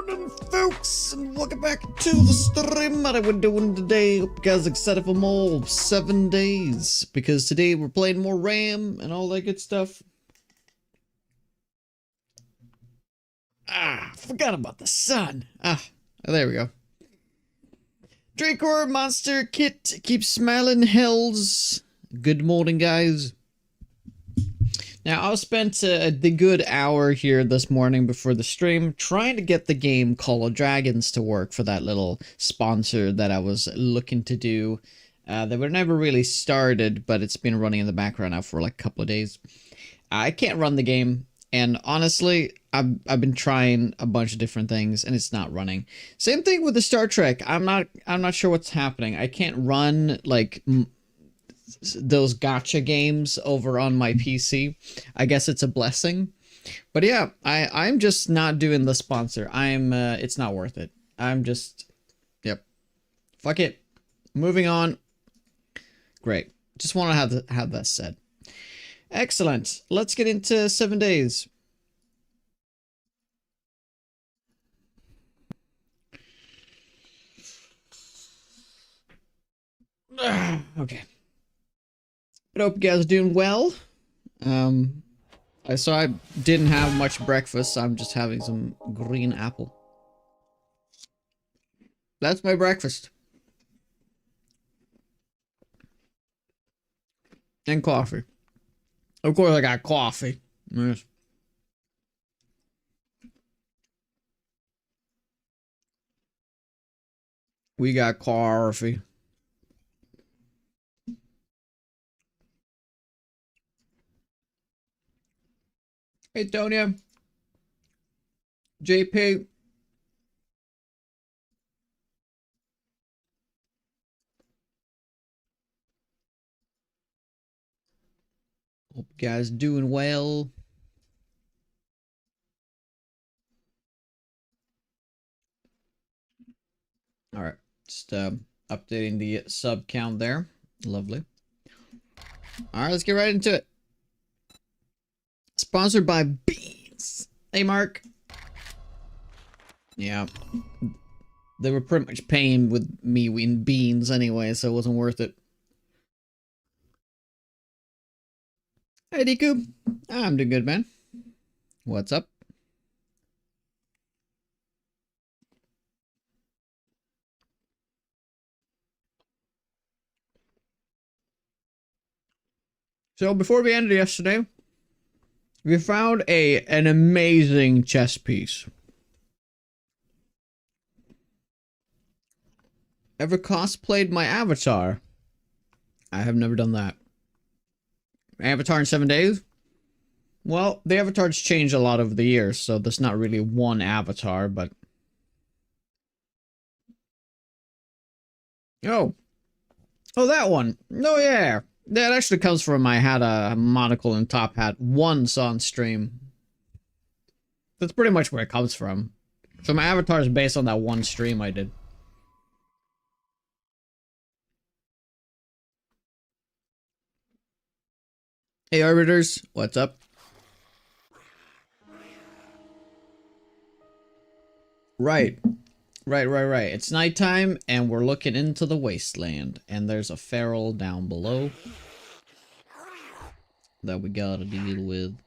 morning, folks, and welcome back to the stream. What are we doing today? Hope you guys are excited for more 7 days, because today we're playing more RAM and all that good stuff. Forgot about the sun. There we go. Dracor, Monster, Kit, keep smiling, hells. Good morning, guys. Now, I spent the good hour here this morning before the stream trying to get the game Call of Dragons to work for that little sponsor that I was looking to do. They were never really started, but it's been running in the background now for like a couple of days. I can't run the game, and honestly, I've been trying a bunch of different things, and it's not running. Same thing with the Star Trek. I'm not sure what's happening. I can't run like those gacha games over on my PC. I guess it's a blessing. But yeah, I'm just not doing the sponsor. It's not worth it. I'm just, yep. Fuck it. Moving on. Great. Just want to have that said. Excellent. Let's get into 7 days. Okay. I hope you guys are doing well. I saw I didn't have much breakfast, so I'm just having some green apple. That's my breakfast. And coffee. Of course I got coffee. Yes. We got coffee. Hey, Tonya. JP. Hope you guys doing well. All right. Just updating the sub count there. Lovely. All right, let's get right into it. Sponsored by Beans. Hey, Mark. Yeah. They were pretty much paying with me in beans anyway, so it wasn't worth it. Hey, Deku. I'm doing good, man. What's up? So, before we ended yesterday, we found an amazing chess piece. Ever cosplayed my avatar? I have never done that. Avatar in 7 days? Well, the avatars changed a lot over the years, so there's not really one avatar, but... Oh, that one. Oh, yeah. That actually comes from I had a monocle and top hat once on stream. That's pretty much where it comes from. So my avatar is based on that one stream I did. Hey, Arbiters. What's up? Right. Right. It's nighttime, and we're looking into the Wasteland. And there's a feral down below that we gotta deal with.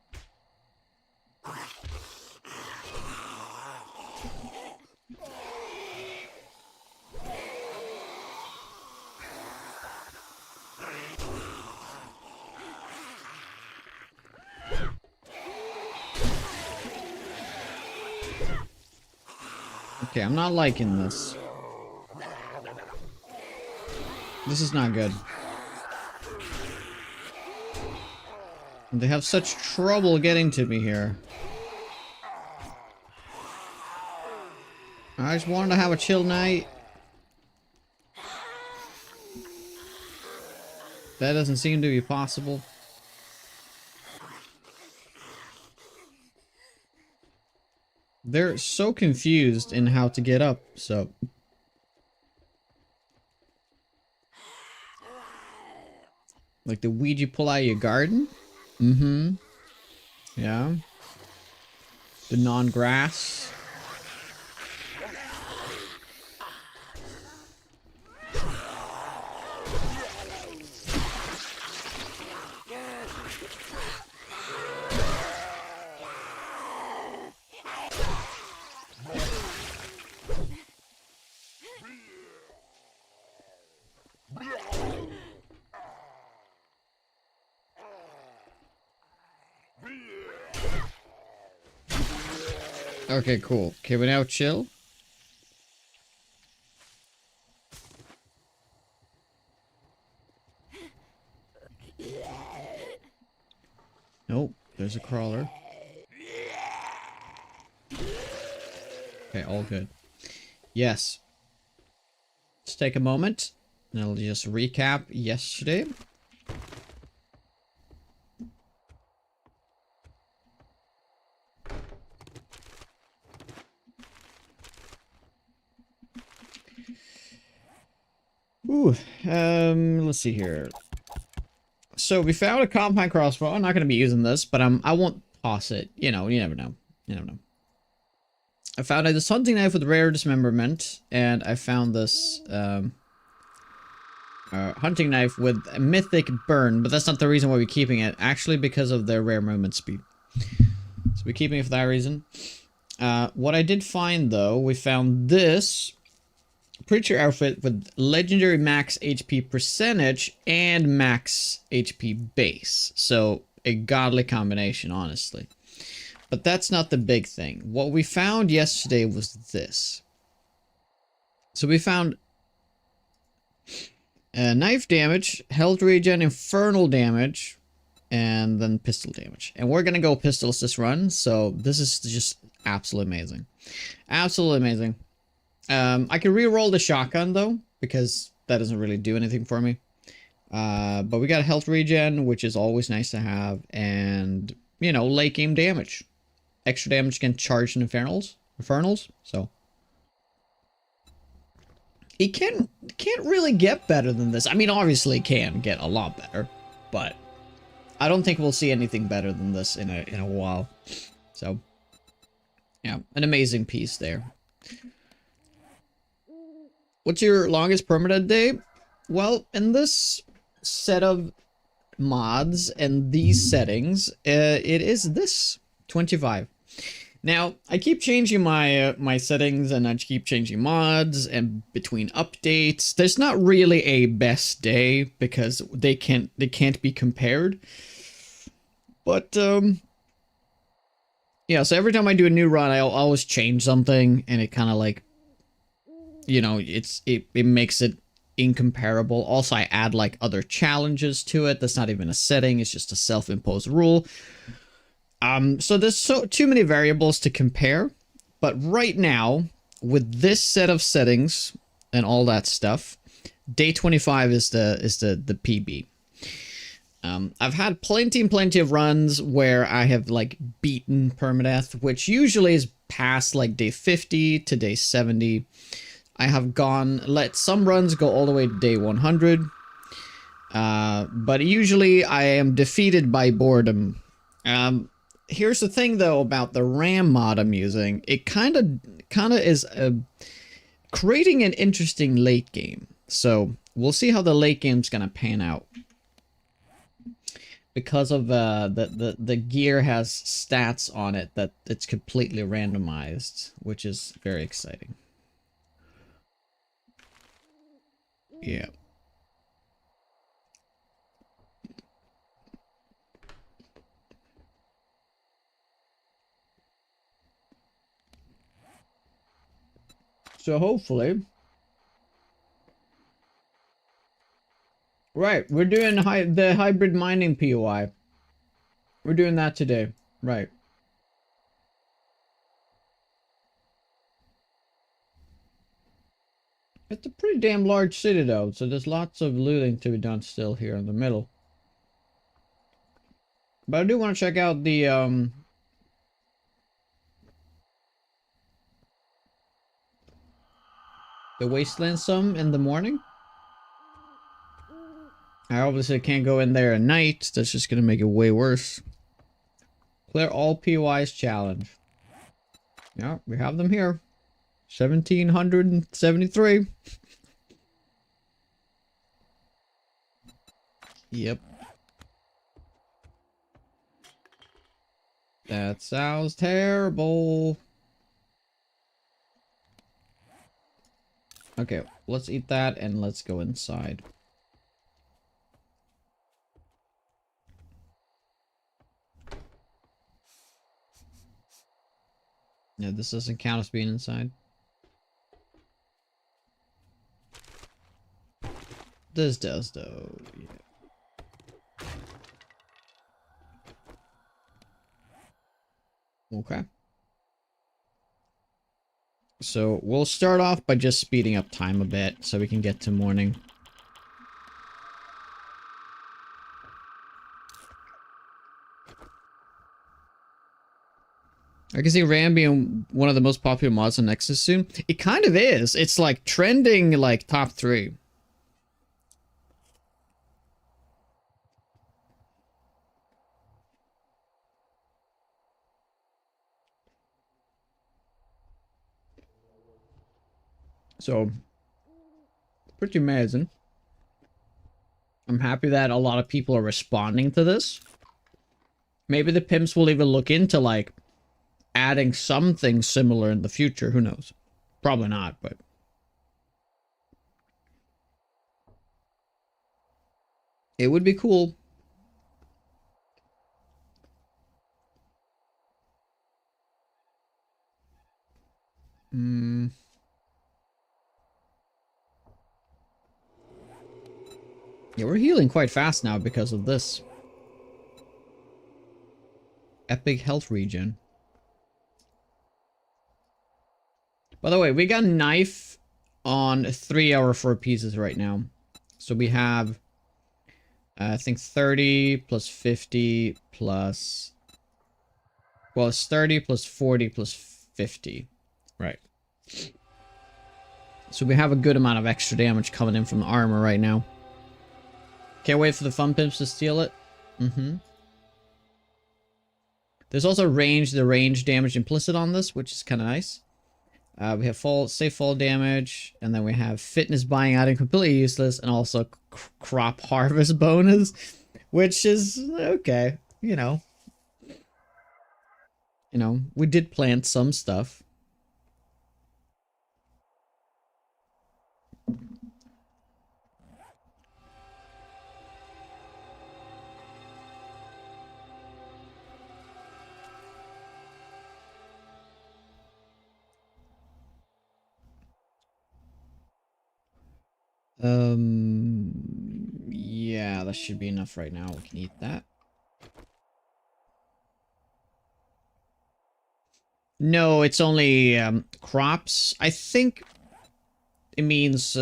Okay, I'm not liking this. This is not good. They have such trouble getting to me here. I just wanted to have a chill night. That doesn't seem to be possible. They're so confused in how to get up, so... Like the weed you pull out of your garden? Mm-hmm. Yeah. The non-grass. Okay, cool. Can we now chill? Nope, there's a crawler. Okay, all good. Yes. Let's take a moment. And I'll just recap yesterday. Ooh, let's see here. So we found a compact crossbow. I'm not going to be using this, but I won't toss it. You know, you never know. You never know. I found this hunting knife with rare dismemberment, and I found this hunting knife with a mythic burn, but that's not the reason why we're keeping it. Actually, because of their rare movement speed. So we're keeping it for that reason. What I did find, though, we found this preacher outfit with legendary max HP percentage and max HP base. So a godly combination, honestly. But that's not the big thing. What we found yesterday was this. So we found knife damage, health regen, infernal damage, and then pistol damage. And we're gonna go pistols this run, so this is just absolutely amazing. Absolutely amazing. I can re-roll the shotgun, though, because that doesn't really do anything for me. But we got health regen, which is always nice to have, and, you know, late game damage. Extra damage against charged infernals, so. It can't really get better than this. I mean, obviously it can get a lot better, but I don't think we'll see anything better than this in a while. So, yeah, an amazing piece there. What's your longest permanent day? Well, in this set of mods and these settings, it is this 25. Now, I keep changing my my settings, and I keep changing mods, and between updates, there's not really a best day because they can't be compared. But yeah, so every time I do a new run, I'll always change something, and it kind of like, you know, it makes it incomparable. Also, I add like other challenges to it. That's not even a setting, it's just a self-imposed rule. So there's too many variables to compare, but right now, with this set of settings and all that stuff, day 25 is the PB. I've had plenty of runs where I have like beaten permadeath, which usually is past like day 50 to day 70. I have let some runs go all the way to day 100. But usually I am defeated by boredom. Here's the thing, though, about the RAM mod I'm using. It kind of is creating an interesting late game. So we'll see how the late game's gonna pan out. Because of the gear has stats on it that it's completely randomized, which is very exciting. Yeah. So hopefully, right, we're doing the hybrid mining POI. We're doing that today, right? It's a pretty damn large city, though, so there's lots of looting to be done still here in the middle. But I do want to check out the Wasteland some in the morning. I obviously can't go in there at night. That's just gonna make it way worse. Clear all POIs challenge. Yeah, we have them here. 1773. Yep. That sounds terrible. Okay, let's eat that and let's go inside. Yeah, this doesn't count as being inside. This does, though. Yeah. Okay. So we'll start off by just speeding up time a bit so we can get to morning. I can see Ram being one of the most popular mods on Nexus soon. It kind of is. It's like trending like top 3. So, pretty amazing. I'm happy that a lot of people are responding to this. Maybe the pimps will even look into, like, adding something similar in the future. Who knows? Probably not, but... it would be cool. Yeah, we're healing quite fast now because of this. Epic health regen. By the way, we got knife on 3 hour 4 pieces right now. So we have, I think 30 plus 50 plus... well, it's 30 plus 40 plus 50. Right. So we have a good amount of extra damage coming in from the armor right now. Can't wait for the fun pimps to steal it. There's also the range damage implicit on this, which is kind of nice. We have safe fall damage, and then we have fitness buying item completely useless, and also crop harvest bonus, which is okay. You know, we did plant some stuff. Yeah, that should be enough right now. We can eat that. No, it's only crops. I think it means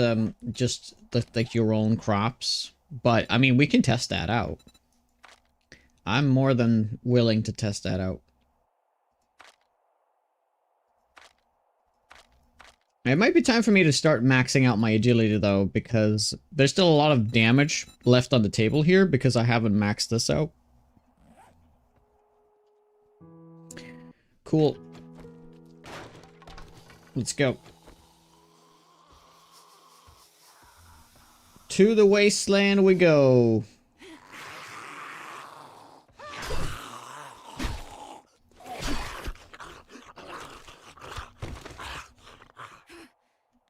just like your own crops. But I mean, we can test that out. I'm more than willing to test that out. It might be time for me to start maxing out my agility, though, because there's still a lot of damage left on the table here because I haven't maxed this out. Cool. Let's go. To the Wasteland we go.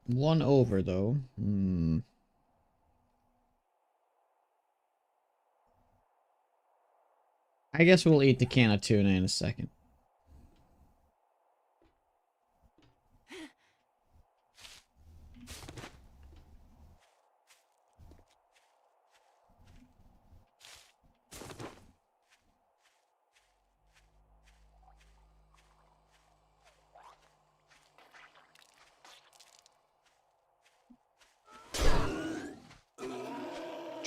One over, though. I guess we'll eat the can of tuna in a second.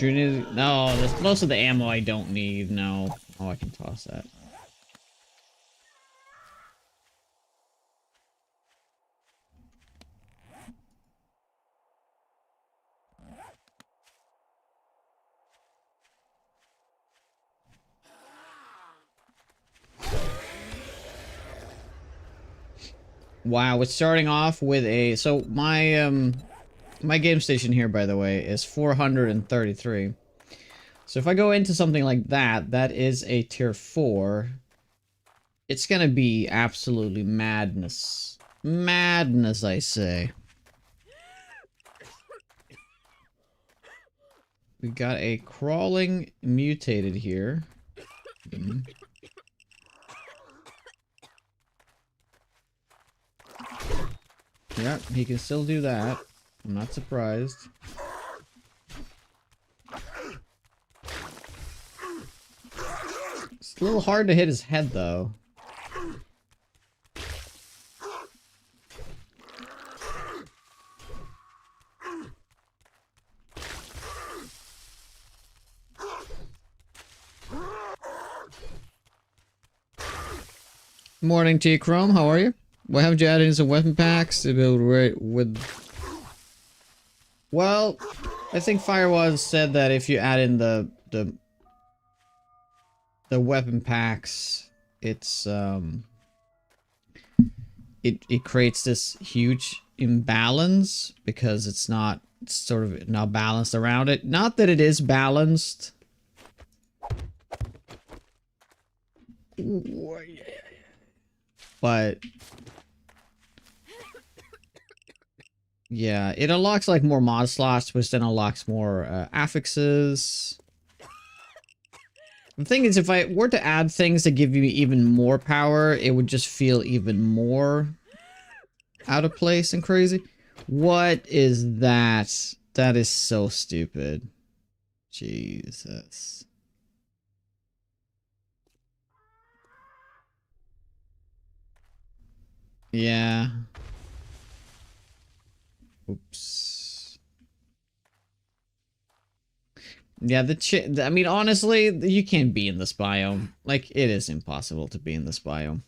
No, there's most of the ammo I don't need. No. Oh, I can toss that. Wow, it's starting off with a... so my game station here, by the way, is 433. So if I go into something like that, that is a tier 4. It's gonna be absolutely madness. Madness, I say. We got a crawling mutated here. Yeah, he can still do that. I'm not surprised. It's a little hard to hit his head, though. Morning to you, Chrome. How are you? Why haven't you added in some weapon packs to build right with... Well, I think Firewall said that if you add in the weapon packs, it's it creates this huge imbalance because it's sort of not balanced around it. Not that it is balanced. But yeah, it unlocks like more mod slots, which then unlocks more affixes. The thing is, if I were to add things that give you even more power, it would just feel even more out of place and crazy. What is that? That is so stupid. Jesus. Yeah. Oops. Yeah, I mean, honestly, you can't be in this biome. Like, it is impossible to be in this biome.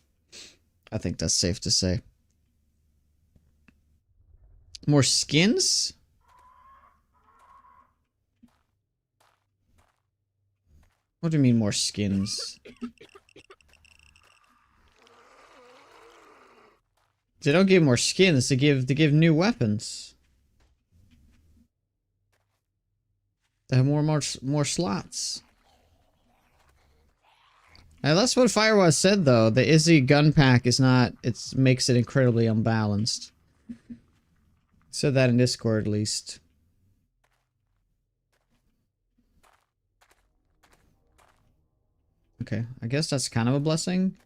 I think that's safe to say. More skins? What do you mean more skins? They don't give more skins, they give new weapons. They have more slots. Now that's what Firewall said though. The Izzy gun pack is not, it makes it incredibly unbalanced. Said that in Discord at least. Okay, I guess that's kind of a blessing.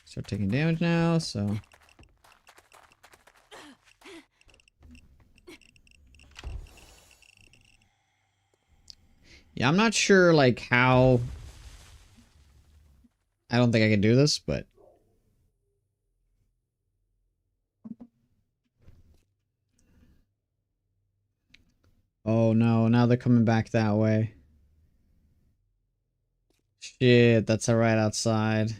Start taking damage now, so... Yeah, I'm not sure, like, how... I don't think I can do this, but... Oh no, now they're coming back that way. Shit, that's right outside.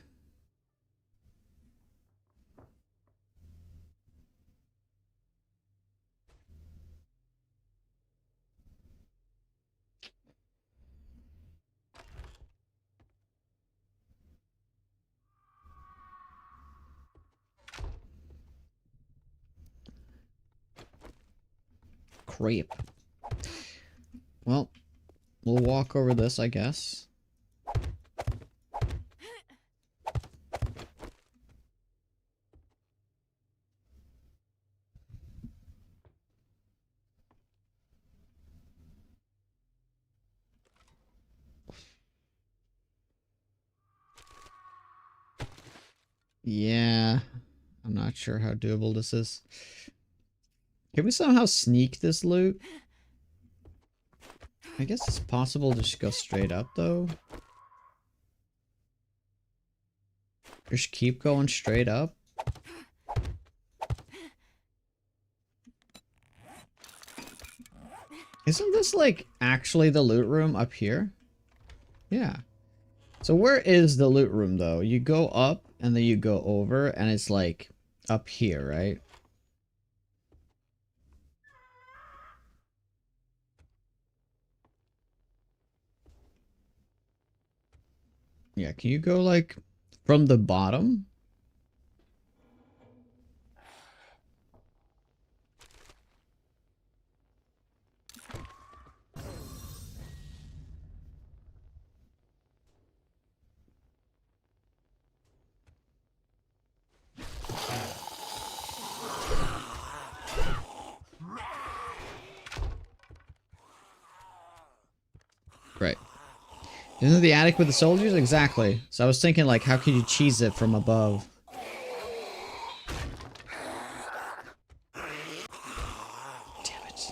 Creep. Well, we'll walk over this, I guess. Yeah, I'm not sure how doable this is. Can we somehow sneak this loot? I guess it's possible to just go straight up, though. Just keep going straight up. Isn't this, like, actually the loot room up here? Yeah. So where is the loot room, though? You go up, and then you go over, and it's, like, up here, right? Yeah, can you go, like, from the bottom? Isn't it the attic with the soldiers? Exactly. So I was thinking, like, how could you cheese it from above? Damn it.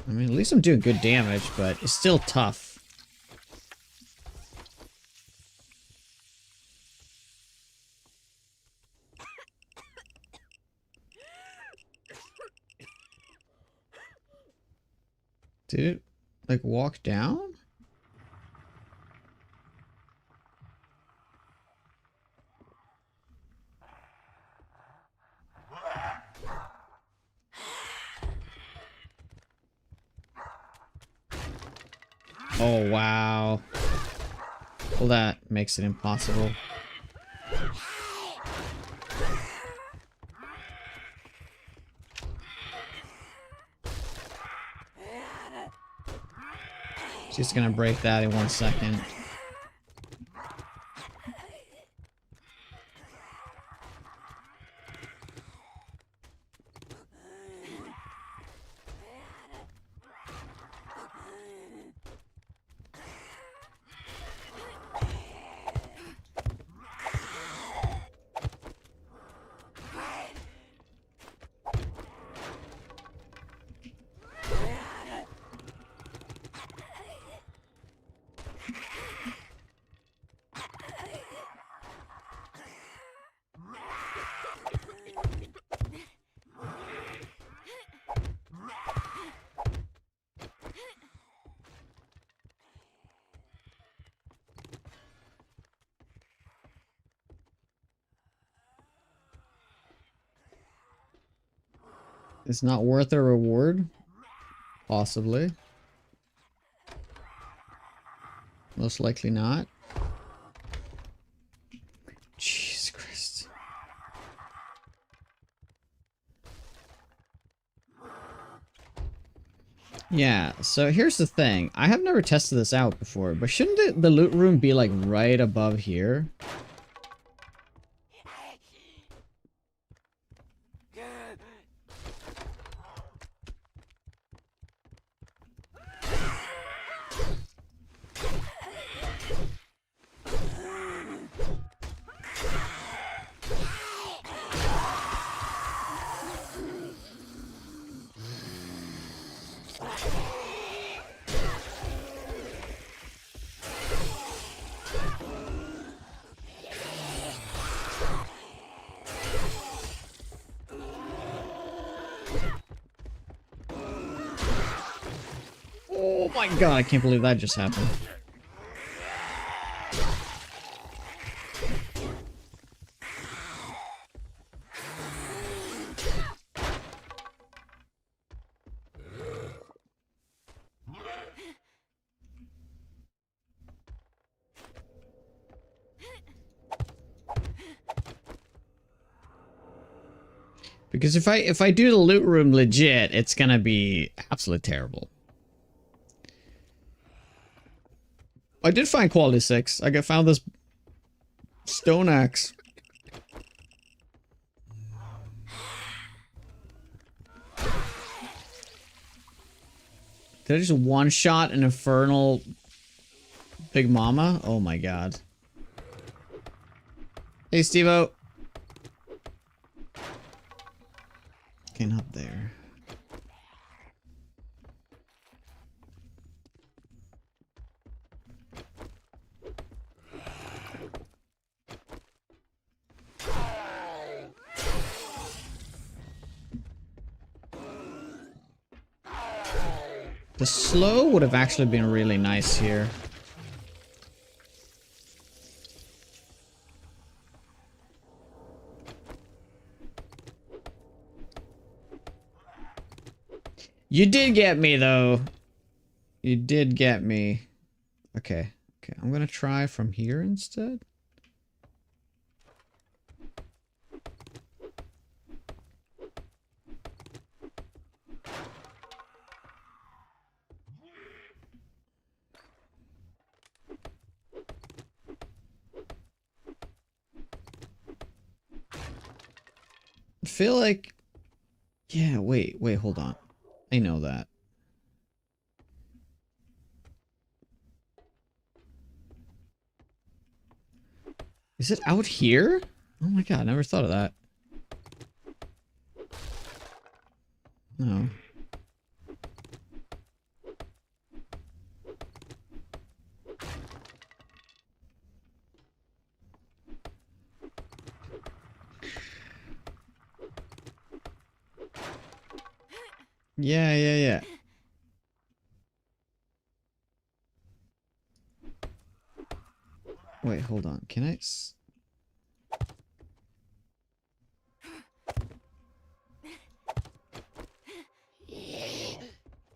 I mean, at least I'm doing good damage, but it's still tough. Did it, like, walk down? Oh, wow. Well, that makes it impossible. She's gonna break that in 1 second. It's not worth a reward? Possibly. Most likely not. Jesus Christ. Yeah, so here's the thing. I have never tested this out before, but shouldn't the loot room be like right above here? Oh my god, I can't believe that just happened. Because if I do the loot room legit, it's gonna be absolutely terrible. I did find quality 6. I found this stone axe. Did I just one-shot an infernal Big Mama? Oh my god. Hey, Steve-O. Okay, not there. The slow would have actually been really nice here. You did get me, though. You did get me. Okay. Okay, I'm gonna try from here instead. I feel like... Yeah, wait, hold on. I know that. Is it out here? Oh my god, I never thought of that. No. Yeah. Wait, hold on. Can I...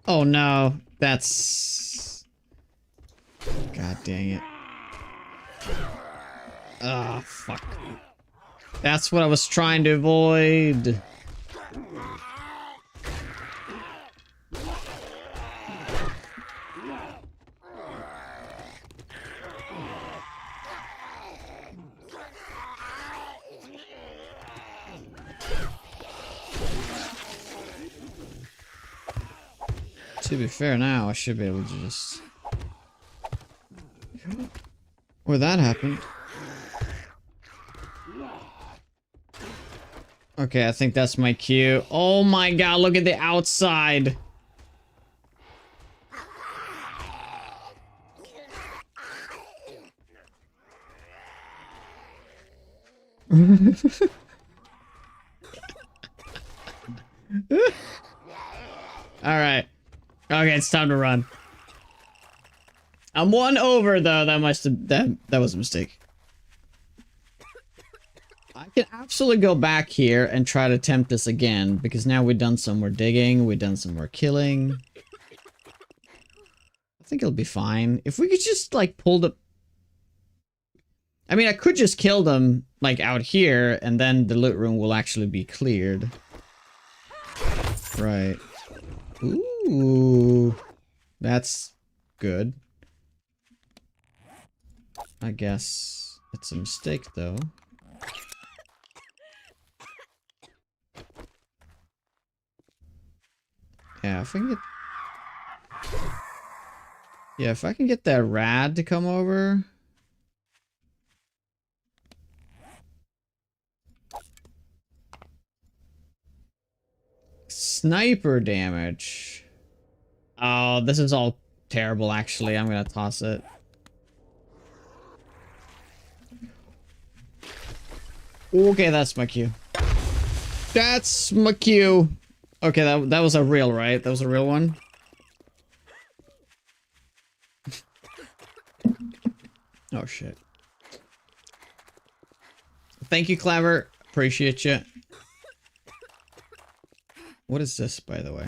Oh no, that's... God dang it. Oh, fuck. That's what I was trying to avoid. To be fair now, I should be able to just... Where that happened. Okay, I think that's my cue. Oh my god, look at the outside. Alright. Okay, it's time to run. I'm one over though. That must have that was a mistake. I can absolutely go back here and try to attempt this again because now we've done some more digging, we've done some more killing. I think it'll be fine. If we could just like pull the... I mean, I could just kill them like out here and then the loot room will actually be cleared. Right. Ooh. That's good. I guess it's a mistake, though. Yeah, if I can get... Yeah, if I can get that rad to come over... Sniper damage. Oh, this is all terrible, actually. I'm gonna toss it. Okay, that's my cue. That's my cue. Okay, that was a real, right? That was a real one? Oh, shit. Thank you, Clever. Appreciate you. What is this, by the way?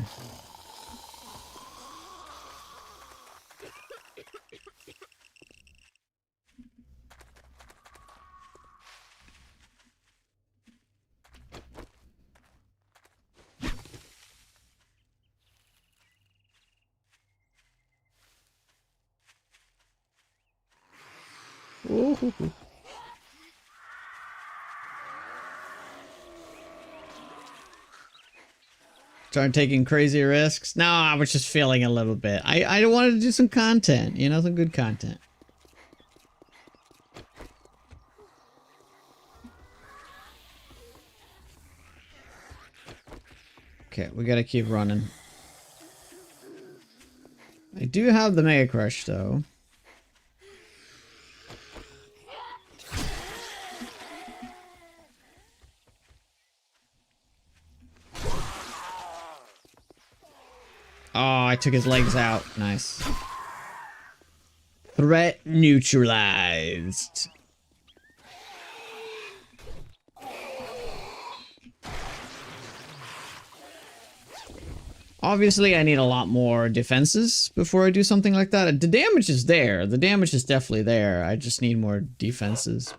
Ooh. Start taking crazy risks. No, I was just feeling a little bit. I wanted to do some content, you know, some good content. Okay, we gotta keep running. I do have the Mega Crush, though. Oh, I took his legs out. Nice. Threat neutralized. Obviously, I need a lot more defenses before I do something like that. The damage is there. The damage is definitely there. I just need more defenses.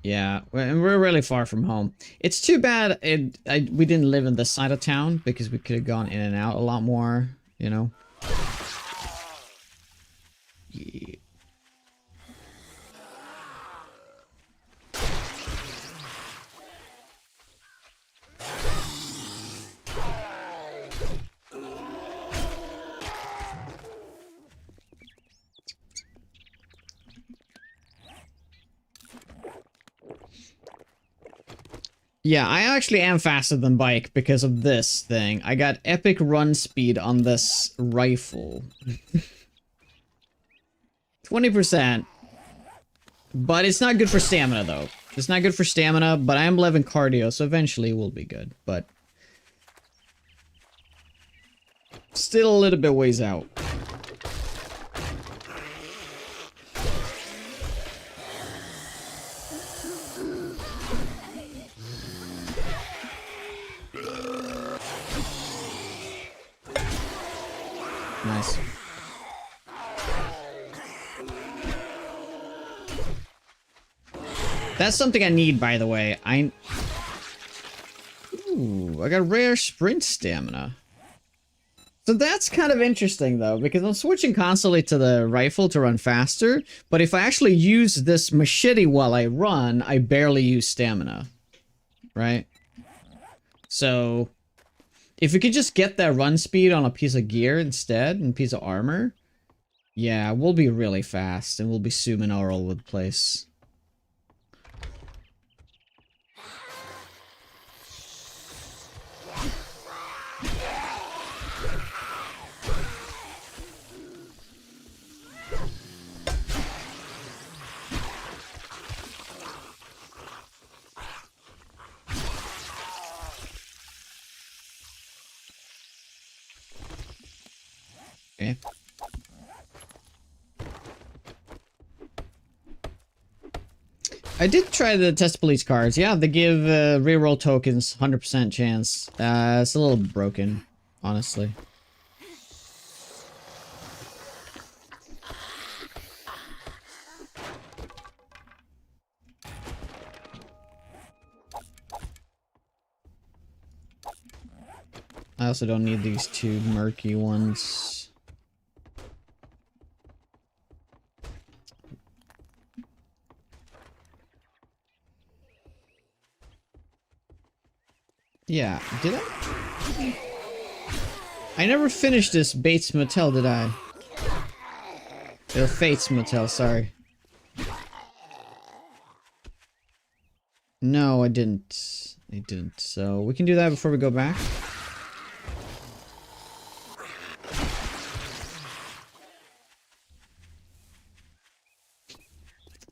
Yeah, and we're really far from home. It's too bad we didn't live in this side of town because we could have gone in and out a lot more, you know? Yeah. Yeah, I actually am faster than bike because of this thing. I got epic run speed on this rifle. 20%. But it's not good for stamina, though. It's not good for stamina, but I am 11 cardio, so eventually it will be good. But still a little bit ways out. Nice. That's something I need, by the way. Ooh, I got rare sprint stamina. So that's kind of interesting, though, because I'm switching constantly to the rifle to run faster, but if I actually use this machete while I run, I barely use stamina. Right? So, if we could just get that run speed on a piece of gear instead, and a piece of armor, yeah, we'll be really fast, and we'll be zooming all over the place. Okay. I did try the test police cards. Yeah, they give reroll tokens 100% chance. It's a little broken, honestly. I also don't need these two murky ones. Yeah, did I? I never finished this Bates Motel, did I? Fates Motel, sorry. No, I didn't. I didn't. So, we can do that before we go back.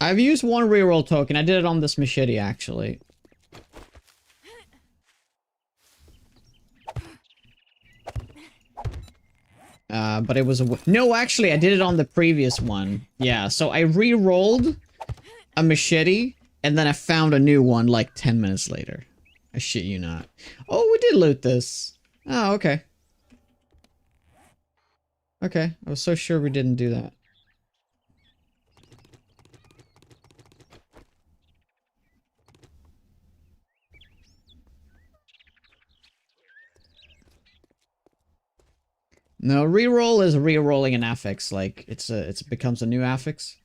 I've used one reroll token. I did it on this machete, actually. But it was a... No, actually, I did it on the previous one. Yeah, so I re-rolled a machete, and then I found a new one like 10 minutes later. I shit you not. Oh, we did loot this. Oh, okay. Okay, I was so sure we didn't do that. No, reroll is re-rolling an affix. Like it becomes a new affix.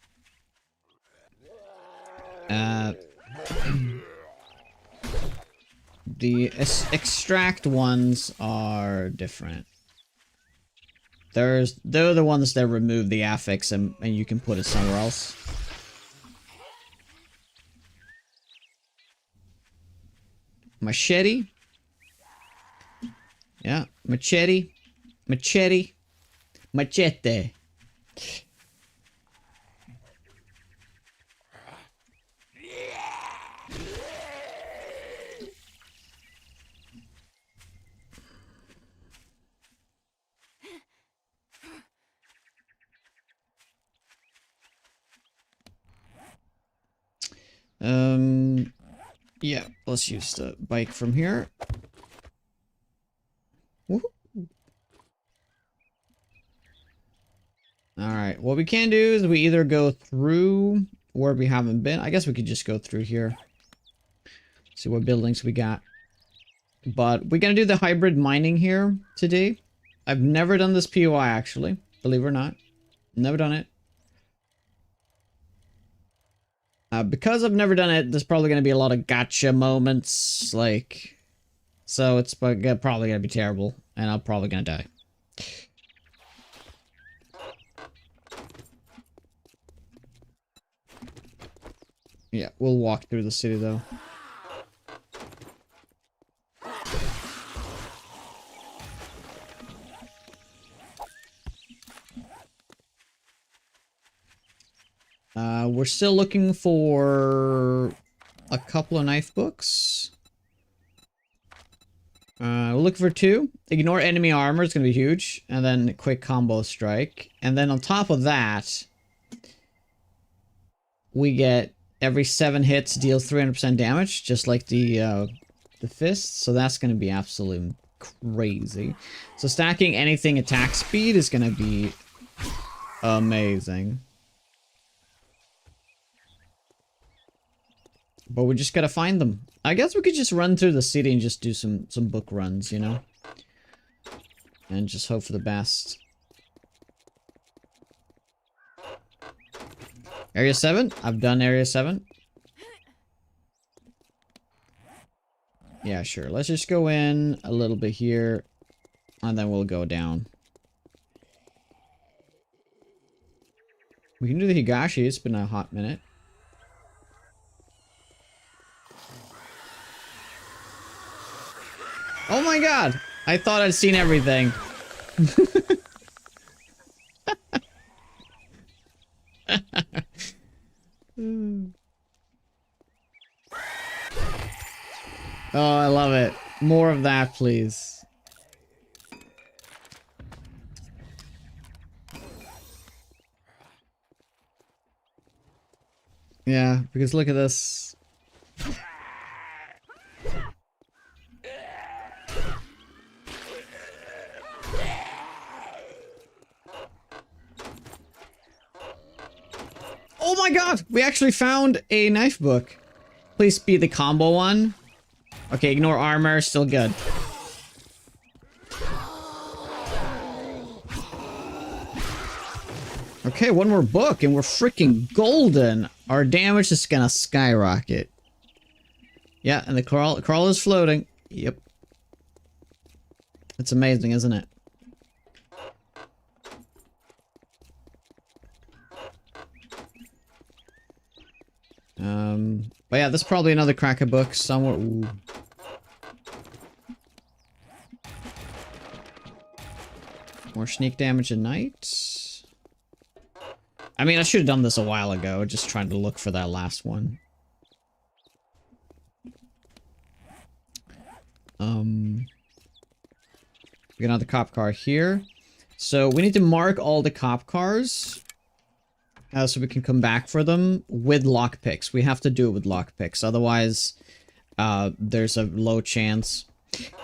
The extract ones are different. They're the ones that remove the affix and you can put it somewhere else. Machete. Yeah, machete. Machete. Machete. Yeah, let's use the bike from here. Alright, what we can do is we either go through where we haven't been. I guess we could just go through here. See what buildings we got. But we're gonna do the hybrid mining here today. I've never done this POI actually, believe it or not. Never done it. Because I've never done it, there's probably gonna be a lot of gotcha moments, like... So it's probably gonna be terrible, and I'm probably gonna die. Yeah, we'll walk through the city though. We're still looking for a couple of knife books. We'll look for 2. Ignore enemy armor, it's gonna be huge. And then quick combo strike. And then on top of that, we get every 7 hits deals 300% damage, just like the fist. So that's gonna be absolutely crazy. So stacking anything attack speed is gonna be amazing. But we just gotta find them. I guess we could just run through the city and just do some book runs, you know? And just hope for the best. Area 7? I've done Area 7. Yeah, sure. Let's just go in a little bit here. And then we'll go down. We can do the Higashi. It's been a hot minute. Oh my god! I thought I'd seen everything. Oh, I love it. More of that, please. Yeah, because look at this. Oh my god! We actually found a knife book. Please be the combo one. Okay, ignore armor, still good. Okay, one more book and we're freaking golden. Our damage is gonna skyrocket. Yeah, and the crawl is floating. Yep. It's amazing, isn't it? But yeah, there's probably another cracker book somewhere. Ooh. More sneak damage at night. I mean, I should have done this a while ago, just trying to look for that last one. We got another cop car here. So we need to mark all the cop cars. So we can come back for them with lockpicks. We have to do it with lockpicks, otherwise there's a low chance.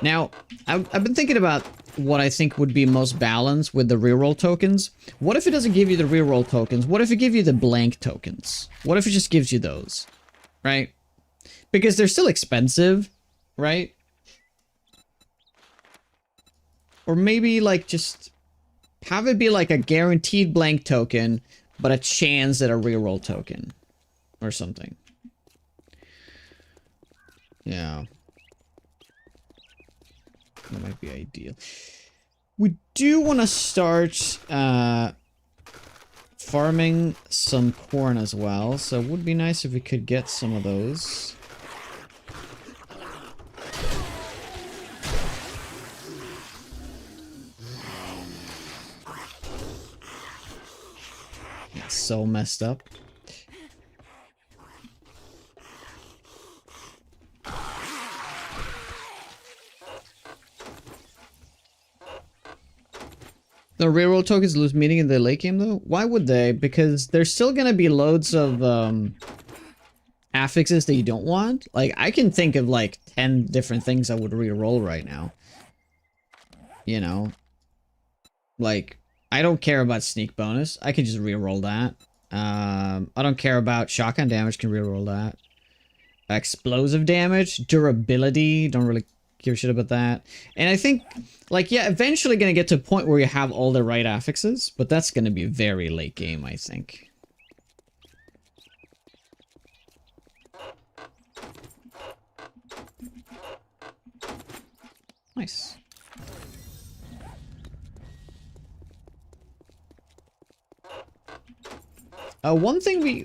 Now, I've been thinking about what I think would be most balanced with the reroll tokens. What if it doesn't give you the reroll tokens? What if it gives you the blank tokens? What if it just gives you those? Right? Because they're still expensive, right? Or maybe like just have it be like a guaranteed blank token, but a chance at a reroll token. Or something. Yeah. That might be ideal. We do want to start farming some corn as well, so it would be nice if we could get some of those. It's so messed up. The reroll tokens lose meaning in the late game though? Why would they? Because there's still gonna be loads of affixes that you don't want. Like, I can think of like 10 different things I would reroll right now. You know? Like, I don't care about sneak bonus. I can just reroll that. I don't care about shotgun damage, can reroll that. Explosive damage, durability, don't really give a shit about that. And I think, like, yeah, eventually gonna get to a point where you have all the right affixes, but that's gonna be very late game, I think. Nice. One thing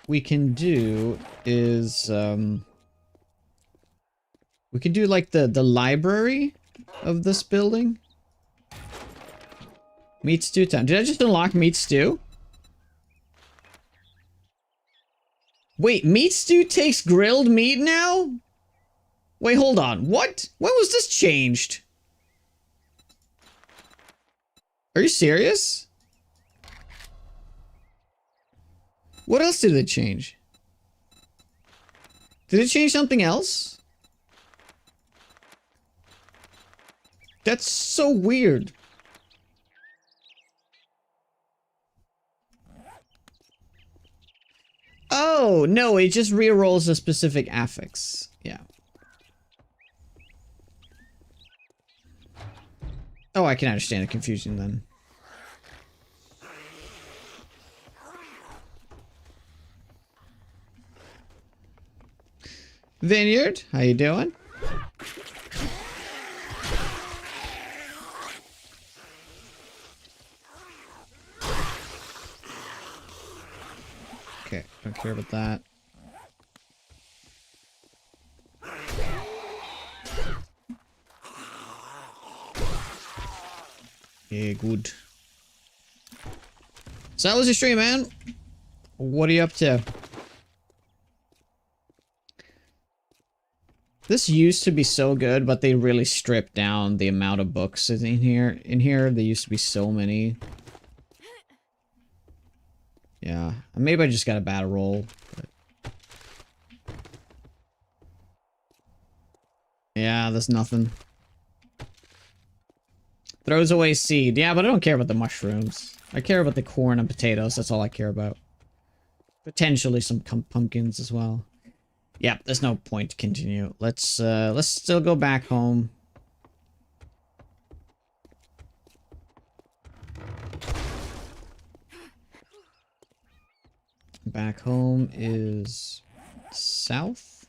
we can do is we can do like the library of this building. Meat stew time. Did I just unlock meat stew? Wait, meat stew takes grilled meat now? Wait, hold on. What? When was this changed? Are you serious? What else did it change? Did it change something else? That's so weird. Oh, no, it just re-rolls a specific affix. Yeah. Oh, I can understand the confusion then. Vineyard, how you doing? Okay, don't care about that. Yeah, good. So that was your stream, man. What are you up to? This used to be so good, but they really stripped down the amount of books in here. There used to be so many. Yeah, maybe I just got a bad roll. But... yeah, there's nothing. Throws away seed. Yeah, but I don't care about the mushrooms. I care about the corn and potatoes. That's all I care about. Potentially some pumpkins as well. Yeah, there's no point to continue. Let's still go back home. Back home is south.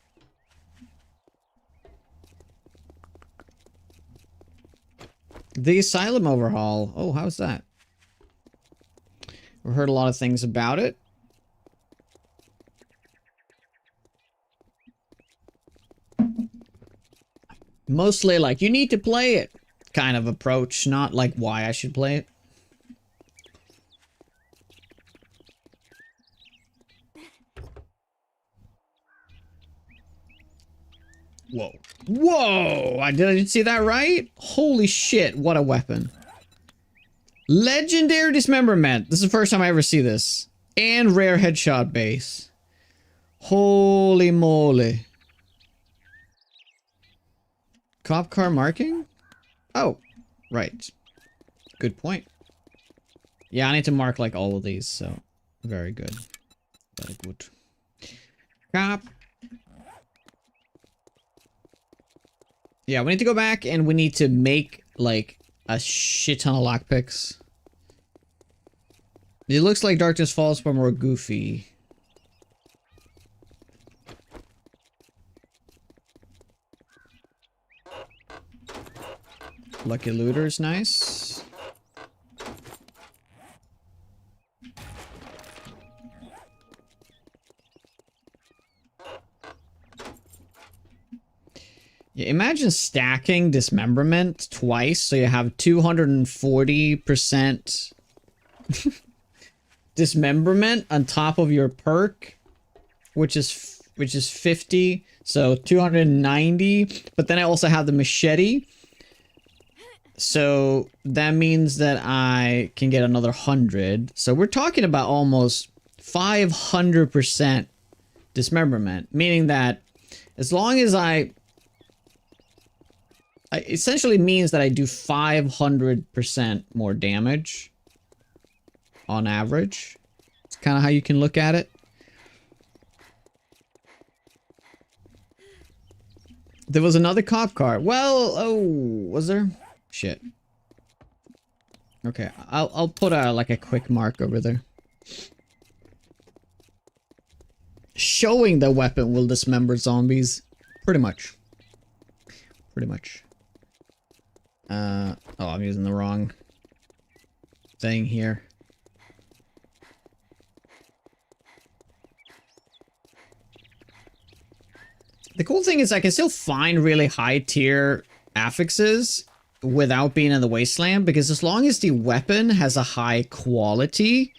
The asylum overhaul. Oh, how's that? I've heard a lot of things about it. Mostly like, you need to play it kind of approach, not like why I should play it. Whoa. Whoa! I didn't see that right? Holy shit, what a weapon. Legendary dismemberment. This is the first time I ever see this. And rare headshot base. Holy moly. Cop car marking? Oh, right. Good point. Yeah, I need to mark like all of these, so very good. Very good. Cop. Yeah, we need to go back and we need to make like a shit ton of lockpicks. It looks like Darkness Falls, but more goofy. Lucky Looter's nice. Yeah, imagine stacking dismemberment twice, so you have 240% dismemberment on top of your perk, which is 50, so 290. But then I also have the machete. So that means that I can get another 100. So we're talking about almost 500% dismemberment, meaning that as long as I essentially means that I do 500% more damage on average. It's kind of how you can look at it. There was another cop car. Well, oh, was there? Shit. Okay, I'll put like a quick mark over there. Showing the weapon will dismember zombies. Pretty much. Pretty much. Oh, I'm using the wrong thing here. The cool thing is I can still find really high tier affixes without being in the Wasteland, because as long as the weapon has a high quality,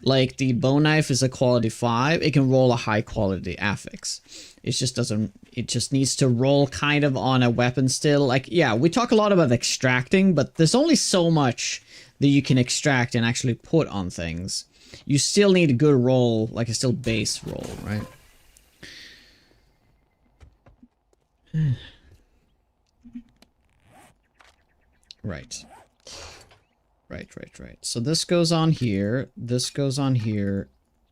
Like the bone knife is a quality 5. It can roll a high quality affix. It just doesn't, it just needs to roll kind of on a weapon still. Like, yeah, we talk a lot about extracting, but there's only so much that you can extract and actually put on things. You still need a good roll, like a still base roll, right? Right. Right. So this goes on here. This goes on here.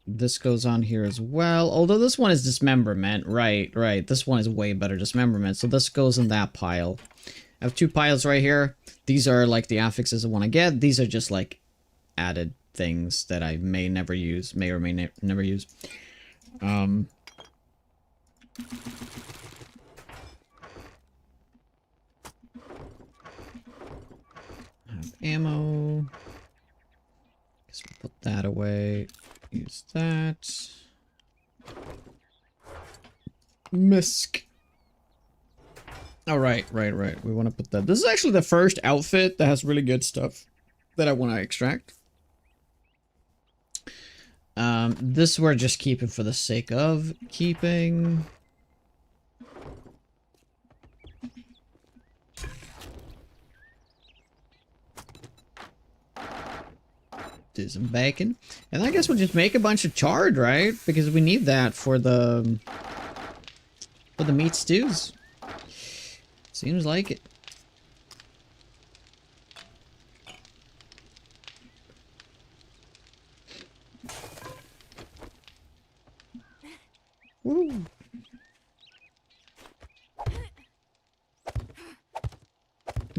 This goes on here as well. Although this one is dismemberment. Right. This one is way better dismemberment. So this goes in that pile. I have 2 piles right here. These are like the affixes I want to get. These are just like added things that I may never use. May or may never use. Have ammo. Guess we'll put that away. Use that. Misk. Oh, right. We want to put that. This is actually the first outfit that has really good stuff that I want to extract. This we're just keeping for the sake of keeping. Do some bacon. And I guess we'll just make a bunch of chard, right? Because we need that for the meat stews. Seems like it. Woo.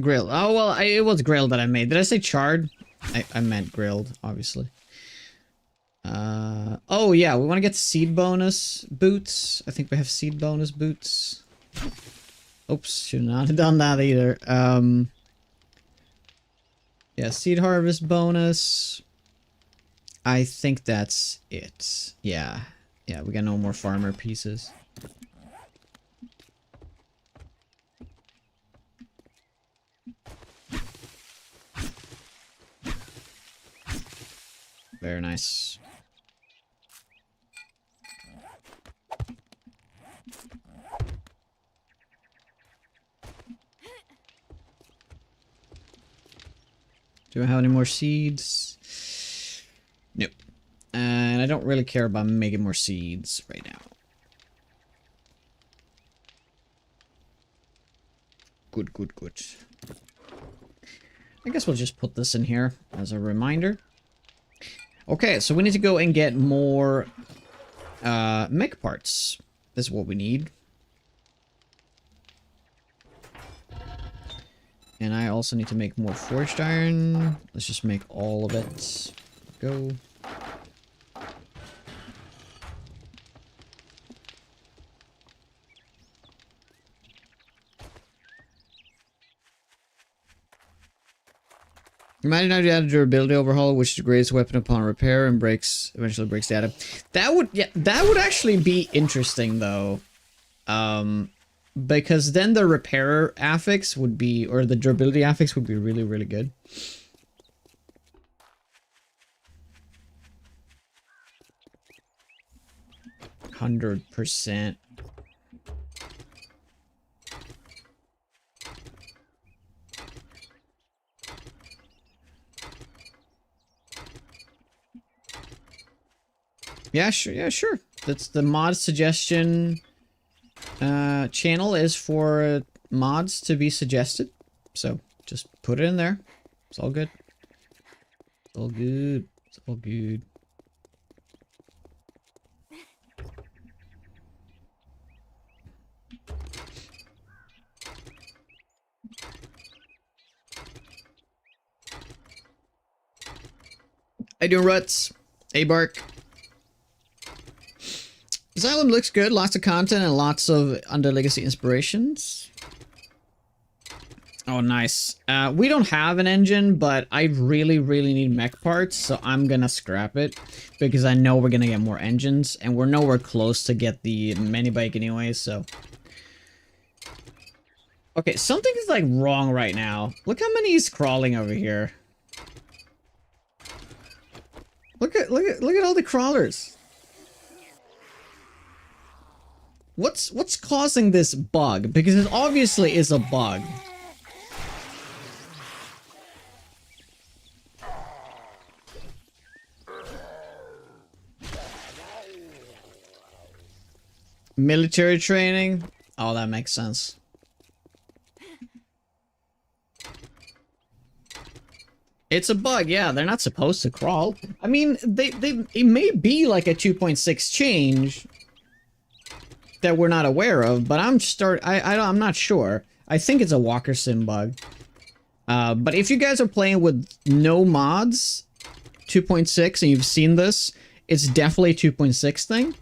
Grilled. Oh, well, it was grilled that I made. Did I say charred? I meant grilled, obviously. Oh, yeah, we want to get seed bonus boots. I think we have seed bonus boots. Oops, should not have done that either. Yeah, seed harvest bonus. I think that's it. Yeah, we got no more farmer pieces. Very nice. Do I have any more seeds? Nope. And I don't really care about making more seeds right now. Good. I guess we'll just put this in here as a reminder. Okay, so we need to go and get more mech parts. This is what we need. And I also need to make more forged iron. Let's just make all of it. Go. You might not add a durability overhaul, which degrades weapon upon repair and eventually breaks data. That would actually be interesting though. Because then the repair affix would be, or the durability affix would be really, really good. %. Yeah, sure. That's the mod suggestion channel is for mods to be suggested. So just put it in there. It's all good. It's all good. It's all good. I do ruts. Hey, Bark. This island looks good. Lots of content and lots of Under Legacy inspirations. Oh, nice. We don't have an engine, but I really, really need mech parts, so I'm gonna scrap it. Because I know we're gonna get more engines, and we're nowhere close to get the mini bike anyway, so... Okay, something is, like, wrong right now. Look how many is crawling over here. Look look at all the crawlers. What's causing this bug? Because it obviously is a bug. Military training? Oh, that makes sense. It's a bug, yeah. They're not supposed to crawl. I mean, it may be like a 2.6 change that we're not aware of, but I'm not sure. I think it's a walker sim bug. But if you guys are playing with no mods, 2.6, and you've seen this, it's definitely a 2.6 thing.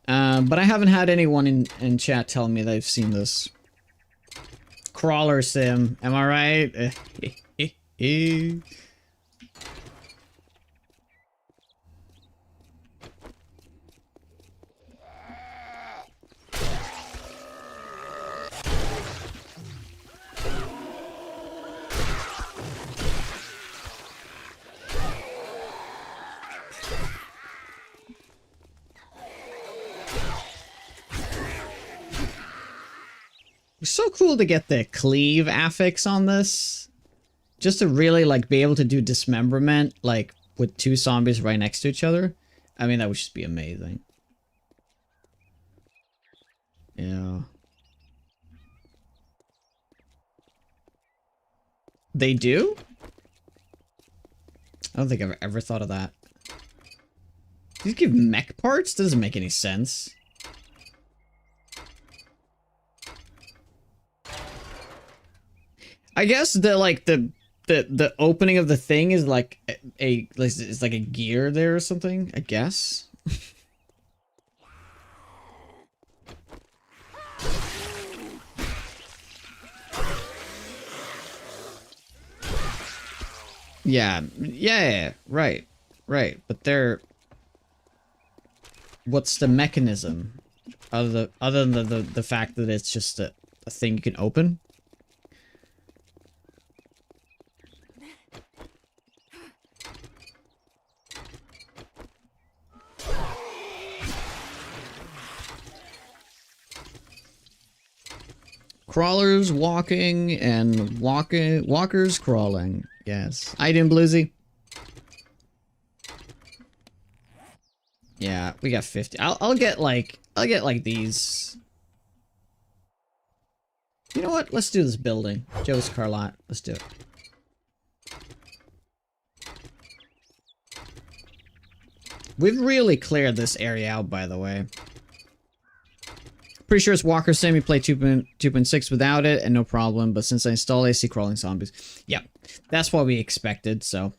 But I haven't had anyone in chat tell me they've seen this. Crawler sim, am I right? It's so cool to get the cleave affix on this. Just to really, like, be able to do dismemberment, like, with two zombies right next to each other. I mean, that would just be amazing. Yeah. They do? I don't think I've ever thought of that. These give mech parts? Doesn't make any sense. I guess the opening of the thing is like it's like a gear there or something, I guess. Yeah, right. But what's the mechanism other than the fact that it's just a thing you can open? Crawlers walking and walkers crawling. Yes. How you doing, Bluesy? Yeah, we got 50. I'll get like these. You know what? Let's do this building. Joe's car lot. Let's do it. We've really cleared this area out, by the way. Pretty sure it's Walker Sim. You play 2.6 without it, and no problem. But since I installed AC crawling zombies, yeah, that's what we expected. So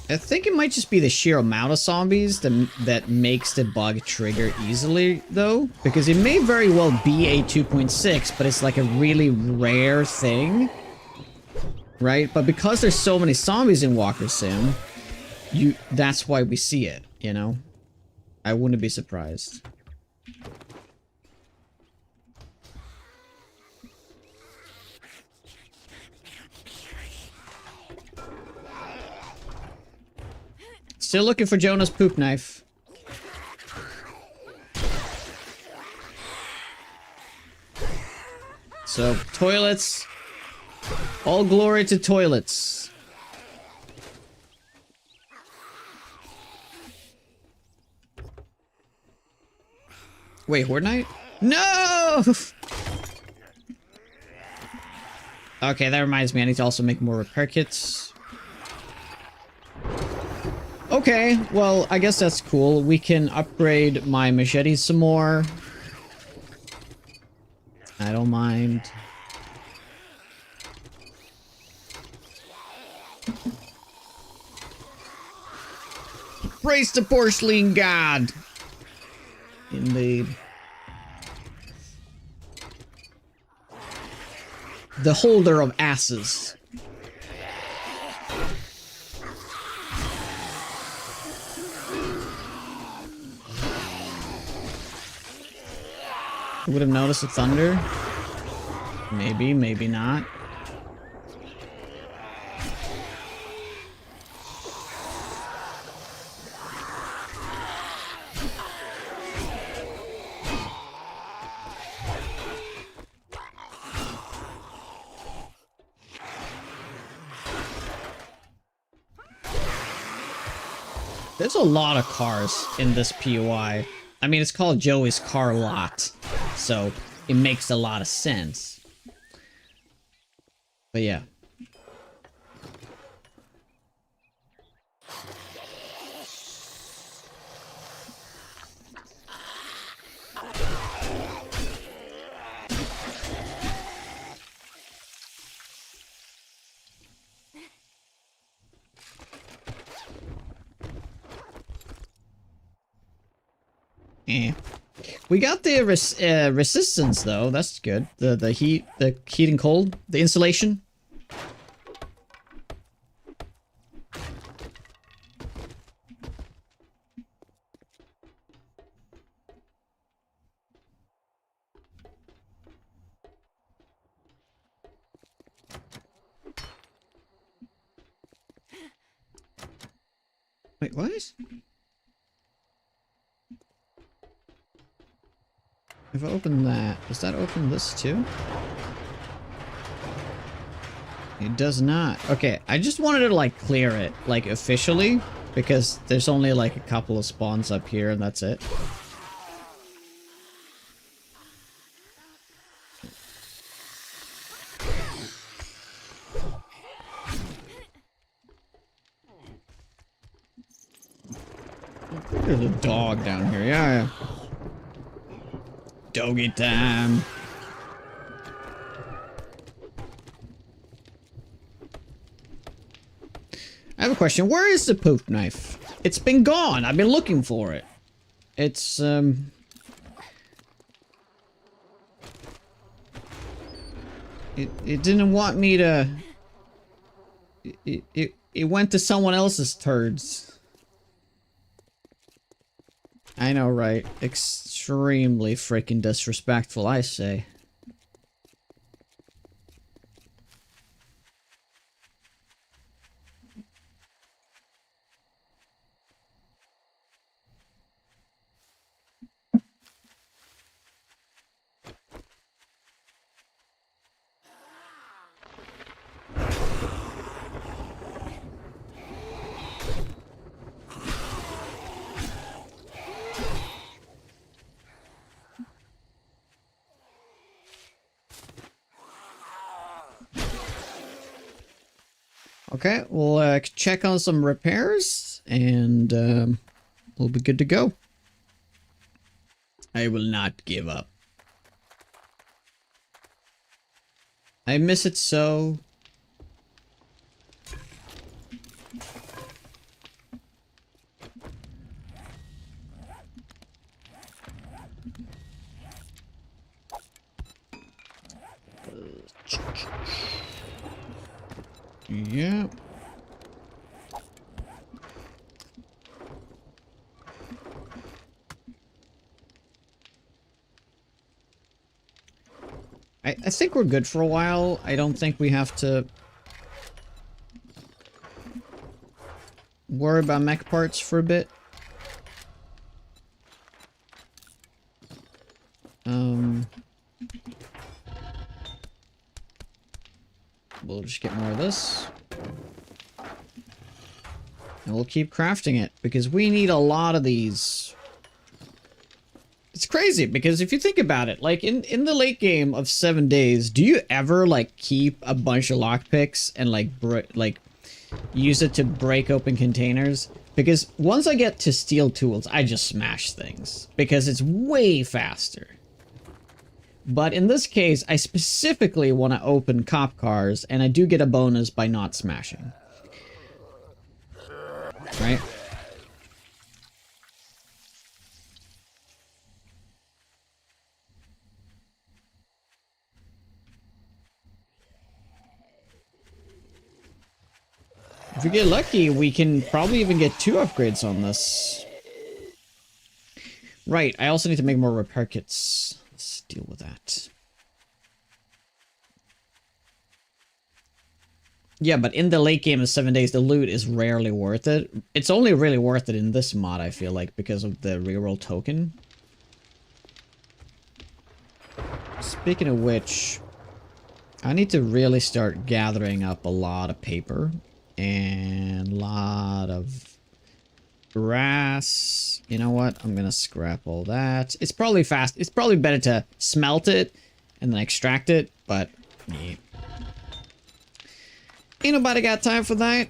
I think it might just be the sheer amount of zombies that makes the bug trigger easily, though, because it may very well be a 2.6, but it's like a really rare thing, right? But because there's so many zombies in Walker Sim, that's why we see it, you know. I wouldn't be surprised. Still looking for Jonah's poop knife. So, toilets. All glory to toilets. Wait, Horde Knight? No! Okay, that reminds me, I need to also make more repair kits. Okay, well, I guess that's cool. We can upgrade my machete some more. I don't mind. Praise the porcelain god! Indeed. The holder of asses. Would have noticed the thunder. Maybe, maybe not. There's a lot of cars in this POI. I mean, it's called Joey's Car Lot, so it makes a lot of sense. But yeah. We got the resistance though. That's good. The heat and cold, the insulation. Wait, what? If I open that, does that open this too? It does not. Okay, I just wanted to like clear it, like officially, because there's only like a couple of spawns up here and that's it. There's a dog down here, yeah. Doggy time. I have a question. Where is the poop knife? It's been gone. I've been looking for it. It's, It didn't want me to... It went to someone else's turds. I know, right? Extremely freaking disrespectful, I say. Okay, we'll check on some repairs, and we'll be good to go. I will not give up. I miss it so. Yeah. I think we're good for a while. I don't think we have to worry about mech parts for a bit. We'll just get more of this. And we'll keep crafting it, because we need a lot of these. It's crazy, because if you think about it, like, in the late game of 7 days, do you ever, like, keep a bunch of lockpicks and, like, use it to break open containers? Because once I get to steel tools, I just smash things, because it's way faster. But in this case, I specifically want to open cop cars, and I do get a bonus by not smashing. Right? If we get lucky, we can probably even get 2 upgrades on this. Right, I also need to make more repair kits. Let's deal with that. Yeah, but in the late game of 7 days, the loot is rarely worth it. It's only really worth it in this mod, I feel like, because of the reroll token. Speaking of which, I need to really start gathering up a lot of paper and a lot of Brass. You know what? I'm gonna scrap all that. It's probably fast. It's probably better to smelt it and then extract it, but yeah. Ain't nobody got time for that.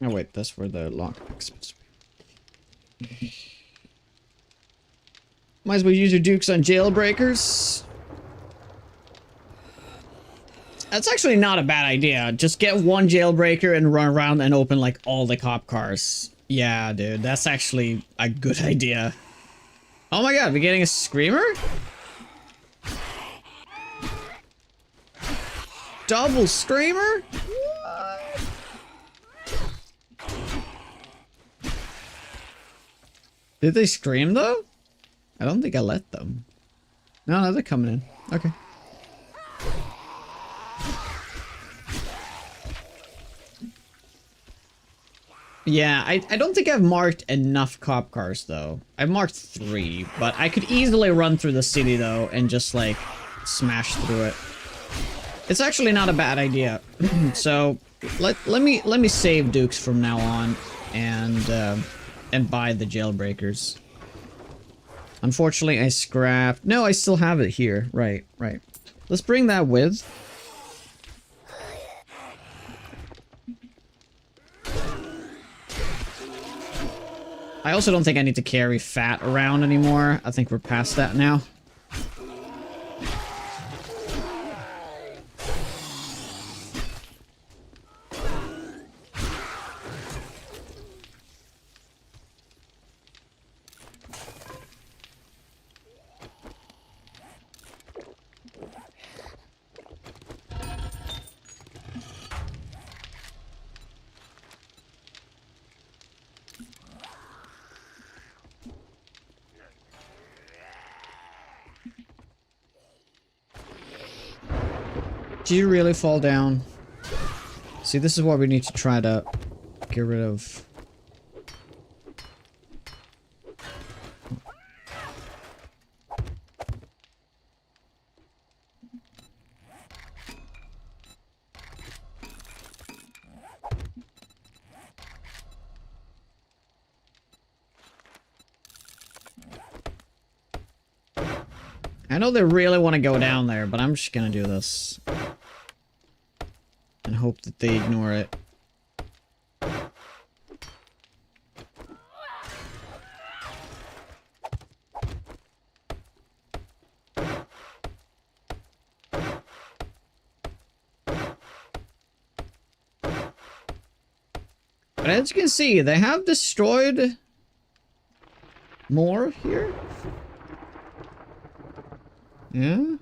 Oh wait, that's where the lockpick's supposed to be. Might as well use your dukes on jailbreakers. That's actually not a bad idea. Just get one jailbreaker and run around and open like all the cop cars. Yeah, dude, that's actually a good idea. Oh my god, we're getting a screamer? Double screamer? What? Did they scream though? I don't think I let them. No, they're coming in. Okay. Yeah, I don't think I've marked enough cop cars though. I've marked 3, but I could easily run through the city though and just like smash through it. It's actually not a bad idea. So let me save Dukes from now on and buy the jailbreakers. Unfortunately, I scrapped. No, I still have it here. Right. Let's bring that with. I also don't think I need to carry fat around anymore. I think we're past that now. Did you really fall down? See, this is what we need to try to get rid of. I know they really want to go down there, but I'm just gonna do this. And hope that they ignore it. But as you can see, they have destroyed more here. Yeah?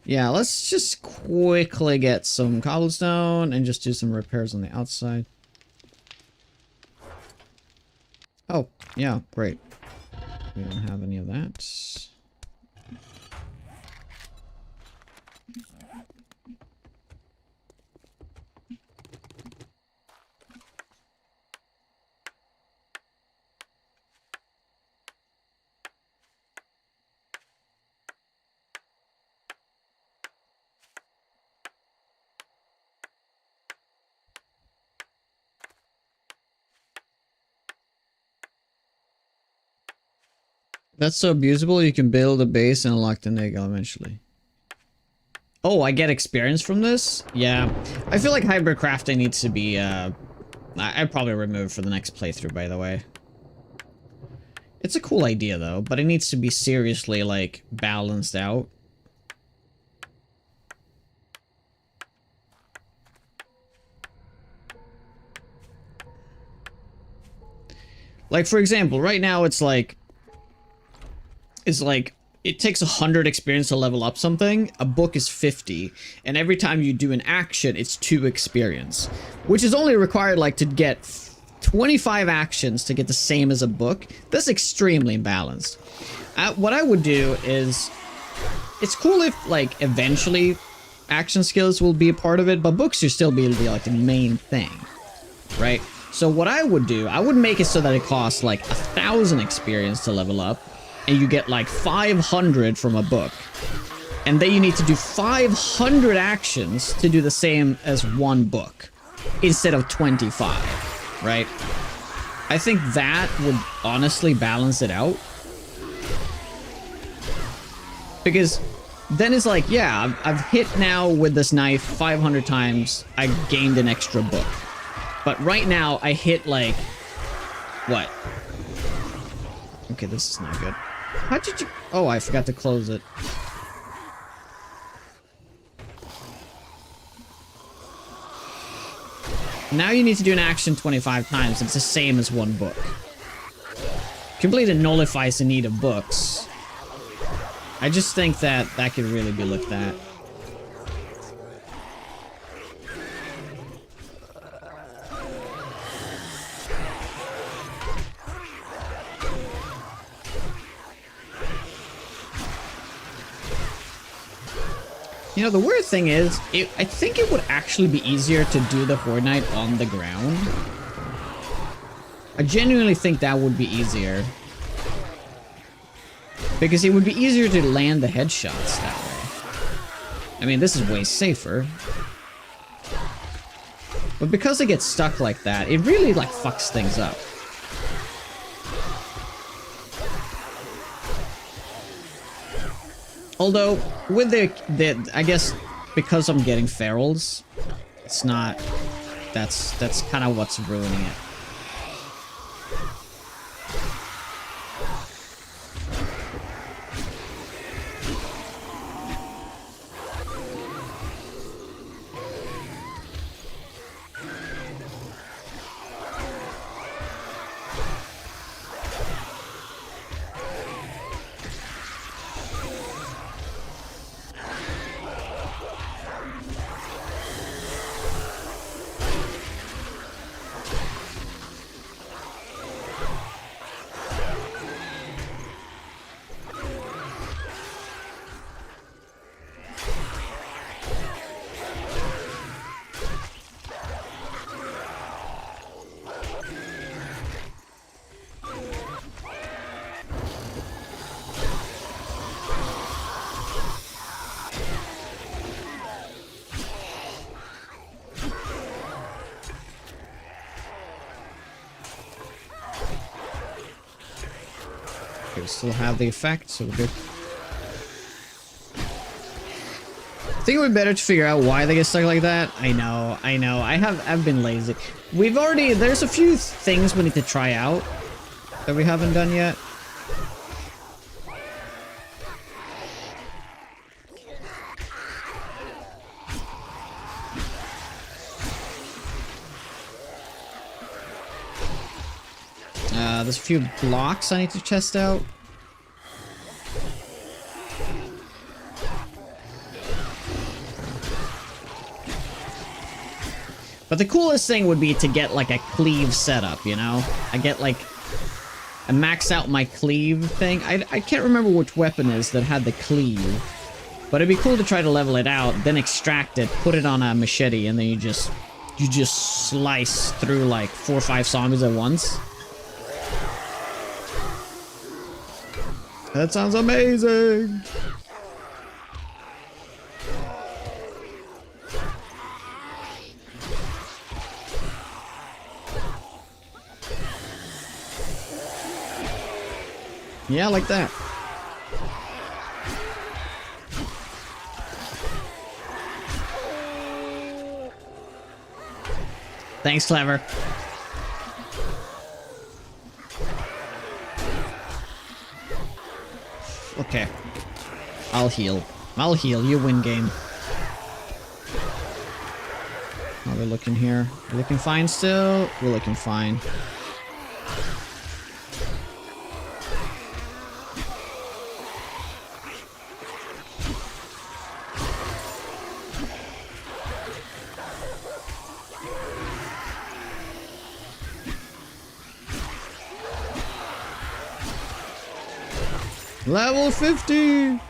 Yeah, let's just quickly get some cobblestone and just do some repairs on the outside. Oh, yeah, great. We don't have any of that. That's so abusable, you can build a base and unlock the egg eventually. Oh, I get experience from this? Yeah. I feel like hybrid crafting needs to be, I'd probably remove for the next playthrough, by the way. It's a cool idea, though, but it needs to be seriously, like, balanced out. Like, for example, right now it's like, it takes 100 experience to level up something. A book is 50, and every time you do an action, it's 2 experience, which is only required like to get 25 actions to get the same as a book. That's extremely imbalanced. What I would do is, it's cool if like eventually action skills will be a part of it, but books should still be like the main thing, right? So what I would do, I would make it so that it costs like 1,000 experience to level up, and you get like 500 from a book. And then you need to do 500 actions to do the same as one book, instead of 25, right? I think that would honestly balance it out. Because then it's like, yeah, I've hit now with this knife 500 times, I gained an extra book. But right now, I hit like, what? Okay, this is not good. How did you... Oh, I forgot to close it. Now you need to do an action 25 times. It's the same as one book. Completely nullifies the need of books. I just think that that could really be looked at. You know, the weird thing is, I think it would actually be easier to do the Horde Knight on the ground. I genuinely think that would be easier. Because it would be easier to land the headshots that way. I mean, this is way safer. But because it gets stuck like that, it really, like, fucks things up. Although, with the I guess, because I'm getting ferals, it's not... That's kind of what's ruining it. Okay, we still have the effect, so we're good. I think it would be better to figure out why they get stuck like that. I know. I've been lazy. There's a few things we need to try out that we haven't done yet. There's a few blocks I need to test out. But the coolest thing would be to get like a cleave setup, you know? I max out my cleave thing. I can't remember which weapon is that had the cleave. But it'd be cool to try to level it out, then extract it, put it on a machete, and then you just slice through like 4 or 5 zombies at once. That sounds amazing! Yeah, like that. Thanks, Clever. Okay. I'll heal. You win game. How are we looking here? We're looking fine still? We're looking fine. Level 50!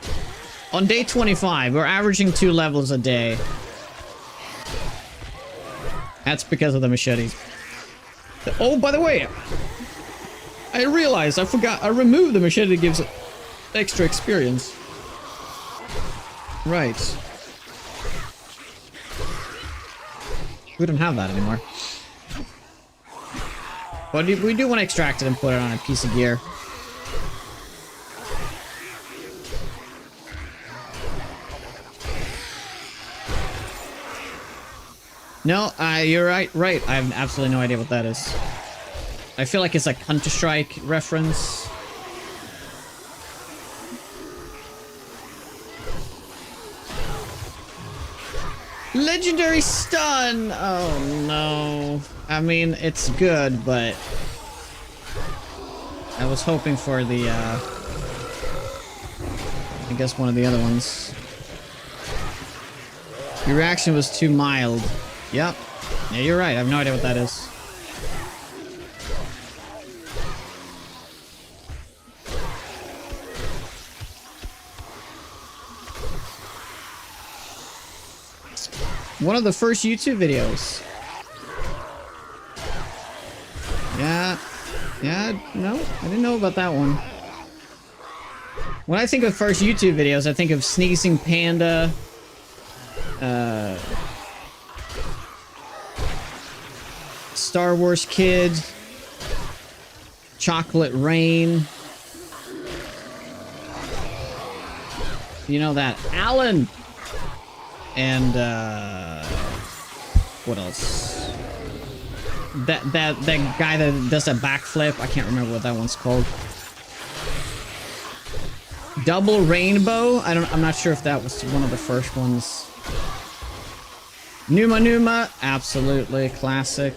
On day 25, we're averaging 2 levels a day. That's because of the machetes. Oh, by the way, I realized I forgot. I removed the machete that gives it extra experience. Right. We don't have that anymore. But we do want to extract it and put it on a piece of gear. No, you're right. I have absolutely no idea what that is. I feel like it's like Counter-Strike reference. Legendary stun! Oh no. I mean, it's good, but I was hoping for the, I guess one of the other ones. Your reaction was too mild. Yep. Yeah, you're right. I have no idea what that is. One of the first YouTube videos. Yeah, no, I didn't know about that one. When I think of first YouTube videos, I think of Sneezing Panda, Star Wars Kid, Chocolate Rain. You know that, Alan! And, what else? That guy that does that backflip, I can't remember what that one's called. Double Rainbow? I'm not sure if that was one of the first ones. Numa, absolutely classic.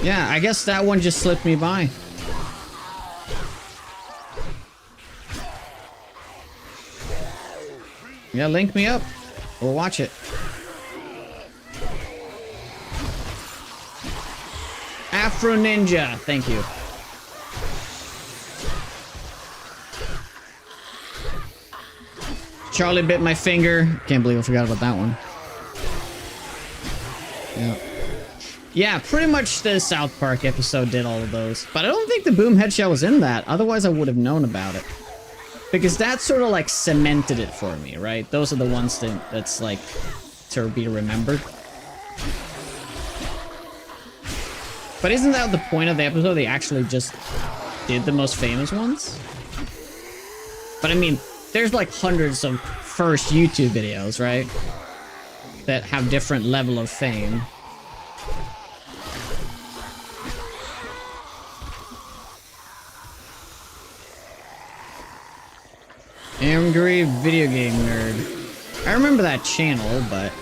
Yeah, I guess that one just slipped me by. Yeah, link me up. We'll watch it. Afro Ninja, thank you. Charlie bit my finger. Can't believe I forgot about that one. Yeah. Yeah, pretty much the South Park episode did all of those. But I don't think the Boom Headshot was in that. Otherwise, I would have known about it. Because that sort of like cemented it for me, right? Those are the ones that's like to be remembered. But isn't that the point of the episode? They actually just did the most famous ones? But I mean, there's like hundreds of first YouTube videos, right? That have different level of fame. Angry Video Game Nerd. I remember that channel, but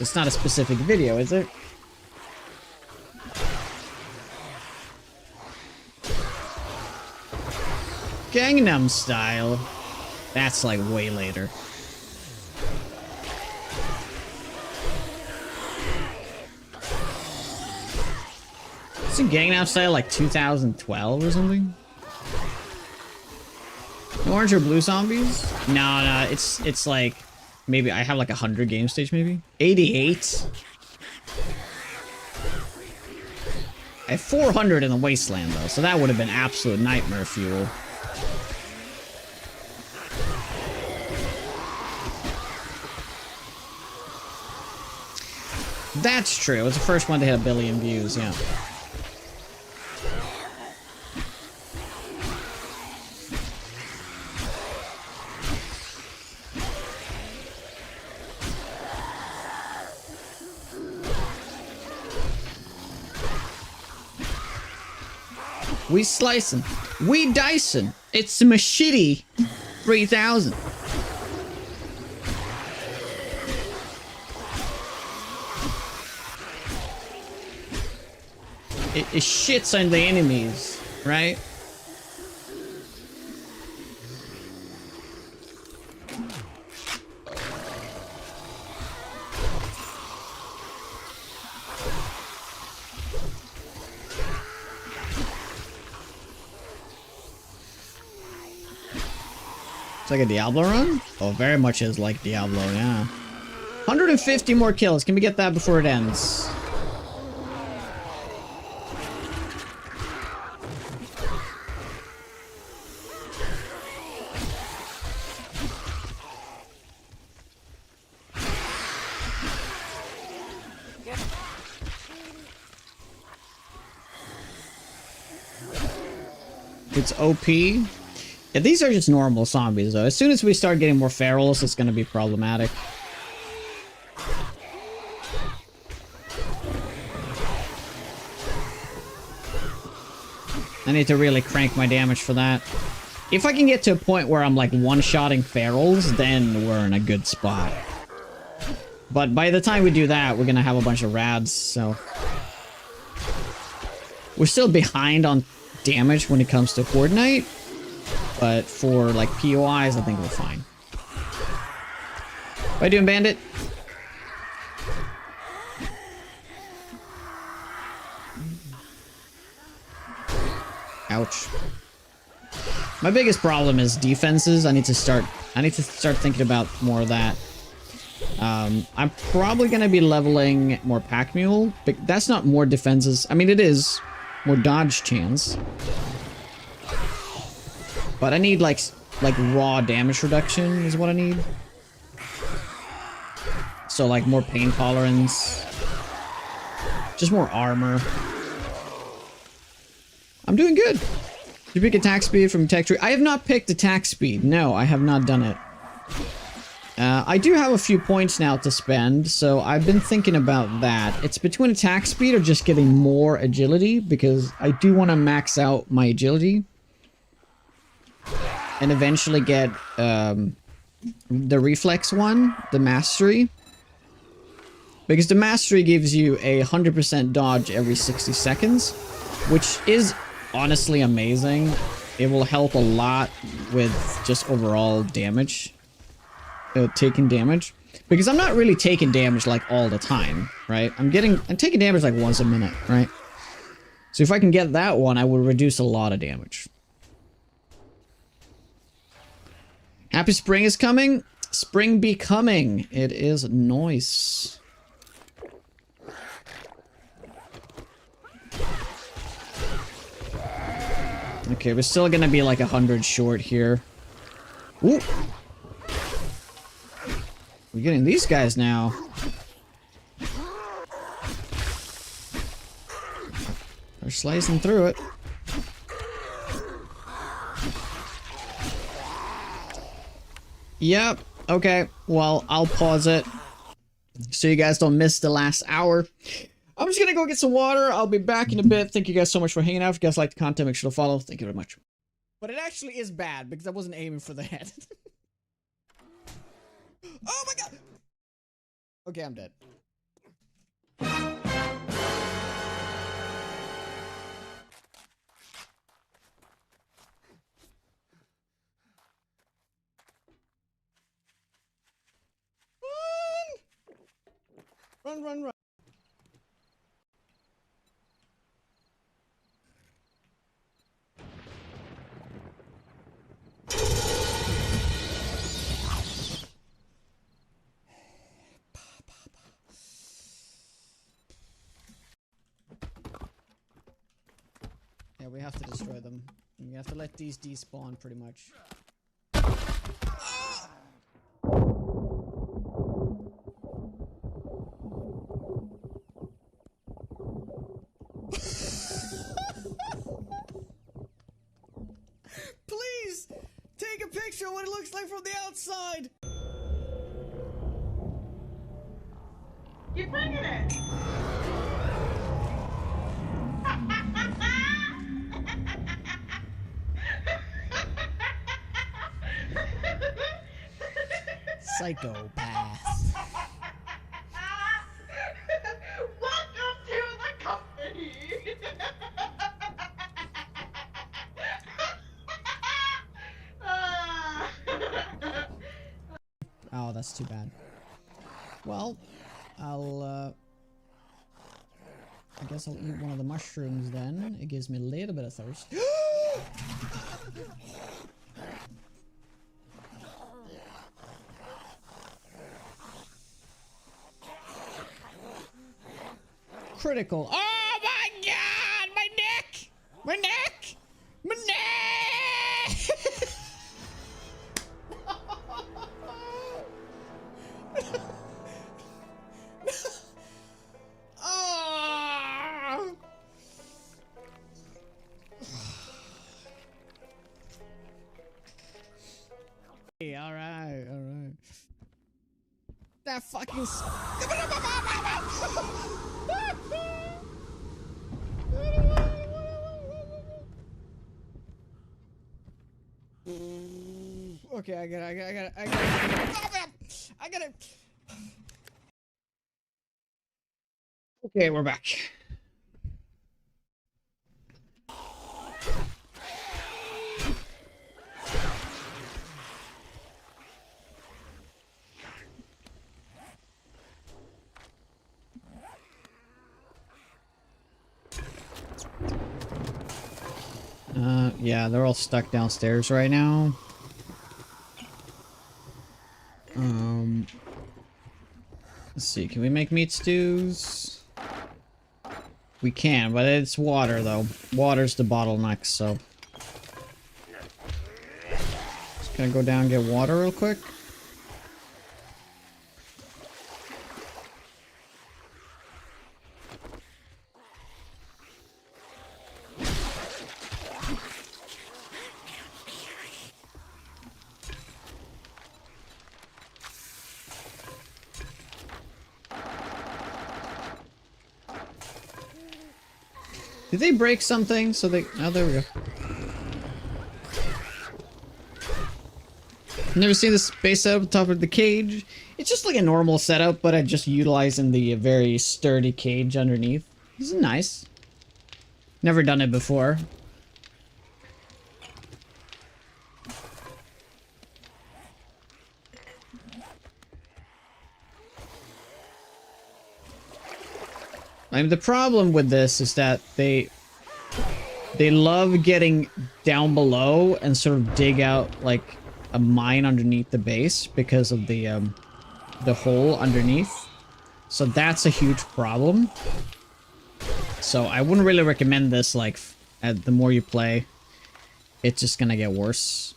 it's not a specific video, is it? Gangnam Style. That's like way later. Isn't Gangnam Style like 2012 or something? Orange or blue zombies? No, it's like maybe I have like 100 game stage maybe. 88. I have 400 in the Wasteland though, so that would have been absolute nightmare fuel. That's true. It was the first one to hit 1 billion views, yeah. We slicing. We dicing. It's a machete 3000. It shits on the enemies, right? It's like a Diablo run? Oh, very much is like Diablo, yeah. 150 more kills. Can we get that before it ends? It's OP. Yeah, these are just normal zombies, though. As soon as we start getting more ferals, it's going to be problematic. I need to really crank my damage for that. If I can get to a point where I'm like one-shotting ferals, then we're in a good spot. But by the time we do that, we're going to have a bunch of rads, so... We're still behind on damage when it comes to Horde Knight, but for like POIs, I think we're fine. What are you doing, Bandit? Ouch. My biggest problem is defenses. I need to start thinking about more of that. I'm probably gonna be leveling more Pack Mule, but that's not more defenses. I mean, it is more dodge chance, but I need like raw damage reduction is what I need. So like more pain tolerance, just more armor. I'm doing good. Did you pick attack speed from tech tree? I have not picked attack speed. No, I have not done it. I do have a few points now to spend, so I've been thinking about that. It's between attack speed or just getting more agility, because I do want to max out my agility. And eventually get the reflex one, the mastery. Because the mastery gives you a 100% dodge every 60 seconds, which is honestly amazing. It will help a lot with just overall damage. Taking damage, because I'm not really taking damage like all the time, right? I'm taking damage like once a minute, right? So if I can get that one, I will reduce a lot of damage. Happy spring is coming. Spring be coming. It is nice. Okay, we're still gonna be like 100 short here. Ooh. We're getting these guys now. They're slicing through it. Yep. Okay. Well, I'll pause it so you guys don't miss the last hour. I'm just gonna go get some water. I'll be back in a bit. Thank you guys so much for hanging out. If you guys like the content, make sure to follow. Thank you very much. But it actually is bad because I wasn't aiming for the head. Oh my god! Okay, I'm dead. Run! Run, run, run. Yeah, we have to destroy them. We have to let these despawn pretty much. Please take a picture of what it looks like from the outside. You're bringing it. Psychopath. Welcome to the company. Oh, that's too bad. Well, I guess I'll eat one of the mushrooms then. It gives me a little bit of thirst. critical. Oh my god! My neck! My neck! My neck! Oh! Hey, alright, alright. That fucking. Okay, I got it. Okay, we're back. Yeah, they're all stuck downstairs right now. Let's see, can we make meat stews? We can, but it's water though. Water's the bottleneck, so. Just gonna go down and get water real quick. Did they break something? So they... Oh, there we go. Never seen this base setup on top of the cage. It's just like a normal setup, but I'm just utilizing the very sturdy cage underneath. This is nice. Never done it before. I mean, the problem with this is that they love getting down below and sort of dig out like a mine underneath the base because of the hole underneath. So that's a huge problem. So I wouldn't really recommend this. Like, the more you play, it's just gonna get worse.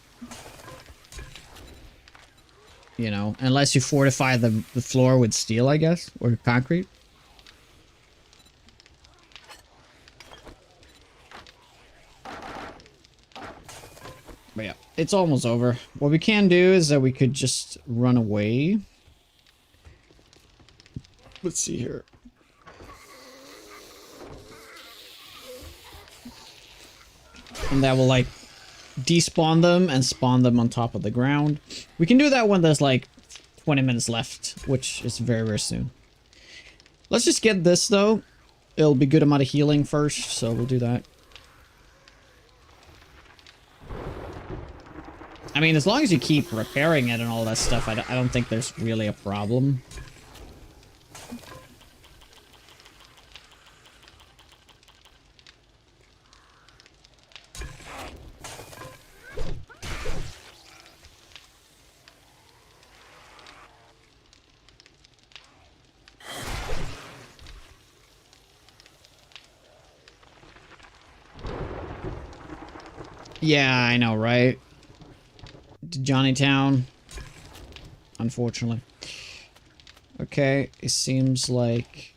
You know, unless you fortify the floor with steel, I guess, or concrete. But yeah, it's almost over. What we can do is that we could just run away. Let's see here. And that will, like, despawn them and spawn them on top of the ground. We can do that when there's, like, 20 minutes left, which is very, very soon. Let's just get this, though. It'll be a good amount of healing first, so we'll do that. I mean, as long as you keep repairing it and all that stuff, I don't think there's really a problem. Yeah, I know, right? Johnnytown. Unfortunately. Okay, it seems like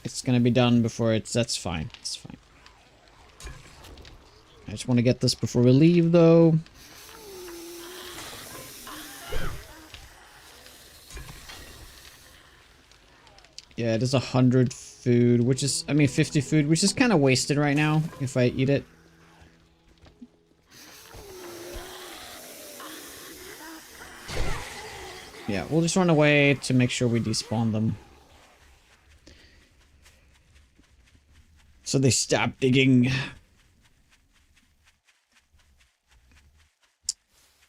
it's gonna be done before it's... That's fine. It's fine. I just want to get this before we leave, though. Yeah, it is 100 food, which is... I mean, 50 food, which is kind of wasted right now if I eat it. Yeah, we'll just run away to make sure we despawn them. So they stop digging.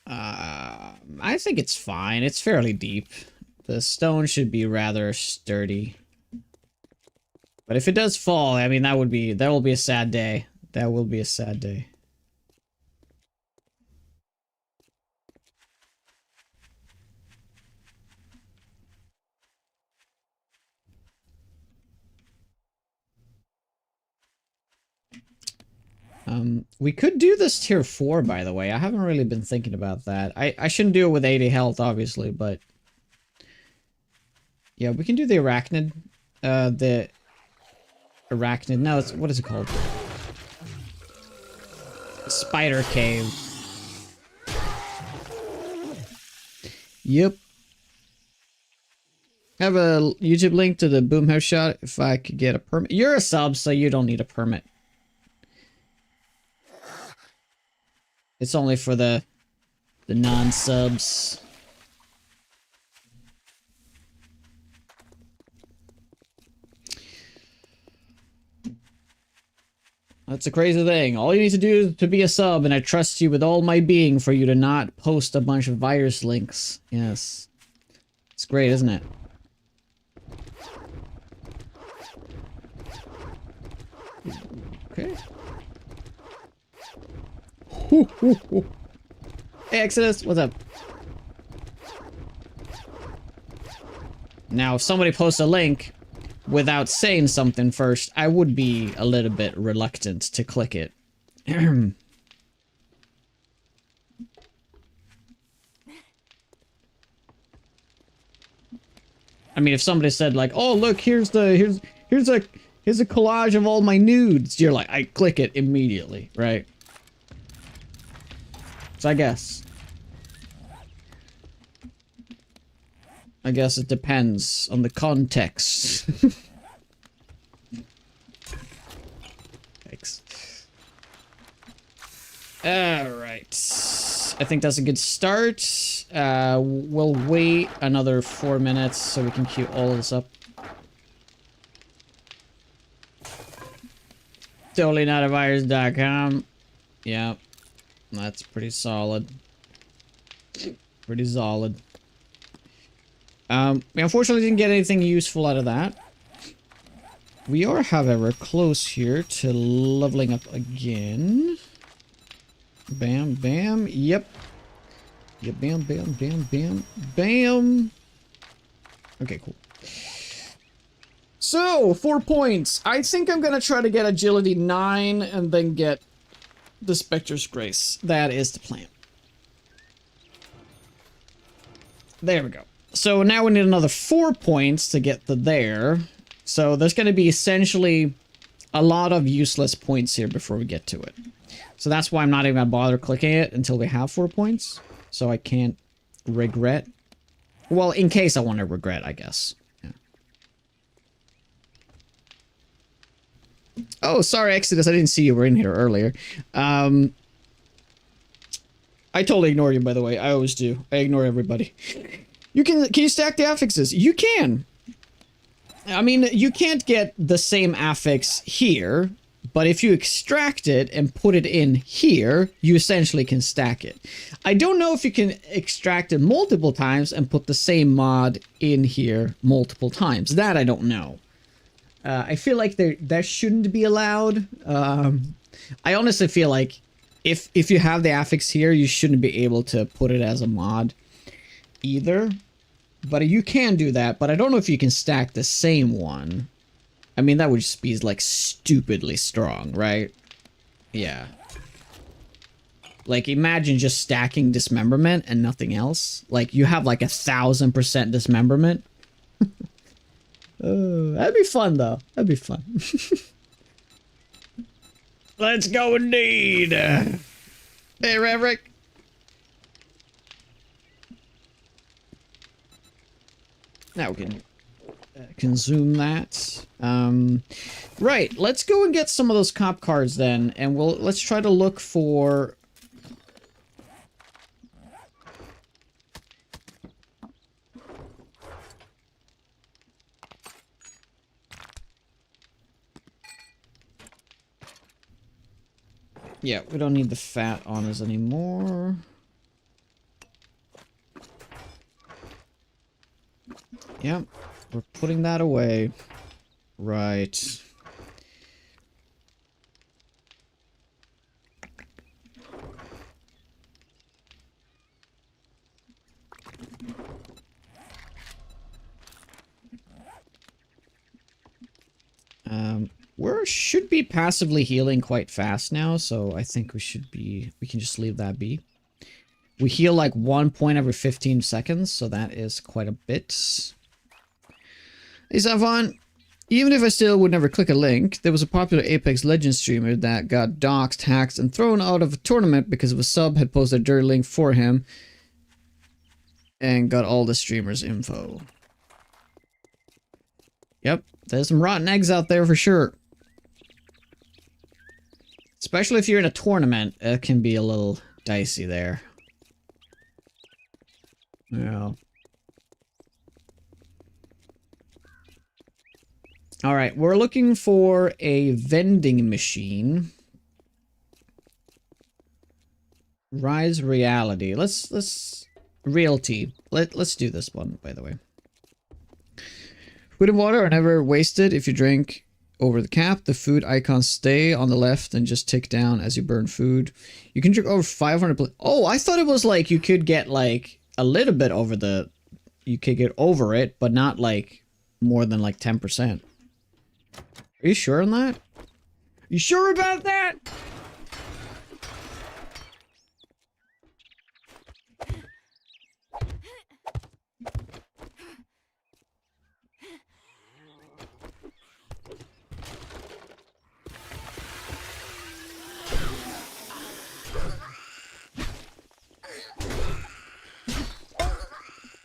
I think it's fine. It's fairly deep. The stone should be rather sturdy. But if it does fall, I mean, that will be a sad day. That will be a sad day. We could do this tier 4, by the way. I haven't really been thinking about that. I shouldn't do it with 80 health, obviously, but... Yeah, we can do the arachnid. The... Arachnid. No, it's... What is it called? Spider cave. Yep. I have a YouTube link to the boomhouse shot if I could get a permit. You're a sub, so you don't need a permit. It's only for the non-subs. That's a crazy thing. All you need to do is to be a sub, and I trust you with all my being for you to not post a bunch of virus links. Yes. It's great, isn't it? Okay. Hey, Exodus, what's up? Now, if somebody posts a link without saying something first, I would be a little bit reluctant to click it. I mean, if somebody said like, "Oh, look, here's a collage of all my nudes," you're like, I click it immediately, right? So I guess it depends on the context. Thanks. Alright. I think that's a good start. We'll wait another 4 minutes so we can queue all of this up. Totally not a virus.com. Yeah. That's pretty solid. Pretty solid. We unfortunately didn't get anything useful out of that. We are, however, close here to leveling up again. Bam, bam, yep. Yep, bam, bam, bam, bam, bam. Okay, cool. So, 4 points. I think I'm gonna try to get agility 9 and then get the Spectre's Grace. That is the plan. There we go. So now we need another 4 points to get to there. So there's going to be essentially a lot of useless points here before we get to it. So that's why I'm not even going to bother clicking it until we have 4 points. So I can't regret. Well, in case I want to regret, I guess. Yeah. Oh, sorry, Exodus. I didn't see you were in here earlier. I totally ignore you, by the way. I always do. I ignore everybody. Can you stack the affixes? You can. I mean, you can't get the same affix here, but if you extract it and put it in here, you essentially can stack it. I don't know if you can extract it multiple times and put the same mod in here multiple times. That I don't know. I feel like that shouldn't be allowed. I honestly feel like if you have the affix here, you shouldn't be able to put it as a mod either. But you can do that, but I don't know if you can stack the same one. I mean, that would just be like stupidly strong, right? Yeah. Like, imagine just stacking dismemberment and nothing else. Like, you have like 1000% dismemberment. That'd be fun, though. That'd be fun. Let's go indeed. Hey, Reverick. Now we can consume that. Right, let's go and get some of those cop cards then, and let's try to look for... Yeah, we don't need the fat on us anymore. Yep, we're putting that away. Right. should be passively healing quite fast now, so I think we can just leave that be. We heal like 1 point every 15 seconds, so that is quite a bit. Hey, Savon. Even if I still would never click a link, there was a popular Apex Legends streamer that got doxxed, hacked, and thrown out of a tournament because of a sub had posted a dirty link for him and got all the streamer's info. Yep, there's some rotten eggs out there for sure. Especially if you're in a tournament, it can be a little dicey there. Yeah. Alright, we're looking for a vending machine. Rise reality. Let's realty. Let's do this one, by the way. Food and water are never wasted. If you drink over the cap, the food icons stay on the left and just tick down as you burn food. You can drink over 500. Oh, I thought it was like you could get like a little bit over the. You could get over it, but not like more than like 10%. Are you sure on that? You sure about that?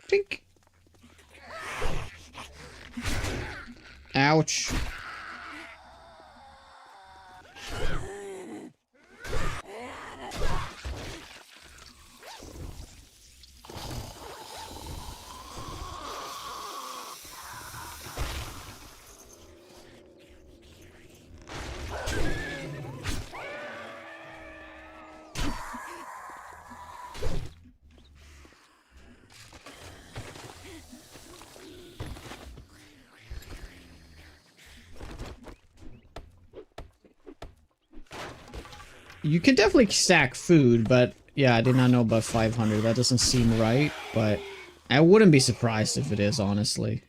Tink. Ouch. You can definitely stack food, but yeah, I did not know about 500. That doesn't seem right, but I wouldn't be surprised if it is, honestly.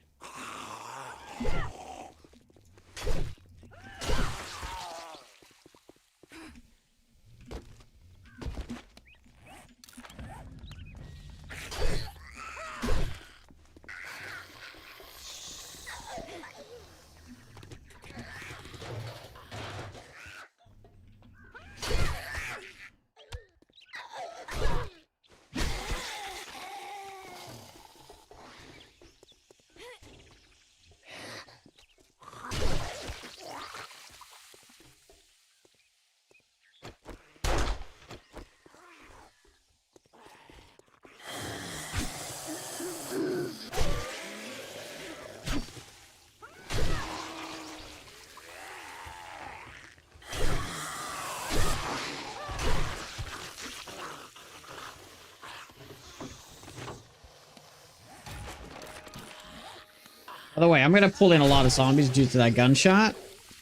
By the way, I'm gonna pull in a lot of zombies due to that gunshot,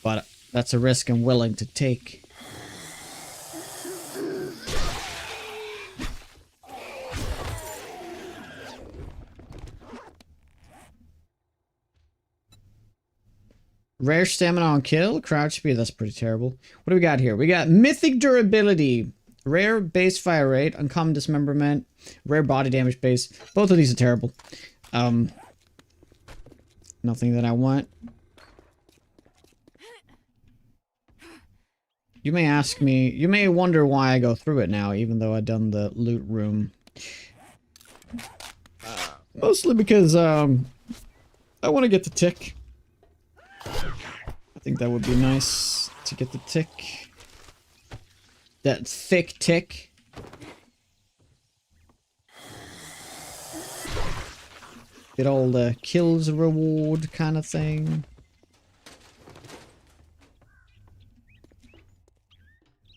but that's a risk I'm willing to take. Rare stamina on kill, crouch speed, that's pretty terrible. What do we got here? We got mythic durability, rare base fire rate, uncommon dismemberment, rare body damage base. Both of these are terrible. Nothing that I want. You may ask me, you may wonder why I go through it now, even though I've done the loot room. Mostly because, I want to get the tick. I think that would be nice to get the tick. That thick tick. Get all the kills reward kind of thing.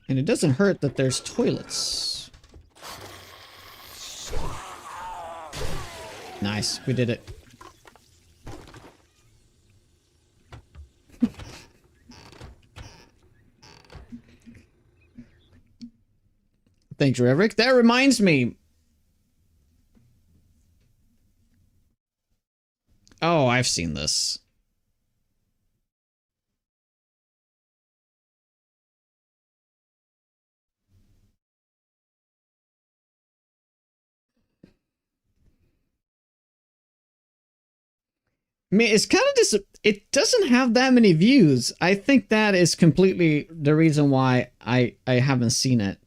And it doesn't hurt that there's toilets. Nice, we did it. Thanks, Reverick. That reminds me. Oh, I've seen this. mean, it's kind of it doesn't have that many views. I think that is completely the reason why I haven't seen it.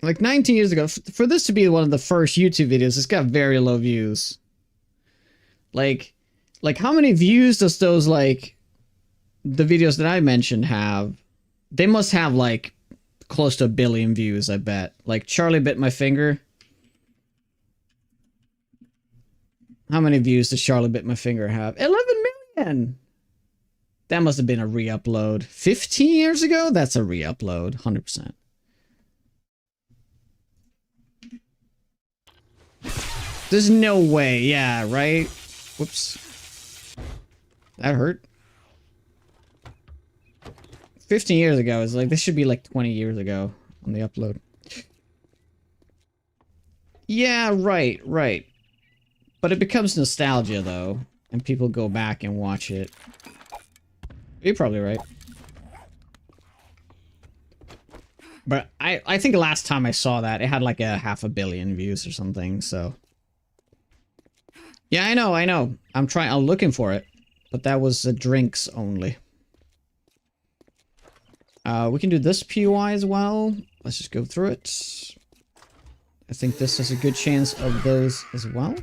Like 19 years ago, for this to be one of the first YouTube videos, it's got very low views. Like how many views does those, like, the videos that I mentioned have? They must have, like, close to 1 billion views, I bet. Like, Charlie Bit My Finger. How many views does Charlie Bit My Finger have? 11 million! That must have been a re-upload. 15 years ago? That's a re-upload, 100%. There's no way, yeah, right? Whoops. That hurt. 15 years ago is like, this should be like 20 years ago on the upload. Yeah, right. But it becomes nostalgia though, and people go back and watch it. You're probably right. But I think last time I saw that, it had like a 500 million views or something, so. Yeah, I know. I'm looking for it. But that was drinks only. We can do this POI as well. Let's just go through it. I think this has a good chance of those as well.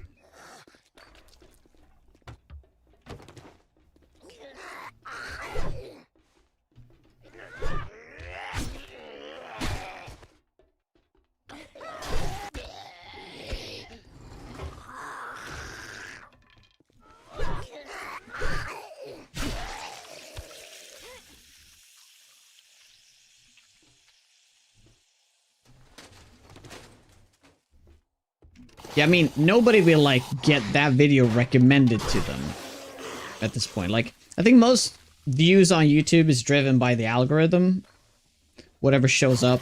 Yeah, I mean, nobody will, like, get that video recommended to them at this point. Like, I think most views on YouTube is driven by the algorithm. Whatever shows up.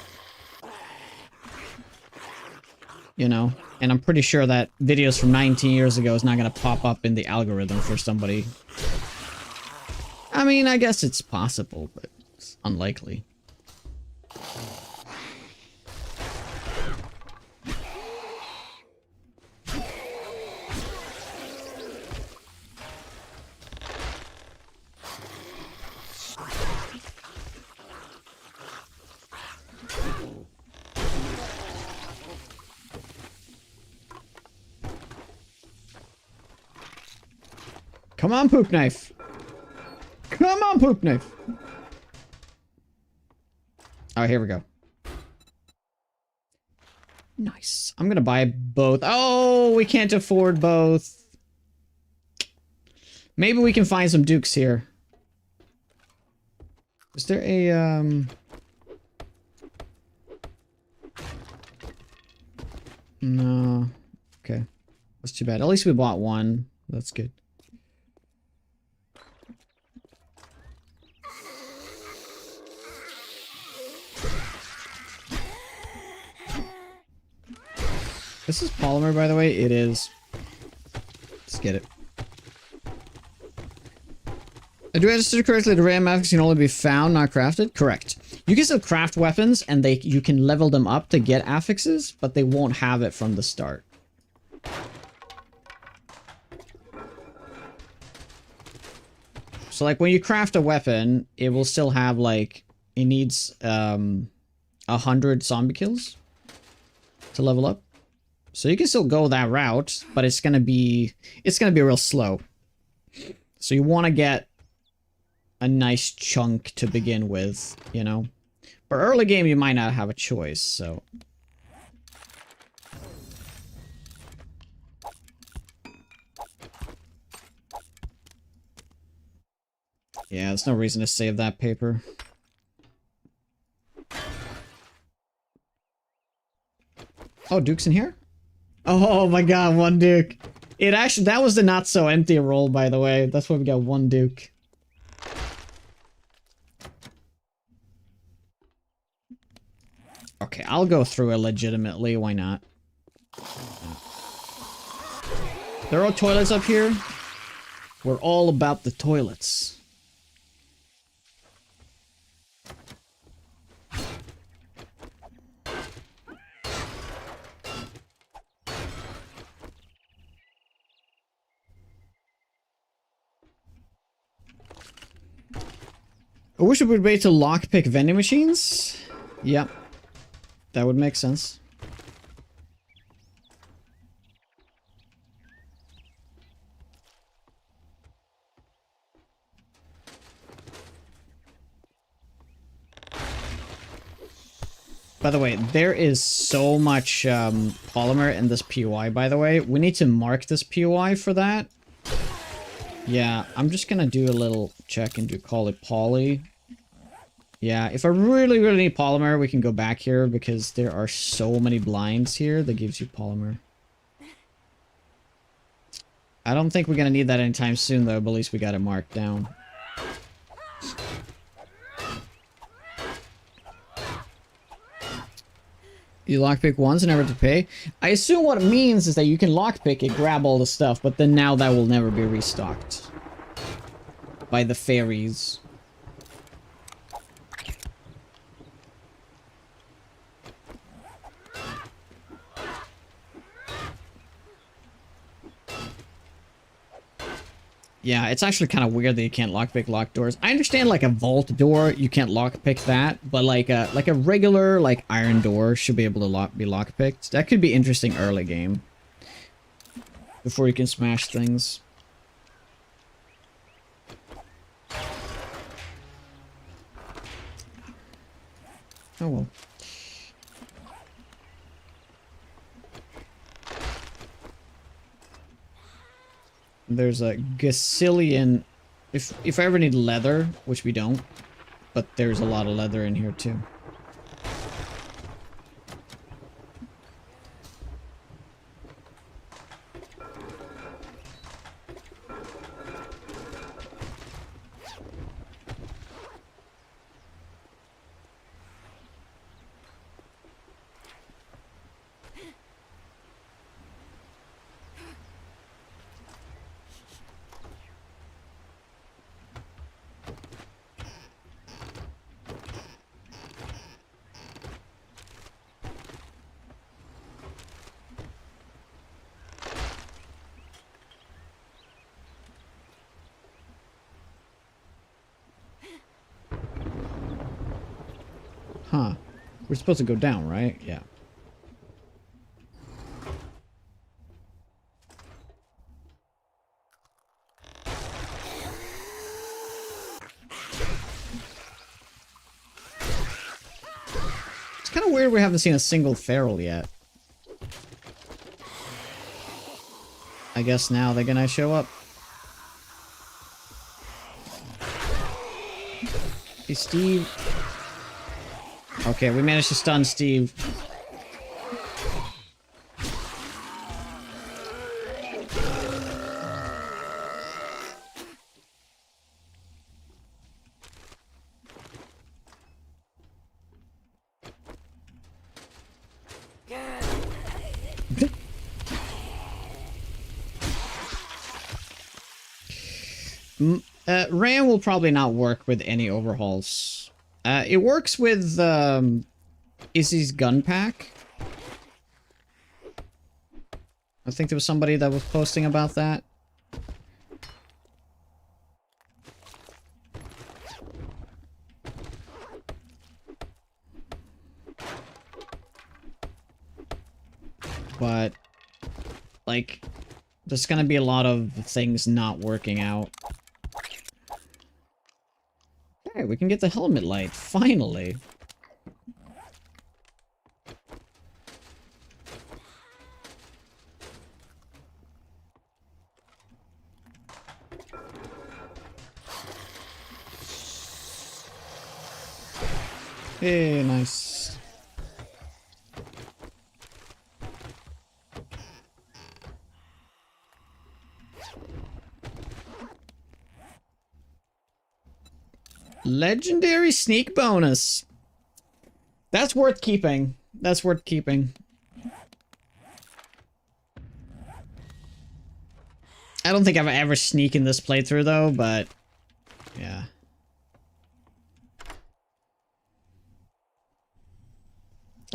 You know? And I'm pretty sure that videos from 19 years ago is not going to pop up in the algorithm for somebody. I mean, I guess it's possible, but it's unlikely. Come on, poop knife. Come on, poop knife. Oh, here we go. Nice. I'm gonna buy both. Oh, we can't afford both. Maybe we can find some dukes here. Is there a, No. Okay. That's too bad. At least we bought one. That's good. This is polymer, by the way. It is. Let's get it. Do I understand correctly? The RAM affix can only be found, not crafted? Correct. You can still craft weapons, and you can level them up to get affixes, but they won't have it from the start. So, like, when you craft a weapon, it will still have, like, it needs 100 zombie kills to level up. So you can still go that route, but it's gonna be real slow. So you want to get a nice chunk to begin with, you know. But early game you might not have a choice, so. Yeah, there's no reason to save that paper. Oh, Duke's in here? Oh my god, one Duke. That was the not so empty roll, by the way. That's why we got one Duke. Okay, I'll go through it legitimately, why not? There are toilets up here. We're all about the toilets. I wish it would be to lockpick vending machines. Yep. That would make sense. By the way, there is so much polymer in this POI, by the way. We need to mark this POI for that. Yeah, I'm just gonna do a little check and call it poly. Yeah, if I really need polymer, we can go back here because there are so many blinds here that gives you polymer. I don't think we're gonna need that anytime soon though, but at least we got it marked down. You lockpick once and never to pay? I assume what it means is that you can lockpick it, grab all the stuff, but then now that will never be restocked. By the fairies. Yeah, it's actually kind of weird that you can't lockpick locked doors. I understand like a vault door, you can't lockpick that, but like a regular like iron door should be able to be lockpicked. That could be interesting early game. Before you can smash things. Oh well. There's a gazillion. If I ever need leather, which we don't, but there's a lot of leather in here too. Huh. We're supposed to go down, right? Yeah. It's kind of weird we haven't seen a single feral yet. I guess now they're gonna show up. Hey, Steve. Okay, we managed to stun Steve. RAM will probably not work with any overhauls. It works with Izzy's gun pack. I think there was somebody that was posting about that. But, like, there's gonna be a lot of things not working out. Okay, we can get the helmet light, finally. Hey, nice. Legendary sneak bonus. That's worth keeping. That's worth keeping. I don't think I've ever sneak in this playthrough though, but yeah.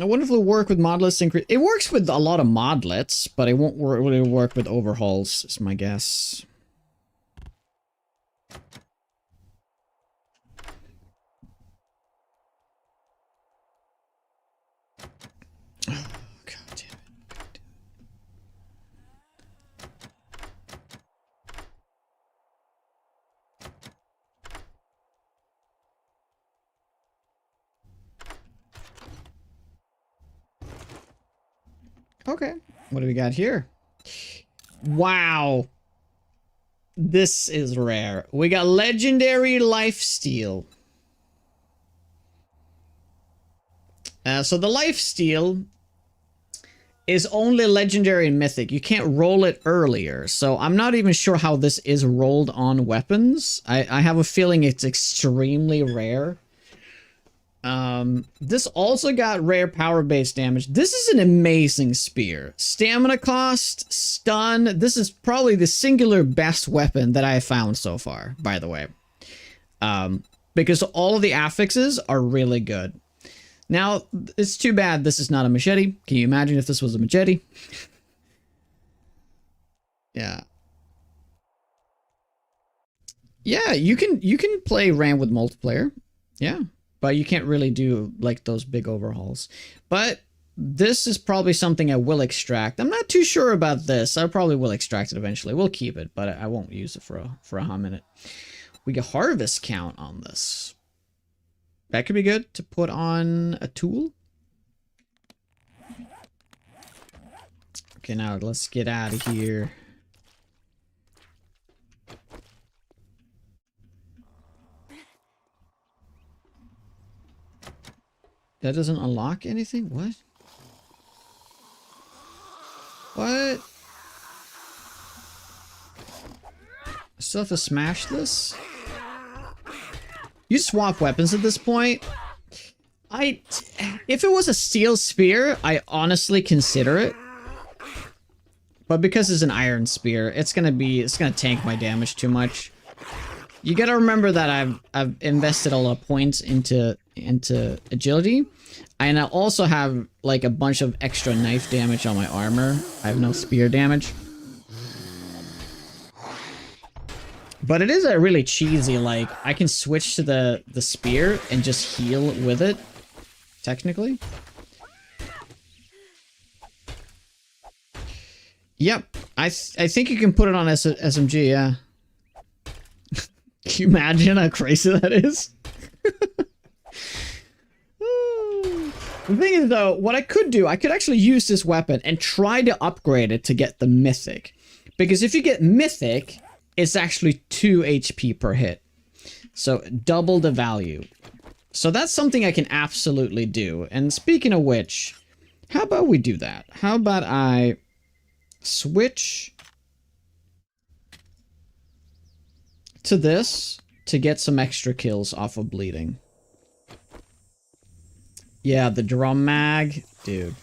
I wonder if it'll work with modlets increase. It works with a lot of modlets, but it won't really work with overhauls, is my guess. Okay. What do we got here? Wow. This is rare. We got legendary lifesteal. So the lifesteal is only legendary and mythic. You can't roll it earlier. So I'm not even sure how this is rolled on weapons. I have a feeling it's extremely rare. This also got rare power-based damage. This is an amazing spear. Stamina cost, stun. This is probably the singular best weapon that I have found so far, by the way. Because all of the affixes are really good. Now, it's too bad this is not a machete. Can you imagine if this was a machete? Yeah. Yeah, you can play RAM with multiplayer. Yeah. But you can't really do like those big overhauls. But this is probably something I will extract. I'm not too sure about this. I probably will extract it eventually. We'll keep it, but I won't use it for a hot minute. We get harvest count on this. That could be good to put on a tool. Okay, now let's get out of here. That doesn't unlock anything? What? What? I still have to smash this? You swap weapons at this point. If it was a steel spear, I honestly consider it. But because it's an iron spear, it's gonna tank my damage too much. You gotta remember that I've invested a lot of points into agility, and I also have like a bunch of extra knife damage on my armor. I have no spear damage. But it is a really cheesy, like, I can switch to the spear and just heal with it, technically. Yep, I think you can put it on SMG, yeah. Can you imagine how crazy that is? The thing is, though, what I could do, I could actually use this weapon and try to upgrade it to get the mythic. Because if you get mythic, it's actually 2 HP per hit. So double the value. So that's something I can absolutely do. And speaking of which, how about we do that? How about I switch to this to get some extra kills off of bleeding. Yeah, the drum mag, dude.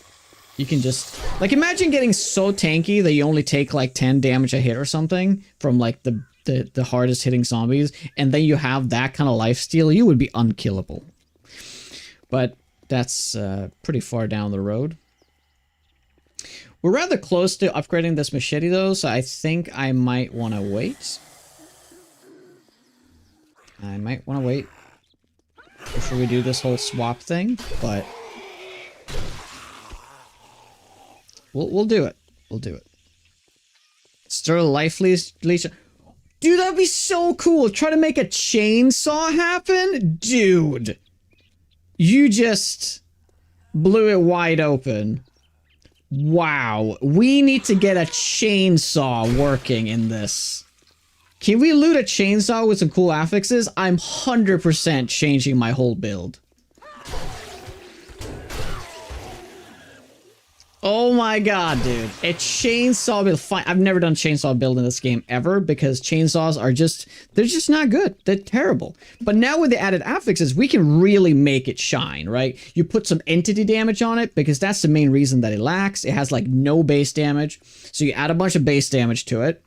You can just, like, imagine getting so tanky that you only take like 10 damage a hit or something from like the hardest hitting zombies, and then you have that kind of lifesteal, you would be unkillable. But that's pretty far down the road. We're rather close to upgrading this machete though, so I think I might want to wait. I might want to wait before we do this whole swap thing, but we'll do it. We'll do it. Stir life leech. Dude, that'd be so cool. Try to make a chainsaw happen? Dude. You just blew it wide open. Wow. We need to get a chainsaw working in this. Can we loot a chainsaw with some cool affixes? I'm 100% changing my whole build. Oh my god, dude. A chainsaw build. Fine. I've never done chainsaw build in this game ever because chainsaws are just, they're just not good. They're terrible. But now with the added affixes, we can really make it shine, right? You put some entity damage on it because that's the main reason that it lacks. It has like no base damage. So you add a bunch of base damage to it.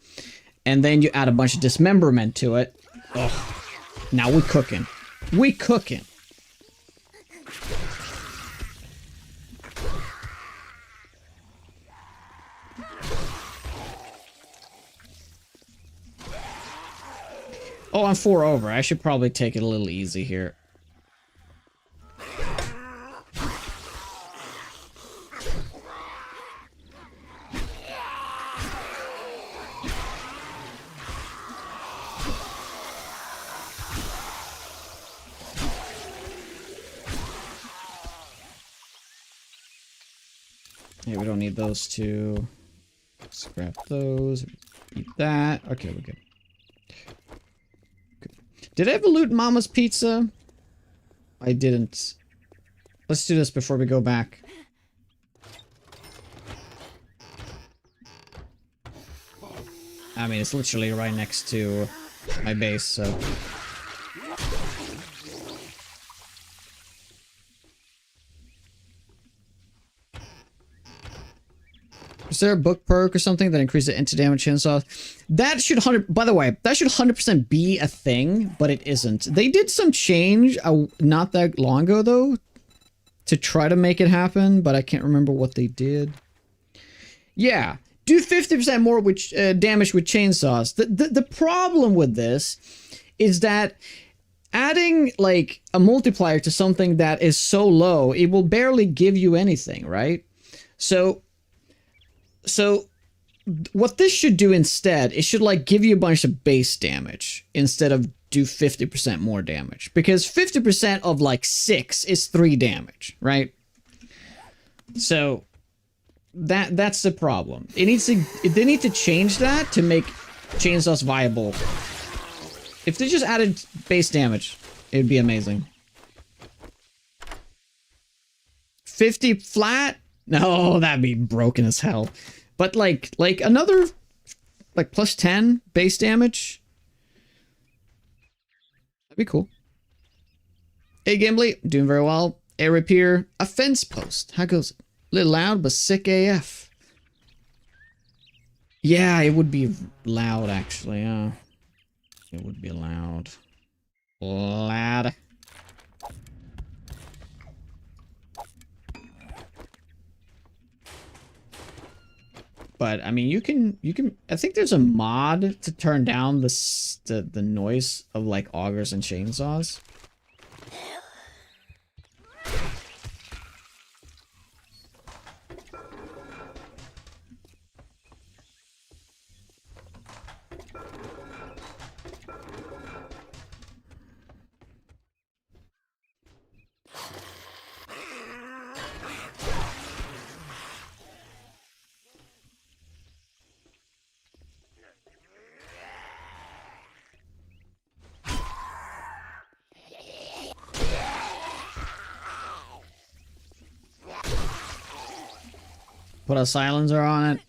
And then you add a bunch of dismemberment to it. Oh, now we're cooking. We cooking. Oh, I'm 4 over. I should probably take it a little easy here. Yeah, we don't need those two. Scrap those. Eat that. Okay, we're good. Did I ever loot Mama's pizza? I didn't. Let's do this before we go back. I mean, it's literally right next to my base, so... Is there a book perk or something that increases the anti-damage chainsaw? That should by the way, that should 100% be a thing, but it isn't. They did some change not that long ago, though, to try to make it happen, but I can't remember what they did. Yeah, do 50% more damage with chainsaws. The problem with this is that adding, like, a multiplier to something that is so low, it will barely give you anything, right? So what this should do instead, it should like give you a bunch of base damage instead of do 50% more damage. Because 50% of like 6 is 3 damage, right? So that's the problem. They need to change that to make chainsaws viable. If they just added base damage, it'd be amazing. 50 flat? No, that'd be broken as hell. But like another like plus 10 base damage. That'd be cool. Hey Gimli, doing very well. A repair, a fence post. How goes it? A little loud but sick AF. Yeah, it would be loud actually, it would be loud. Loud. But I mean, you can. I think there's a mod to turn down the noise of like augers and chainsaws. Put a silencer on it.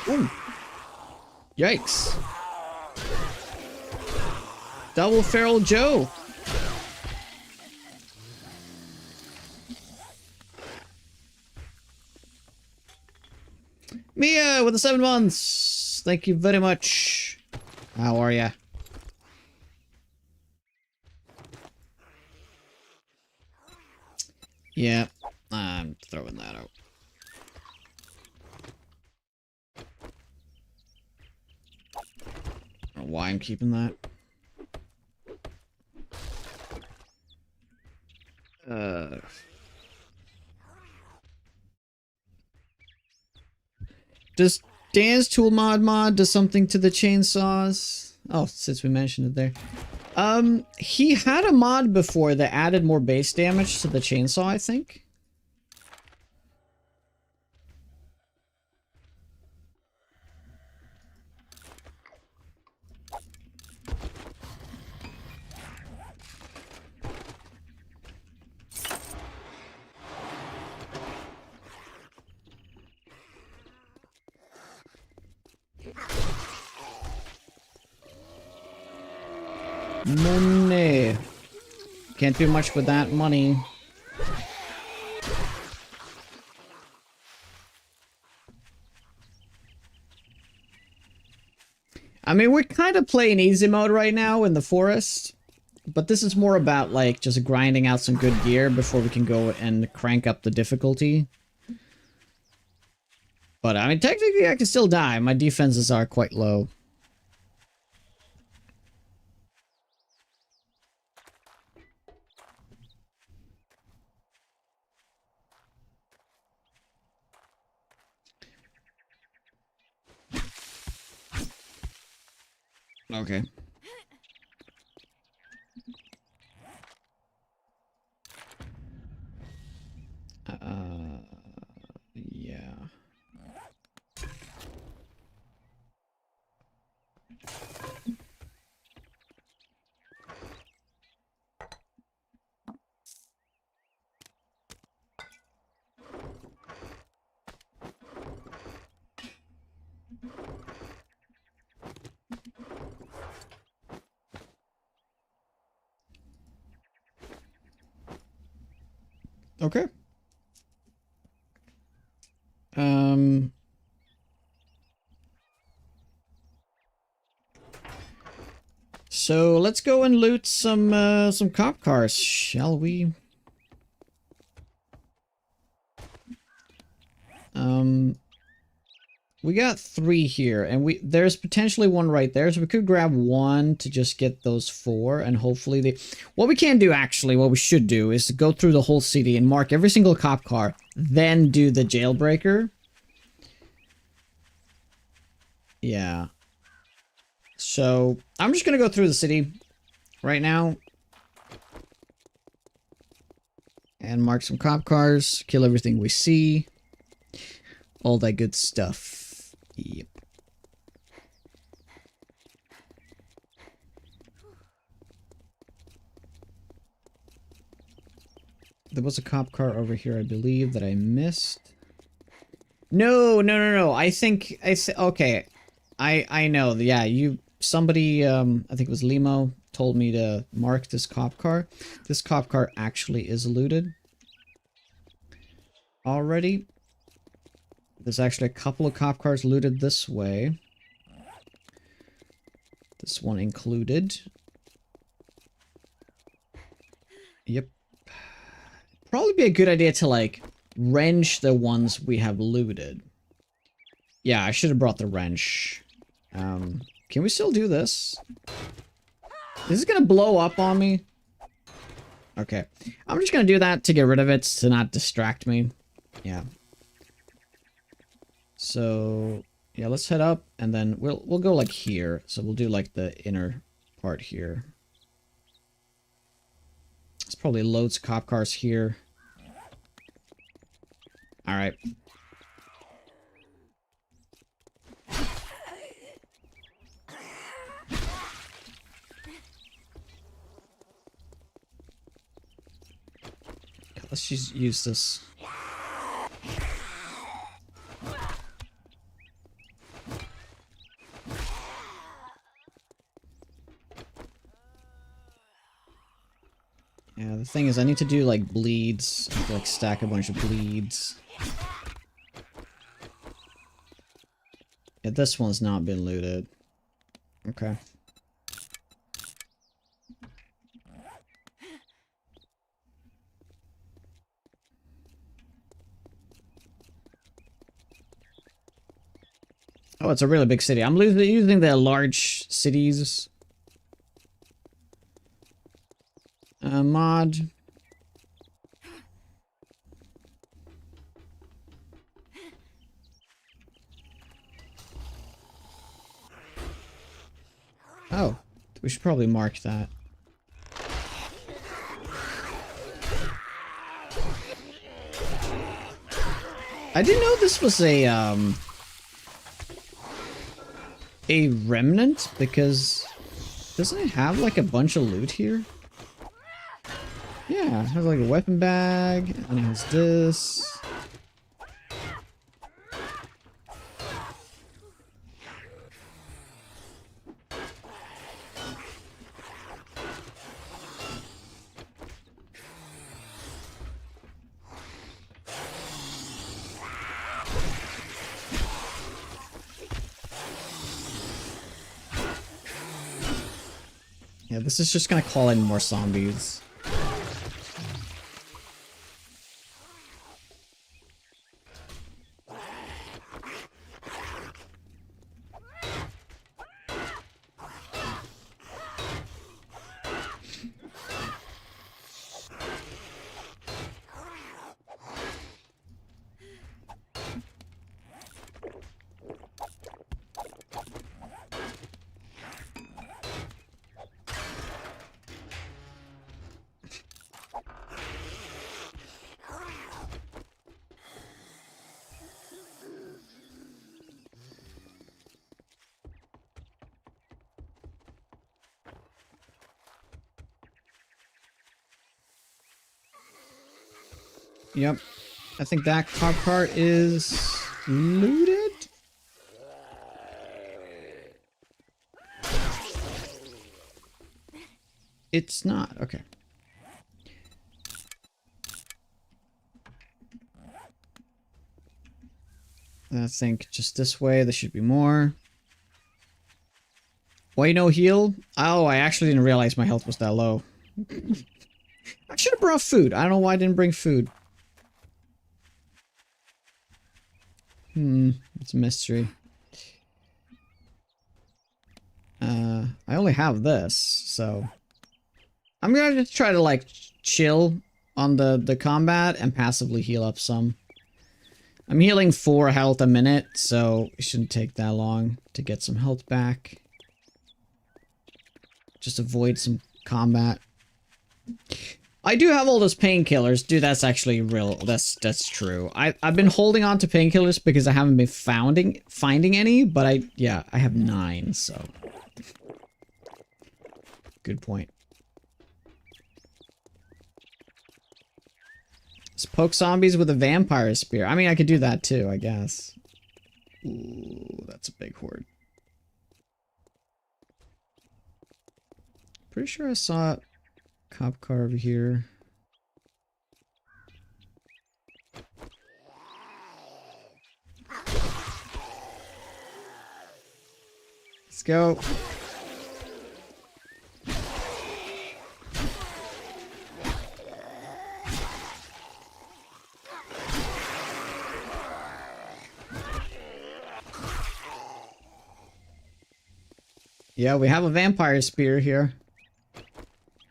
Ooh. Yikes. Double Feral Joe. Mia with the 7 months. Thank you very much. How are ya? Yeah, I'm throwing that out. I don't know why I'm keeping that. Does Dan's tool mod do something to the chainsaws? Oh, since we mentioned it there. He had a mod before that added more base damage to the chainsaw, I think. Money. Can't do much with that money. I mean, we're kind of playing easy mode right now in the forest. But this is more about, like, just grinding out some good gear before we can go and crank up the difficulty. But, I mean, technically I can still die. My defenses are quite low. Okay. Yeah. Okay. So let's go and loot some cop cars, shall we? We got 3 here, and there's potentially one right there, so we could grab one to just get those 4, and hopefully they... What we can do, actually, what we should do, is to go through the whole city and mark every single cop car, then do the jailbreaker. Yeah. So, I'm just gonna go through the city right now. And mark some cop cars, kill everything we see. All that good stuff. Yep. There was a cop car over here, I believe, that I missed. No. I think okay. I know. Yeah, somebody I think it was Limo told me to mark this cop car. This cop car actually is looted already. There's actually a couple of cop cars looted this way. This one included. Yep. Probably be a good idea to, like, wrench the ones we have looted. Yeah, I should have brought the wrench. Can we still do this? Is it gonna blow up on me? Okay. I'm just gonna do that to get rid of it, to not distract me. Yeah. So, yeah, let's head up, and then we'll go, like, here. So we'll do, like, the inner part here. There's probably loads of cop cars here. Alright. Let's just use this. Yeah, the thing is, I need to do, like, bleeds. I have to, like, stack a bunch of bleeds. Yeah, this one's not been looted. Okay. Oh, it's a really big city. I'm using the large cities mod. Oh, we should probably mark that. I didn't know this was a remnant, because doesn't it have like a bunch of loot here? Yeah, it has like a weapon bag, and it has this. Yeah, this is just gonna call in more zombies. Yep. I think that cop car is looted. It's not. Okay. I think just this way. There should be more. Why no heal? Oh, I actually didn't realize my health was that low. I should have brought food. I don't know why I didn't bring food. It's a mystery. I only have this, so I'm gonna just try to like chill on the combat and passively heal up some. I'm healing 4 health a minute, so it shouldn't take that long to get some health back. Just avoid some combat. I do have all those painkillers. Dude, that's actually real. That's true. I've been holding on to painkillers because I haven't been finding any, but I have 9, so. Good point. Let's poke zombies with a vampire spear. I mean, I could do that too, I guess. Ooh, that's a big horde. Pretty sure I saw a cop car over here. Let's go. Yeah, we have a vampire spear here.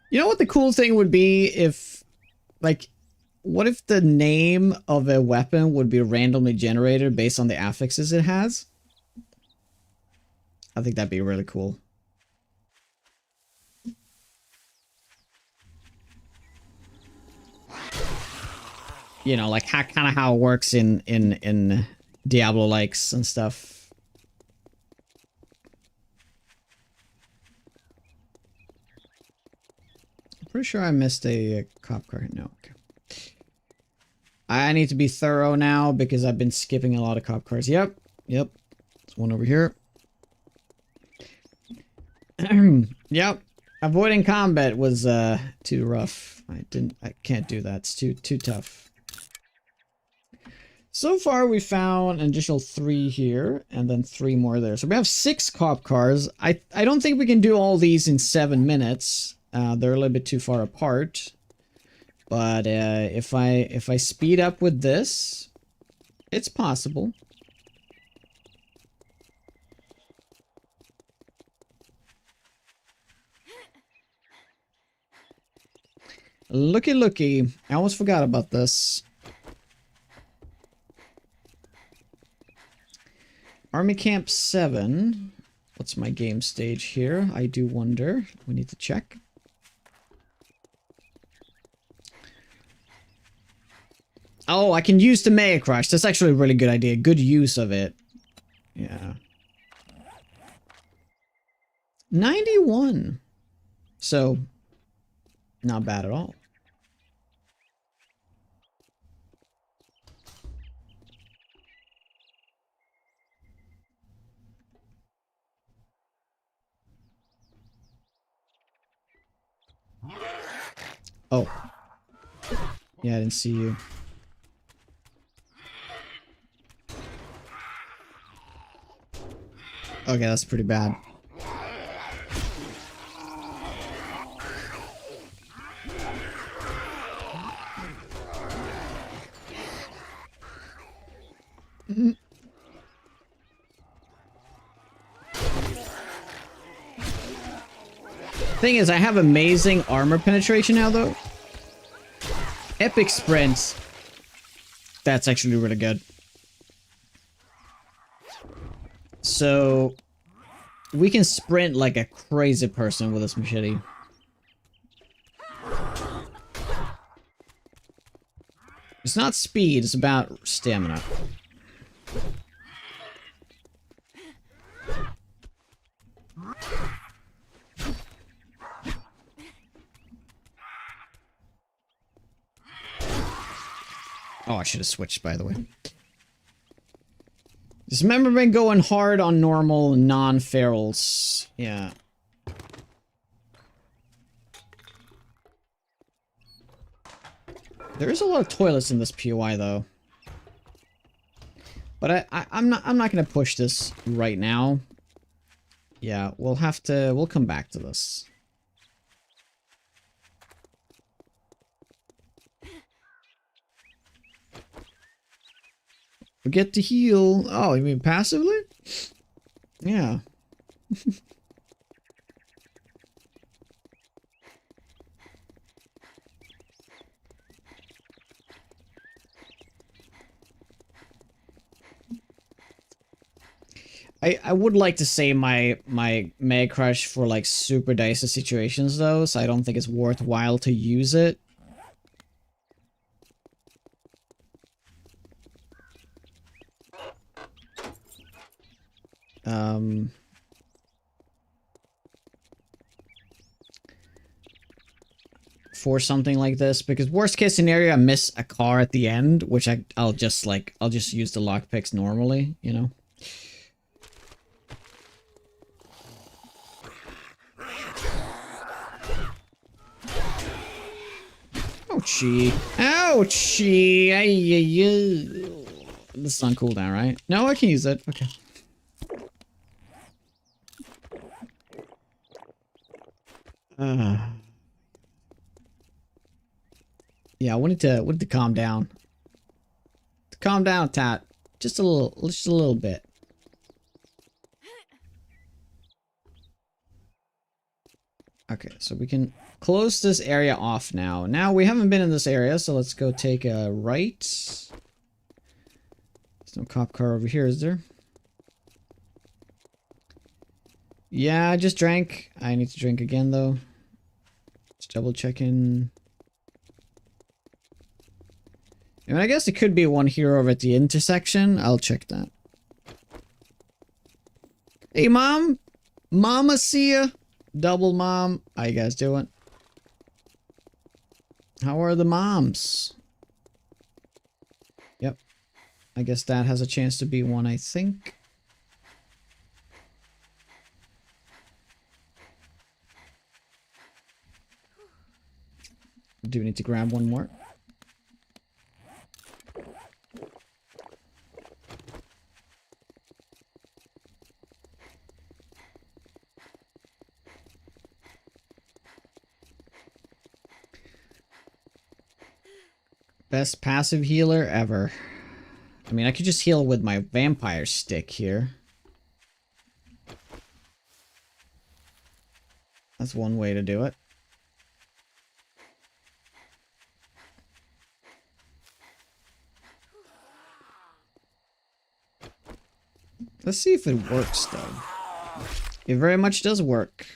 You know what the cool thing would be if, like, what if the name of a weapon would be randomly generated based on the affixes it has? I think that'd be really cool. You know, like kind of how it works in Diablo likes and stuff. Pretty sure I missed a cop car. No, okay. I need to be thorough now because I've been skipping a lot of cop cars. Yep. There's one over here. Yep. Avoiding combat was too rough. I can't do that. It's too tough. So far we found an additional 3 here and then 3 more there. So we have 6 cop cars. I don't think we can do all these in 7 minutes. They're a little bit too far apart, but if I speed up with this, it's possible. Looky. I almost forgot about this. Army Camp 7. What's my game stage here? I do wonder. We need to check. Oh, I can use the Mega Crush. That's actually a really good idea. Good use of it. Yeah. 91. So, not bad at all. Oh. Yeah, I didn't see you. Okay, that's pretty bad. Thing is, I have amazing armor penetration now, though. Epic sprints. That's actually really good. So, we can sprint like a crazy person with this machete. It's not speed, it's about stamina. Oh, I should have switched, by the way. Just remember me going hard on normal non-ferals. Yeah. There is a lot of toilets in this POI though. But I'm not gonna push this right now. Yeah, we'll come back to this. Forget to heal. Oh, you mean passively? Yeah. I would like to say my Mega Crush for like super dicey situations though, so I don't think it's worthwhile to use it. For something like this, because worst case scenario, I miss a car at the end, which I'll just use the lockpicks normally, you know. Ouchie. Ouchie. This is on cooldown, right? No, I can use it. Okay. Yeah, I wanted to calm down. Calm down, Tat. Just a little bit. Okay, so we can close this area off now. Now, we haven't been in this area, so let's go take a right. There's no cop car over here, is there? Yeah, I just drank. I need to drink again, though. Just double checking. I mean, I guess it could be one here over at the intersection. I'll check that. Hey, Mom! Mama see ya! Double Mom. How you guys doing? How are the moms? Yep. I guess Dad has a chance to be one, I think. Do we need to grab one more? Best passive healer ever. I mean, I could just heal with my vampire stick here. That's one way to do it. Let's see if it works, though. It very much does work.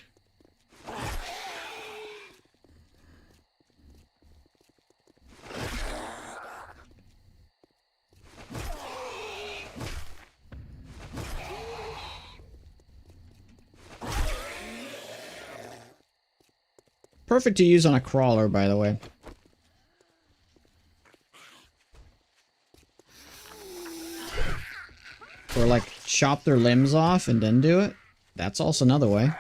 Perfect to use on a crawler, by the way. Or like chop their limbs off and then do it. That's also another way.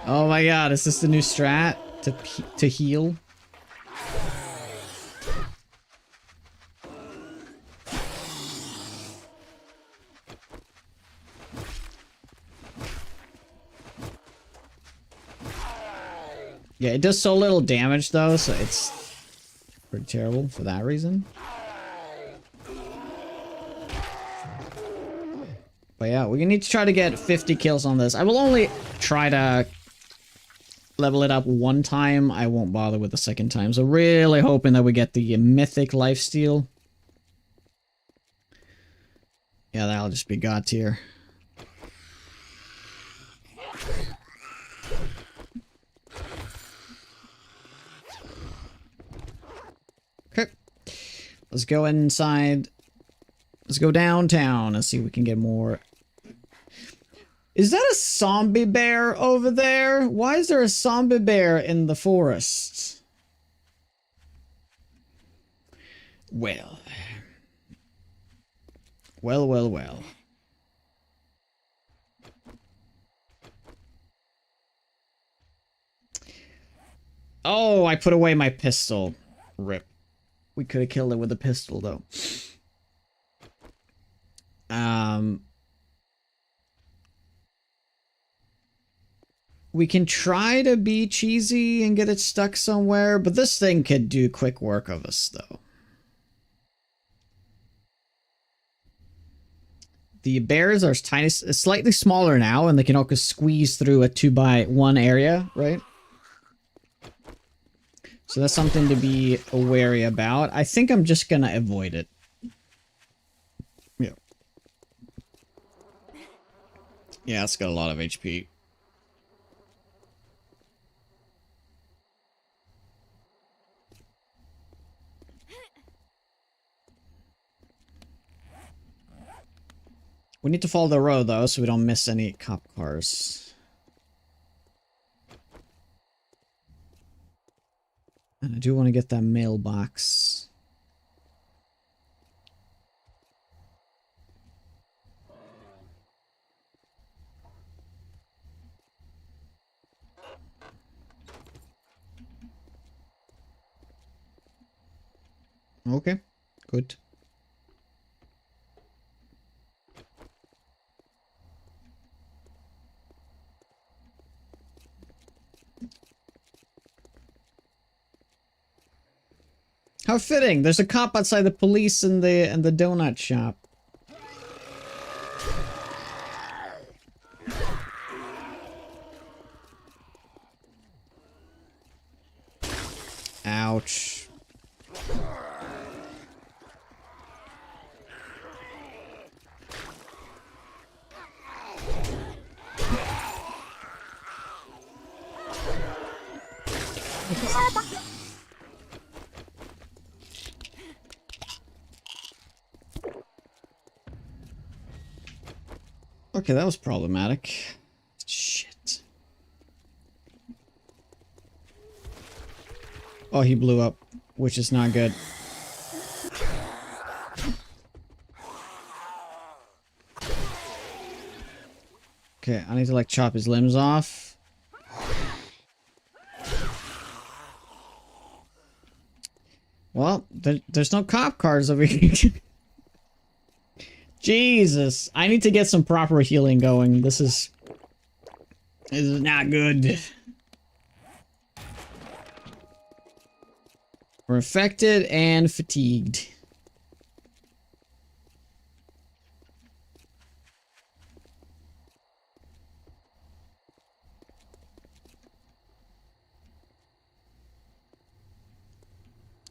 Oh my god, is this the new strat to heal? Yeah, it does so little damage though, so it's pretty terrible for that reason. But yeah, we need to try to get 50 kills on this. I will only try to level it up one time. I won't bother with the second time. So really hoping that we get the mythic lifesteal. Yeah, that'll just be god tier. Okay. Let's go inside. Let's go downtown and see if we can get more. Is that a zombie bear over there? Why is there a zombie bear in the forest? Well. Well, well, well. Oh, I put away my pistol. Rip. We could have killed it with a pistol, though. We can try to be cheesy and get it stuck somewhere, but this thing could do quick work of us, though. The bears are tiny, slightly smaller now, and they can also squeeze through a 2x1 area, right? So that's something to be wary about. I think I'm just gonna avoid it. Yeah. Yeah, it's got a lot of HP. We need to follow the road, though, so we don't miss any cop cars. And I do want to get that mailbox. Okay, good. How fitting! There's a cop outside the police and the donut shop. Ouch. Okay, that was problematic. Shit. Oh, he blew up, which is not good. Okay, I need to like chop his limbs off. Well, there's no cop cars over here. Jesus, I need to get some proper healing going. This is not good. We're affected and fatigued.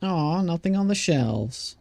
Aw, nothing on the shelves.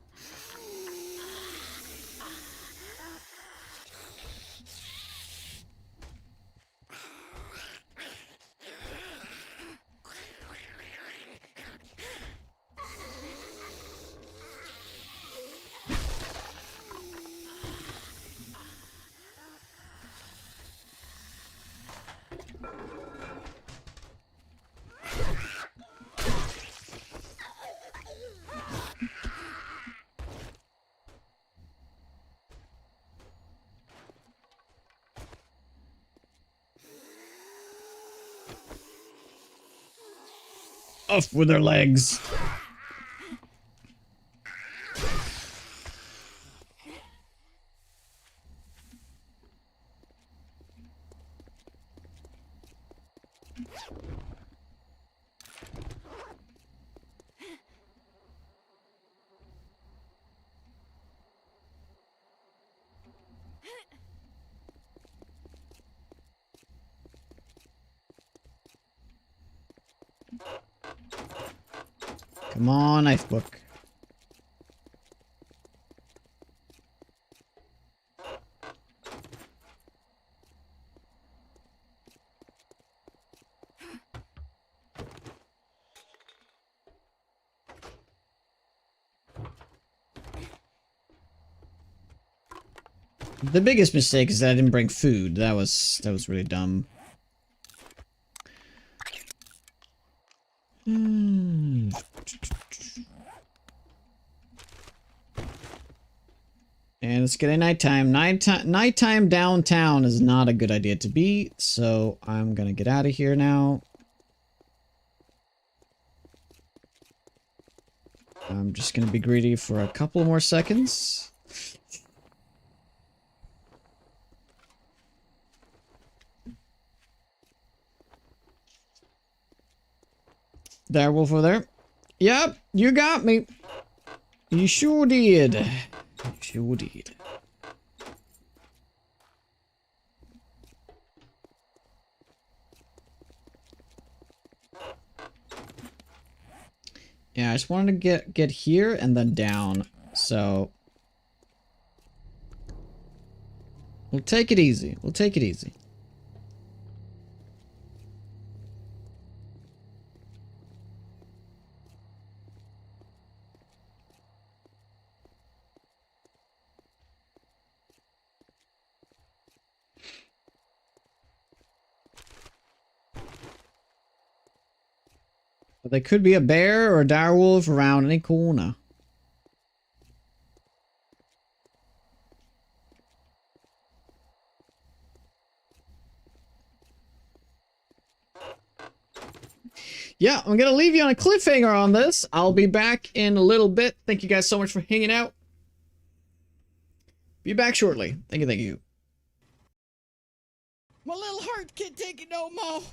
Off with their legs. Come on, knife book. The biggest mistake is that I didn't bring food. That was really dumb. And it's getting nighttime. Nighttime downtown is not a good idea to be, so I'm gonna get out of here now. I'm just gonna be greedy for a couple more seconds. There, wolf over there. Yep, you got me. You sure did. You sure did. Yeah, I just wanted to get here and then down. So we'll take it easy. We'll take it easy. But there could be a bear or a direwolf around any corner. Yeah, I'm gonna leave you on a cliffhanger on this. I'll be back in a little bit. Thank you guys so much for hanging out. Be back shortly. Thank you, thank you. My little heart can't take it no more.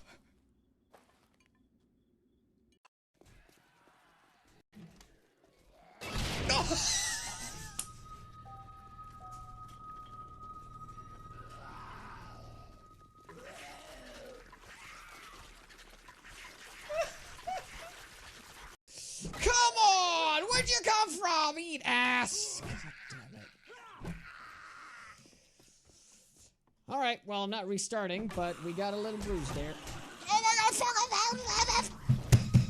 Come on! Where'd you come from? Eat ass! God damn it. Alright, well, I'm not restarting, but we got a little bruise there. Oh my god, fuck!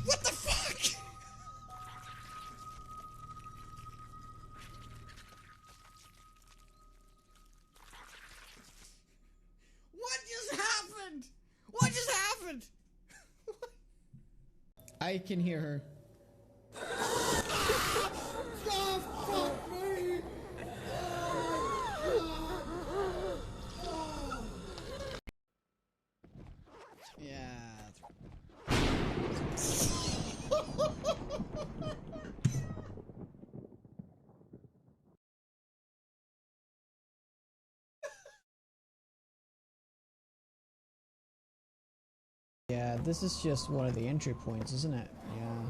What the fuck? What just happened? What just happened? I can hear her. Oh, fuck me! Yeah. Yeah, this is just one of the entry points, isn't it? Yeah.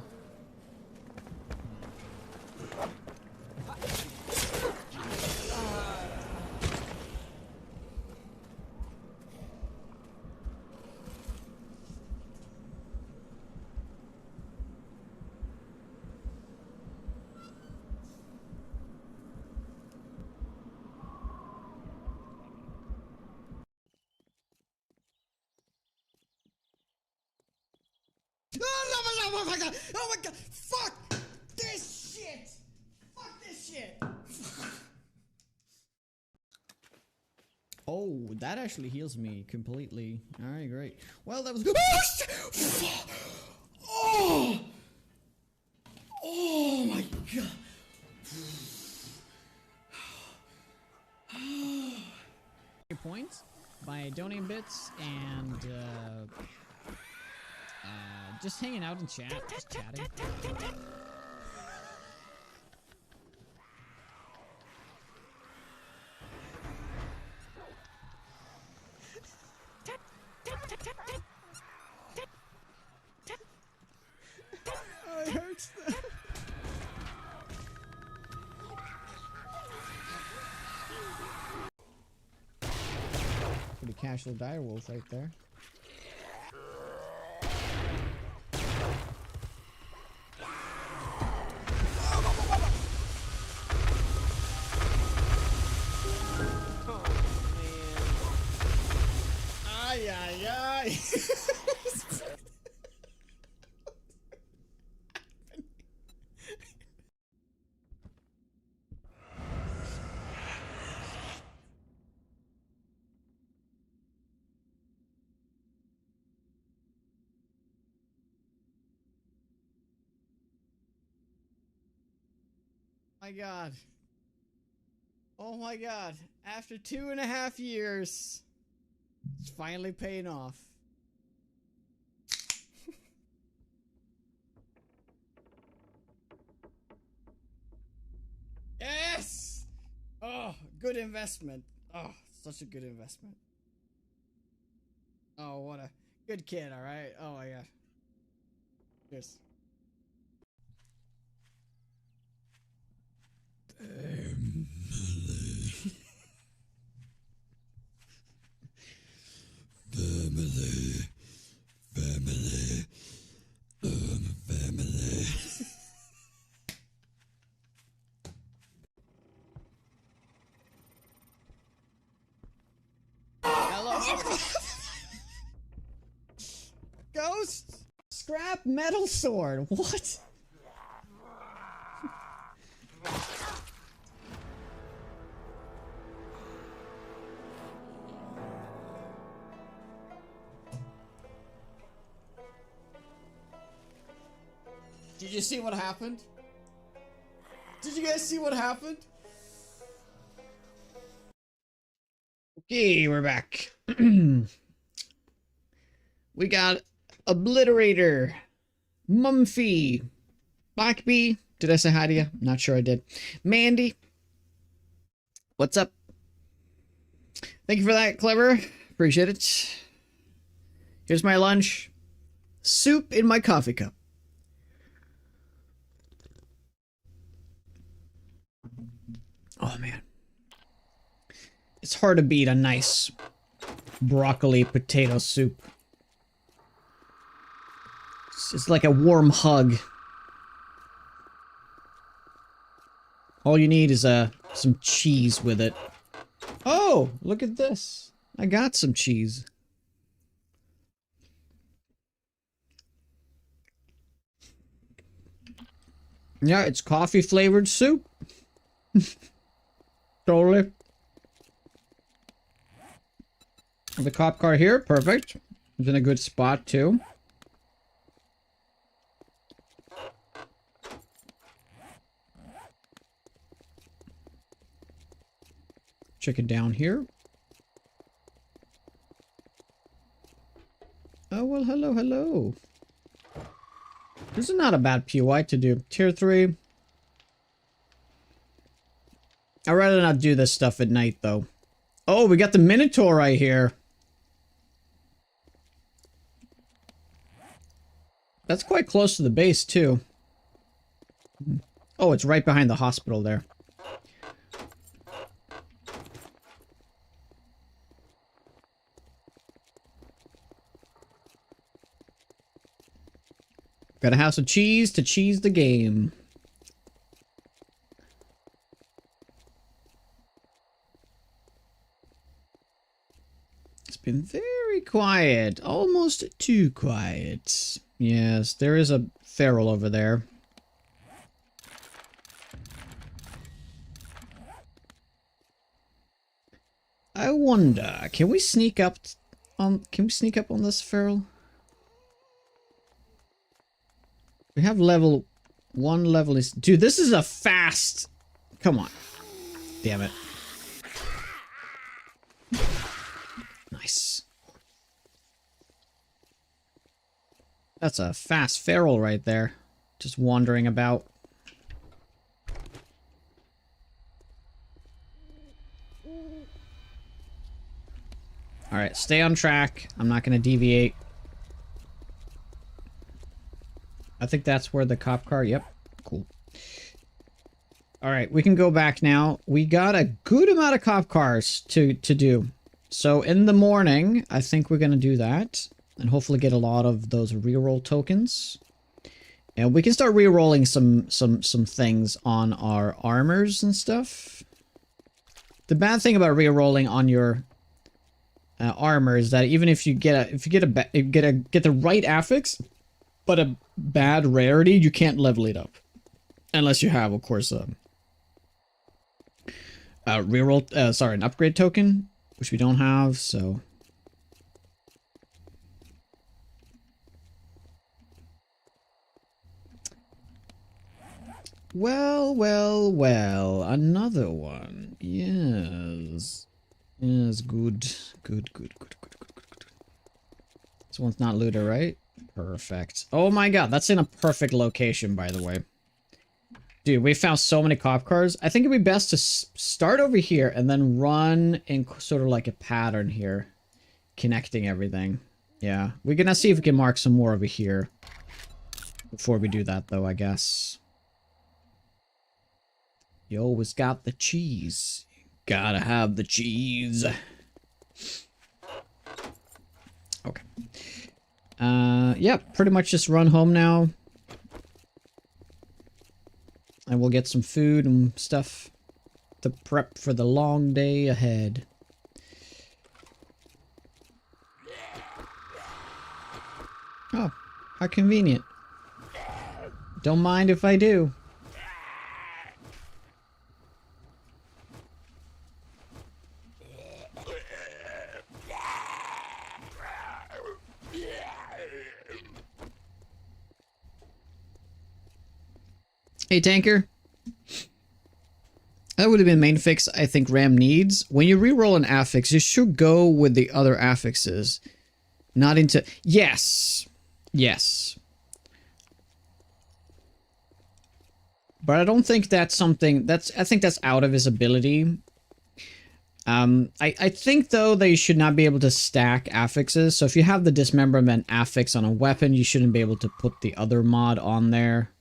Oh my god! Oh my god! Fuck this shit! Fuck this shit! Oh, that actually heals me completely. Alright, great. Well, that was Oh shit! Oh! Oh my god! points by donating bits and just hanging out in chat, just chatting. Oh, it hurts. Pretty casual direwolf right there. Ay, ay, ay. My God. Oh my God. After 2.5 years, it's finally paying off. Yes! Oh, good investment. Oh, such a good investment. Oh, what a good kid, alright? Oh my God. Cheers. Family. Family. Family. Hello? Ghost? Scrap metal sword. What? Did you see what happened? Did you guys see what happened? Okay, we're back. We got Obliterator, Mumphy, Blackbee. Did I say hi to you? Not sure I did. Mandy, what's up? Thank you for that, Clever. Appreciate it. Here's my lunch. Soup in my coffee cup. Oh, man. It's hard to beat a nice broccoli potato soup. It's like a warm hug. All you need is some cheese with it. Oh, look at this. I got some cheese. Yeah, it's coffee flavored soup. Totally. The cop car here, perfect. It's in a good spot too. Check it down here. Oh, well, hello, hello. This is not a bad POI to do. Tier 3. I'd rather not do this stuff at night, though. Oh, we got the Minotaur right here. That's quite close to the base, too. Oh, it's right behind the hospital there. Gotta have some cheese to cheese the game. It's been very quiet. Almost too quiet. Yes, there is a feral over there. I wonder, can we sneak up on this feral? We have level 1 level is... Dude, this is a fast... Come on. Damn it. Nice. That's a fast feral right there. Just wandering about. Alright, stay on track. I'm not going to deviate. I think that's where the cop car... Yep. Cool. Alright, we can go back now. We got a good amount of cop cars to do. So in the morning, I think we're going to do that. And hopefully get a lot of those reroll tokens. And we can start rerolling some things on our armors and stuff. The bad thing about rerolling on your armor is that even if you get the right affix, but a bad rarity, you can't level it up. Unless you have, of course, an upgrade token, which we don't have, so... Well, well, well. Another one. Yes. Yes, good. Good, good, good, good, good, good, good. This one's not looted, right? Perfect. Oh my god, that's in a perfect location, by the way. Dude, we found so many cop cars. I think it'd be best to start over here and then run in sort of like a pattern here. Connecting everything. Yeah. We're gonna see if we can mark some more over here. Before we do that, though, I guess. You always got the cheese. Gotta have the cheese. Okay. Yeah, pretty much just run home now. And we'll get some food and stuff to prep for the long day ahead. Oh, how convenient. Don't mind if I do. Hey, tanker. That would have been main fix I think Ram needs. When you reroll an affix, you should go with the other affixes. Not into... Yes. Yes. But I don't think that's something... I think that's out of his ability. I think, though, that you should not be able to stack affixes. So if you have the dismemberment affix on a weapon, you shouldn't be able to put the other mod on there.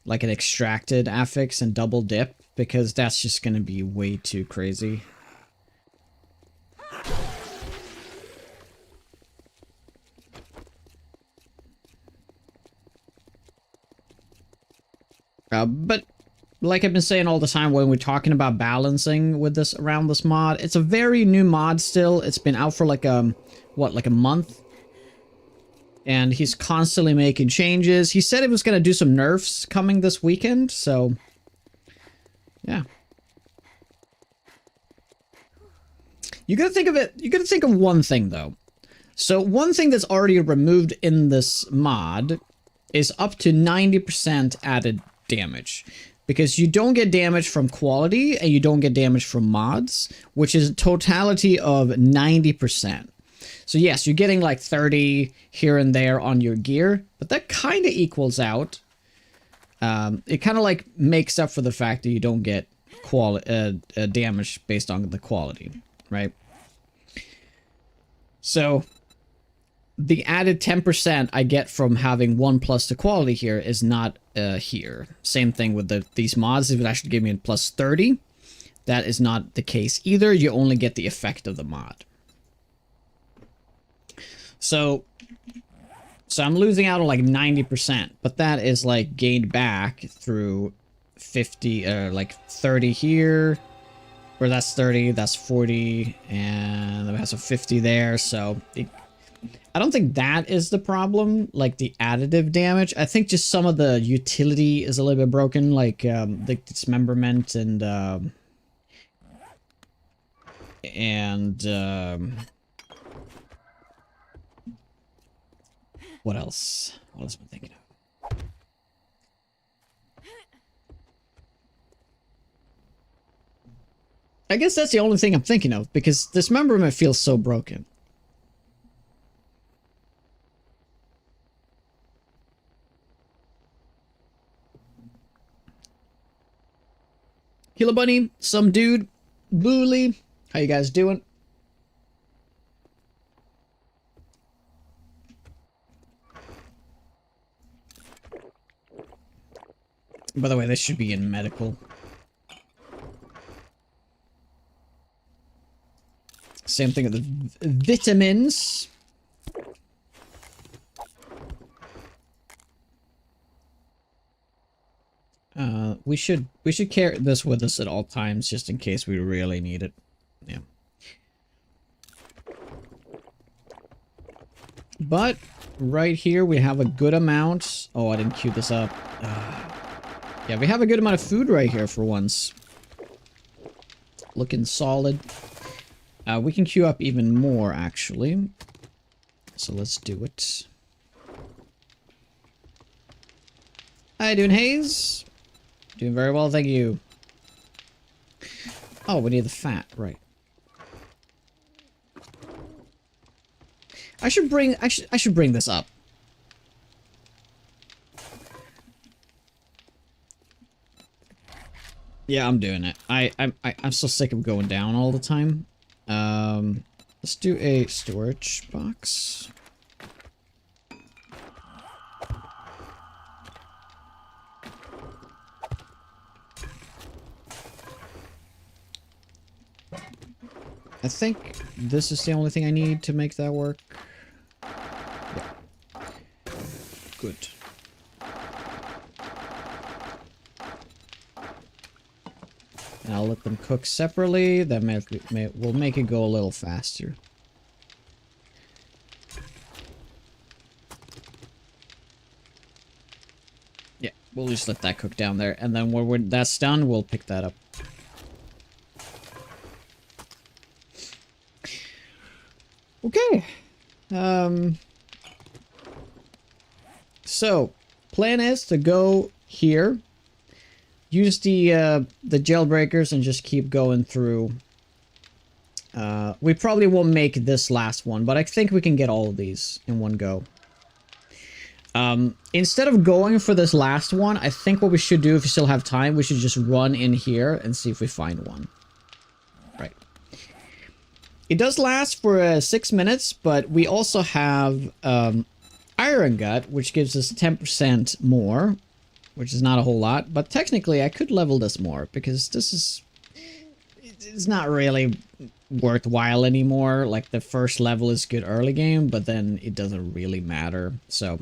Like an extracted affix and double dip, because that's just going to be way too crazy. But like I've been saying all the time when we're talking about balancing with this around this mod, it's a very new mod still. It's been out for like like a month. And he's constantly making changes. He said he was going to do some nerfs coming this weekend, so yeah. You got to think of it. You got to think of one thing though. So one thing that's already removed in this mod is up to 90% added damage. Because you don't get damage from quality and you don't get damage from mods, which is a totality of 90%. So yes, you're getting like 30 here and there on your gear, but that kind of equals out. It kind of like makes up for the fact that you don't get damage based on the quality, right? So the added 10% I get from having 1+ to quality here is not here. Same thing with these mods. If it actually gave me a plus 30, that is not the case either. You only get the effect of the mod. So I'm losing out on like 90%, but that is like gained back through 50, like 30 here, or that's 30, that's 40, and then we have some 50 there. So I don't think that is the problem, like the additive damage. I think just some of the utility is a little bit broken, like the dismemberment and what else? What else am I thinking of? I guess that's the only thing I'm thinking of, because dismemberment feels so broken. Killer Bunny, some dude, Booley, how you guys doing? By the way, this should be in medical. Same thing with the vitamins. We should carry this with us at all times, just in case we really need it. Yeah. But right here we have a good amount. Oh, I didn't queue this up. Yeah, we have a good amount of food right here for once. Looking solid. We can queue up even more, actually. So let's do it. How you doing, Hayes? Doing very well, thank you. Oh, we need the fat, right. I should bring this up. Yeah, I'm doing it. I'm so sick of going down all the time. Let's do a storage box. I think this is the only thing I need to make that work. Yeah. Good. And I'll let them cook separately. That will make it go a little faster. Yeah, we'll just let that cook down there. And then when that's done, we'll pick that up. Okay. So, plan is to go here. Use the jailbreakers and just keep going through. We probably won't make this last one, but I think we can get all of these in one go. Instead of going for this last one, I think what we should do, if we still have time, we should just run in here and see if we find one. Right. It does last for 6 minutes, but we also have Iron Gut, which gives us 10% more, which is not a whole lot. But technically, I could level this more, because this is... It's not really worthwhile anymore. Like, the first level is good early game, but then it doesn't really matter. So,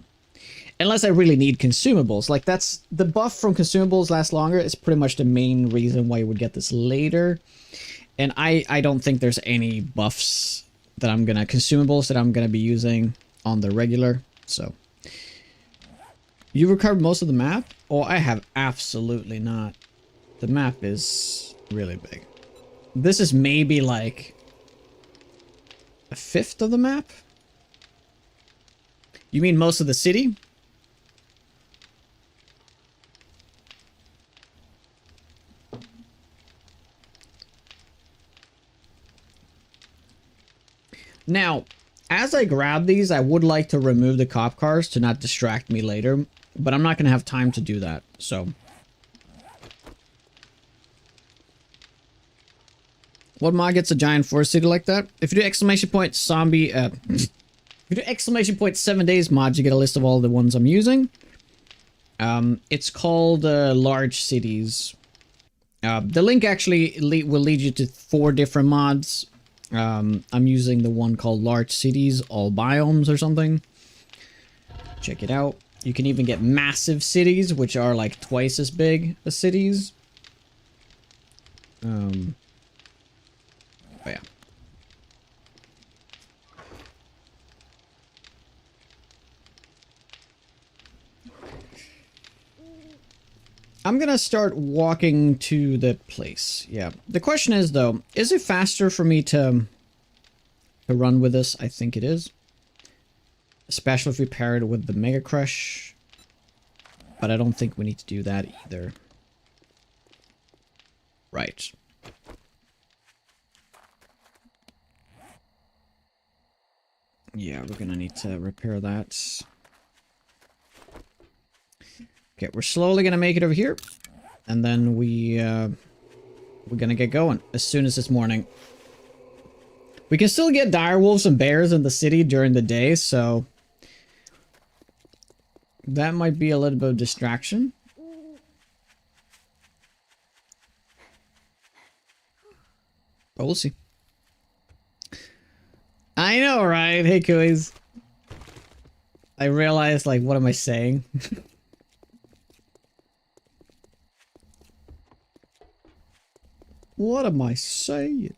unless I really need consumables. Like, that's... The buff from consumables lasts longer. It's pretty much the main reason why you would get this later. And I don't think there's any buffs that I'm gonna... Consumables that I'm gonna be using on the regular. So... You recovered most of the map? Oh, I have absolutely not. The map is really big. This is maybe like... a fifth of the map? You mean most of the city? Now, as I grab these, I would like to remove the cop cars to not distract me later, but I'm not going to have time to do that, so... What mod gets a giant forest city like that? If you do exclamation point zombie, if you do exclamation point 7 days mods, you get a list of all the ones I'm using. It's called large cities. The link actually will lead you to 4 different mods. I'm using the one called large cities, all biomes or something. Check it out. You can even get massive cities, which are like twice as big as cities. Oh yeah. I'm gonna start walking to the place. Yeah. The question is though, is it faster for me to run with this? I think it is. Especially if we pair it with the Mega Crush. But I don't think we need to do that either. Right. Yeah, we're gonna need to repair that. Okay, we're slowly gonna make it over here. And then we're gonna get going as soon as it's morning. We can still get direwolves and bears in the city during the day, so... that might be a little bit of distraction. But we'll see. I know, right? Hey, Kuis. I realized, like, what am I saying? What am I saying?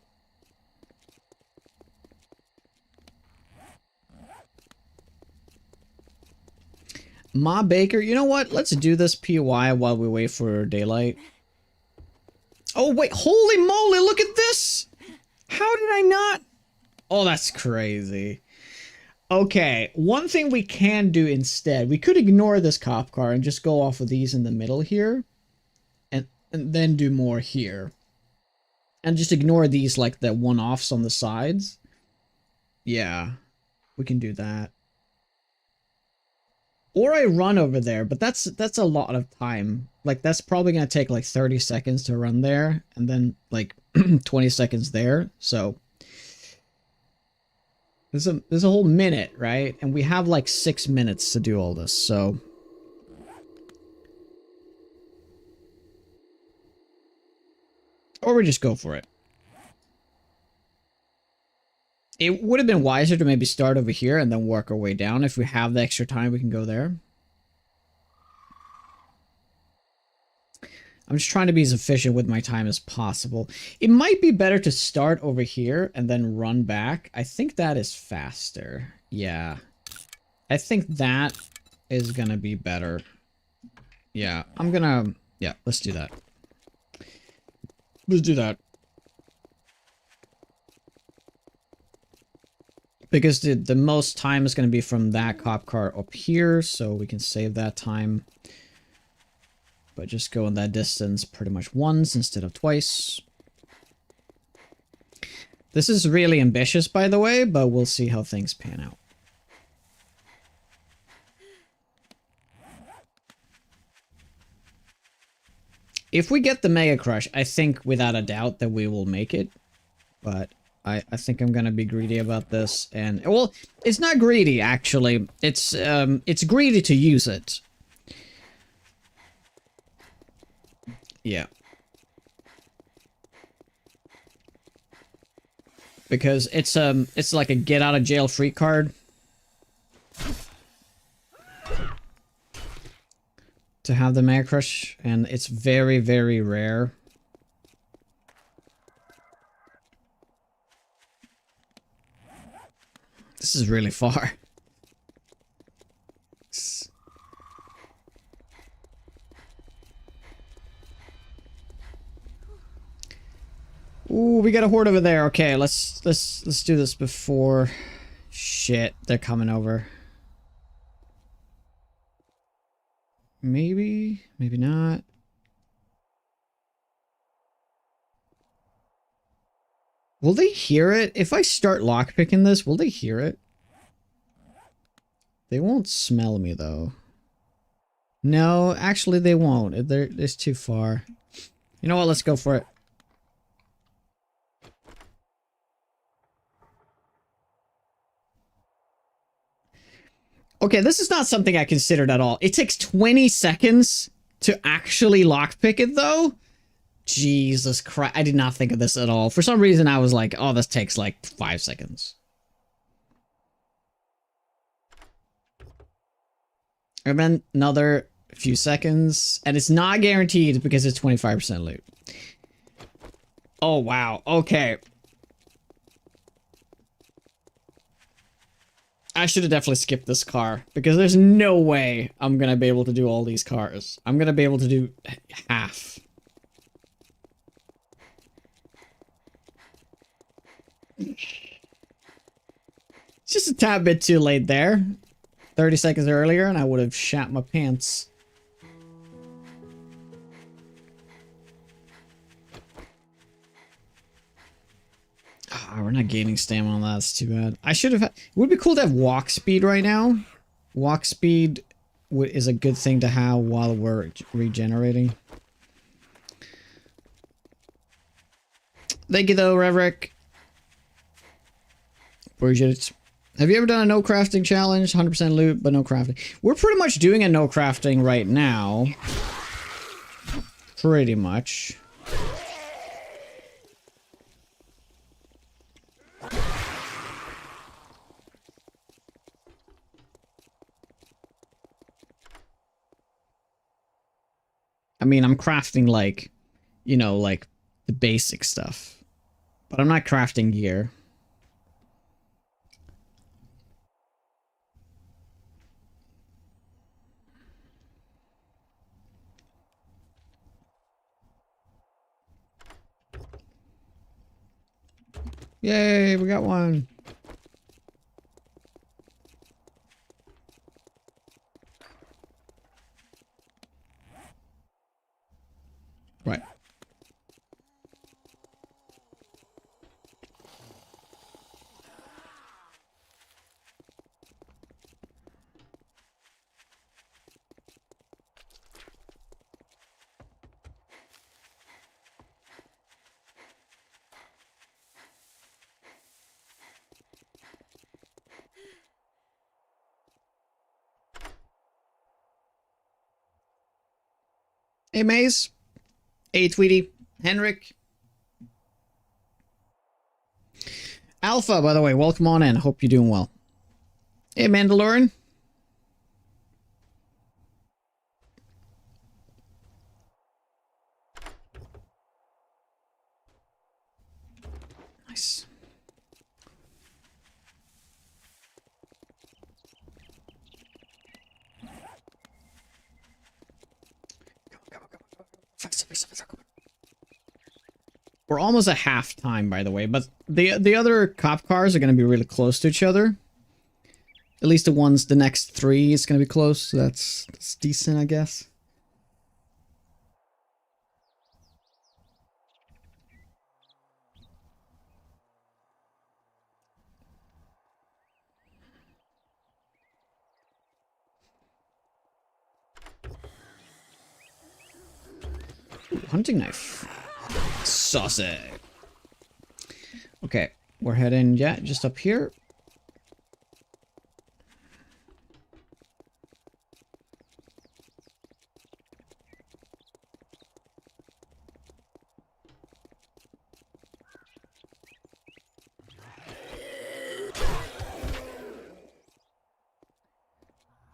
Ma Baker, you know what? Let's do this POI while we wait for daylight. Oh, wait. Holy moly, look at this! How did I not... Oh, that's crazy. Okay, one thing we can do instead, we could ignore this cop car and just go off of these in the middle here. and then do more here. And just ignore these, like, the one-offs on the sides. Yeah, we can do that. Or I run over there, but that's a lot of time. Like, that's probably gonna take, like, 30 seconds to run there, and then, like, 20 seconds there, so... There's a whole minute, right? And we have, like, 6 minutes to do all this, so... Or we just go for it. It would have been wiser to maybe start over here and then work our way down. If we have the extra time, we can go there. I'm just trying to be as efficient with my time as possible. It might be better to start over here and then run back. I think that is faster. Yeah. I think that is gonna be better. Yeah, I'm gonna... Yeah, let's do that. Let's do that. Because the most time is going to be from that cop car up here, so we can save that time. But just go in that distance pretty much once instead of twice. This is really ambitious, by the way, but we'll see how things pan out. If we get the Mega Crush, I think without a doubt that we will make it. But I think I'm gonna be greedy about this, and well, it's not greedy actually. It's greedy to use it. Yeah. Because it's like a get out of jail free card. To have the Mega Crush, and it's very, very rare. This is really far. Ooh, we got a horde over there. Okay, let's do this before... Shit, they're coming over. Maybe, maybe not. Will they hear it? If I start lockpicking this, will they hear it? They won't smell me, though. No, actually they won't. It's too far. You know what? Let's go for it. Okay, this is not something I considered at all. It takes 20 seconds to actually lockpick it, though? Jesus Christ, I did not think of this at all. For some reason, I was like, oh, this takes like 5 seconds. And then another few seconds, and it's not guaranteed because it's 25% loot. Oh, wow, okay. I should have definitely skipped this car, because there's no way I'm gonna be able to do all these cars. I'm gonna be able to do half. It's just a tad bit too late there. 30 seconds earlier and I would have shat my pants. Oh, we're not gaining stamina on that. That's too bad. I should have... It would be cool to have walk speed right now. Walk speed is a good thing to have while we're regenerating. Thank you though, Reverick. Appreciate it. Have you ever done a no crafting challenge? 100% loot, but no crafting. We're pretty much doing a no crafting right now. Pretty much. I mean, I'm crafting like, you know, like the basic stuff. But I'm not crafting gear. Yay, we got one. Right. Hey, Maze. Hey, Tweety. Henrik. Alpha, by the way, welcome on in. Hope you're doing well. Hey, Mandalorian. Nice. We're almost at half time, by the way, but the other cop cars are going to be really close to each other. At least the next 3 is going to be close, so that's decent, I guess. Ooh, hunting knife. Saucy. Okay, we're heading, yeah, just up here.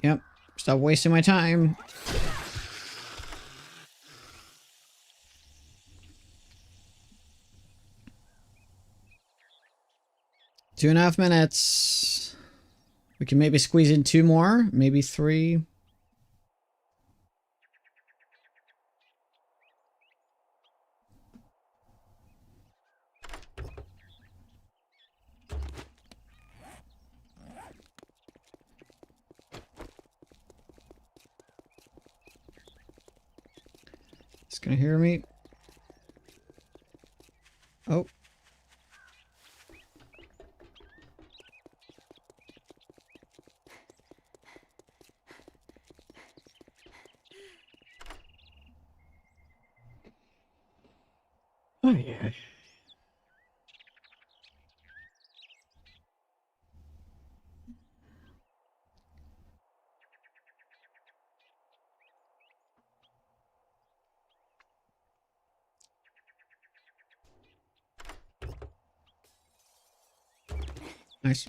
Yep, stop wasting my time. Two and a half minutes. We can maybe squeeze in 2 more, maybe 3. It's gonna hear me. Oh. Oh, yeah. Nice.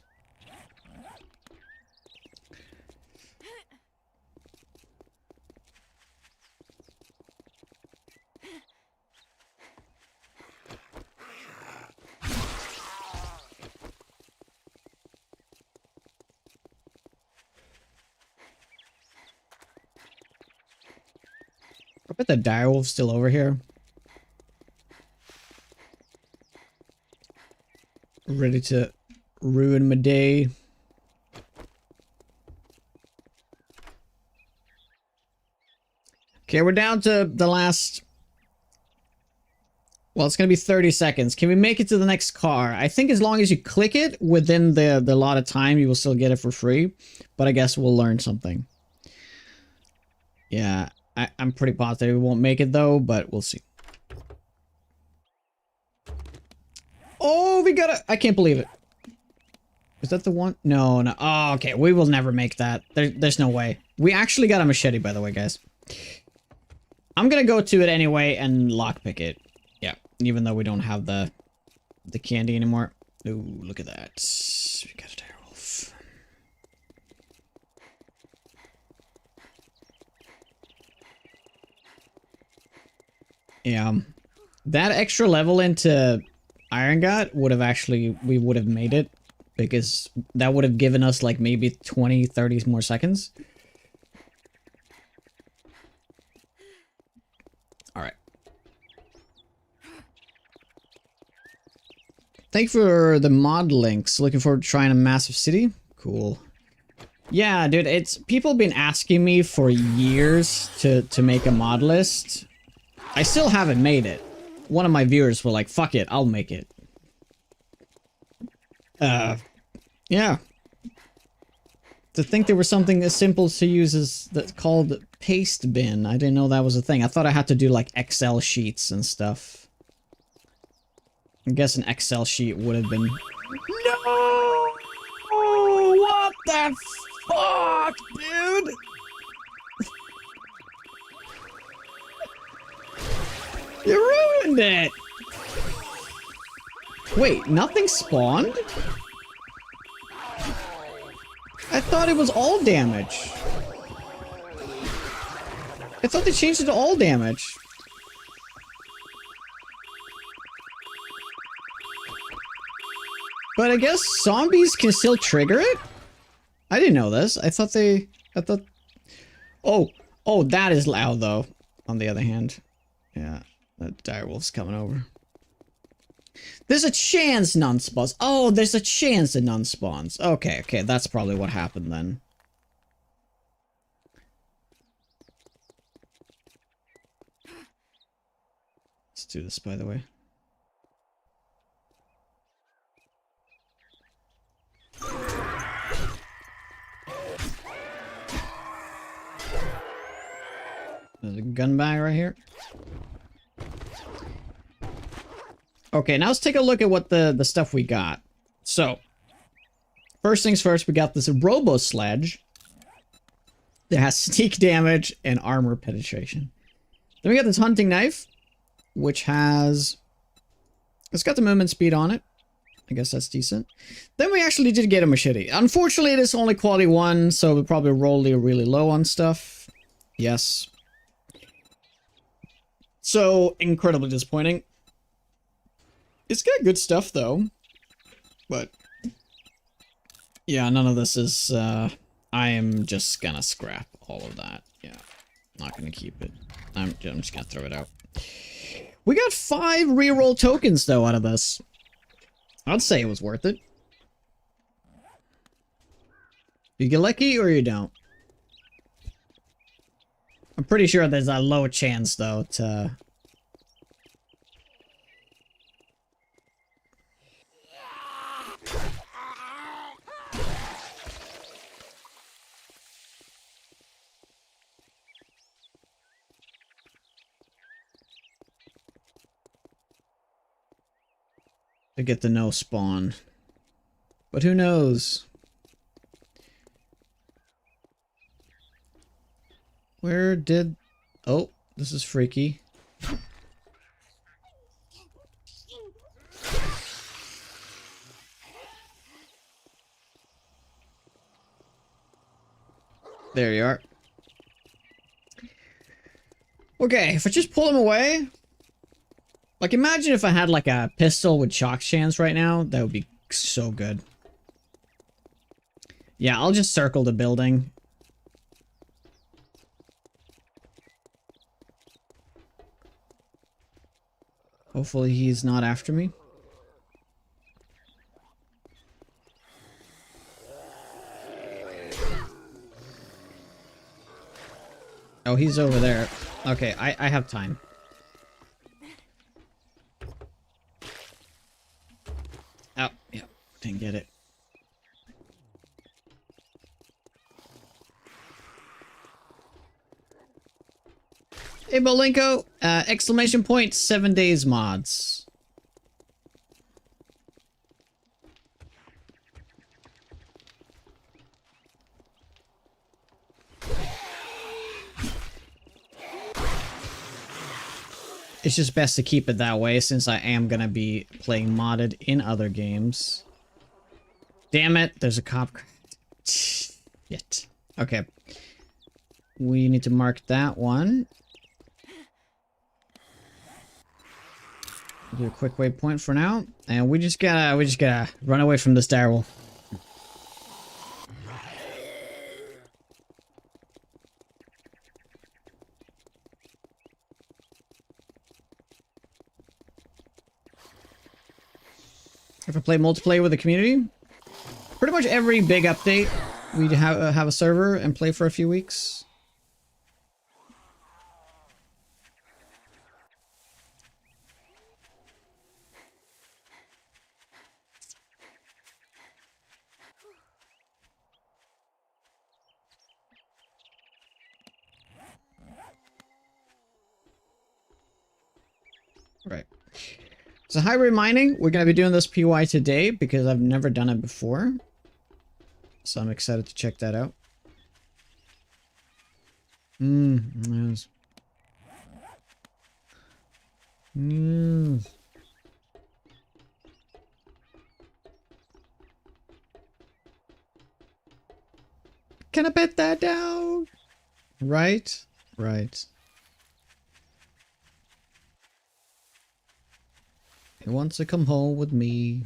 I bet the direwolf's still over here. Ready to ruin my day. Okay, we're down to the last... Well, it's going to be 30 seconds. Can we make it to the next car? I think as long as you click it within the allotted time, you will still get it for free. But I guess we'll learn something. Yeah, I'm pretty positive we won't make it though, but we'll see. Oh, we got it! I can't believe it. Is that the one? No, no. Oh, okay. We will never make that. There's no way. We actually got a machete, by the way, guys. I'm gonna go to it anyway and lockpick it. Yeah, even though we don't have the candy anymore. Ooh, look at that. We got a direwolf. Yeah. That extra level into Iron God would have actually... We would have made it. Because that would have given us like maybe 20, 30 more seconds. Alright. Thank you for the mod links. Looking forward to trying a massive city. Cool. Yeah, dude, it's... People have been asking me for years to make a mod list. I still haven't made it. One of my viewers were like, fuck it, I'll make it. Yeah. To think there was something as simple to use as that's called paste bin. I didn't know that was a thing. I thought I had to do like Excel sheets and stuff. I guess an Excel sheet would have been... No! What the fuck, dude? You ruined it! Wait, nothing spawned? I thought it was all damage. I thought they changed it to all damage. But I guess zombies can still trigger it? I didn't know this. I thought... Oh, that is loud though, on the other hand. Yeah, that direwolf's coming over. There's a chance none spawns. Oh, there's a chance that none spawns. Okay, that's probably what happened then. Let's do this, by the way. There's a gun bag right here. Okay, now let's take a look at what the stuff we got. So, first things first, we got this robo sledge that has sneak damage and armor penetration. Then we got this hunting knife, which has... It's got the movement speed on it. I guess that's decent. Then we actually did get a machete. Unfortunately, it is only quality 1, so we'll probably roll really low on stuff. Yes. So, incredibly disappointing. It's got good stuff, though. But, yeah, none of this is, I am just gonna scrap all of that. Yeah, not gonna keep it. I'm just gonna throw it out. We got 5 reroll tokens, though, out of this. I'd say it was worth it. You get lucky, or you don't. I'm pretty sure there's a low chance, though, to... to get the no spawn. But who knows? Where did... Oh, this is freaky. There you are. Okay, if I just pull him away... Like, imagine if I had, like, a pistol with shock chance right now. That would be so good. Yeah, I'll just circle the building. Hopefully he's not after me. Oh, he's over there. Okay, I have time. Oh, yeah, didn't get it. Hey, Bolinko, exclamation point, 7 days mods. It's just best to keep it that way since I am gonna be playing modded in other games. Damn it, there's a cop. Shit. Okay. We need to mark that one. Do a quick waypoint for now, and we just gotta run away from this direwolf. If I play multiplayer with the community, pretty much every big update, we have a server and play for a few weeks. Right. So hybrid mining, we're going to be doing this PY today because I've never done it before. So I'm excited to check that out. Yes. Mm. Can I pet that down? Right? Right. He wants to come home with me.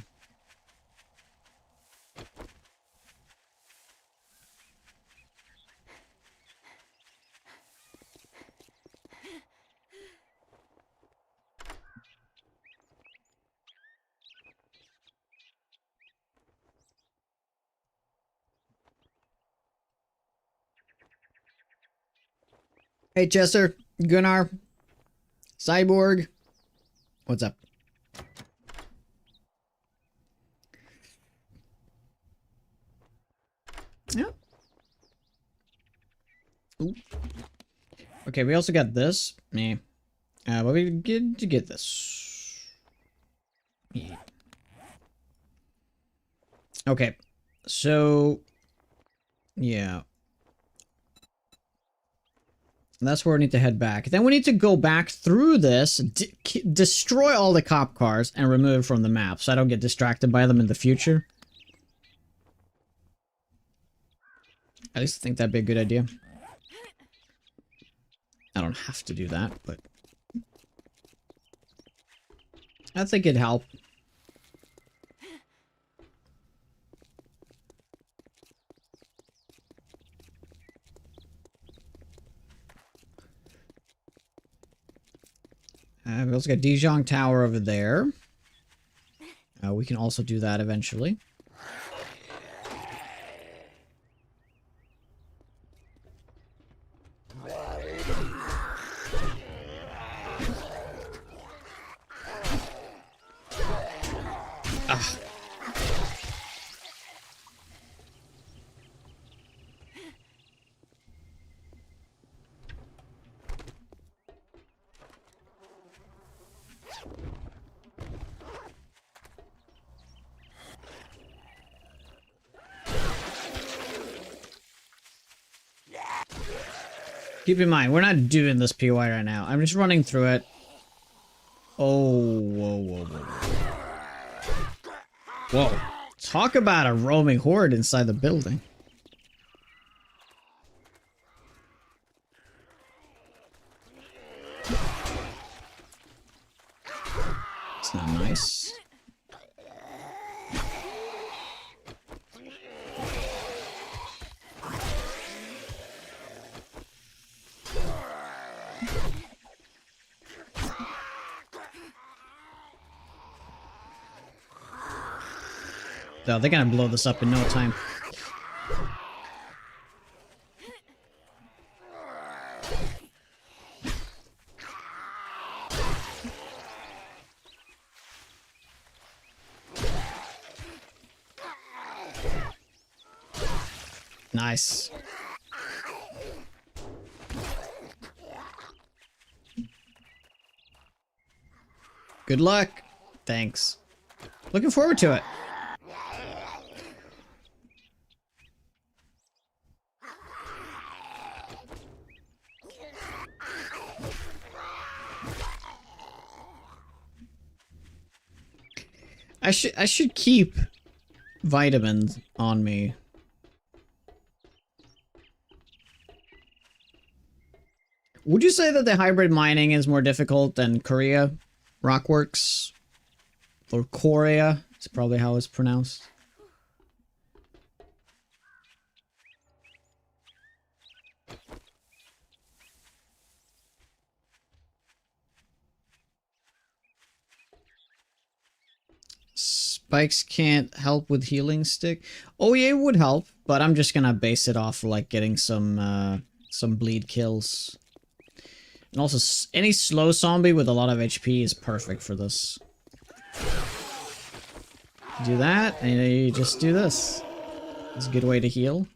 Hey, Chester, Gunnar, Cyborg, what's up? Yeah. Ooh. Okay, we also got this. Yeah. But we get to get this. Yeah. Okay. So, yeah. That's where we need to head back. Then we need to go back through this, destroy all the cop cars, and remove from the map so I don't get distracted by them in the future. I just think that'd be a good idea. I don't have to do that, but I think it'd help. We also got Dijon Tower over there. We can also do that eventually. Ah. Keep in mind, we're not doing this POI right now. I'm just running through it. Oh, whoa, whoa, whoa. Whoa. Talk about a roaming horde inside the building. It's not nice. No, they're gonna blow this up in no time. Nice. Good luck. Thanks. Looking forward to it. I should keep vitamins on me. Would you say that the hybrid mining is more difficult than Korea Rockworks? Or Korea? It's probably how it's pronounced. Spikes can't help with healing stick. Oh yeah, it would help, but I'm just gonna base it off like getting some bleed kills. And also, any slow zombie with a lot of HP is perfect for this. Do that, and you just do this. It's a good way to heal.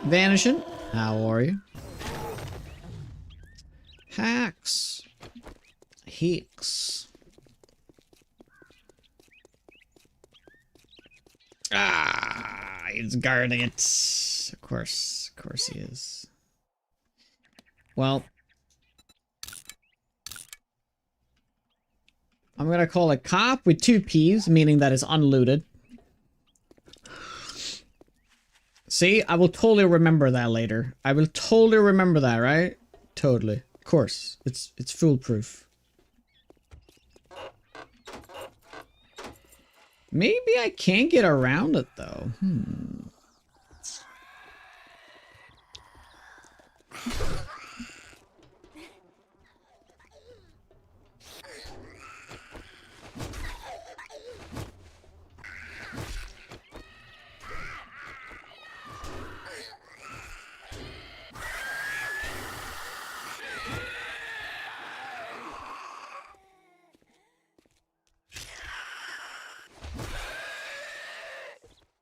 Vanishing. How are you? Hacks. Hicks. Ah, He's guarding it. Of course he is. Well, I'm gonna call a cop with 2 P's, meaning that it's unlooted. See, I will totally remember that later. I will totally remember that, right? Totally. Of course. It's foolproof. Maybe I can't get around it, though.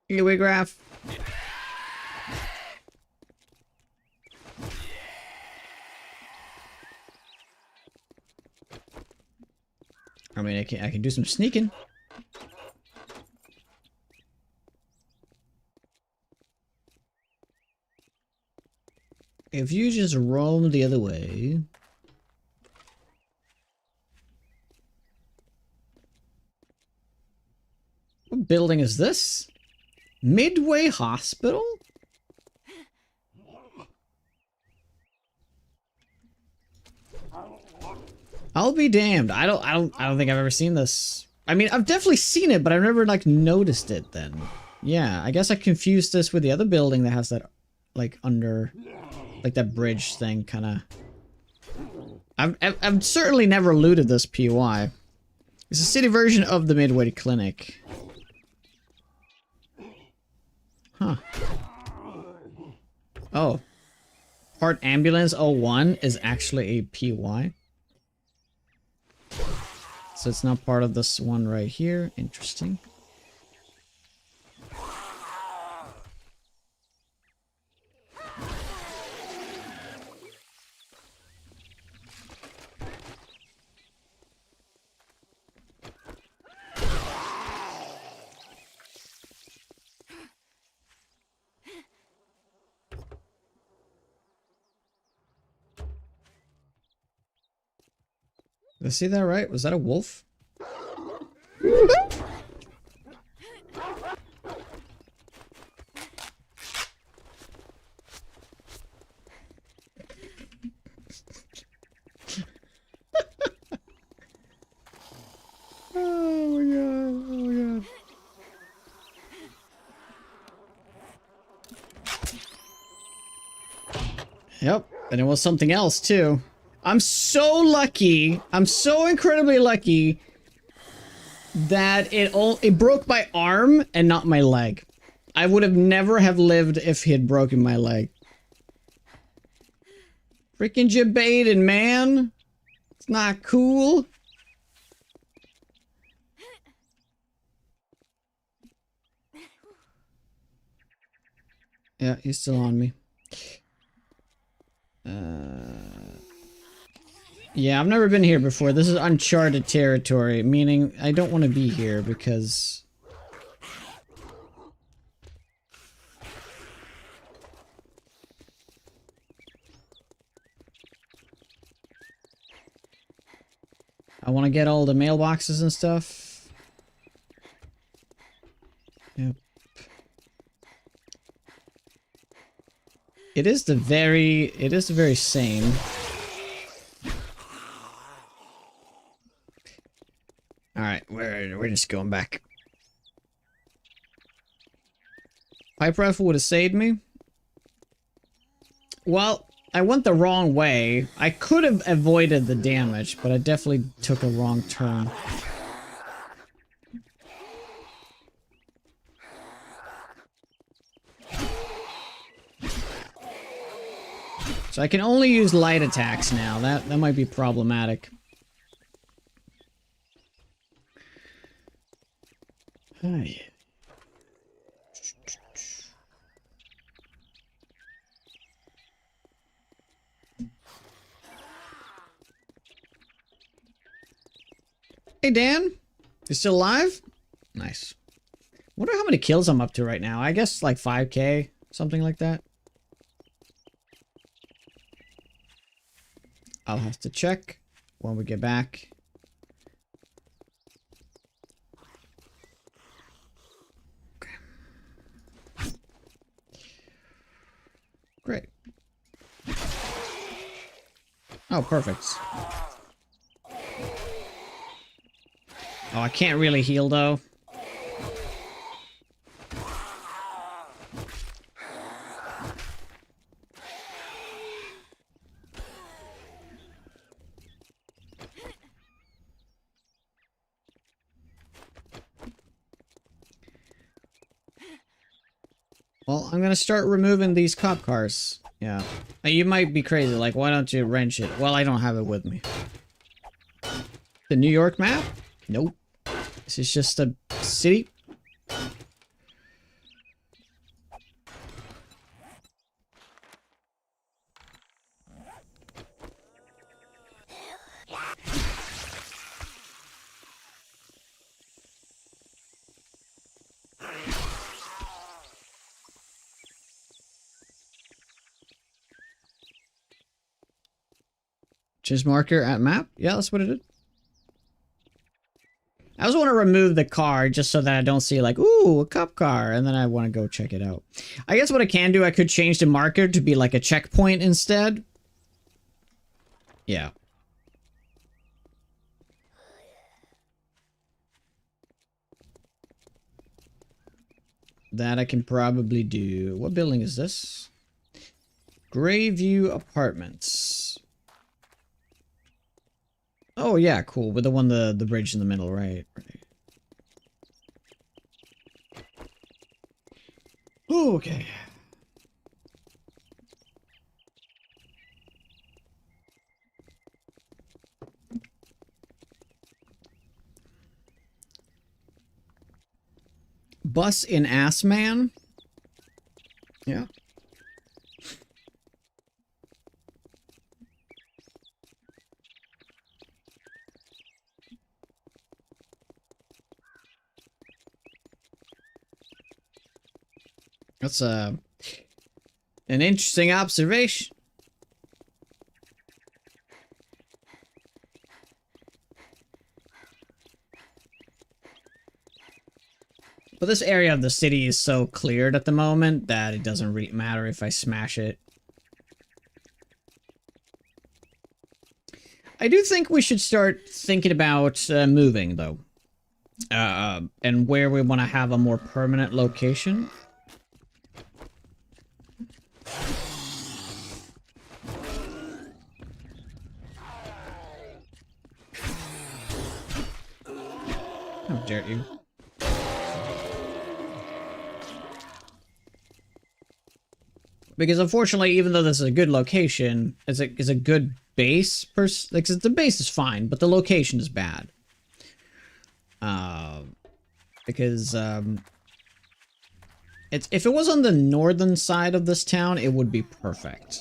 Here we graph. I mean, I can do some sneaking. If you just roam the other way. What building is this? Midway Hospital? I'll be damned. I don't think I've ever seen this. I mean, I've definitely seen it, but I've never like noticed it then. Yeah, I guess I confused this with the other building that has that like under like that bridge thing kind of. I've certainly never looted this PY. It's a city version of the Midway Clinic. Huh. Oh. Part Ambulance 01 is actually a PY. So it's not part of this one right here. Interesting. Did I see that right? Was that a wolf? Oh my god, oh my god. Yep, and it was something else too. I'm so lucky. I'm so incredibly lucky that it broke my arm and not my leg. I would have never have lived if he had broken my leg. Freaking Jabaden, man. It's not cool. Yeah, he's still on me. Yeah, I've never been here before. This is uncharted territory, meaning I don't want to be here because... I want to get all the mailboxes and stuff. Yep. It is the very same. Alright, we're just going back. Pipe rifle would have saved me. Well, I went the wrong way. I could have avoided the damage, but I definitely took a wrong turn. So I can only use light attacks now. That might be problematic. Hi. Hey Dan, you still alive? Nice. Wonder how many kills I'm up to right now. I guess like 5K, something like that. I'll have to check when we get back. Okay. Great. Oh, perfect. Oh, I can't really heal though. Well, I'm gonna start removing these cop cars. Yeah. Now, you might be crazy, like, why don't you wrench it? Well, I don't have it with me. The New York map? Nope. This is just a city. Just marker at map? Yeah, that's what it did. I just want to remove the car just so that I don't see like, ooh, a cop car, and then I want to go check it out. I guess what I can do, I could change the marker to be like a checkpoint instead. Yeah. That I can probably do. What building is this? Grayview Apartments. Oh yeah, cool. With the one the bridge in the middle, right? Oh, okay. Bus in Assman? Yeah. That's an interesting observation. But this area of the city is so cleared at the moment that it doesn't really matter if I smash it. I do think we should start thinking about moving, though. And where we want to have a more permanent location. How dare you. Because unfortunately, even though this is a good location, it's a good base. Like the base is fine, but the location is bad. Because if it was on the northern side of this town, it would be perfect.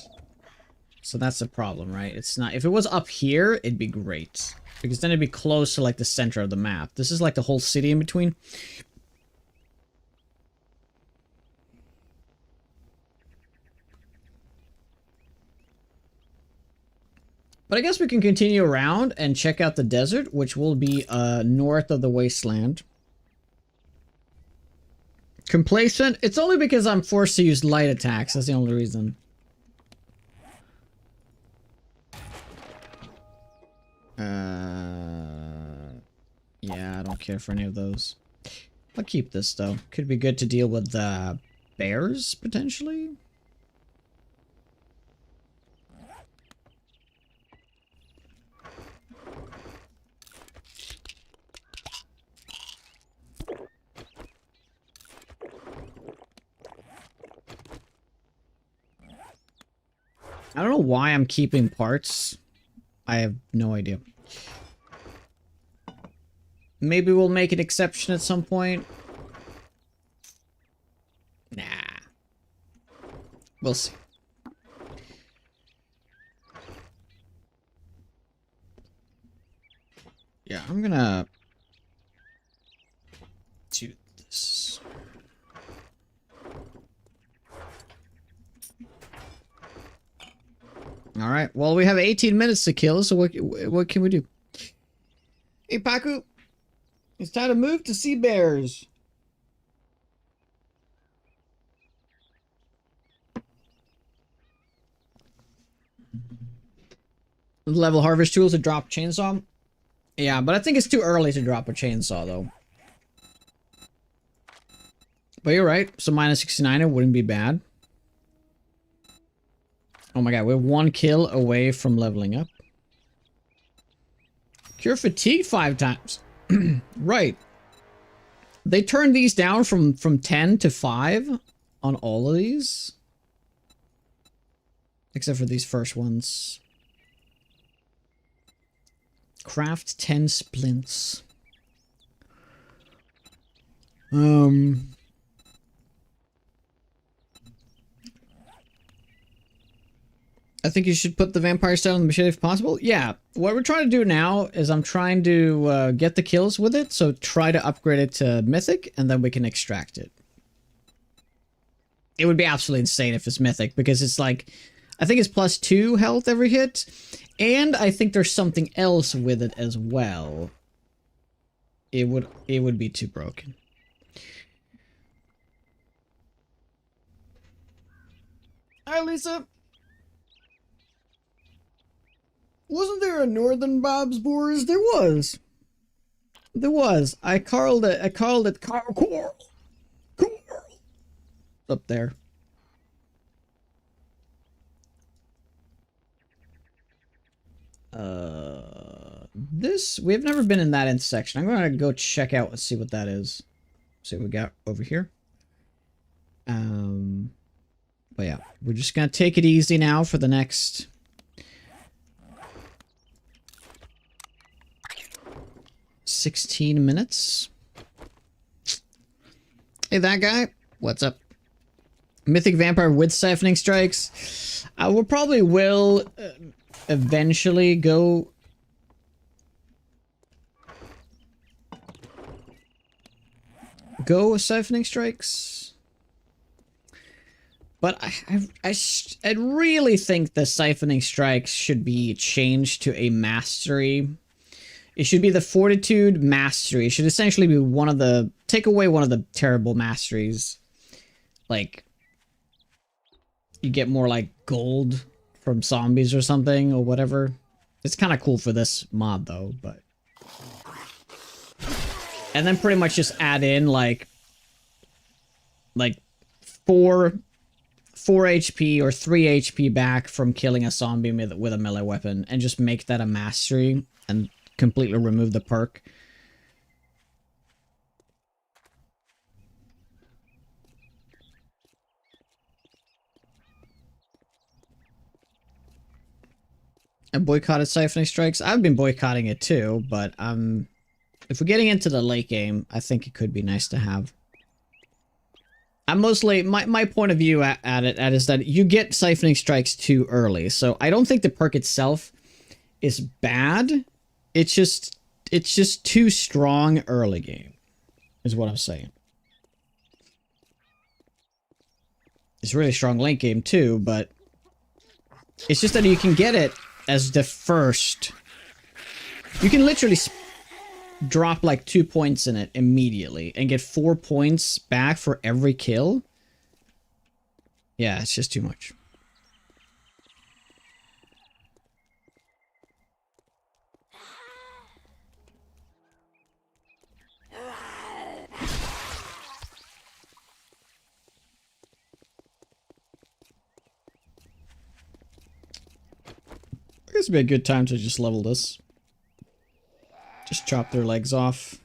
So that's the problem, right? It's not. If it was up here, it'd be great. Because then it'd be close to like the center of the map. This is like the whole city in between. But I guess we can continue around and check out the desert, which will be north of the Wasteland. Complacent? It's only because I'm forced to use light attacks. That's the only reason. Yeah, I don't care for any of those. I'll keep this, though. Could be good to deal with the bears, potentially? I don't know why I'm keeping parts. I have no idea. Maybe we'll make an exception at some point. Nah. We'll see. Yeah, I'm gonna do this. All right. Well, we have 18 minutes to kill, so what can we do? Hey, Paku. It's time to move to see bears. Level harvest tools to drop chainsaw. Yeah, but I think it's too early to drop a chainsaw, though. But you're right. So minus 69, it wouldn't be bad. Oh my god, we're 1 kill away from leveling up. Cure fatigue 5 times. Right. They turned these down from 10 to 5 on all of these. Except for these first ones. Craft 10 splints. I think you should put the vampire style on the machete if possible. Yeah, what we're trying to do now is I'm trying to get the kills with it, so try to upgrade it to mythic, and then we can extract it. It would be absolutely insane if it's mythic, because it's like, I think it's +2 health every hit, and I think there's something else with it as well. It would be too broken. Hi, Lisa. Wasn't there a Northern Bob's Boars? There was. There was. I called it Coral. Up there. We've never been in that intersection. I'm gonna go check out and see what that is. See what we got over here. But yeah, we're just gonna take it easy now for the next 16 minutes. Hey, that guy. What's up? Mythic Vampire with Siphoning Strikes. We probably will eventually go... Siphoning Strikes. But I really think the Siphoning Strikes should be changed to a mastery. It should be the Fortitude Mastery. It should essentially be one of the... Take away one of the terrible masteries. Like, you get more like gold from zombies or something or whatever. It's kind of cool for this mod though, but... And then pretty much just add in like 4 HP or 3 HP back from killing a zombie with a melee weapon, and just make that a mastery and completely remove the perk. I boycotted Siphoning Strikes. I've been boycotting it too, but if we're getting into the late game, I think it could be nice to have. I'm mostly, my point of view at it is that you get Siphoning Strikes too early, so I don't think the perk itself is bad. It's just too strong early game, is what I'm saying. It's really strong late game too, but it's just that you can get it as the first. You can literally drop like 2 points in it immediately and get 4 points back for every kill. Yeah, it's just too much. I guess it'd be a good time to just level this. Just chop their legs off.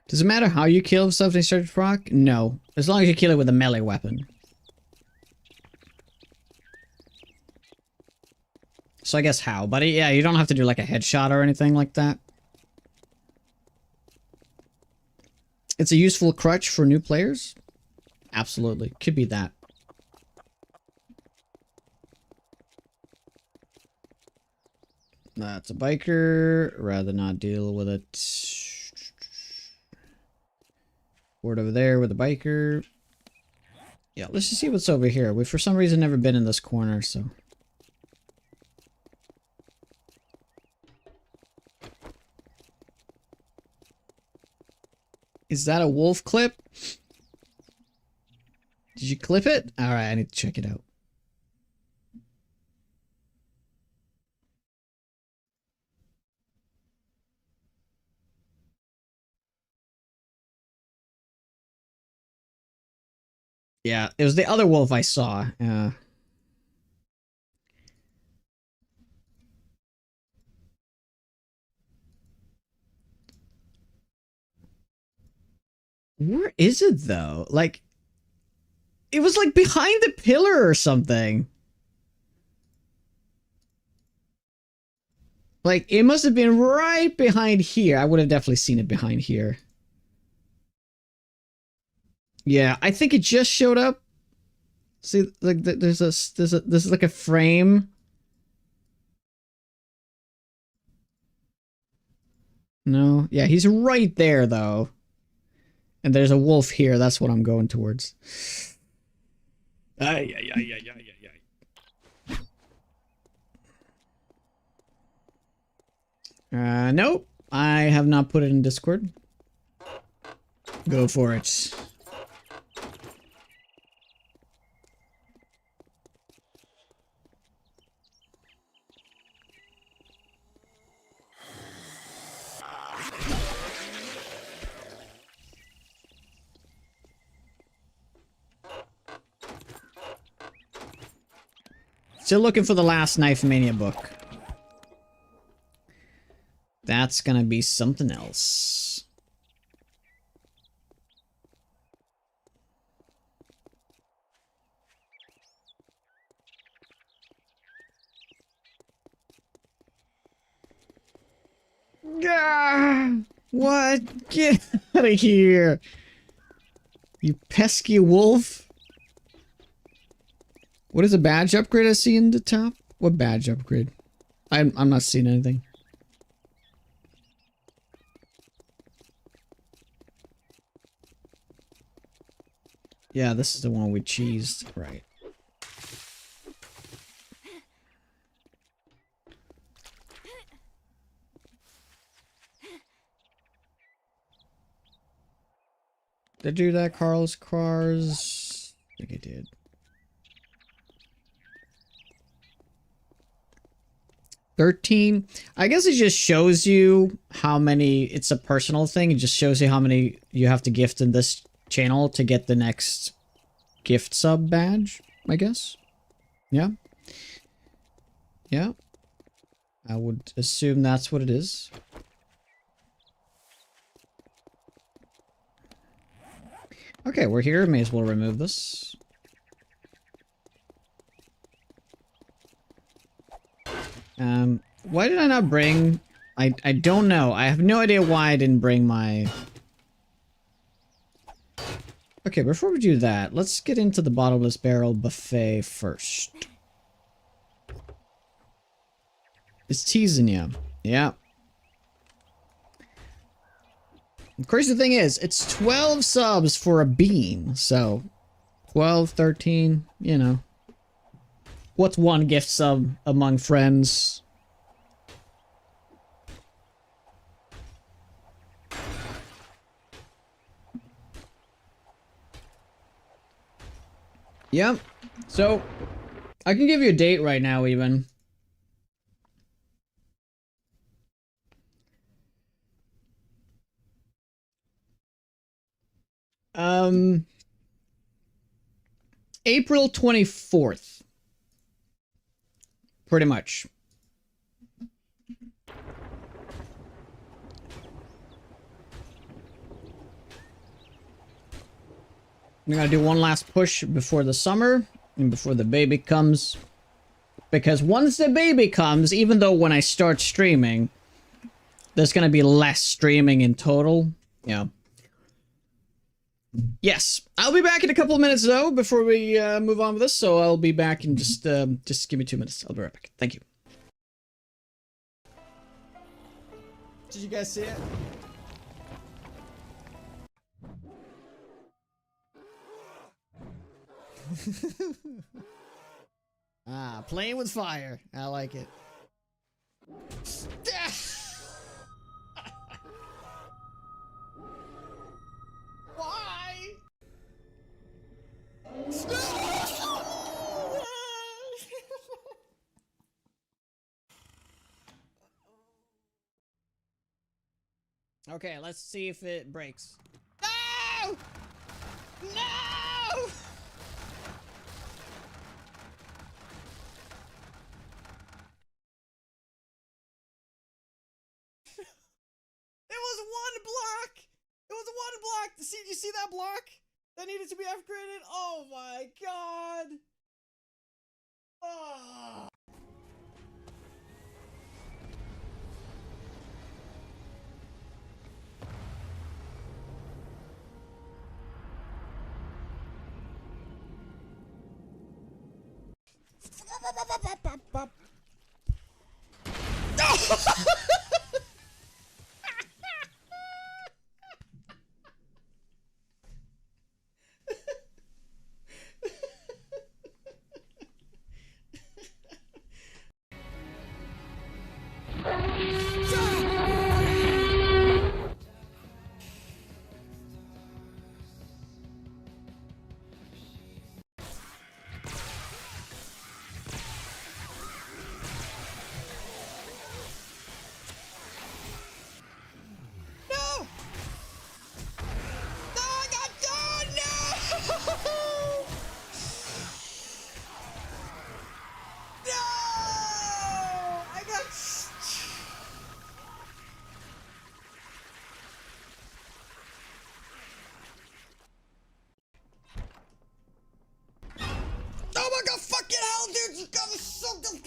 Does it matter how you kill something starts to proc? No. As long as you kill it with a melee weapon. So I guess how, but yeah, you don't have to do like a headshot or anything like that. It's a useful crutch for new players. Absolutely. Could be that. That's a biker. Rather not deal with it. Board over there with a biker. Yeah, let's just see what's over here. We've for some reason never been in this corner, so. Is that a wolf clip? Did you clip it? Alright, I need to check it out. Yeah, it was the other wolf I saw. Where is it though? Like, it was like behind the pillar or something. Like, it must have been right behind here. I would have definitely seen it behind here. Yeah, I think it just showed up. See, like, this is like a frame. No, yeah, he's right there though. And there's a wolf here. That's what I'm going towards. Ay, ay, ay, ay, ay, ay, ay. Nope. I have not put it in Discord. Go for it. Still looking for the last Knife Mania book. That's gonna be something else. Gah! What? Get out of here! You pesky wolf! What is a badge upgrade I see in the top? What badge upgrade? I'm not seeing anything. Yeah, this is the one we cheesed, right? Did I do that, Carl's cars? I think I did. $13. I guess it just shows you how many. It's a personal thing. It just shows you how many you have to gift in this channel to get the next gift sub badge, I guess. Yeah. Yeah. I would assume that's what it is. Okay, we're here. May as well remove this. Why did I not bring... I don't know. I have no idea why I didn't bring my... Okay, before we do that, let's get into the bottomless barrel buffet first. It's teasing you. Yeah. The crazy thing is, it's 12 subs for a bean, so 12, 13, you know. What's one gift sub among friends? Yep. So, I can give you a date right now, even. April 24th. Pretty much. I'm gonna do one last push before the summer and before the baby comes. Because once the baby comes, even though when I start streaming, there's gonna be less streaming in total. Yeah. Yes, I'll be back in a couple of minutes though before we move on with this. So I'll be back in just give me 2 minutes. I'll be right back. Thank you. Did you guys see it? Ah, playing with fire. I like it. Why? Okay, let's see if it breaks. No! No! It was one block! It was one block! See, you see that block? That needed to be upgraded? Oh my god! Oh. Oh my god, fucking hell, dude! You got me so good.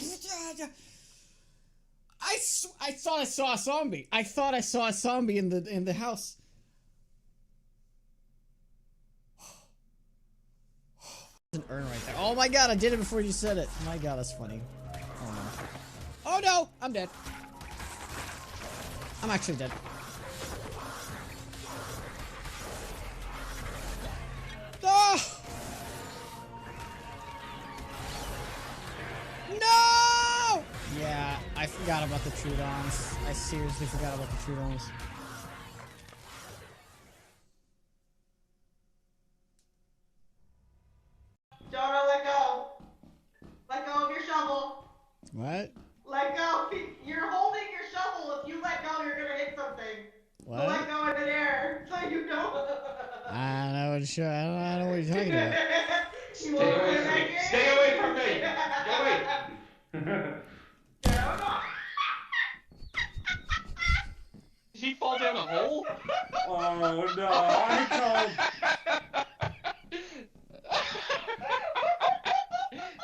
I thought I saw a zombie. I thought I saw a zombie in the house. An urn right there. Oh my god, I did it before you said it. My god, that's funny. Oh no. Oh no! I'm dead. I'm actually dead. Oh! No! Yeah, I forgot about the Trudons. I seriously forgot about the Trudons. Jonah, let go. Let go of your shovel. What? Let go. You're holding your shovel. If you let go, you're gonna hit something. What? So let go in midair, so you know. I don't know what you're, I don't know what you're talking about. Stay away from me! Get away! Did he fall down a hole? Oh no, I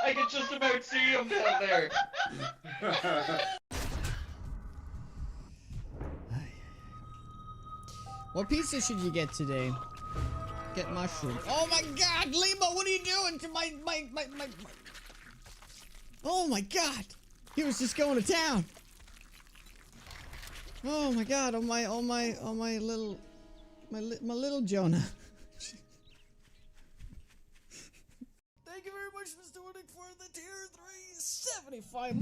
I can just about see him down there. What pizza should you get today? Get mushroom. Oh my god, Lima, what are you doing to my... Oh my god! He was just going to town! Oh my god, my little Jonah. Thank you very much, Mr. Winnick, for the tier 375.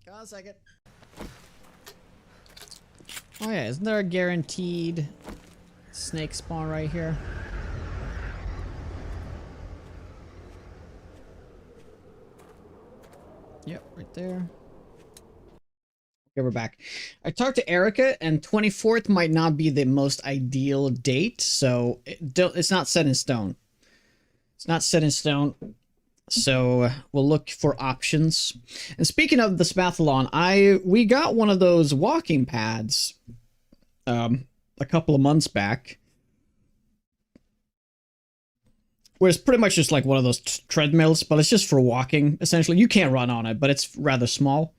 Come on a second. Oh yeah, isn't there a guaranteed snake spawn right here? Yep, right there. Okay, we're back. I talked to Erica, and 24th might not be the most ideal date, so it's not set in stone. It's not set in stone, so we'll look for options. And speaking of the Spathalon, we got one of those walking pads a couple of months back. Where it's pretty much just like one of those treadmills, but it's just for walking, essentially. You can't run on it, but it's rather small.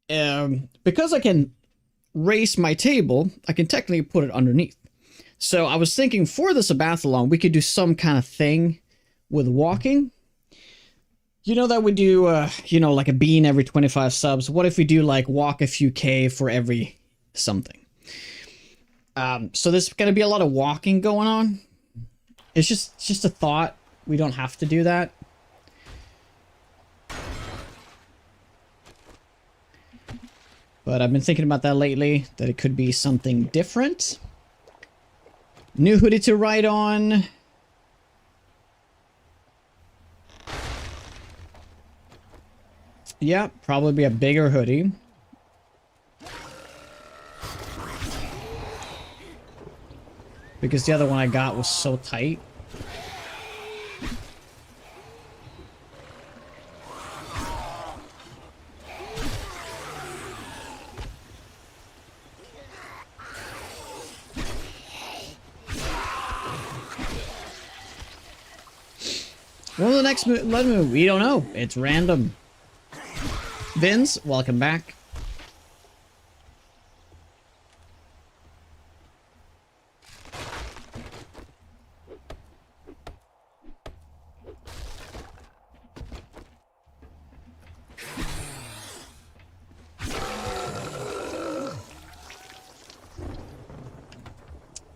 Because I can raise my table, I can technically put it underneath. So I was thinking for the Sabathalon, we could do some kind of thing with walking. You know that we do, you know, like a bean every 25 subs. What if we do like walk a few K for every something? So there's going to be a lot of walking going on. It's just a thought. We don't have to do that. But I've been thinking about that lately, that it could be something different. New hoodie to ride on. Yeah, probably be a bigger hoodie. Because the other one I got was so tight. What will the next lead move? We don't know. It's random. Vince, welcome back.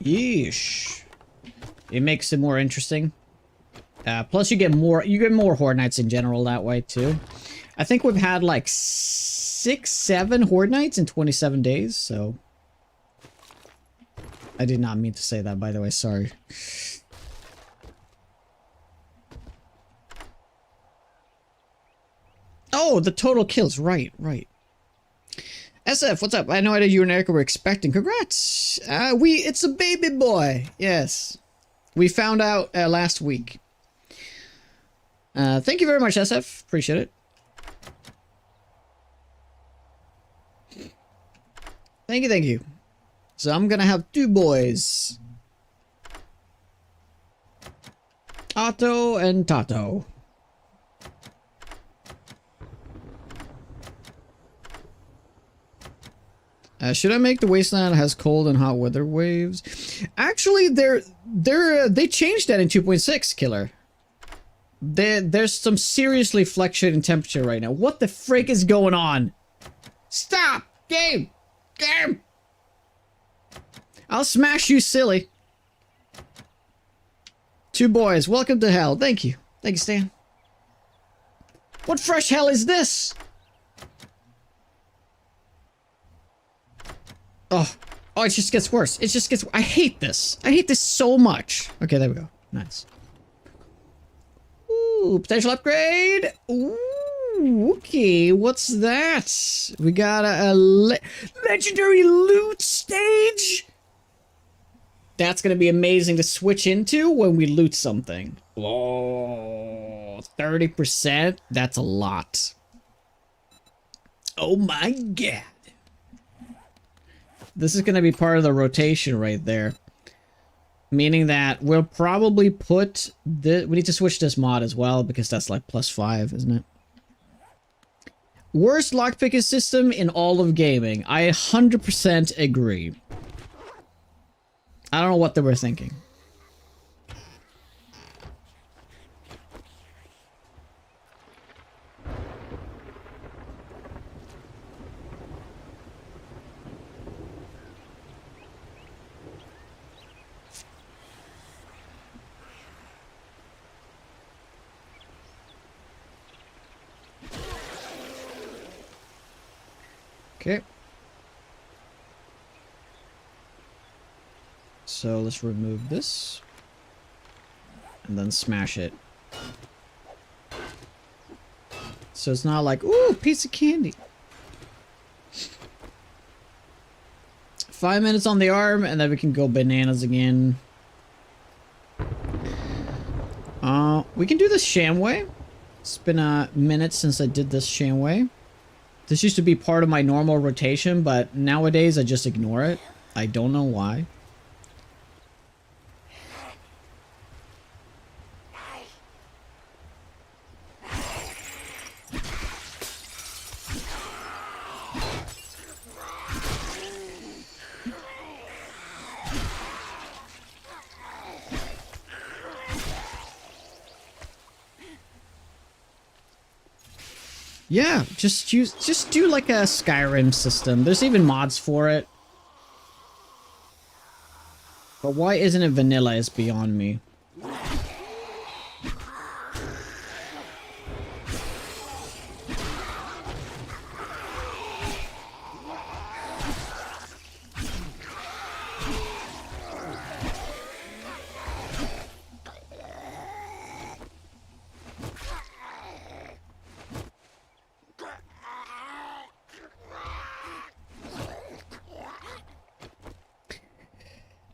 Yeesh. It makes it more interesting. Plus you get more Horde Nights in general that way too. I think we've had like 6-7 Horde Nights in 27 days, so I did not mean to say that, by the way, sorry. Oh, the total kills, right. SF, what's up? I had no idea you and Erica were expecting. Congrats! It's a baby boy, yes. We found out last week. Thank you very much, SF. Appreciate it. Thank you. So I'm gonna have 2 boys. Otto and Tato. Should I make the Wasteland has cold and hot weather waves? Actually, they changed that in 2.6, Killer. There's some seriously fluctuating temperature right now. What the frick is going on? Stop! Game! I'll smash you, silly. 2 boys, welcome to hell. Thank you. Thank you, Stan. What fresh hell is this? Oh, it just gets worse. It just gets... I hate this. I hate this so much. Okay, there we go. Nice. Ooh, potential upgrade. Ooh, okay. What's that? We got a legendary loot stage. That's going to be amazing to switch into when we loot something. Oh, 30%? That's a lot. Oh my god. This is going to be part of the rotation right there. Meaning that we'll probably put the... We need to switch this mod as well because that's like +5, isn't it? Worst lockpicking system in all of gaming. I 100% agree. I don't know what they were thinking. Okay. So let's remove this. And then smash it. So it's not like, ooh, piece of candy. 5 minutes on the arm, and then we can go bananas again. We can do this sham way. It's been a minute since I did this sham way. This used to be part of my normal rotation, but nowadays I just ignore it. I don't know why. Yeah, just do like a Skyrim system. There's even mods for it. But why isn't it vanilla is beyond me.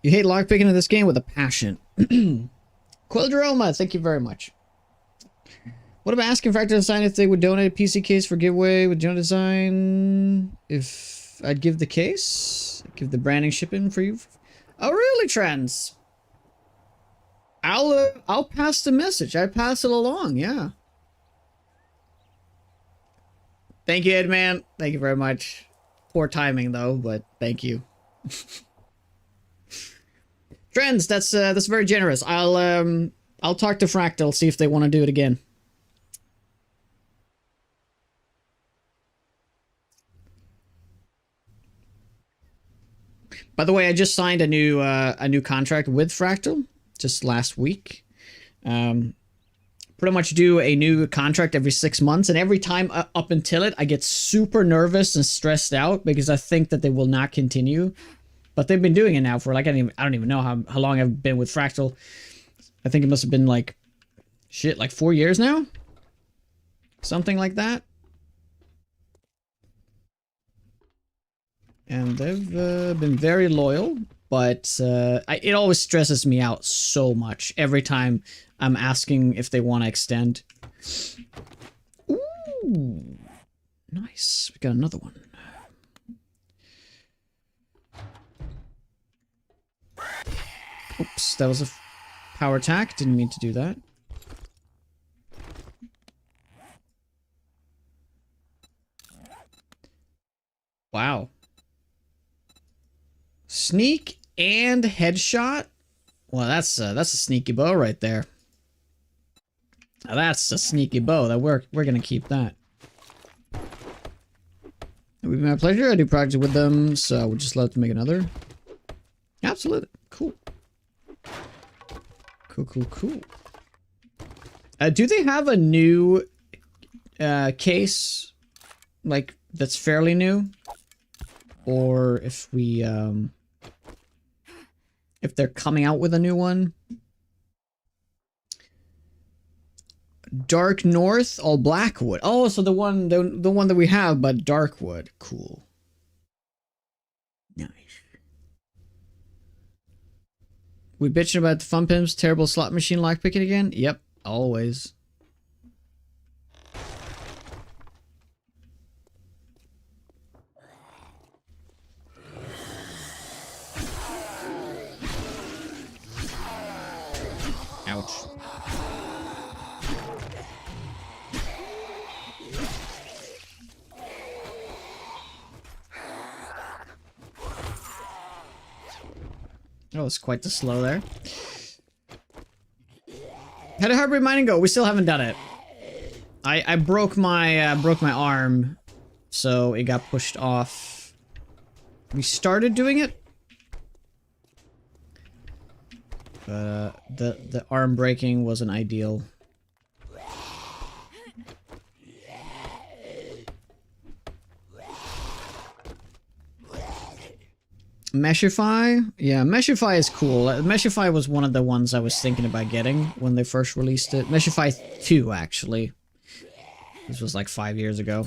You hate lockpicking in this game with a passion. Quildroma, thank you very much. What about asking Fractal Design if they would donate a PC case for giveaway with Jonah Design? If I'd give the case? Give the branding shipping for you? Oh really, Trends? I'll pass the message. I pass it along, yeah. Thank you, Edman. Thank you very much. Poor timing though, but thank you. Friends, that's very generous. I'll talk to Fractal, see if they want to do it again. By the way, I just signed a new contract with Fractal just last week. Pretty much do a new contract every 6 months, and every time up until it, I get super nervous and stressed out because I think that they will not continue. But they've been doing it now for like I don't even know how long I've been with Fractal. I think it must have been like shit, like 4 years now, something like that. And they've been very loyal, but it always stresses me out so much every time I'm asking if they want to extend. Ooh, nice. We got another one. Oops, that was a power attack. Didn't mean to do that. Wow. Sneak and headshot? Well, that's a sneaky bow right there. Now that's a sneaky bow. That we're gonna keep that. It would be my pleasure. I do projects with them, so I would just love to make another. Absolutely. Cool. Cool. Do they have a new case, like, that's fairly new? Or if we, if they're coming out with a new one? Dark North, all Blackwood. Oh, so the one that we have, but Darkwood. Cool. Nice. We bitching about the Fun Pimps terrible slot machine lockpicking again? Yep, always. Ouch. Oh, it's quite the slow there. How did Heartbreak Mining go? We still haven't done it. I broke my arm, so it got pushed off. We started doing it, but the arm breaking wasn't ideal. Meshify? Yeah, Meshify is cool. Meshify was one of the ones I was thinking about getting when they first released it. Meshify 2, actually. This was like 5 years ago.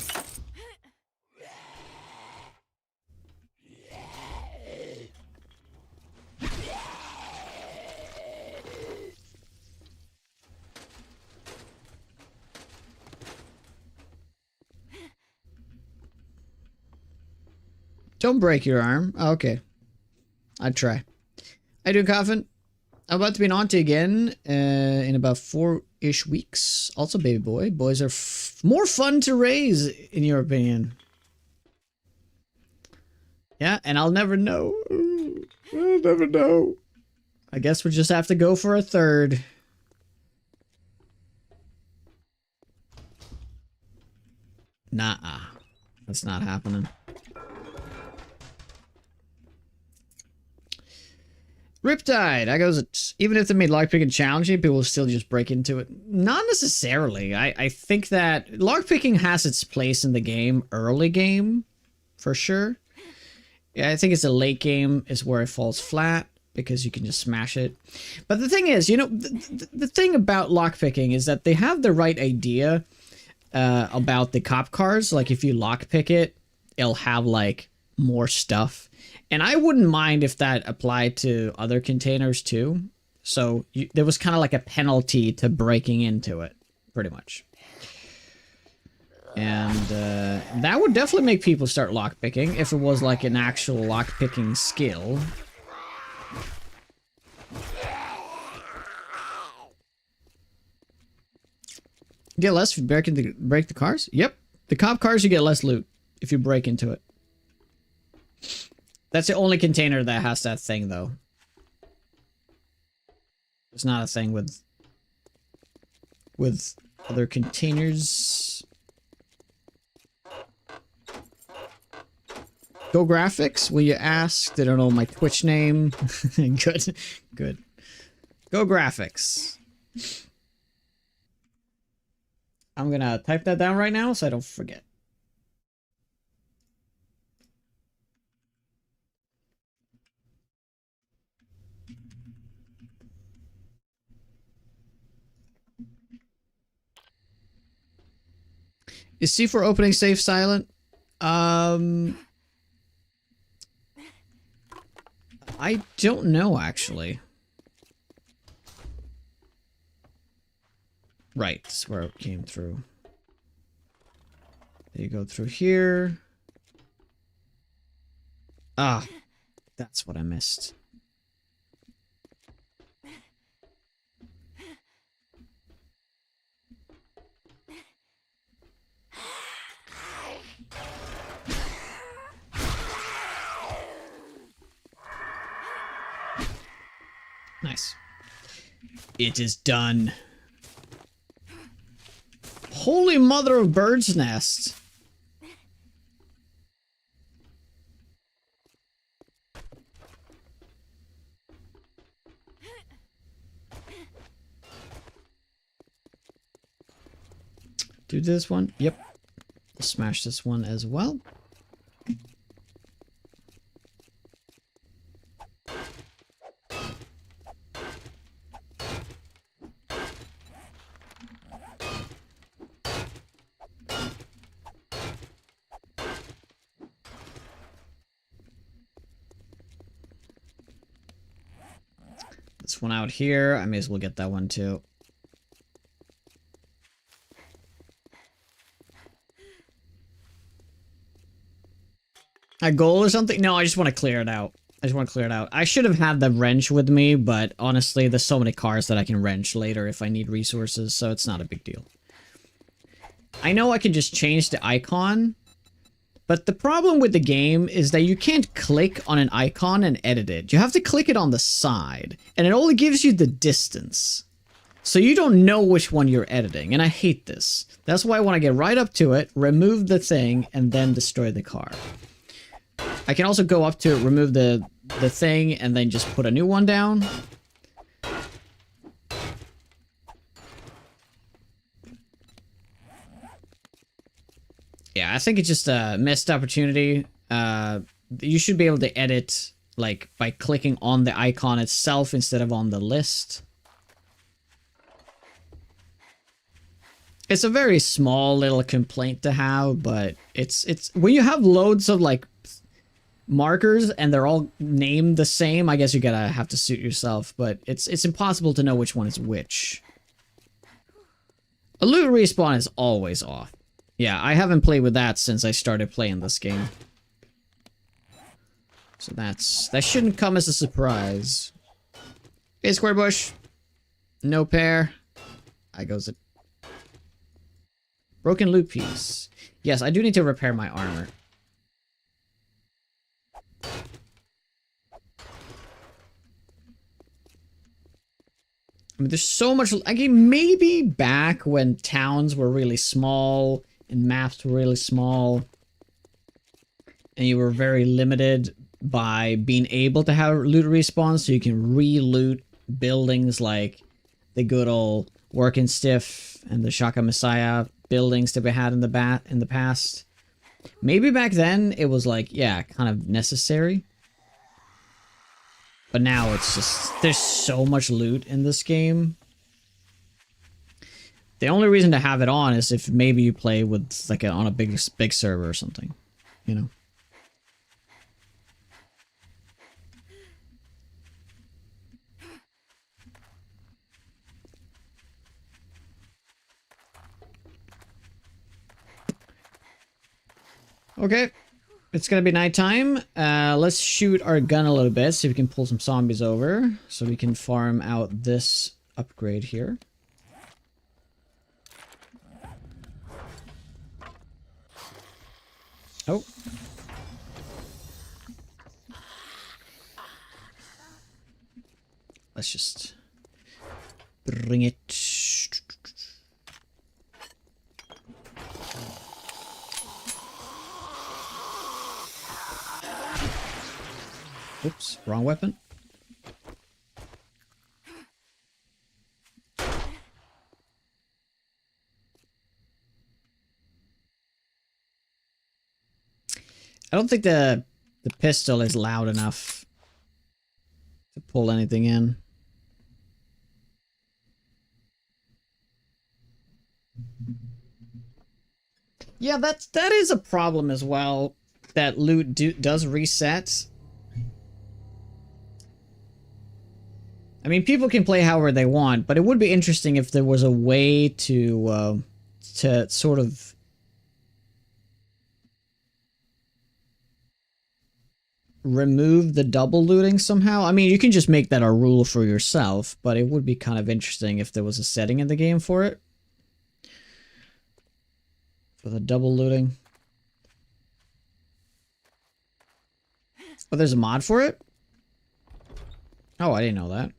Don't break your arm. Oh, okay. I'd try. I do, Coffin. I'm about to be an auntie again in about 4-ish weeks. Also, baby boy. Boys are more fun to raise, in your opinion. Yeah, and I'll never know. I'll never know. I guess we'll just have to go for a third. Nah, that's not happening. Riptide, I goes, even if they made lockpicking challenging, people will still just break into it. Not necessarily. I think that lockpicking has its place in the game, early game, for sure. Yeah, I think it's a late game is where it falls flat, because you can just smash it. But the thing is, you know, the thing about lockpicking is that they have the right idea about the cop cars. Like, if you lockpick it, it'll have, like, more stuff. And I wouldn't mind if that applied to other containers too. So there was kind of like a penalty to breaking into it, pretty much. And that would definitely make people start lockpicking if it was like an actual lockpicking skill. Get less if you break the cars? Yep. The cop cars, you get less loot if you break into it. That's the only container that has that thing, though. It's not a thing with other containers. Go Graphics, will you ask? They don't know my Twitch name. Good, good. Go Graphics. I'm gonna type that down right now so I don't forget. Is C4 opening safe silent? I don't know, actually. Right, that's where it came through. There you go through here. Ah, that's what I missed. Nice. It is done. Holy mother of bird's nest. Do this one? Yep. Smash this one as well. This one out here, I may as well get that one too. A goal or something? No, I just want to clear it out. I should have had the wrench with me, but honestly, there's so many cars that I can wrench later if I need resources, so it's not a big deal. I know I can just change the icon, but the problem with the game is that you can't click on an icon and edit it. You have to click it on the side, and it only gives you the distance. So you don't know which one you're editing, and I hate this. That's why I want to get right up to it, remove the thing, and then destroy the car. I can also go up to it, remove the thing, and then just put a new one down. Yeah, I think it's just a missed opportunity. You should be able to edit, like, by clicking on the icon itself instead of on the list. It's a very small little complaint to have, but it's when you have loads of, like, markers and they're all named the same, I guess you gotta have to suit yourself, but it's impossible to know which one is which. A loot respawn is always off. Yeah, I haven't played with that since I started playing this game. So that shouldn't come as a surprise. Hey, Square Bush. No pair. I goes it. Broken loot piece. Yes, I do need to repair my armor. I mean, there's so much. I mean, maybe back when towns were really small and maps were really small, and you were very limited by being able to have loot respawn, so you can re-loot buildings like the good old Working Stiff and the Shaka Messiah buildings that we had in the past. Maybe back then it was like, yeah, kind of necessary. But now it's just, there's so much loot in this game. The only reason to have it on is if maybe you play with like on a big server or something, you know. Okay, it's gonna be nighttime. Let's shoot our gun a little bit, see if we can pull some zombies over, so we can farm out this upgrade here. Oh. Let's just bring it. Oops, wrong weapon. I don't think the pistol is loud enough to pull anything in. Yeah, that is a problem as well. That loot does reset. I mean, people can play however they want, but it would be interesting if there was a way to sort of remove the double looting somehow. I mean, you can just make that a rule for yourself, but it would be kind of interesting if there was a setting in the game for it. For the double looting. Oh, there's a mod for it? Oh, I didn't know that.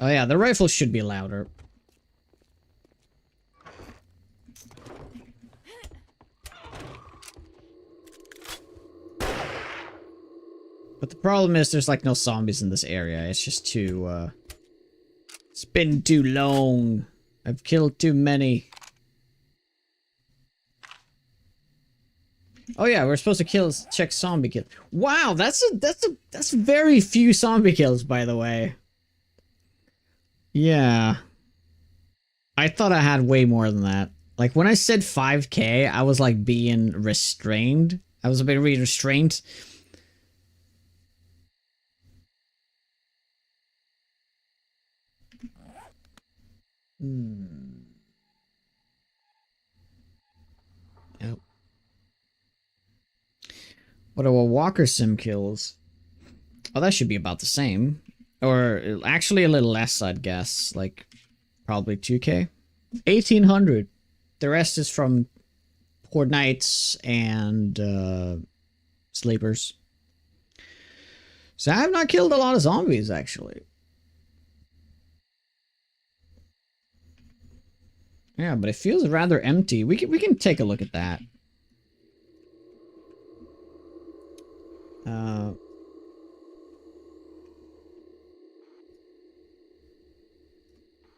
Oh yeah, the rifle should be louder. But the problem is there's like no zombies in this area. It's just too, it's been too long. I've killed too many. Oh yeah, we're supposed to check zombie kill. Wow, that's very few zombie kills, by the way. Yeah. I thought I had way more than that. Like when I said 5K, I was like being restrained. I was a bit really restrained. Yep. What are Walker Sim kills? Oh, that should be about the same. Or actually a little less, I'd guess. Like, probably 2K. 1,800. The rest is from Horde Knights and Sleepers. So I have not killed a lot of zombies, actually. Yeah, but it feels rather empty. We can take a look at that.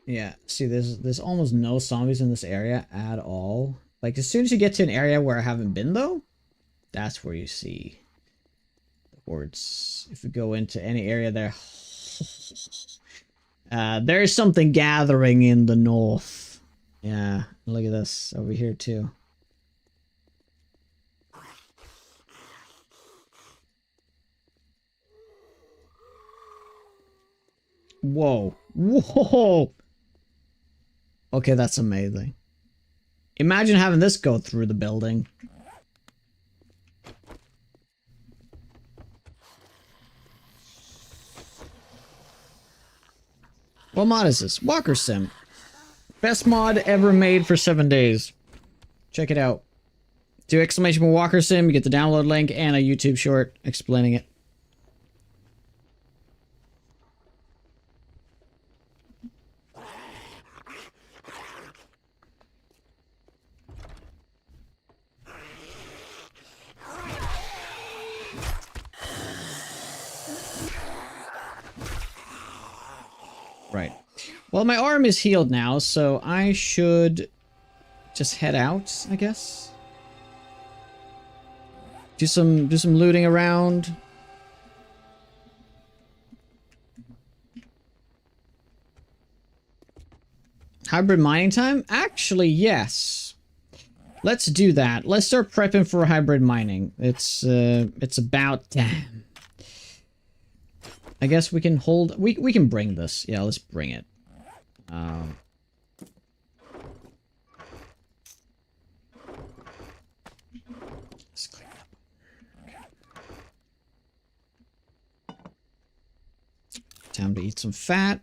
Yeah, see, there's almost no zombies in this area at all. Like, as soon as you get to an area where I haven't been, though, that's where you see the hordes. If we go into any area there... there is something gathering in the north. Yeah, look at this over here, too. Whoa. Whoa! Okay, that's amazing. Imagine having this go through the building. What mod is this? Walker Sim. Best mod ever made for 7 days. Check it out. 2 Walker Sim, you get the download link and a YouTube short explaining it. Right. Well, my arm is healed now, so I should just head out, I guess. Do some looting around. Hybrid mining time? Actually, yes. Let's do that. Let's start prepping for hybrid mining. It's about time. I guess we can hold... We can bring this. Yeah, let's bring it. Let's clean it up. Okay. Time to eat some fat.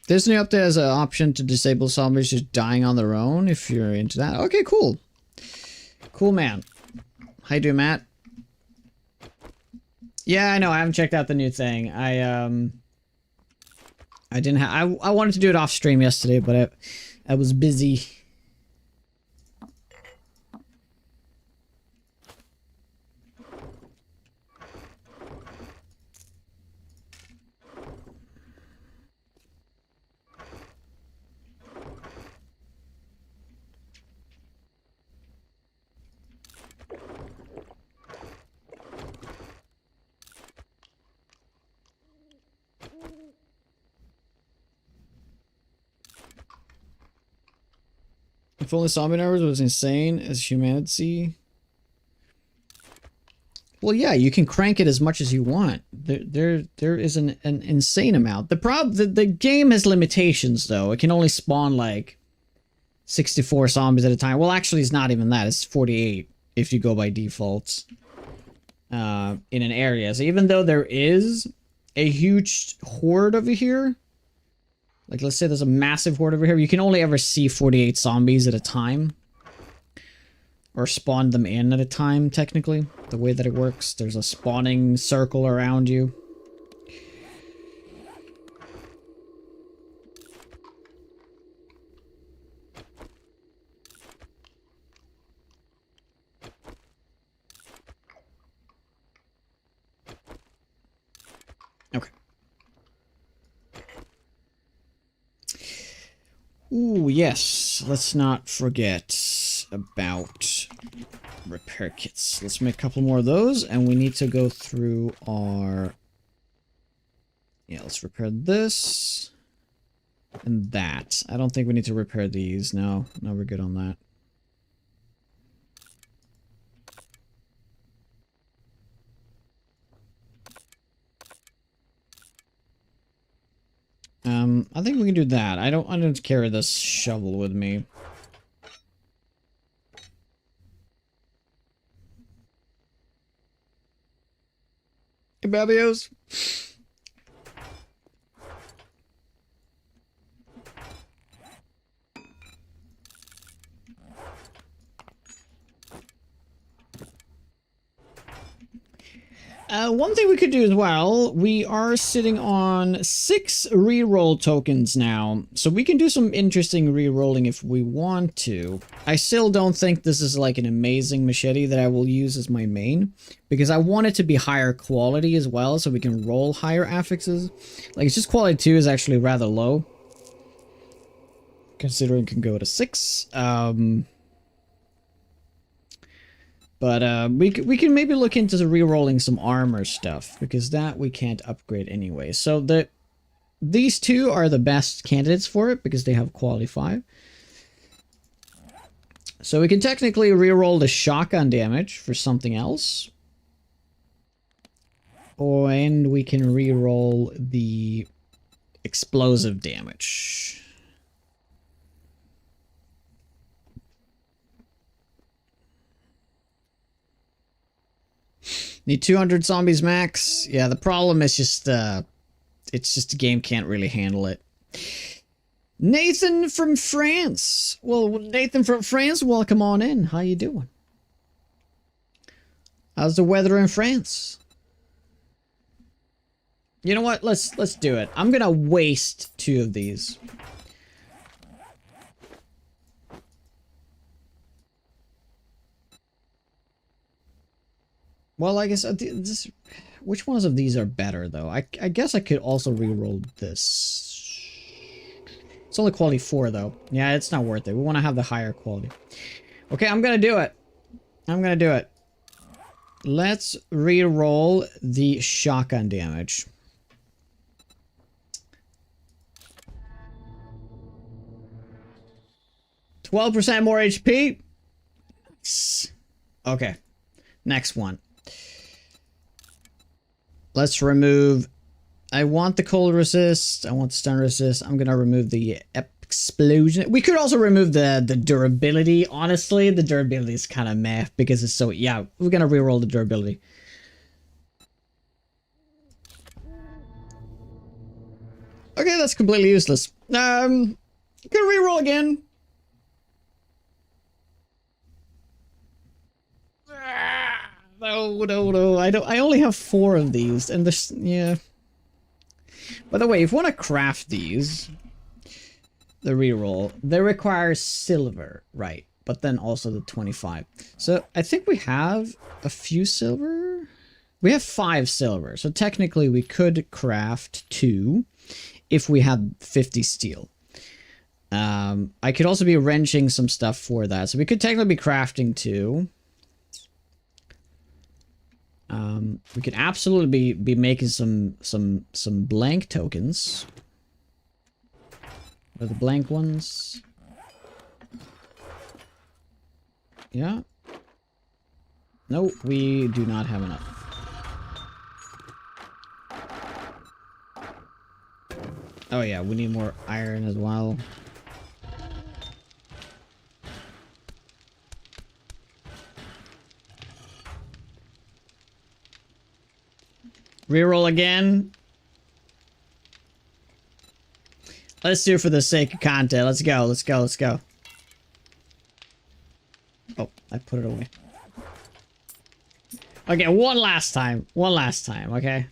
This new update has an option to disable zombies just dying on their own if you're into that. Okay, cool. Cool, man. How you doing, Matt? Yeah, I know. I haven't checked out the new thing. I didn't have... I wanted to do it off stream yesterday, but I was busy. If only zombie numbers was insane as humanity. Well, yeah, you can crank it as much as you want. There is an insane amount. The game has limitations though. It can only spawn like 64 zombies at a time. Well, actually, it's not even that. It's 48 if you go by default in an area. So even though there is a huge horde over here. Like, let's say there's a massive horde over here. You can only ever see 48 zombies at a time. Or spawn them in at a time, technically. The way that it works. There's a spawning circle around you. Okay. Ooh, yes. Let's not forget about repair kits. Let's make a couple more of those, and we need to go through our... Yeah, let's repair this. And that. I don't think we need to repair these. No, we're good on that. I think we can do that. I don't carry this shovel with me. Hey, Babios. One thing we could do as well, we are sitting on 6 reroll tokens now, so we can do some interesting rerolling if we want to. I still don't think this is like an amazing machete that I will use as my main, because I want it to be higher quality as well, so we can roll higher affixes. Like, it's just quality 2 is actually rather low, considering it can go to 6. But we can maybe look into re-rolling some armor stuff, because that we can't upgrade anyway. So these two are the best candidates for it, because they have quality 5. So we can technically re-roll the shotgun damage for something else. And we can re-roll the explosive damage. Need 200 zombies max. Yeah, the problem is just, it's just the game can't really handle it. Nathan from France. Well, Nathan from France, welcome on in. How you doing? How's the weather in France? You know what? Let's do it. I'm gonna waste 2 of these. Well, I guess this. Which ones of these are better, though? I guess I could also re-roll this. It's only quality 4, though. Yeah, it's not worth it. We want to have the higher quality. Okay, I'm gonna do it. I'm gonna do it. Let's re-roll the shotgun damage. %more HP. Nice. Okay. Next one. Let's remove... I want the cold resist. I want the stun resist. I'm gonna remove the explosion. We could also remove the durability. Honestly, the durability is kind of meh because it's so... Yeah, we're gonna reroll the durability. Okay, that's completely useless. Gonna reroll again. No. I only have 4 of these, and this, yeah. By the way, if you want to craft these, the reroll, they require silver, right? But then also the 25. So I think we have a few silver. We have 5 silver, so technically we could craft 2 if we had 50 steel. I could also be wrenching some stuff for that, so we could technically be crafting 2. We could absolutely be making some blank tokens. Are the blank ones? Yeah. No, we do not have enough. Oh yeah, we need more iron as well. Reroll again. Let's do it for the sake of content. Let's go, let's go, let's go. Oh, I put it away. Okay, one last time. One last time, okay?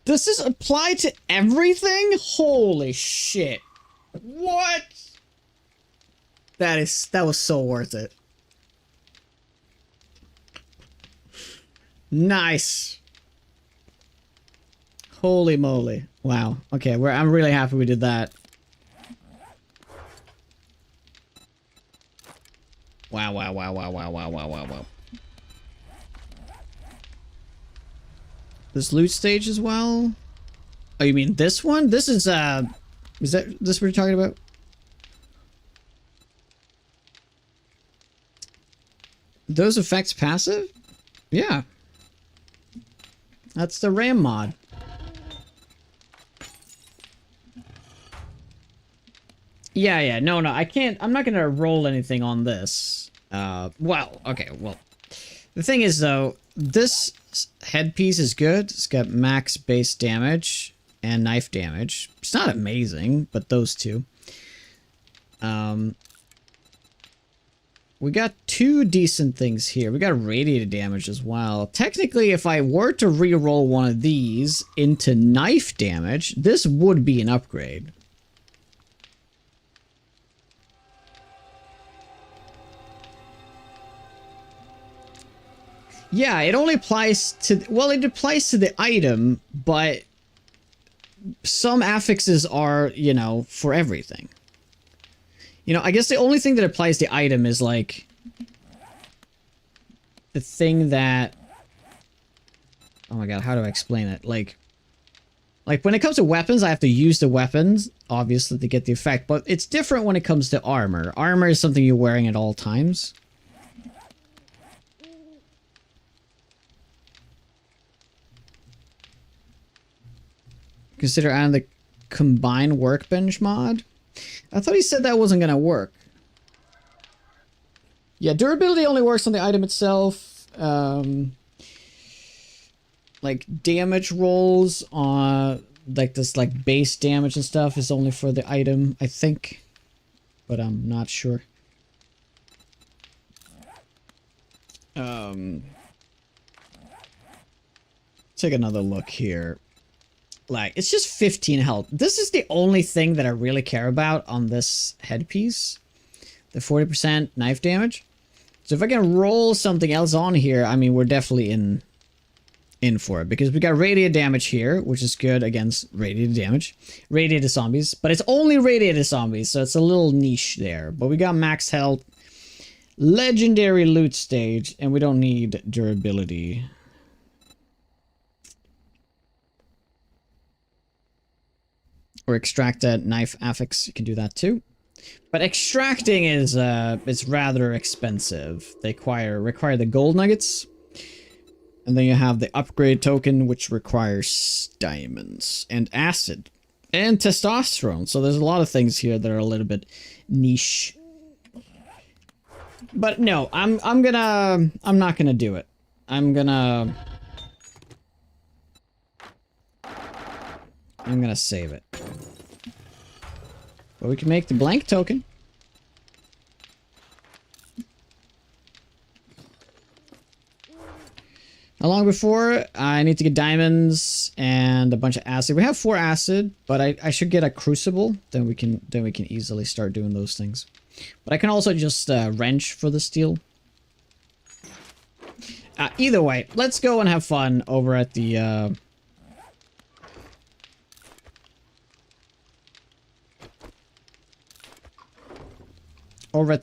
Does this apply to everything? Holy shit. What? That was so worth it. Nice. Holy moly. Wow. Okay, I'm really happy we did that. Wow. This loot stage as well? Oh, you mean this one? This is that this what you're talking about? Those effects passive? Yeah. That's the RAM mod. Yeah, no, I can't, I'm not gonna roll anything on this. Well, okay, well. The thing is, though, this headpiece is good. It's got max base damage and knife damage. It's not amazing, but those two. We got 2 decent things here. We got radiated damage as well. Technically, if I were to re-roll one of these into knife damage, this would be an upgrade. Yeah, it only applies to... Well, it applies to the item, but some affixes are, you know, for everything. You know, I guess the only thing that applies to the item is, like... the thing that... Oh my god, how do I explain it? Like, when it comes to weapons, I have to use the weapons, obviously, to get the effect. But it's different when it comes to armor. Armor is something you're wearing at all times. Consider adding the combined workbench mod. I thought he said that wasn't gonna work. Yeah, durability only works on the item itself. Like damage rolls on like this like base damage and stuff is only for the item, I think. But I'm not sure. Take another look here. Like, it's just 15 health. This is the only thing that I really care about on this headpiece. The 40% knife damage. So if I can roll something else on here, I mean, we're definitely in for it. Because we got radiant damage here, which is good against radiated damage. Radiated zombies. But it's only radiated zombies, so it's a little niche there. But we got max health. Legendary loot stage, and we don't need durability. Or extract a knife affix, you can do that too. But extracting is it's rather expensive. They require the gold nuggets. And then you have the upgrade token, which requires diamonds and acid and testosterone. So there's a lot of things here that are a little bit niche. But no, I'm not gonna do it. I'm gonna save it. But we can make the blank token. How long before? I need to get diamonds and a bunch of acid. We have 4 acid, but I should get a crucible. Then we can easily start doing those things. But I can also just wrench for the steel. Either way, let's go and have fun over at the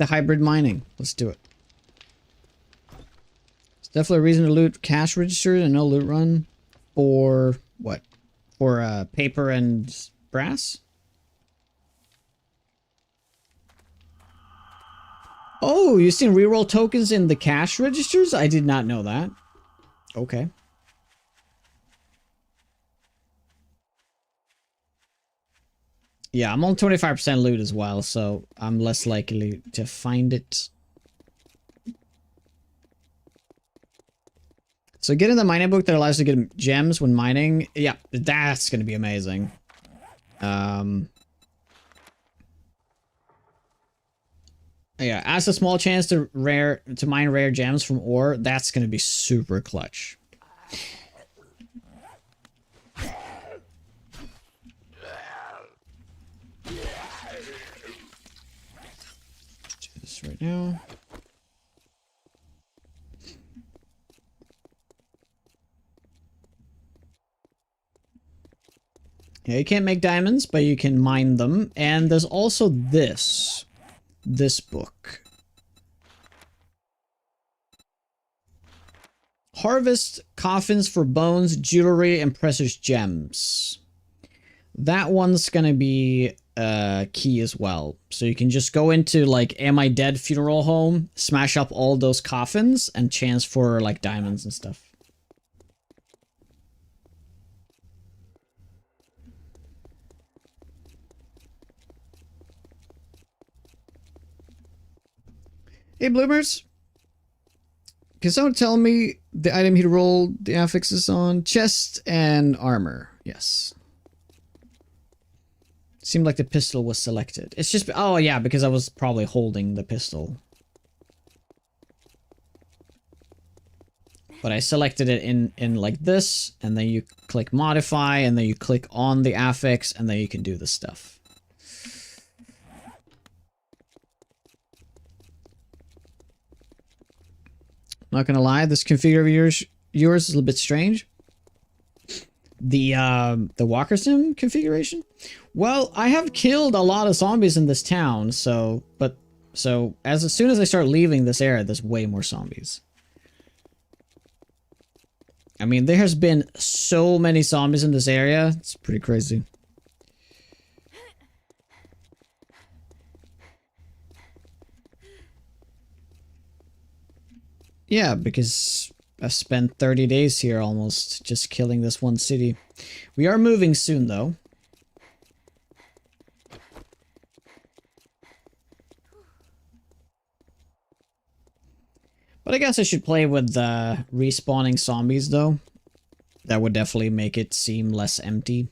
hybrid mining. Let's do it. It's definitely a reason to loot cash registers and no loot run. For what? For paper and brass? Oh, you've seen reroll tokens in the cash registers? I did not know that. Okay. Yeah, I'm on 25% loot as well, so I'm less likely to find it. So getting the mining book that allows you to get gems when mining, yeah, that's going to be amazing. Yeah, as a small chance to mine rare gems from ore, that's going to be super clutch. Do this right now. Yeah, you can't make diamonds, but you can mine them. And there's also this book. Harvest coffins for bones, jewelry, and precious gems. That one's gonna be key as well. So you can just go into like Am I Dead funeral home, smash up all those coffins, and chance for like diamonds and stuff. Hey, Bloomers. Can someone tell me the item he rolled the affixes on? Chest and armor. Yes. Seemed like the pistol was selected. It's just... Oh, yeah, because I was probably holding the pistol. But I selected it in like this, and then you click modify, and then you click on the affix, and then you can do the stuff. Not gonna lie, this configure of yours is a little bit strange. The walker sim configuration? Well, I have killed a lot of zombies in this town, so as soon as I start leaving this area, there's way more zombies. I mean, there has been so many zombies in this area, it's pretty crazy. Yeah, because I spent 30 days here almost just killing this one city. We are moving soon, though. But I guess I should play with respawning zombies, though. That would definitely make it seem less empty.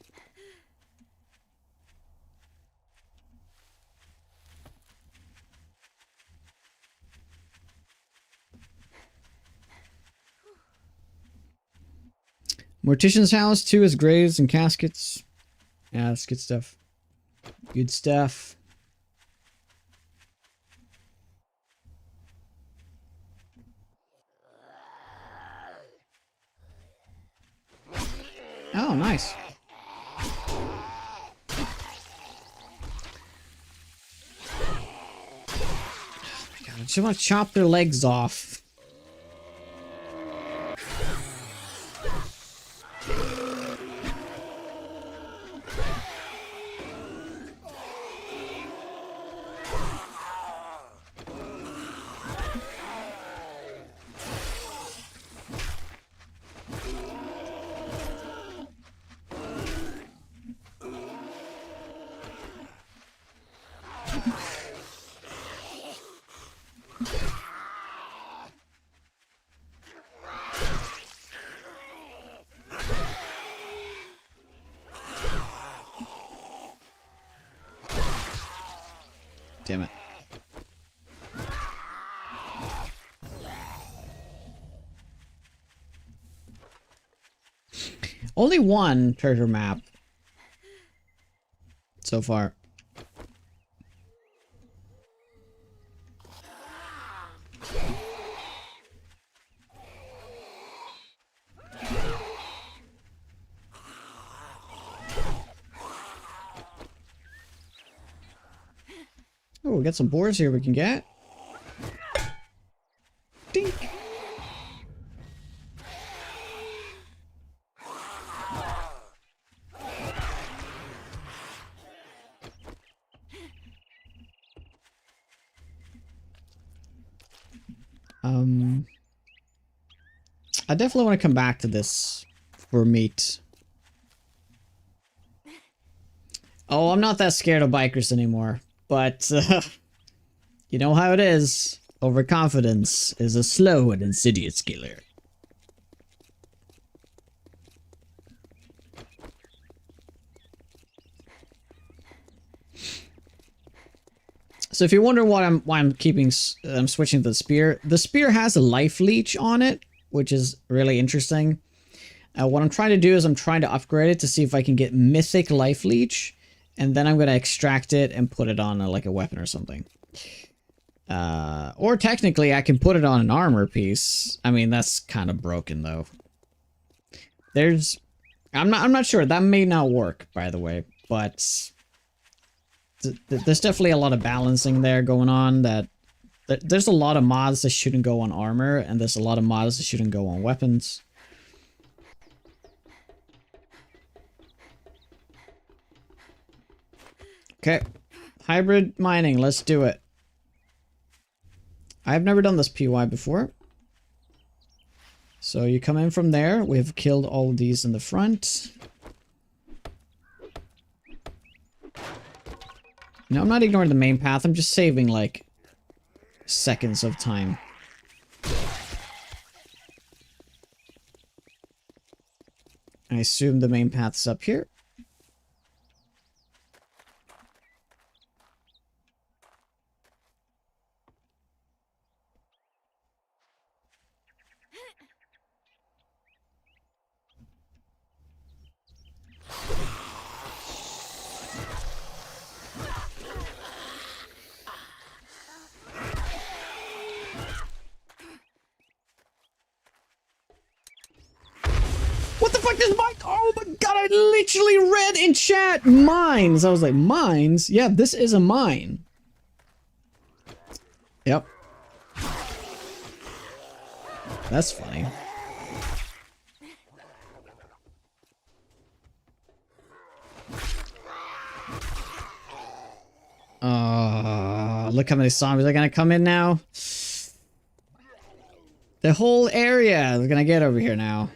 Mortician's house, 2 is graves and caskets. Yeah, that's good stuff. Good stuff. Oh, nice. God, I just want to chop their legs off. Damn it. Only one treasure map so far. Oh, we got some boars here we can get. Dink. I definitely want to come back to this for meat. Oh, I'm not that scared of bikers anymore. But, you know how it is. Overconfidence is a slow and insidious killer. So if you wonder why I'm switching to the spear has a life leech on it, which is really interesting. What I'm trying to do is I'm trying to upgrade it to see if I can get mythic life leech. And then I'm going to extract it and put it on like a weapon or something. Or technically I can put it on an armor piece. I mean, that's kind of broken though. I'm not sure. That may not work, by the way. But there's definitely a lot of balancing there going on. There's a lot of mods that shouldn't go on armor. And there's a lot of mods that shouldn't go on weapons. Okay, hybrid mining, let's do it. I've never done this PY before. So you come in from there, we've killed all of these in the front. No, I'm not ignoring the main path, I'm just saving like seconds of time. I assume the main path's up here. What the fuck is mine? Oh my god, I literally read in chat mines. I was like, mines? Yeah, this is a mine. Yep. That's funny. Look how many zombies are gonna come in now. The whole area is gonna get over here now.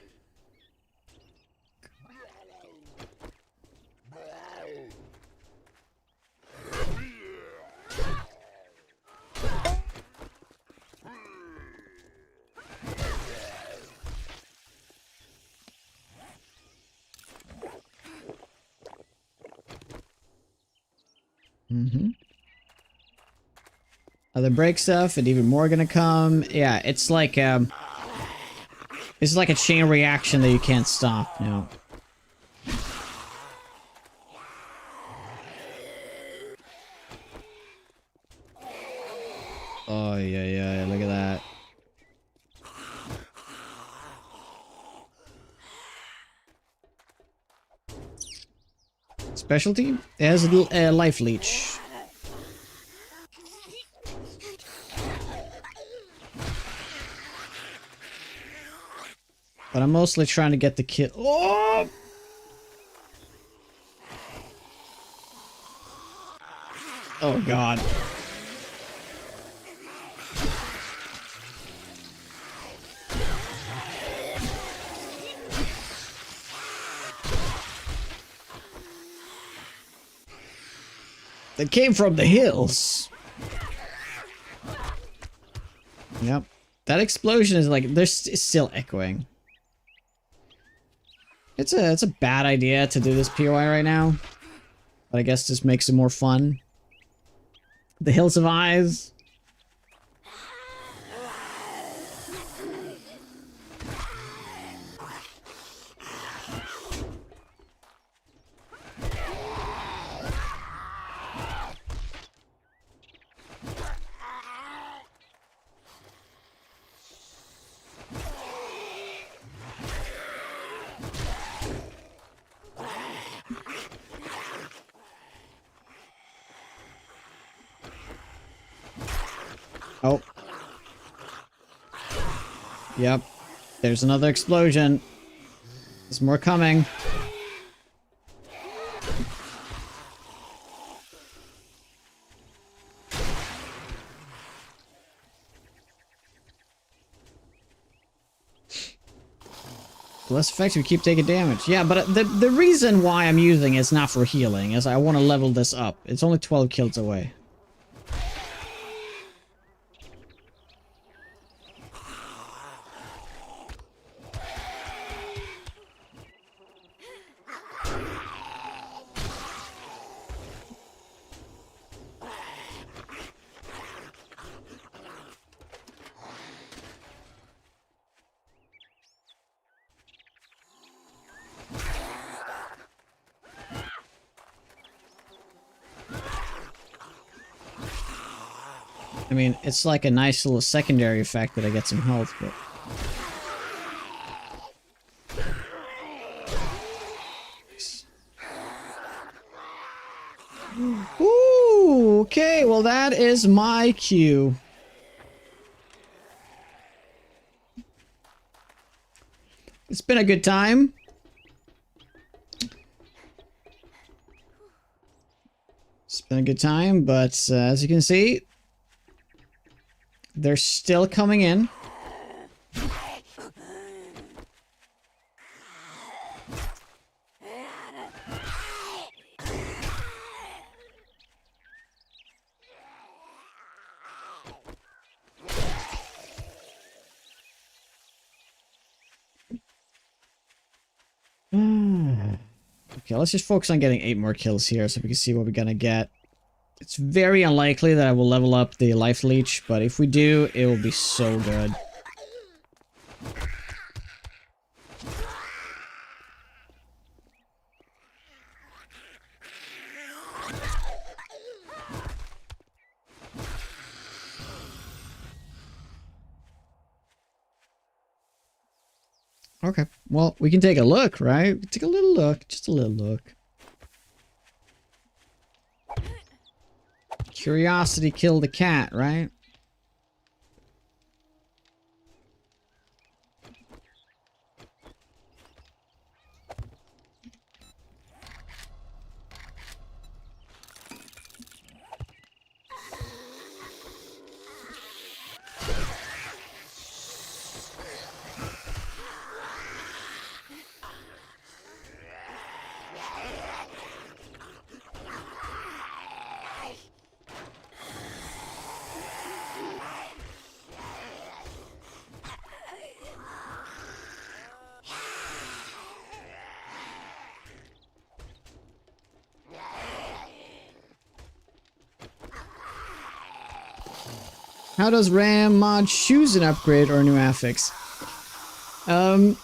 Other break stuff and even more gonna come. Yeah, it's like It's like a chain reaction that you can't stop, you know. Oh, yeah, look at that. Specialty? It has a life leech. But I'm mostly trying to get the kill. Oh! Oh, God. That came from the hills. Yep. That explosion is like, it's still echoing. It's a bad idea to do this POI right now. But I guess this makes it more fun. The Hills of Eyes. Oh. Yep. There's another explosion. There's more coming. The less effective, we keep taking damage. Yeah, but the reason why I'm using it is not for healing, is I want to level this up. It's only 12 kills away. I mean, it's like a nice little secondary effect that I get some health, but... Ooh, okay, well that is my cue. It's been a good time. It's been a good time, but as you can see, they're still coming in. Okay, let's just focus on getting 8 more kills here so we can see what we're gonna get. It's very unlikely that I will level up the life leech, but if we do, it will be so good. Okay, well, we can take a look, right? Take a little look, just a little look. Curiosity killed the cat, right? How does RAM mod choose an upgrade or a new affix? I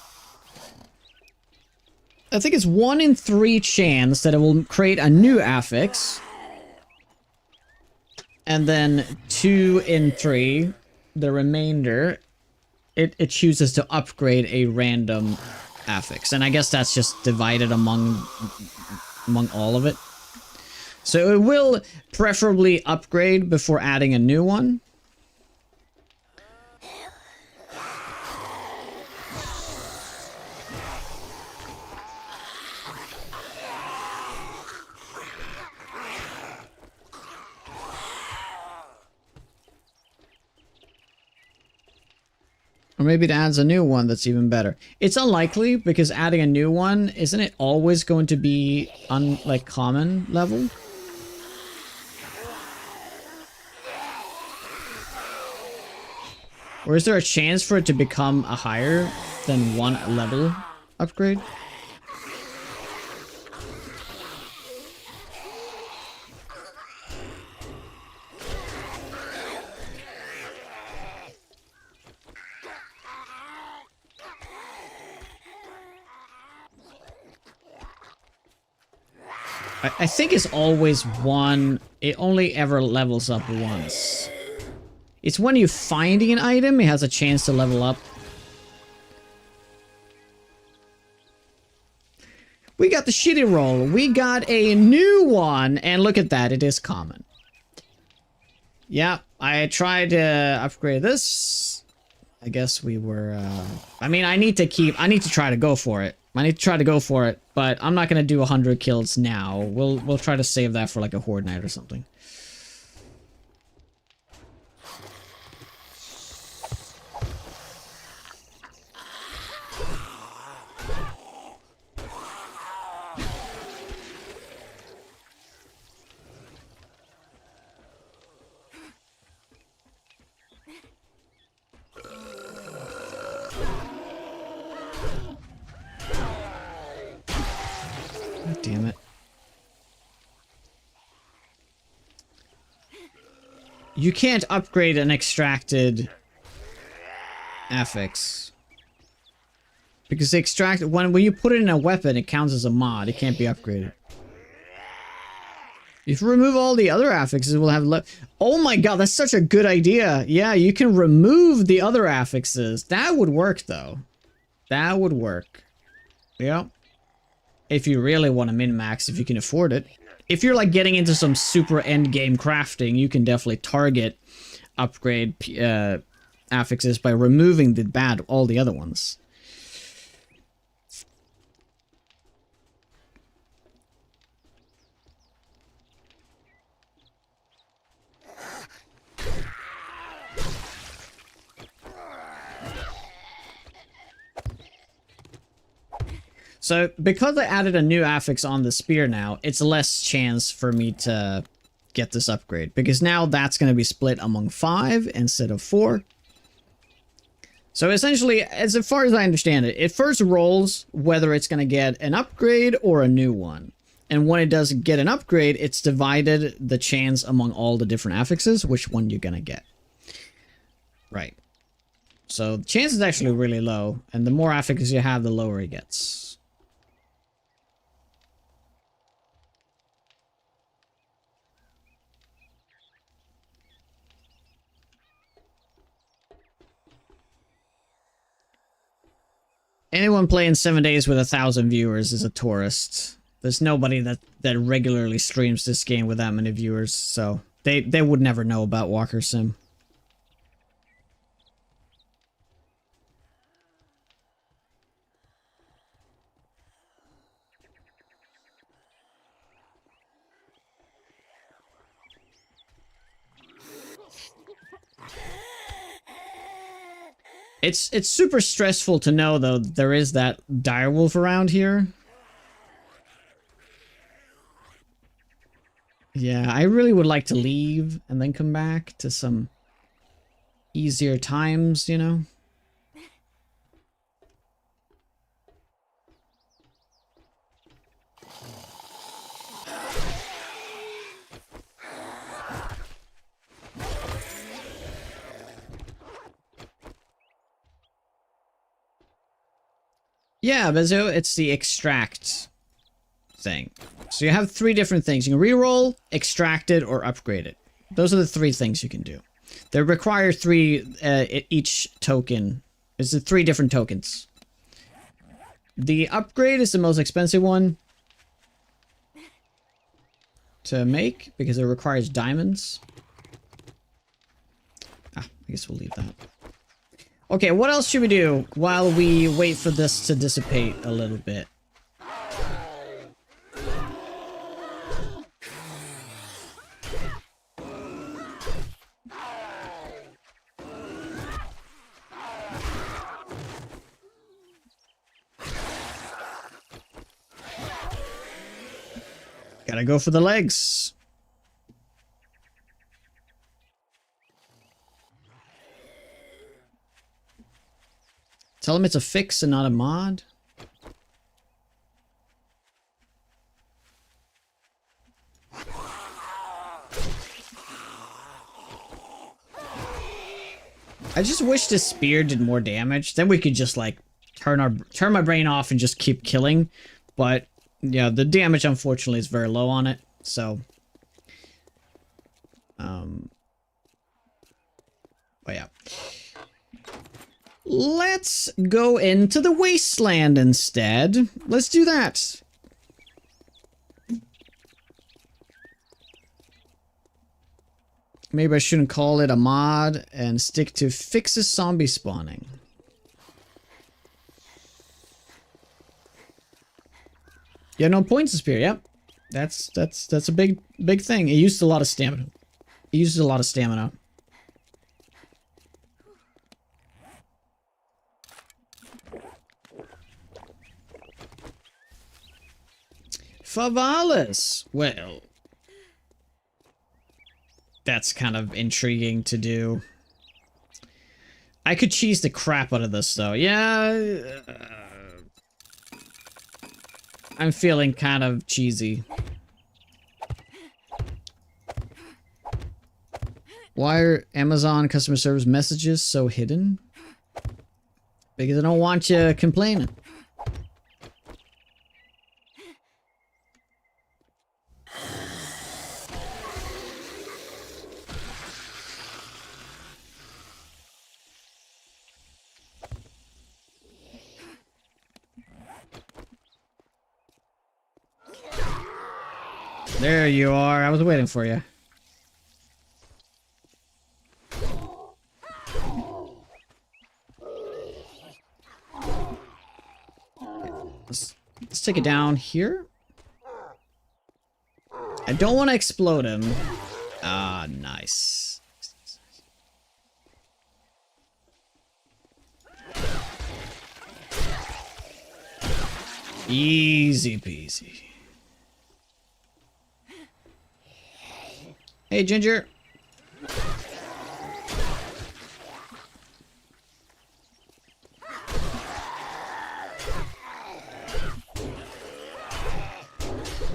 think it's 1 in 3 chance that it will create a new affix. And then 2 in 3, the remainder, it chooses to upgrade a random affix. And I guess that's just divided among all of it. So it will preferably upgrade before adding a new one. Or maybe it adds a new one that's even better. It's unlikely because adding a new one, isn't it always going to be on like common level? Or is there a chance for it to become a higher than 1 level upgrade? I think it's always 1. It only ever levels up once. It's when you're finding an item, it has a chance to level up. We got the shitty roll. We got a new one. And look at that. It is common. Yeah, I tried to upgrade this. I guess we were... I mean, I need to try to go for it. But I'm not gonna do 100 kills now. We'll try to save that for like a horde night or something. God damn it. You can't upgrade an extracted affix. Because the extract when you put it in a weapon, it counts as a mod. It can't be upgraded. If you remove all the other affixes, we'll have oh my god, that's such a good idea. Yeah, you can remove the other affixes. That would work though. That would work. Yeah. If you really want to min-max, if you can afford it. If you're like getting into some super endgame crafting, you can definitely target upgrade affixes by removing all the other ones. So, because I added a new affix on the spear now, it's less chance for me to get this upgrade. Because now that's going to be split among 5 instead of 4. So essentially, as far as I understand it, it first rolls whether it's going to get an upgrade or a new one. And when it does get an upgrade, it's divided the chance among all the different affixes, which one you're going to get. Right. So the chance is actually really low, and the more affixes you have, the lower it gets. Anyone playing 7 days with 1,000 viewers is a tourist. There's nobody that regularly streams this game with that many viewers, so they would never know about Walker Sim. It's super stressful to know, though, there is that direwolf around here. Yeah, I really would like to leave and then come back to some easier times, you know? Yeah, but it's the extract thing. So you have 3 different things. You can reroll, extract it, or upgrade it. Those are the 3 things you can do. They require 3 each token. It's the 3 different tokens. The upgrade is the most expensive one to make because it requires diamonds. I guess we'll leave that. Okay, what else should we do while we wait for this to dissipate a little bit? Gotta go for the legs. Tell him it's a fix and not a mod. I just wish this spear did more damage. Then we could just like turn my brain off and just keep killing. But yeah, the damage unfortunately is very low on it. So but yeah. Let's go into the Wasteland instead. Let's do that. Maybe I shouldn't call it a mod and stick to fixes zombie spawning. Yeah, no points spear. Yep, that's a big thing. It used a lot of stamina. It uses a lot of stamina. Favalas. Well, that's kind of intriguing to do. I could cheese the crap out of this, though. Yeah. I'm feeling kind of cheesy. Why are Amazon customer service messages so hidden? Because I don't want you complaining. There you are. I was waiting for you. Let's take it down here. I don't want to explode him. Ah, nice. Easy peasy. Hey, Ginger.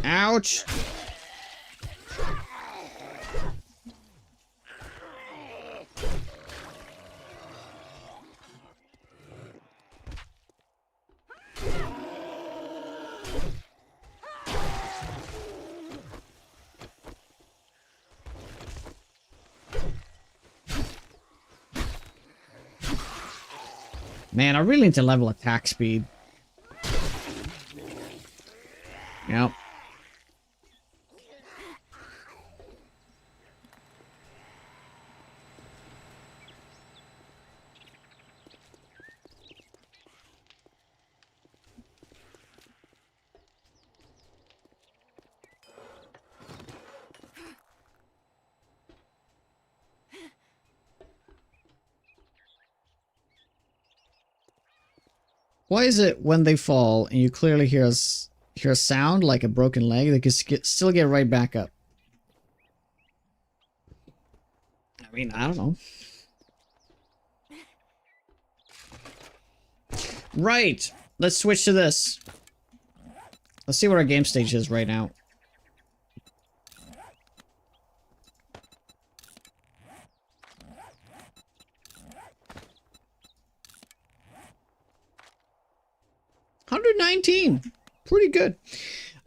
Ouch. Man, I really need to level attack speed. Yep. Why is it when they fall and you clearly hear a sound like a broken leg, they can still get right back up? I mean, I don't know. Right. Let's switch to this. Let's see what our game stage is right now.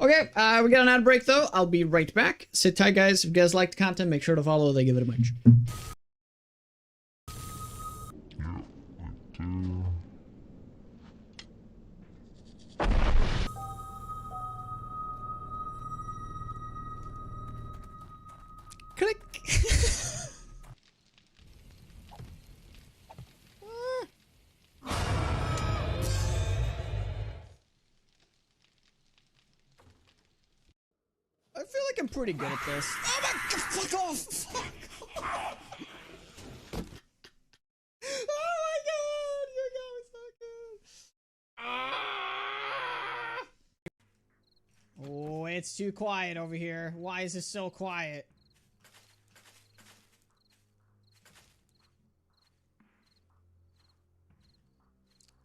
Okay, we got an ad break though. I'll be right back. Sit tight, guys. If you guys like the content, make sure to follow. They give it a munch. Click. I feel like I'm pretty good at this. Oh my god, fuck off! Fuck off! Oh my god, your guy is not good. Oh, it's too quiet over here. Why is it so quiet?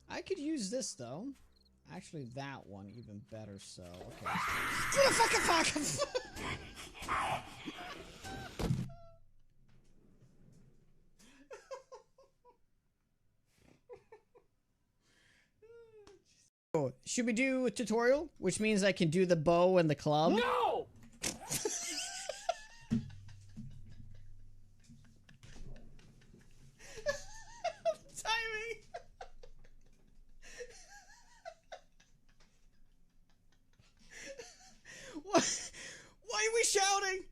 I could use this though. Actually, that one even better. So, okay. Get the fucking fuck! Oh, should we do a tutorial, which means I can do the bow and the club? No! Timing. Why are we shouting?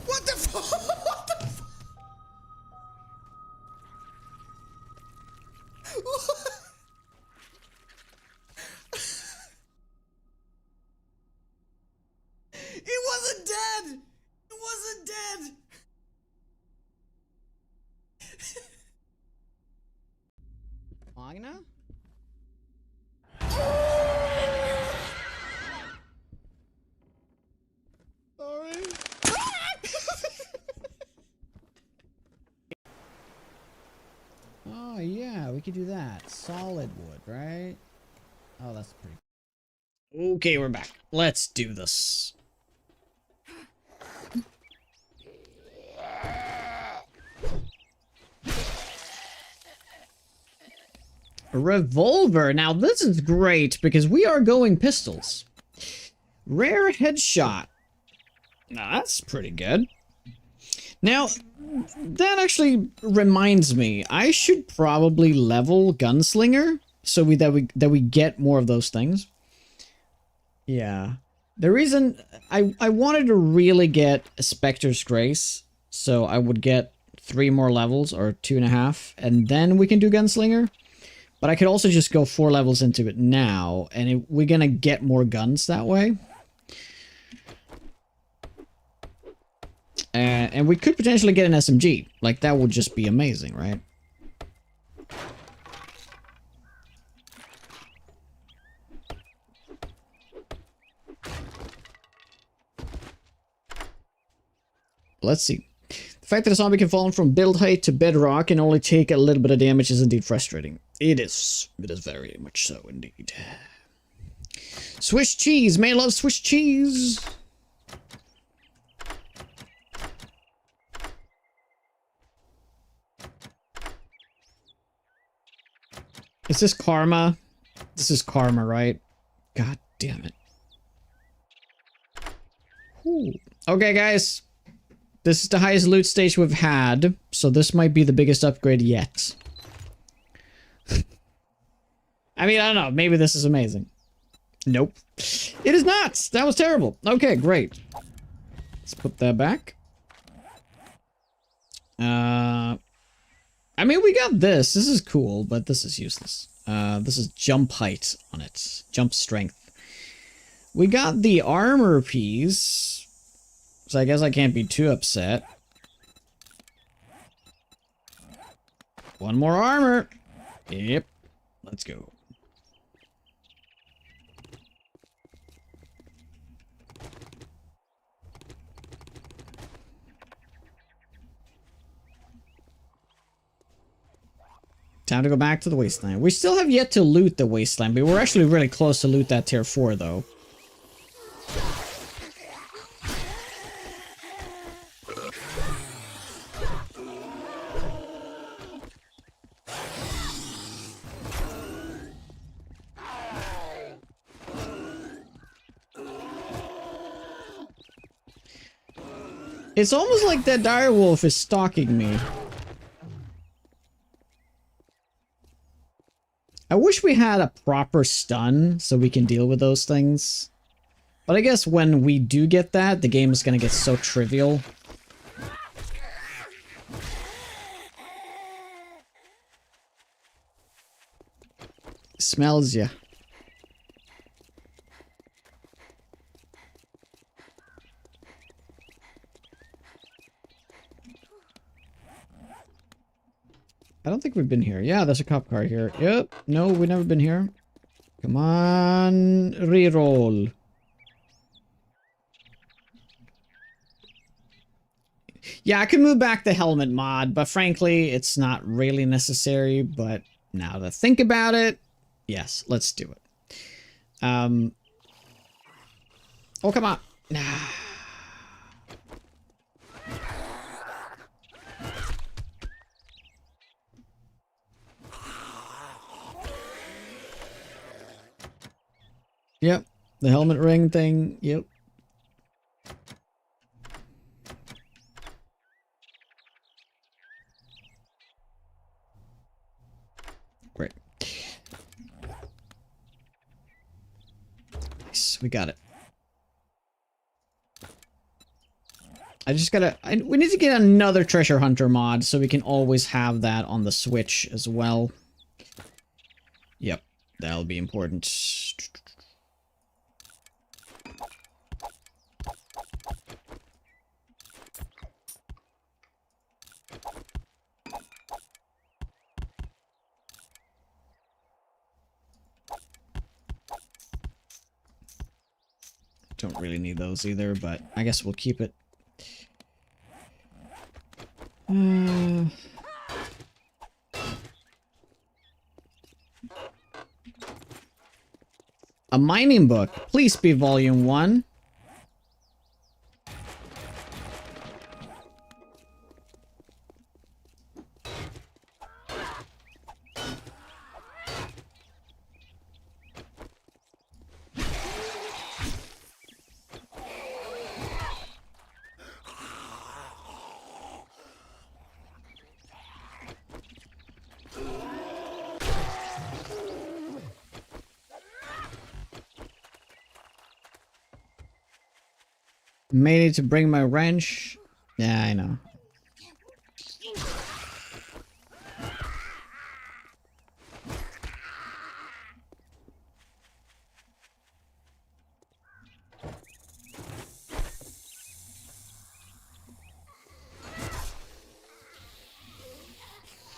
What the fuck? What the fuck? It wasn't dead! It wasn't dead! Magna? Sorry. Oh yeah, we could do that. Solid wood, right? Oh, that's pretty. Okay, we're back. Let's do this. A revolver. Now this is great because we are going pistols. Rare headshot. Now that's pretty good. Now, that actually reminds me, I should probably level Gunslinger so that we get more of those things. Yeah. The reason I wanted to really get a Spectre's Grace, so I would get 3 more levels or 2.5, and then we can do Gunslinger. But I could also just go 4 levels into it now, and we're gonna get more guns that way. And we could potentially get an SMG. Like, that would just be amazing, right? Let's see. The fact that a zombie can fall from build height to bedrock and only take a little bit of damage is indeed frustrating. It is. It is very much so indeed. Swiss cheese. May love Swiss cheese. Is this karma? This is karma, right? God damn it. Whew. Okay, guys. This is the highest loot stage we've had, so this might be the biggest upgrade yet. I mean, I don't know. Maybe this is amazing. Nope. It is not! That was terrible. Okay, great. Let's put that back. I mean, we got this. This is cool, but this is useless. This is jump height on it. Jump strength. We got the armor piece. So I guess I can't be too upset. 1 more armor. Yep. Let's go. Time to go back to the Wasteland. We still have yet to loot the Wasteland, but we're actually really close to loot that tier 4, though. It's almost like that direwolf is stalking me. I wish we had a proper stun so we can deal with those things. But I guess when we do get that, the game is gonna get so trivial. Smells ya. I don't think we've been here. Yeah, there's a cop car here. Yep. No, we've never been here. Come on. Reroll. Yeah, I could move back the helmet mod, but frankly, it's not really necessary. But now to think about it, yes, let's do it. Oh, come on. Nah. Yep, the helmet ring thing, yep. Great. Nice, we got it. I just gotta... we need to get another treasure hunter mod so we can always have that on the Switch as well. Yep, that'll be important. Don't really need those either, but I guess we'll keep it. A mining book. Please be volume 1. May need to bring my wrench. Yeah, I know.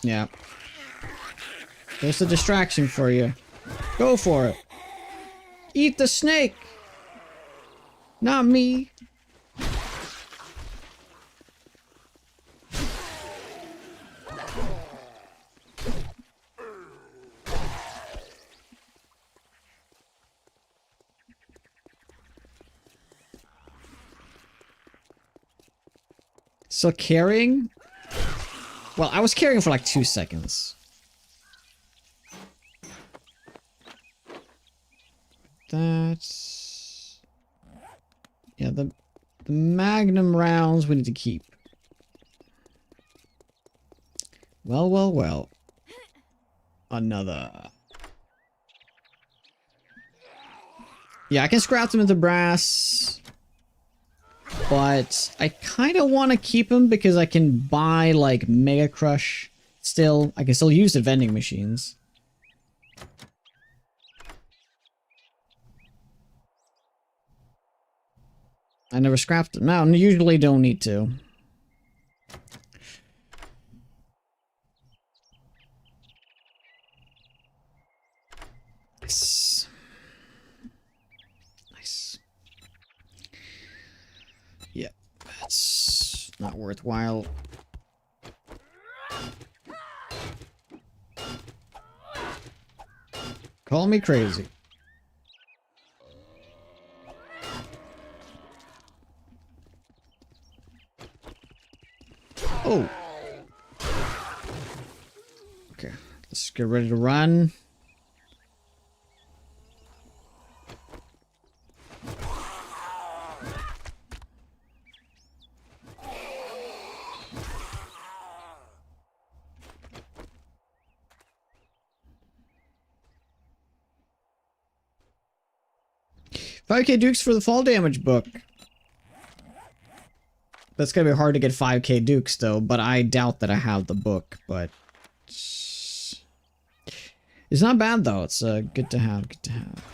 Yeah. There's a distraction for you. Go for it. Eat the snake! Not me. So carrying? Well, I was carrying for like 2 seconds. That's... yeah, the magnum rounds we need to keep. Well, well, well. Another. Yeah, I can scrap them into brass. But I kind of want to keep them because I can buy, like, Mega Crush still. I can still use the vending machines. I never scrapped them. No, usually don't need to. Nice. Nice. Yeah, that's not worthwhile. Call me crazy. Oh. Okay, let's get ready to run. 5k dukes for the fall damage book. That's gonna be hard to get 5k dukes though, but I doubt that I have the book, but it's not bad though. It's good to have, good to have.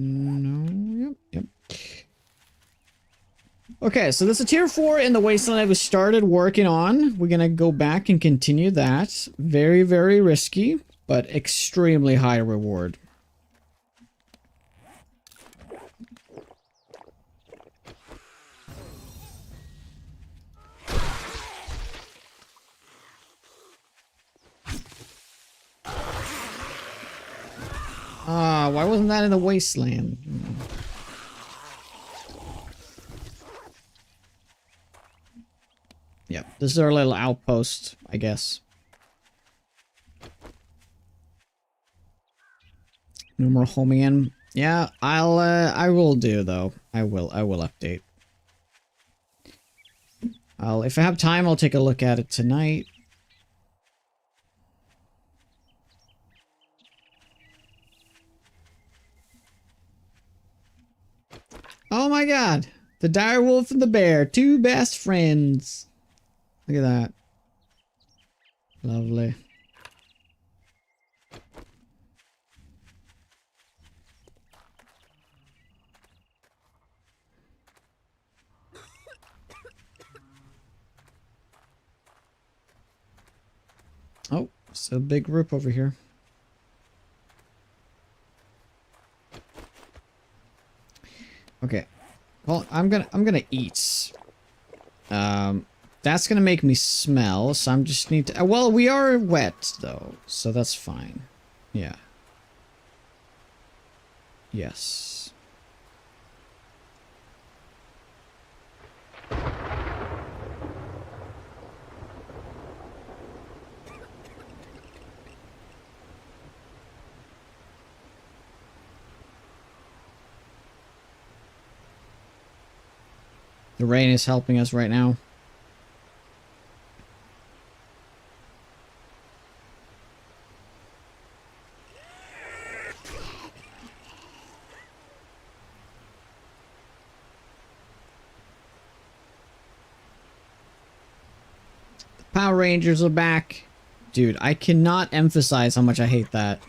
No, yep. Okay, so there's a tier 4 in the Wasteland I was started working on. We're gonna go back and continue that. Very, very risky, but extremely high reward. Ah, why wasn't that in the Wasteland? Yep, this is our little outpost, I guess. No more homing in. Yeah, I will do though. I will update. If I have time, I'll take a look at it tonight. Oh my god! The dire wolf and the bear, two best friends. Look at that. Lovely. Oh, it's a big group over here. Okay. Well, I'm gonna eat. That's gonna make me smell, so I'm just need to. Well, we are wet though, so that's fine. Yeah. Yes. The rain is helping us right now. The Power Rangers are back. Dude, I cannot emphasize how much I hate that.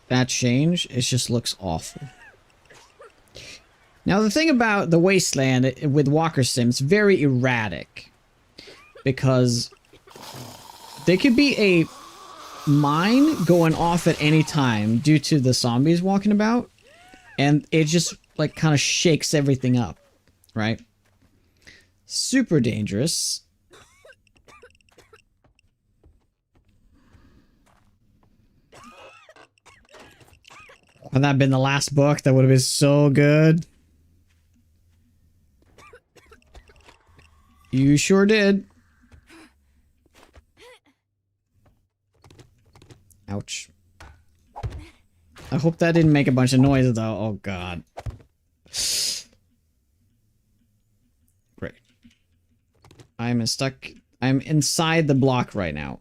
That change, it just looks awful. Now the thing about the Wasteland with Walker Sims, very erratic. Because there could be a mine going off at any time due to the zombies walking about. And it just like kind of shakes everything up, right? Super dangerous. Had that been the last book, that would have been so good. You sure did. Ouch. I hope that didn't make a bunch of noise though. Oh god. Great. I'm stuck. I'm inside the block right now.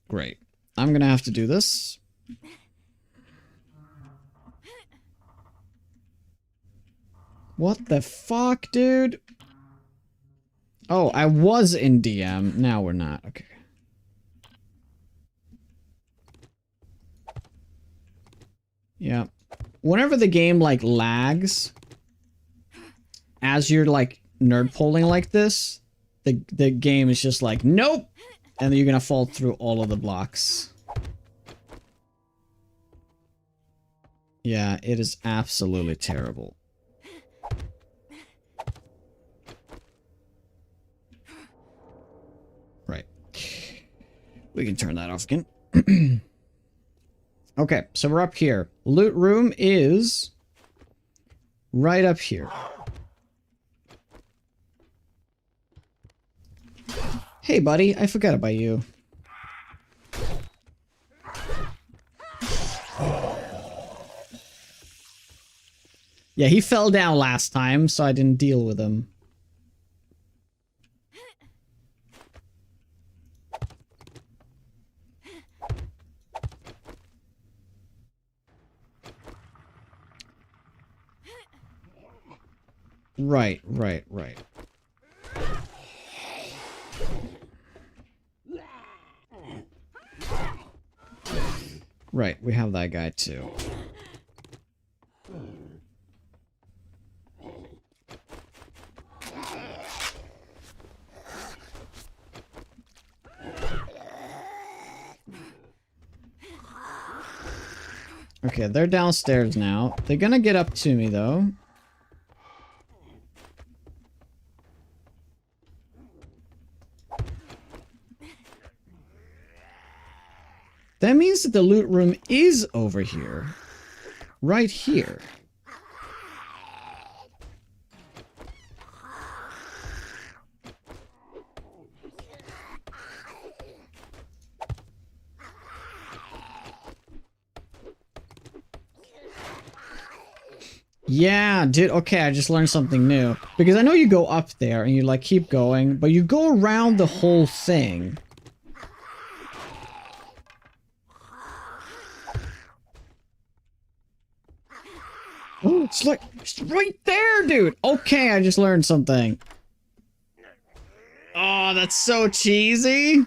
Great. I'm gonna have to do this. What the fuck, dude? Oh, I was in DM. Now we're not. Okay. Yeah. Whenever the game, like, lags, as you're, like, nerd polling like this, the game is just like, nope! And then you're gonna fall through all of the blocks. Yeah, it is absolutely terrible. Right. We can turn that off again. Okay, so we're up here. Loot room is right up here. Hey, buddy, I forgot about you. Yeah, he fell down last time, so I didn't deal with him. Right. Right, we have that guy too. Okay, they're downstairs now. They're gonna get up to me though. That means that the loot room is over here. Right here. Yeah, dude, okay, I just learned something new. Because I know you go up there and you like keep going, but you go around the whole thing. Oh, it's like, it's right there, dude. Okay, I just learned something. Oh, that's so cheesy.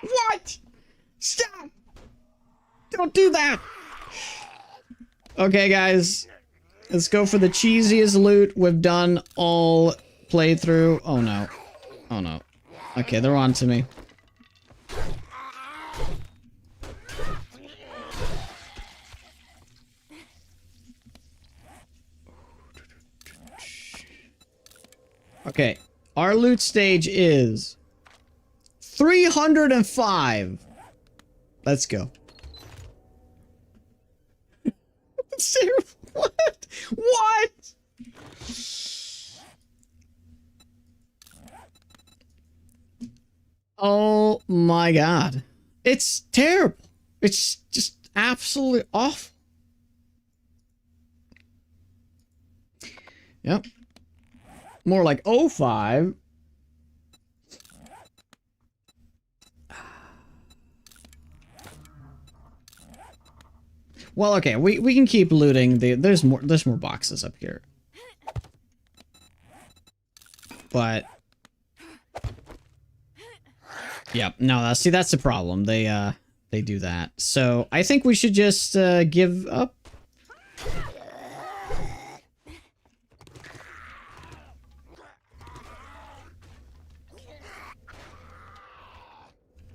What? Stop! Don't do that! Okay, guys. Let's go for the cheesiest loot we've done all playthrough. Oh, no. Oh, no. Okay, they're on to me. Okay, our loot stage is 305. Let's go. What? What? Oh my god. It's terrible. It's just absolutely awful. Yep. More like 05. Well, okay, we can keep looting. There's more boxes up here. But yep, no, see that's the problem. They do that. So, I think we should just give up.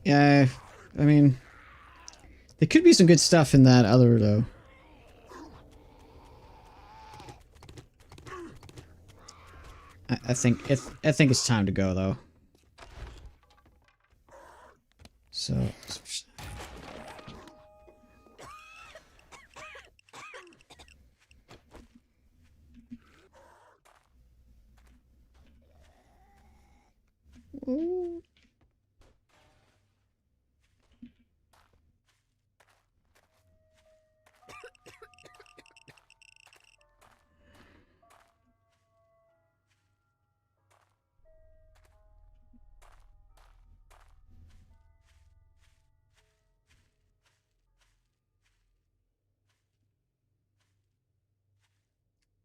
Yeah, I mean, there could be some good stuff in that other, though. I think it's time to go, though. So. Ooh.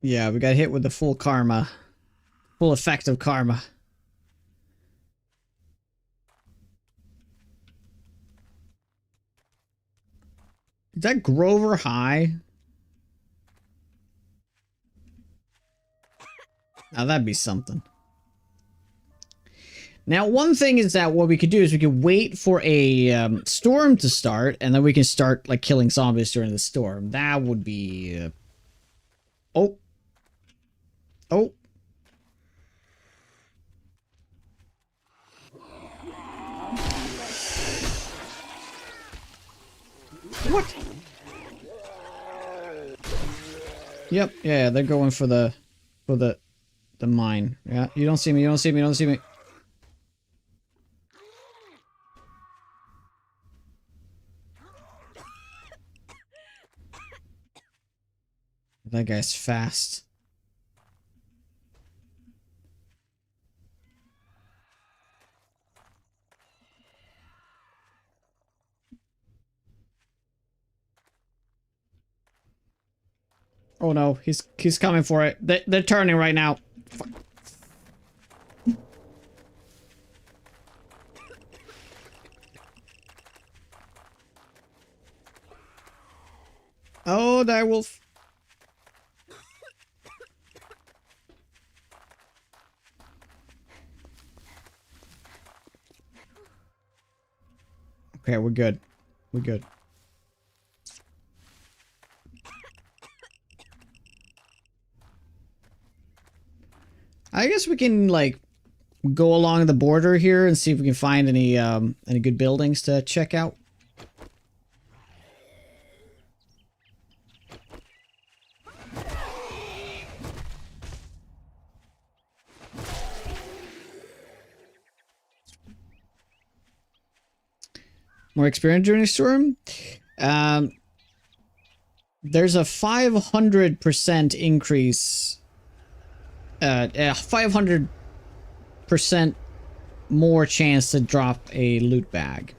Yeah, we got hit with the full karma. Full effect of karma. Is that Grover High? Now that'd be something. Now, one thing is that what we could do is we could wait for a storm to start, and then we can start like killing zombies during the storm. That would be... Oh. Oh. What? Yep, yeah, they're going for the mine. Yeah, you don't see me, you don't see me, you don't see me. That guy's fast. Oh no, he's coming for it. They're turning right now. Fuck. Oh, that wolf. Okay, we're good. We're good. I guess we can, like, go along the border here and see if we can find any good buildings to check out. More experience during a storm? There's a 500% increase. 500% more chance to drop a loot bag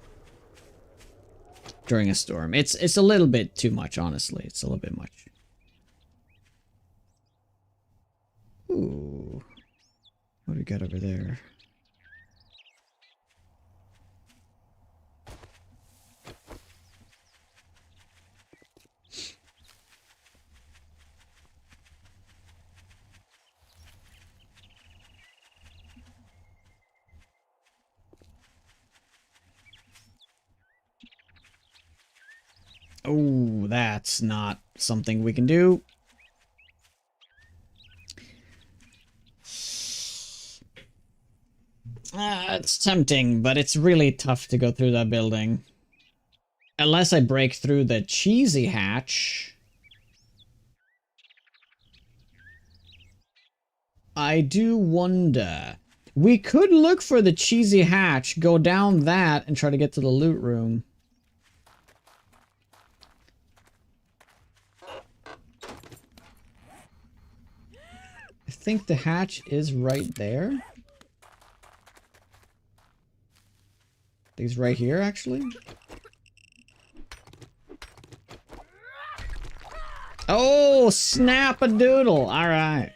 during a storm. It's a little bit too much, honestly. It's a little bit much. Ooh. What do we got over there? Oh, that's not something we can do. It's tempting, but it's really tough to go through that building. Unless I break through the cheesy hatch. I do wonder. We could look for the cheesy hatch, go down that, and try to get to the loot room. I think the hatch is right there. I think it's right here, actually. Oh, snap-a-doodle. All right.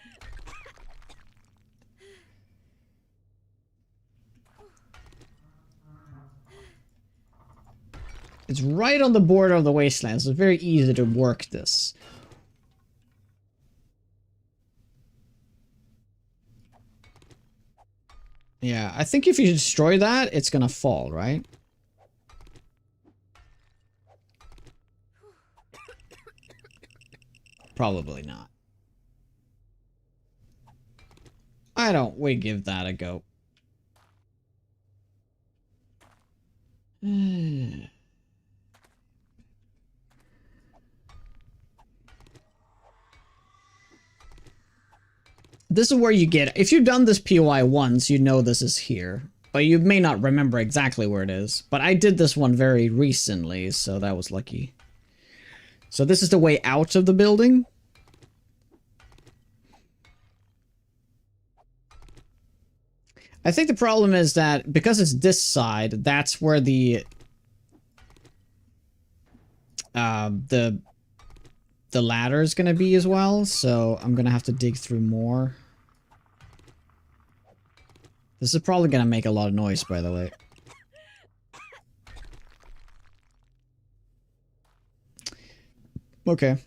It's right on the border of the Wasteland, so it's very easy to work this. Yeah, I think if you destroy that, it's gonna fall, right? Probably not. We give that a go. This is where you get, if you've done this POI once, you know this is here. But you may not remember exactly where it is. But I did this one very recently, so that was lucky. So this is the way out of the building. I think the problem is that because it's this side, that's where the ladder is going to be as well. So I'm going to have to dig through more. This is probably going to make a lot of noise, by the way. Okay.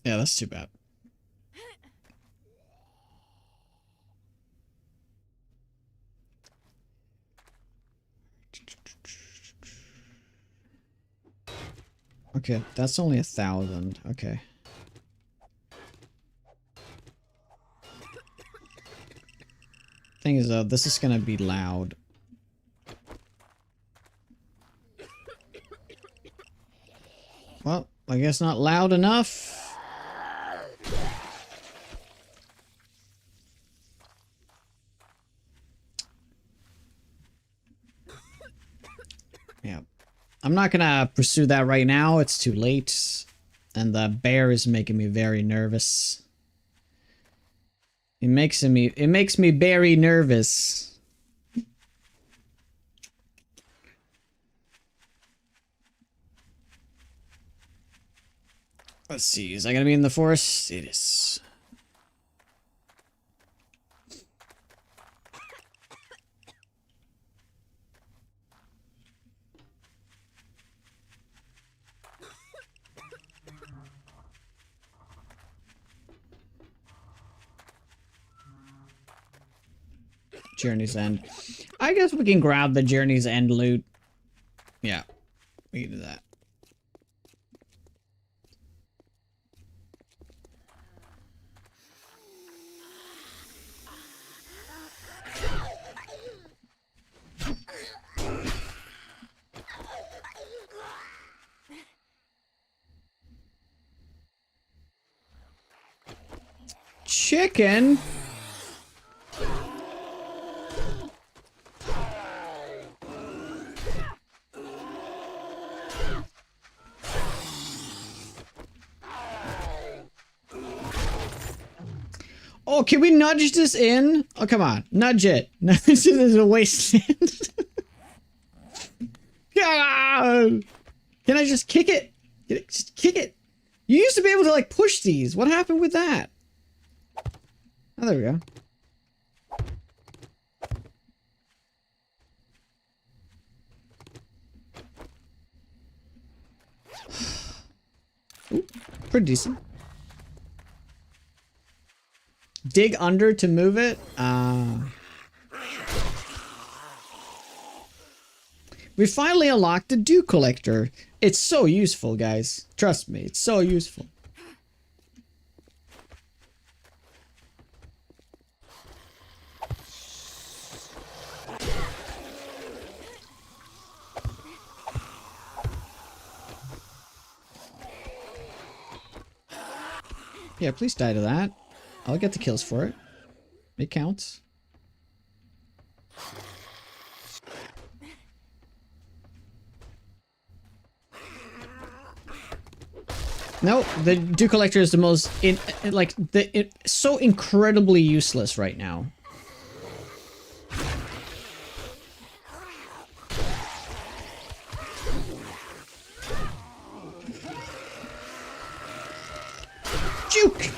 Yeah, that's too bad. Okay, that's only 1,000. Okay. Thing is, though, this is gonna be loud. Well, I guess not loud enough. Yeah. I'm not gonna pursue that right now. It's too late. And the bear is making me very nervous. It makes me very nervous. Let's see, is that gonna be in the forest? It is. Journey's End. I guess we can grab the Journey's End loot. Yeah, we can do that. Chicken? Oh, can we nudge this in? Oh, come on. Nudge it. Nudge it into a wasteland. God! Can I just kick it? Just kick it. You used to be able to, like, push these. What happened with that? Oh, there we go. Ooh, pretty decent. Dig under to move it? We finally unlocked the dew collector. It's so useful, guys. Trust me, it's so useful. Yeah, please die to that. I'll get the kills for it. It counts. No, the dew collector is the most so incredibly useless right now. Juke.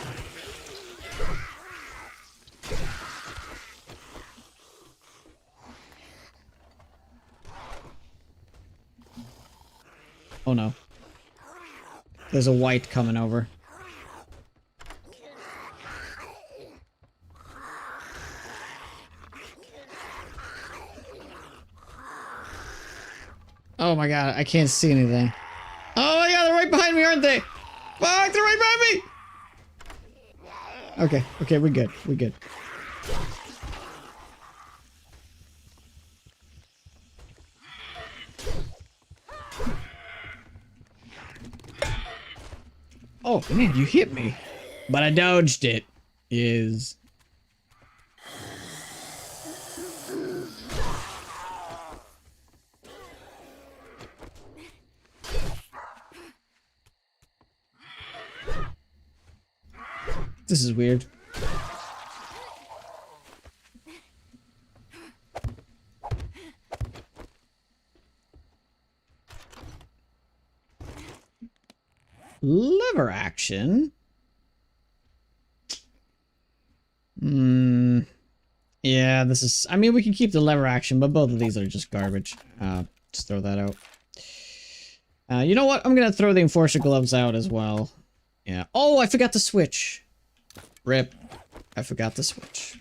Oh no. There's a white coming over. Oh my god, I can't see anything. Oh my god, they're right behind me, aren't they? Fuck, they're right behind me! Okay, okay, we're good, we're good. Oh man, you hit me. But I dodged it. Is... This is weird. Lever action? Yeah, this is... I mean, we can keep the lever action, but both of these are just garbage. Just throw that out. You know what? I'm gonna throw the Enforcer gloves out as well. Yeah. Oh, I forgot the switch. Rip. I forgot the switch.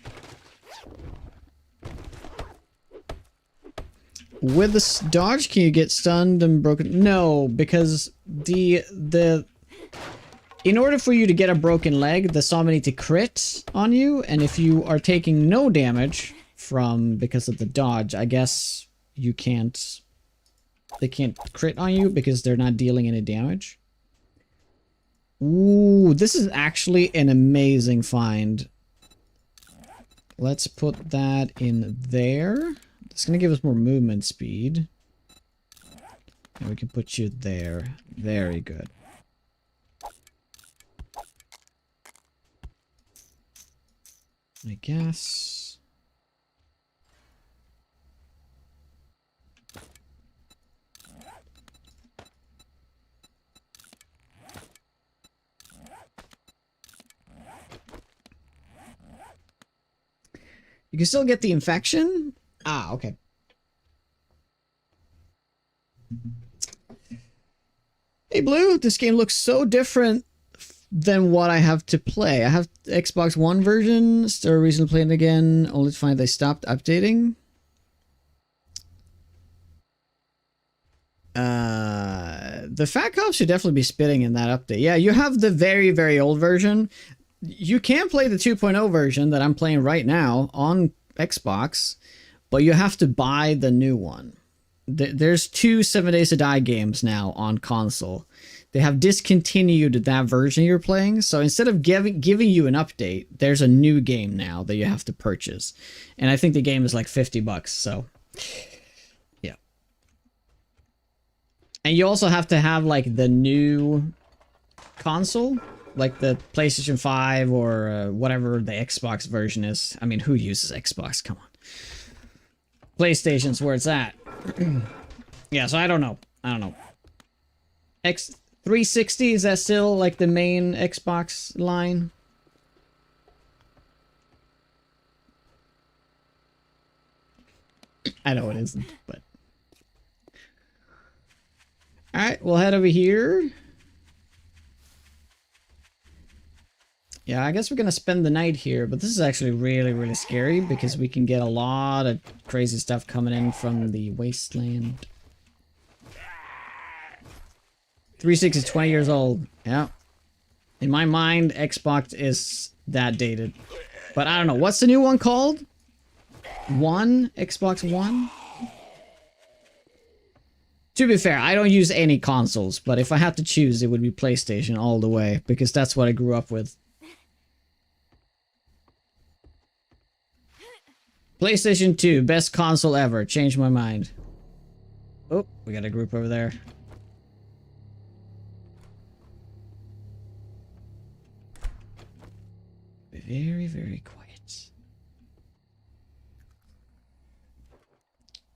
With the dodge, can you get stunned and broken? No, because in order for you to get a broken leg, the zombie need to crit on you, and if you are taking no damage because of the dodge, I guess you can't... They can't crit on you because they're not dealing any damage. Ooh, this is actually an amazing find. Let's put that in there. It's gonna give us more movement speed. And we can put you there. Very good. I guess. You can still get the infection? Ah, okay. Hey, Blue, this game looks so different than what I have to play. I have the Xbox One version, started recently playing it again, only to find they stopped updating. The Fat Cop should definitely be spitting in that update. Yeah, you have the very, very old version. You can play the 2.0 version that I'm playing right now on Xbox, but you have to buy the new one. There's 2 7 Days to Die games now on console. They have discontinued that version you're playing, so instead of giving you an update, there's a new game now that you have to purchase. And I think the game is like $50, so yeah. And you also have to have like the new console, like the PlayStation 5 or whatever the Xbox version is. I mean, who uses Xbox? Come on. PlayStation's where it's at. Yeah, so I don't know. X360, is that still like the main Xbox line? I know it isn't, but... Alright, we'll head over here. Yeah, I guess we're gonna spend the night here, but this is actually really, really scary because we can get a lot of crazy stuff coming in from the Wasteland. 360 is 20 years old. Yeah. In my mind, Xbox is that dated. But I don't know. What's the new one called? One? Xbox One? To be fair, I don't use any consoles, but if I had to choose, it would be PlayStation all the way, because that's what I grew up with. PlayStation 2, best console ever. Changed my mind. Oh, we got a group over there. Be very, very quiet.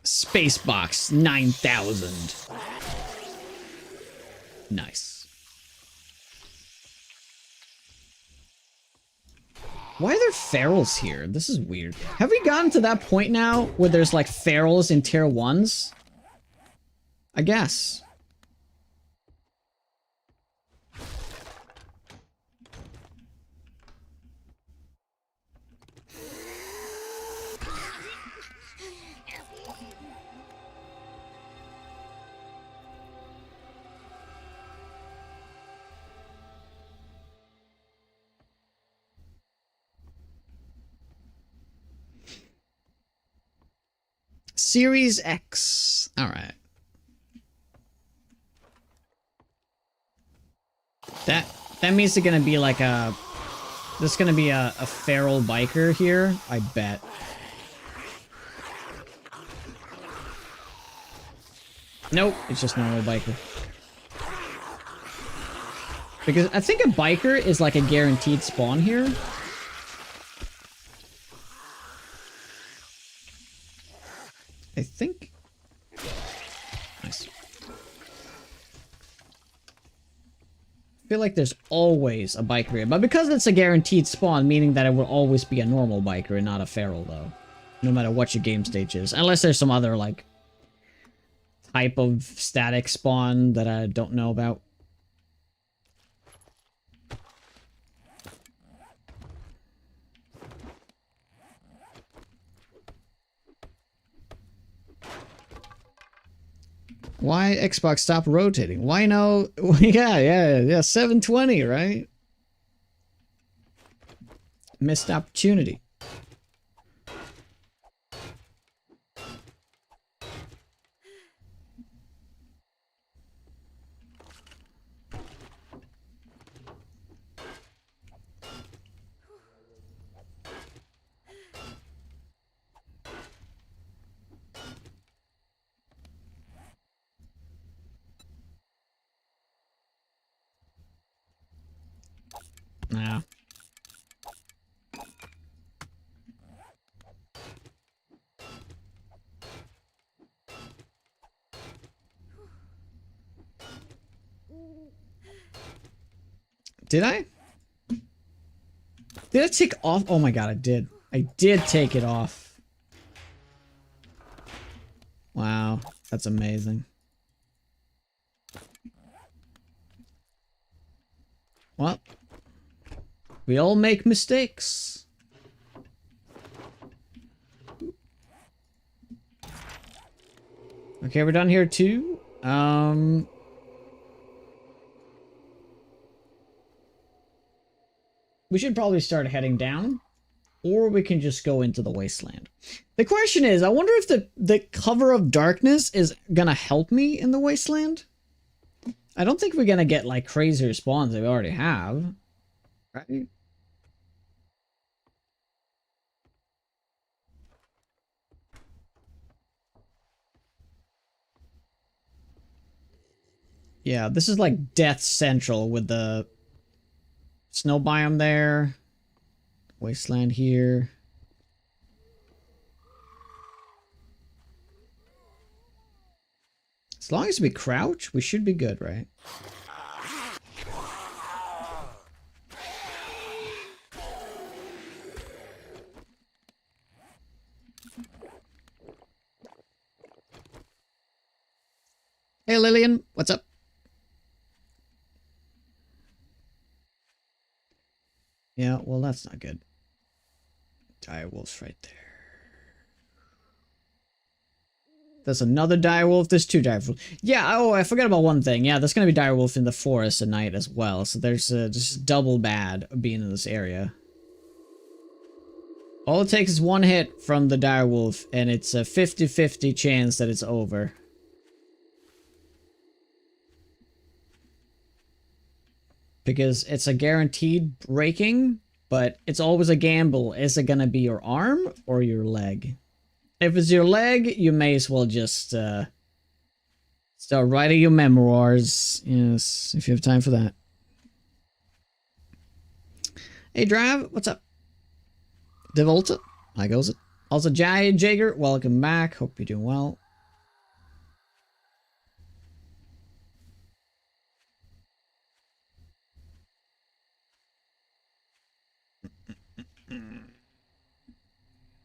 Spacebox 9000. Nice. Why are there ferals here? This is weird. Have we gotten to that point now where there's like ferals in tier 1s? I guess. Series X. Alright. That means they're gonna be like a... There's gonna be a feral biker here, I bet. Nope, it's just normal biker. Because I think a biker is like a guaranteed spawn here. I think... Nice. I feel like there's always a biker here, but because it's a guaranteed spawn, meaning that it will always be a normal biker and not a feral, though. No matter what your game stage is. Unless there's some other, like, type of static spawn that I don't know about. Why Xbox stop rotating? Why no? Yeah, 720, right? Missed opportunity. Nah. Did I? Did I take off? Oh my god, I did. I did take it off. Wow, that's amazing. Well, we all make mistakes. Okay, we're done here too. We should probably start heading down, or we can just go into the wasteland. The question is, I wonder if the cover of darkness is gonna help me in the wasteland? I don't think we're gonna get like crazier spawns than we already have. Right? Yeah, this is like Death Central with the snow biome there. Wasteland here. As long as we crouch, we should be good, right? Hey Lillian, what's up? Yeah, well that's not good. Direwolf's right there. There's another direwolf. There's two direwolves. Yeah, oh, I forgot about one thing. Yeah, there's gonna be direwolf in the forest at night as well. So there's just double bad being in this area. All it takes is one hit from the direwolf, and it's a 50-50 chance that it's over. Because it's a guaranteed breaking, but it's always a gamble. Is it gonna be your arm or your leg? If it's your leg, you may as well just start writing your memoirs. Yes, if you have time for that. Hey, Drive, what's up? Devolta, how goes it? Also, Jay Jager, welcome back. Hope you're doing well.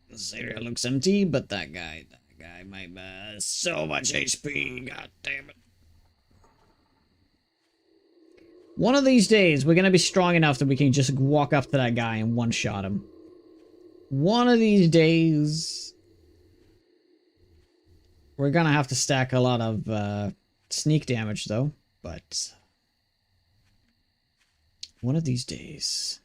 This area looks empty, but that guy might so much HP. God damn it. One of these days, we're gonna be strong enough that we can just walk up to that guy and one-shot him. One of these days, we're gonna have to stack a lot of sneak damage, though. But one of these days.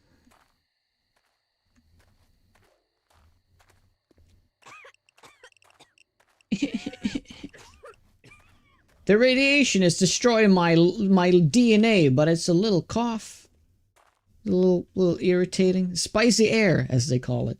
The radiation is destroying my DNA, but it's a little cough. A little irritating. Spicy air, as they call it.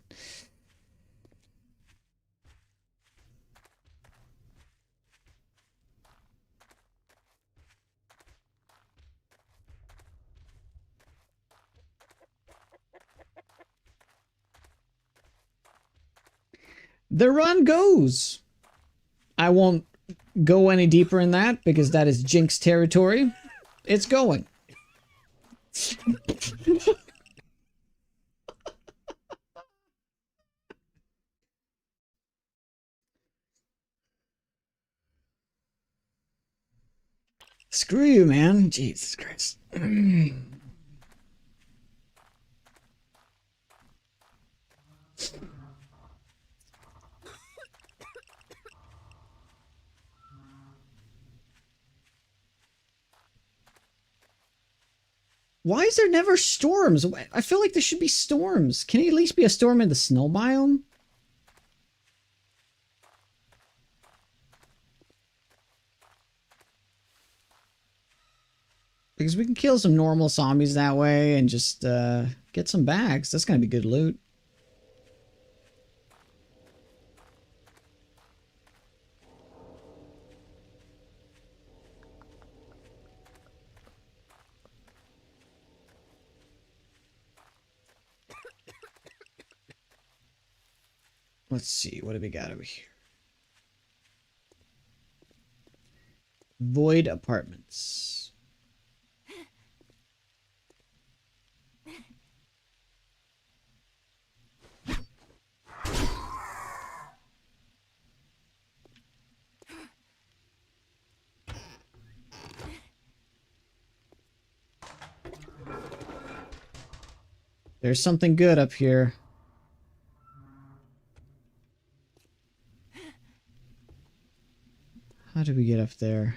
The run goes. I won't go any deeper in that because that is Jinx territory. It's going. Screw you, man. Jesus Christ. Why is there never storms? I feel like there should be storms. Can it at least be a storm in the snow biome? Because we can kill some normal zombies that way and just get some bags. That's gonna be good loot. Let's see, what do we got over here? Void apartments. There's something good up here. How do we get up there?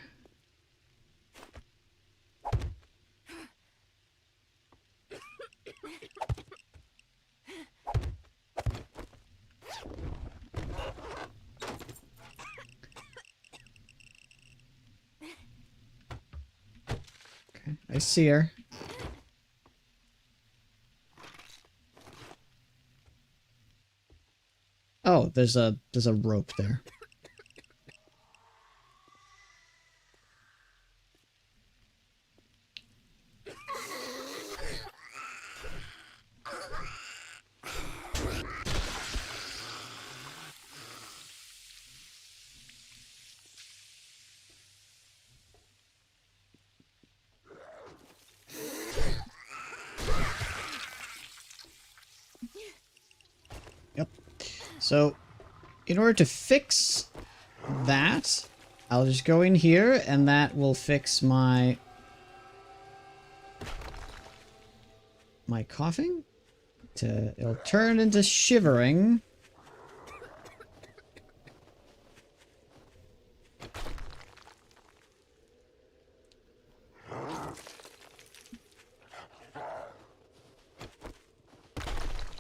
Okay, I see her. Oh, there's a rope there. Yep. So, in order to fix that, I'll just go in here and that will fix my coughing. It'll turn into shivering.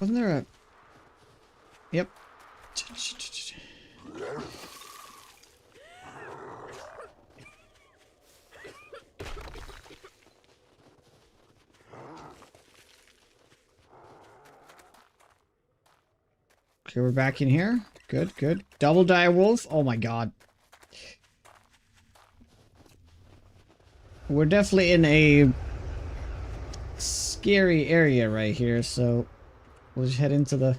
Wasn't there a... Yep. Okay, we're back in here. Good, good. Double dire wolf. Oh my god. We're definitely in a scary area right here, so we'll just head into the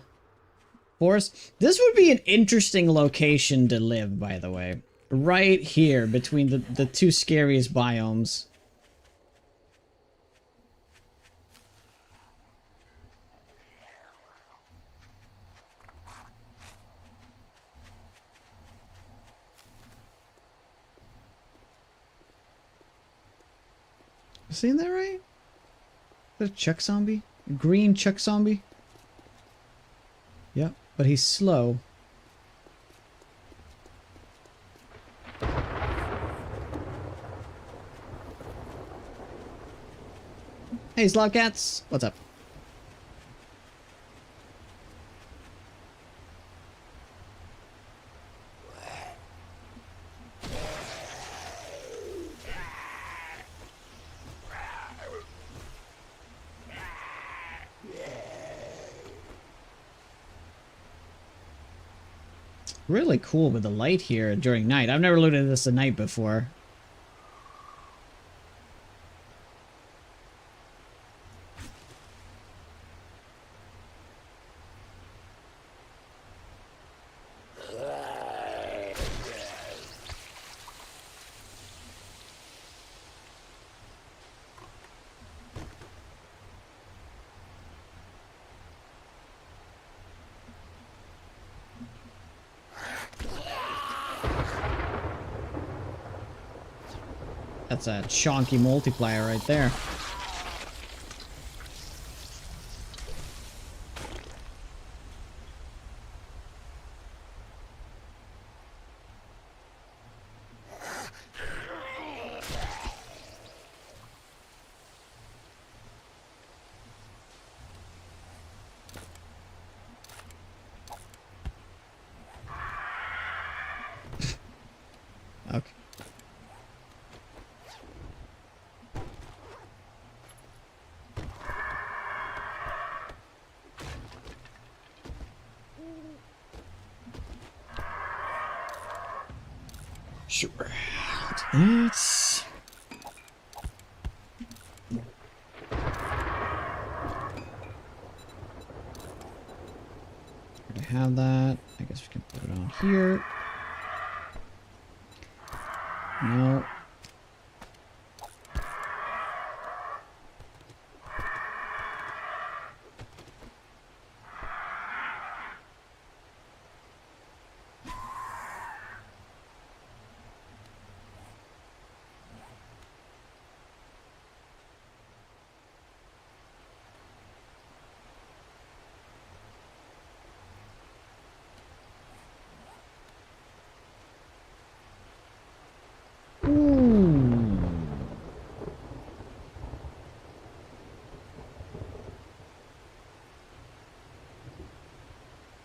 forest. This would be an interesting location to live, by the way. Right here, between the two scariest biomes. Seen that right? Is that a Chuck zombie? A green Chuck zombie? Yep, but he's slow. Hey, Slobcats! What's up? Really cool with the light here during night. I've never looked at this at night before. That's a chonky multiplier right there. Okay. Sure. That's... Where the have that. I guess we can put it on here. No.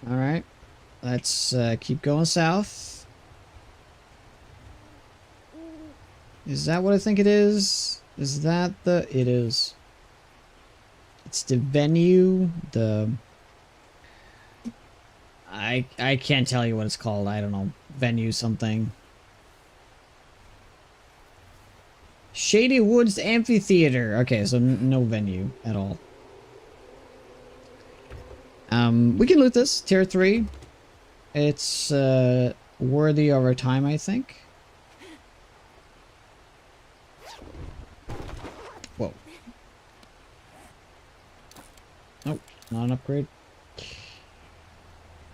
Alright. Let's keep going south. Is that what I think it is? Is that the... It is. It's the venue. The... I can't tell you what it's called. I don't know. Venue something. Shady Woods Amphitheater. Okay, so no venue at all. We can loot this. Tier 3. It's worthy of our time, I think. Whoa. Nope, not an upgrade.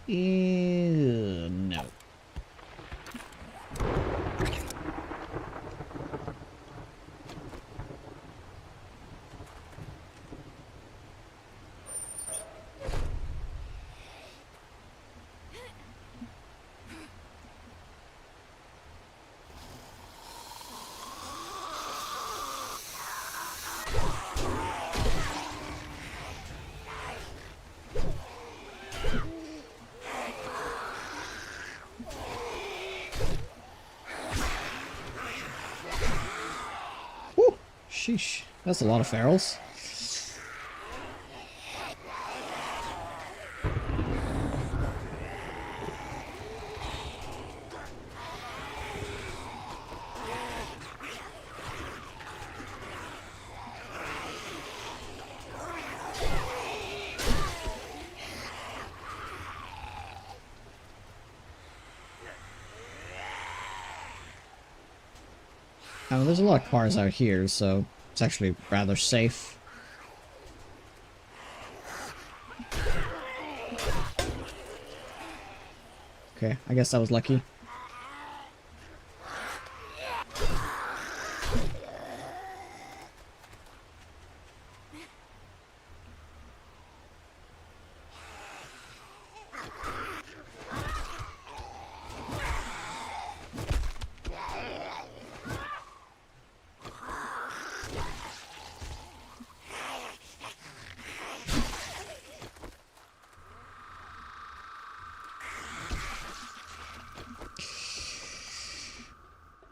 Ew, no. Sheesh, that's a lot of ferals. There's a lot of cars out here, so it's actually rather safe. Okay, I guess that was lucky.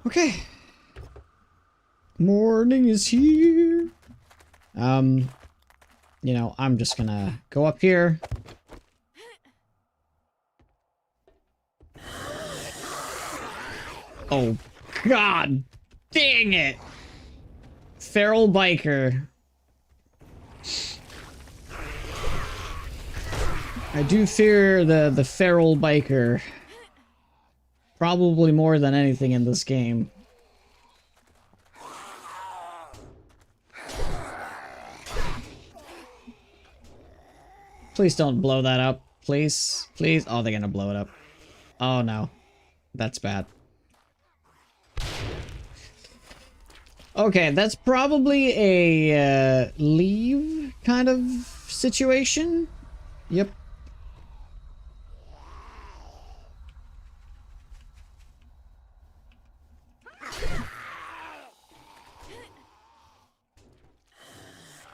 Okay. Morning is here. You know, I'm just gonna go up here. Oh, God. Dang it. Feral biker. I do fear the feral biker. Probably more than anything in this game. Please don't blow that up. Please. Please. Oh, they're gonna blow it up. Oh, no. That's bad. Okay, that's probably a leave kind of situation. Yep.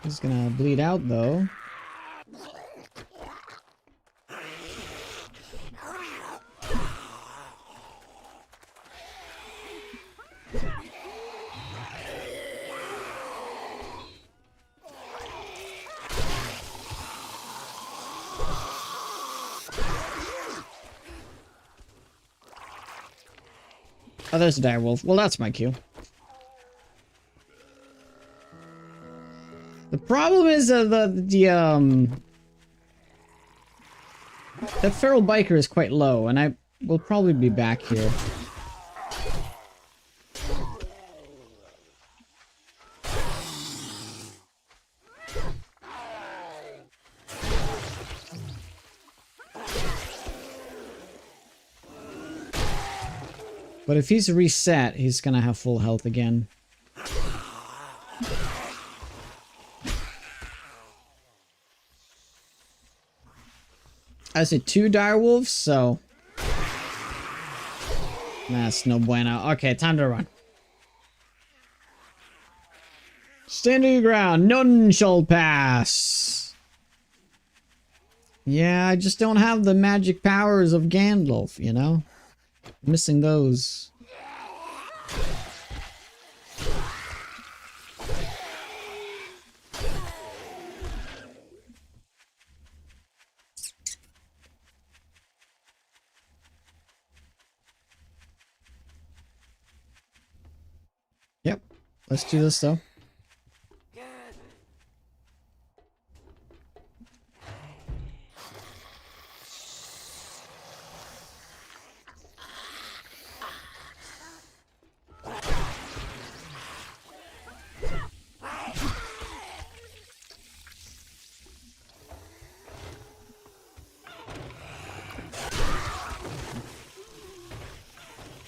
He's gonna bleed out, though. Oh, there's a direwolf. Well, that's my cue. The problem is That feral biker is quite low, and I will probably be back here. But if he's reset, he's gonna have full health again. I said 2 direwolves, so... That's no bueno. Okay, time to run. Stand your ground. None shall pass. Yeah, I just don't have the magic powers of Gandalf, you know? Missing those. Yep. Let's do this though.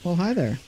Well, hi there.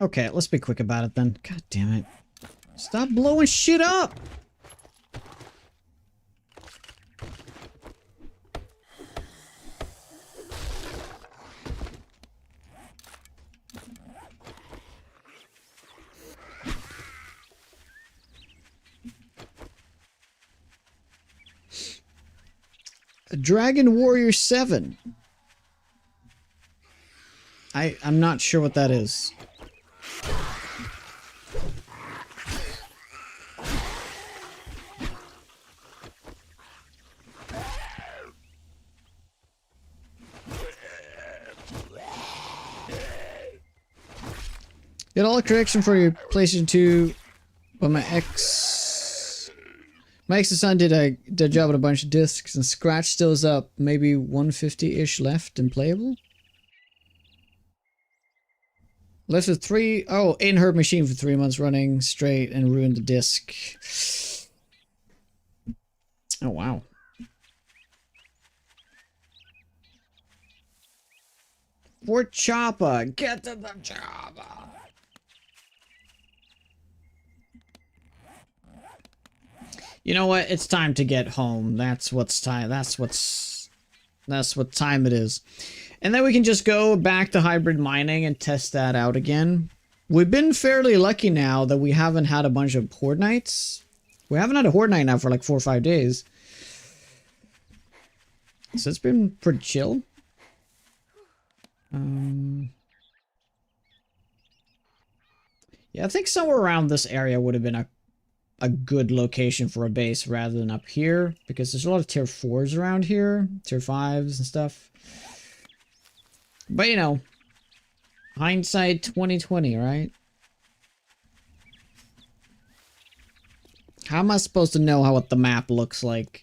Okay, let's be quick about it then. God damn it. Stop blowing shit up! Dragon Warrior 7. I'm not sure what that is. Get all the correction for your PlayStation 2, but my ex and son did a job with a bunch of discs, and Scratch still is up. Maybe 150-ish left and playable. Left with 3. Oh, in her machine for 3 months running straight and ruined the disc. Oh wow. Fort Chopper, get to the chopper. You know what? It's time to get home. That's what's time. That's what time it is. And then we can just go back to hybrid mining and test that out again. We've been fairly lucky now that we haven't had a bunch of horde nights. We haven't had a horde night now for like 4 or 5 days. So it's been pretty chill. Yeah, I think somewhere around this area would have been a good location for a base rather than up here, because there's a lot of tier 4s around here, tier 5s and stuff. But you know, hindsight 2020, right? How am I supposed to know what the map looks like?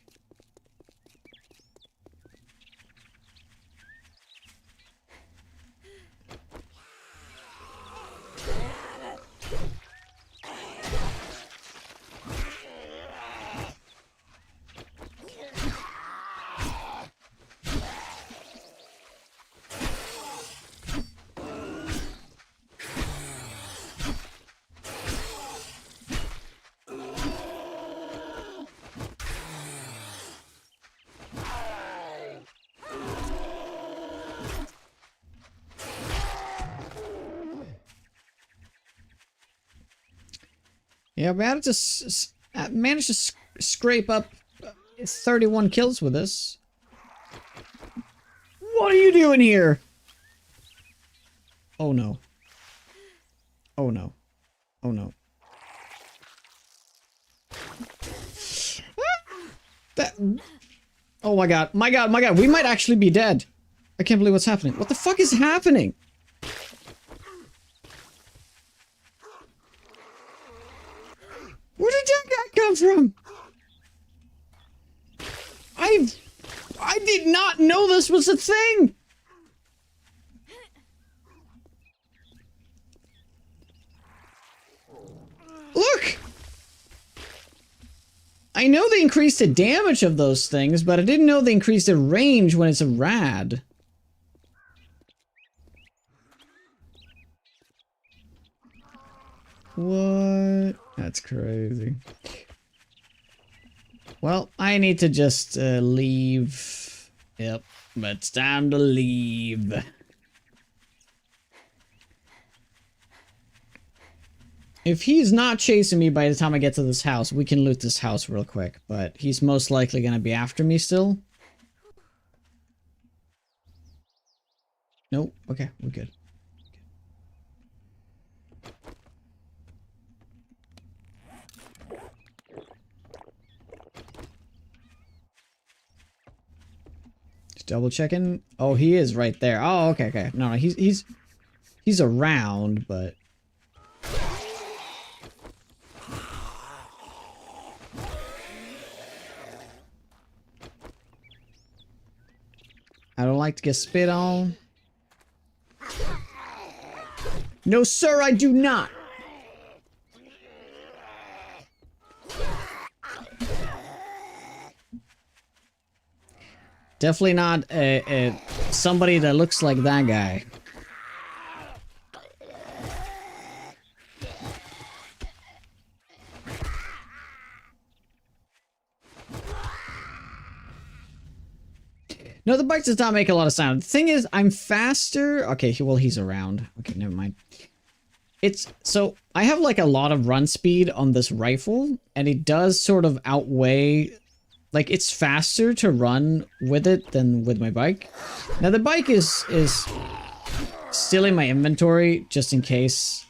Yeah, we had to manage to scrape up 31 kills with this. What are you doing here? Oh no. Oh no. Oh no. That. Oh my god. My god. My god. We might actually be dead. I can't believe what's happening. What the fuck is happening? Where did that guy come from? I did not know this was a thing. Look! I know they increased the damage of those things, but I didn't know they increased the range when it's a rad. What? That's crazy. Well, I need to just leave. Yep, but it's time to leave. If he's not chasing me by the time I get to this house, we can loot this house real quick. But he's most likely gonna be after me still. Nope. Okay, we're good. Just double checking. Oh, he is right there. Oh, okay, okay. No, he's around, but. I don't like to get spit on. No, sir, I do not. Definitely not somebody that looks like that guy. No, the bike does not make a lot of sound. The thing is, I'm faster. Okay, well, he's around. Okay, never mind. So I have like a lot of run speed on this rifle, and it does sort of outweigh, like it's faster to run with it than with my bike. Now the bike is still in my inventory just in case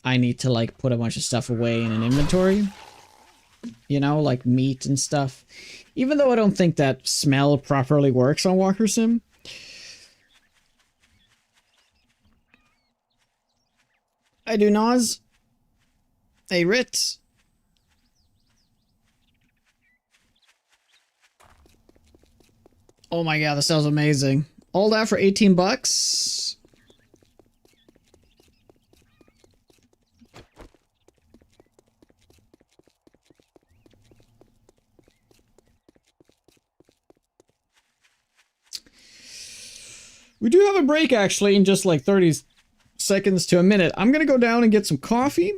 I need to like put a bunch of stuff away in an inventory. You know, like meat and stuff. Even though I don't think that smell properly works on Walker Sim. I do Nas. Hey, Ritz. Oh my god, this sounds amazing. All that for 18 bucks. We do have a break actually in just like 30 seconds to a minute. I'm gonna go down and get some coffee.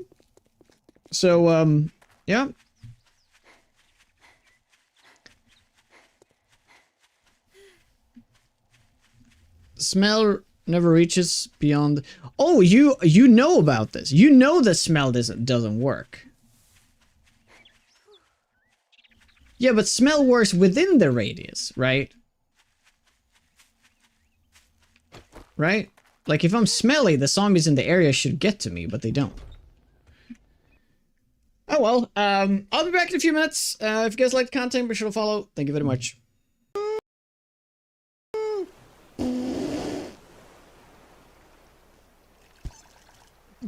So, yeah. Smell never reaches beyond. Oh, you know about this. You know the smell doesn't work. Yeah, but smell works within the radius, right? Right? Like, if I'm smelly, the zombies in the area should get to me, but they don't. Oh well, I'll be back in a few minutes. If you guys like the content, be sure to follow. Thank you very much.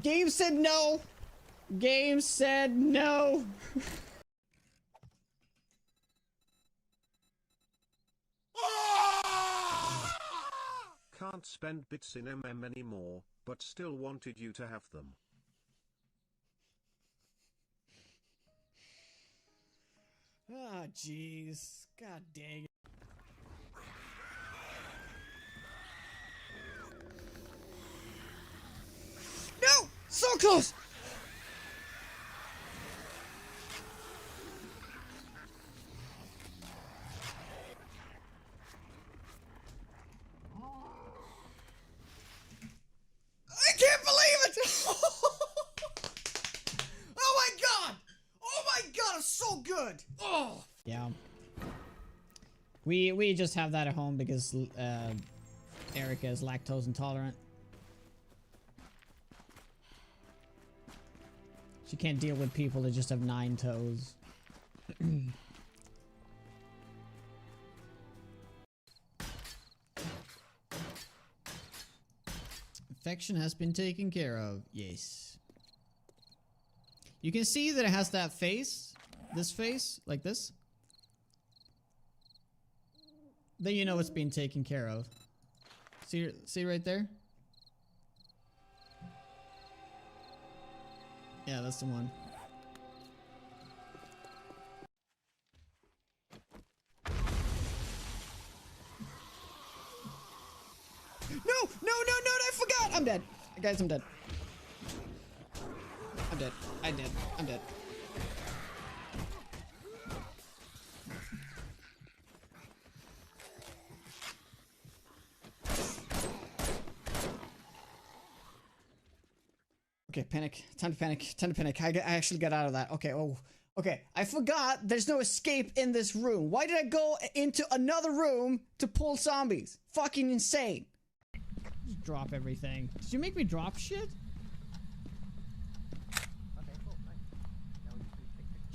Game said no. Game said no. Can't spend bits in anymore, but still wanted you to have them. Ah, jeez. God dang it. No! So close! I can't believe it! Oh my god! Oh! Yeah. We just have that at home because Erica is lactose intolerant. She can't deal with people that just have 9 toes. Infection has been taken care of. Yes. You can see that it has that face. This face. Like this. Then you know it's being taken care of. See right there? Yeah, that's the one. No, I forgot! I'm dead. Guys, I'm dead. I'm dead. I'm dead. Okay, panic. Time to panic. I actually got out of that. Okay, okay. I forgot there's no escape in this room. Why did I go into another room to pull zombies? Fucking insane. Just drop everything. Did you make me drop shit?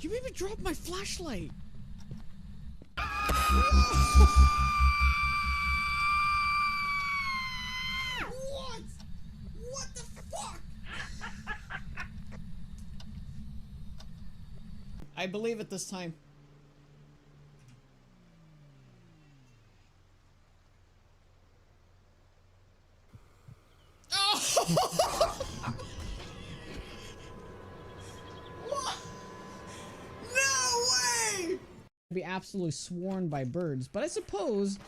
You made me drop my flashlight. What? What the fuck? I believe it this time. Oh! What? No way! Be absolutely sworn by birds, but I suppose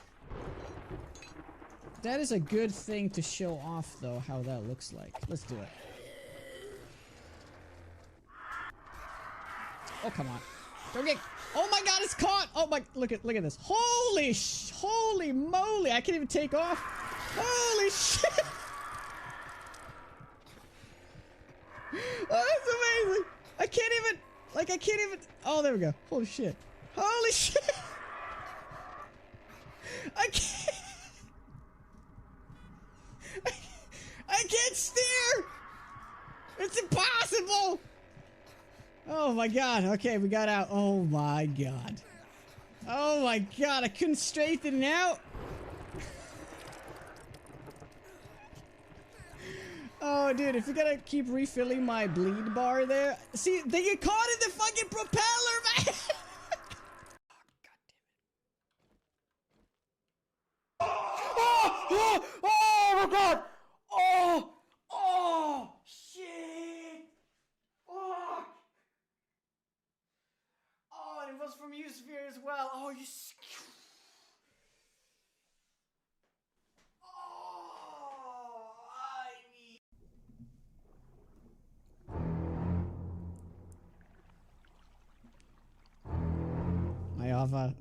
that is a good thing to show off, though, how that looks like. Let's do it. Oh, come on. Don't get... Oh my god, it's caught! Oh my... Look at this. Holy moly! I can't even take off. Holy shit! Oh, that's amazing! I can't even... Oh, there we go. Holy shit. Holy shit! I can't... I can't steer! It's impossible! Oh my god, okay, we got out. Oh my god. Oh my god, I couldn't straighten it out. Oh dude, if we gotta keep refilling my bleed bar there. See, they get caught in the fucking propeller, man! Oh my god! Oh! Shit! Fuck! Oh, and it was from you, Sphere, as well. Oh, you... Oh, I need... My Ava.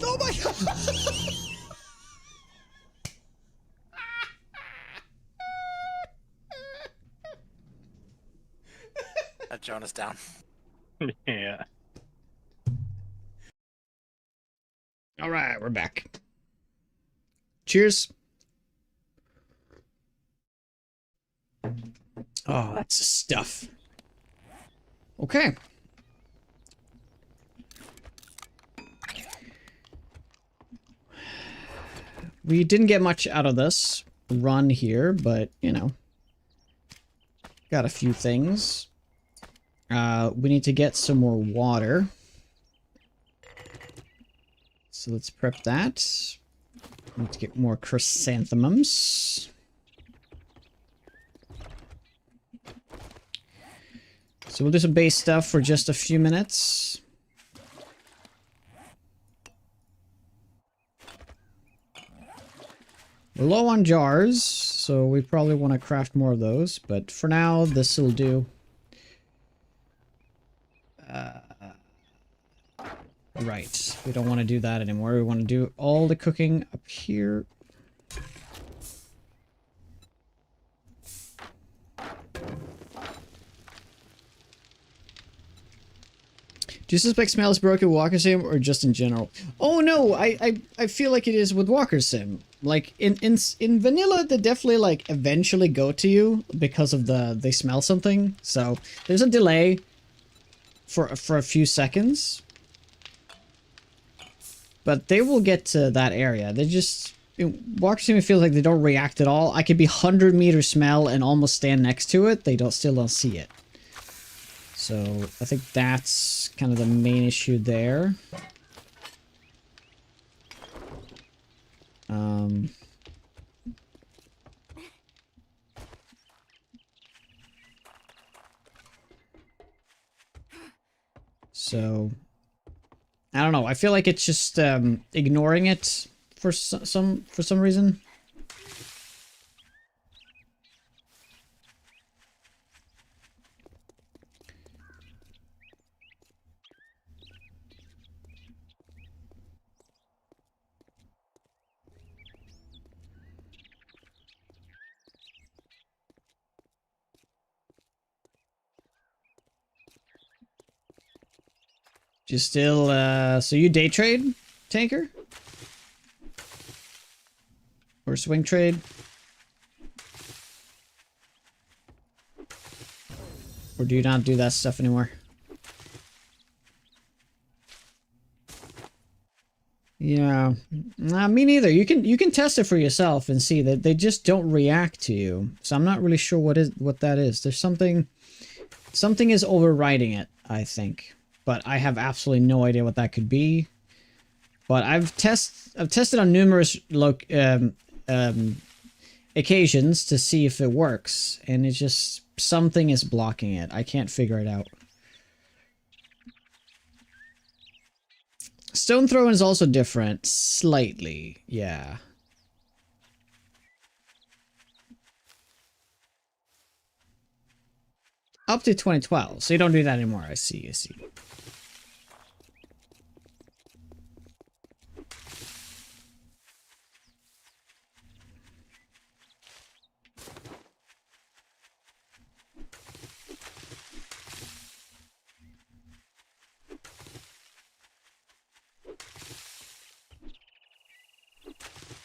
Oh my god! That Jonah's down. Yeah. All right, we're back. Cheers. Oh, that's the stuff. Okay. We didn't get much out of this run here, but, you know. Got a few things. We need to get some more water. So let's prep that. Need to get more chrysanthemums. So we'll do some base stuff for just a few minutes. We're low on jars, so we probably want to craft more of those, but for now, this will do. Right, we don't want to do that anymore. We want to do all the cooking up here. Do you suspect smell is broken with Walker Sim or just in general? Oh no, I feel like it is with Walker Sim. Like in vanilla, they definitely like eventually go to you because of they smell something. So there's a delay for a few seconds, but they will get to that area. They just Walker Sim feels like they don't react at all. I could be 100 meters smell and almost stand next to it. They still don't see it. So I think that's kind of the main issue there. So I don't know. I feel like it's just ignoring it for some reason. You still, so you day trade, Tanker? Or swing trade? Or do you not do that stuff anymore? Yeah, nah, me neither. You can test it for yourself and see that they just don't react to you. So I'm not really sure what that is. There's something is overriding it, I think. But I have absolutely no idea what that could be. But I've tested on numerous occasions to see if it works, and it's just something is blocking it. I can't figure it out. Stone throwing is also different, slightly. Yeah. Up to 2012, so you don't do that anymore. I see.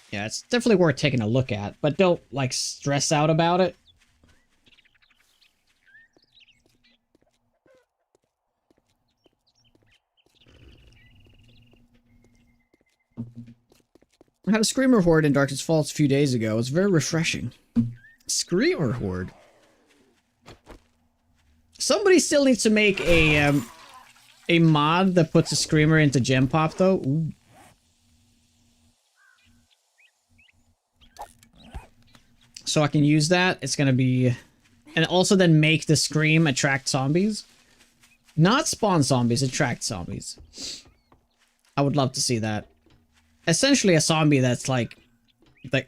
Yeah, it's definitely worth taking a look at, but don't, like, stress out about it. I had a Screamer Horde in Darkest Falls a few days ago. It was very refreshing. Screamer Horde? Somebody still needs to make a mod that puts a Screamer into Gem Pop, though. Ooh. So I can use that. It's gonna be... And also then make the Scream attract zombies. Not spawn zombies, attract zombies. I would love to see that. Essentially a zombie that's like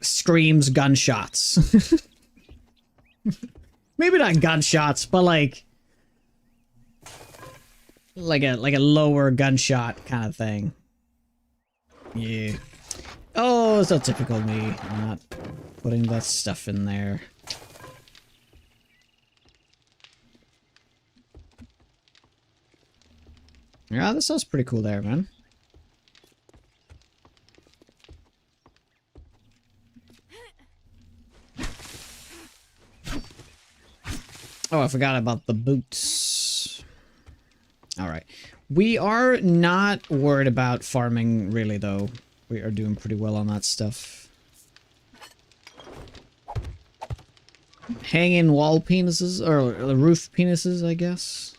screams gunshots. Maybe not gunshots, but like a lower gunshot kind of thing. Yeah. Oh, so typical me. I'm not putting that stuff in there. Yeah, this sounds pretty cool there, man. Oh, I forgot about the boots. Alright. We are not worried about farming, really, though. We are doing pretty well on that stuff. Hanging wall penises, or roof penises, I guess.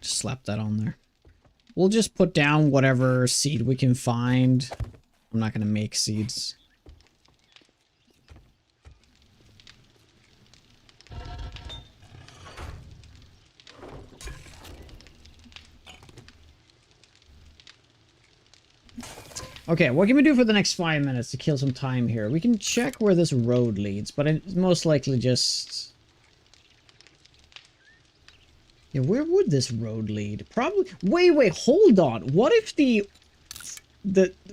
Just slap that on there. We'll just put down whatever seed we can find. I'm not gonna make seeds. Okay, what can we do for the next 5 minutes to kill some time here? We can check where this road leads, but it's most likely just... Yeah, where would this road lead? Probably... Wait, hold on. What if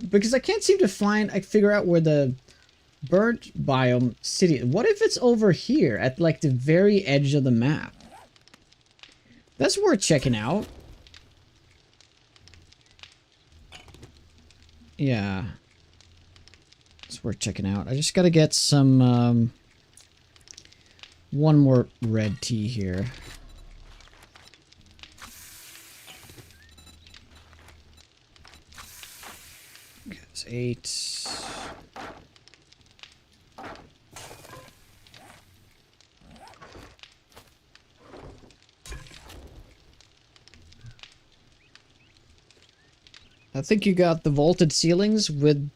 because I can't seem to figure out where the Burnt biome city. What if it's over here at like the very edge of the map? That's worth checking out. Yeah. It's worth checking out. I just gotta get some, one more red tea here. Okay, that's 8. I think you got the vaulted ceilings with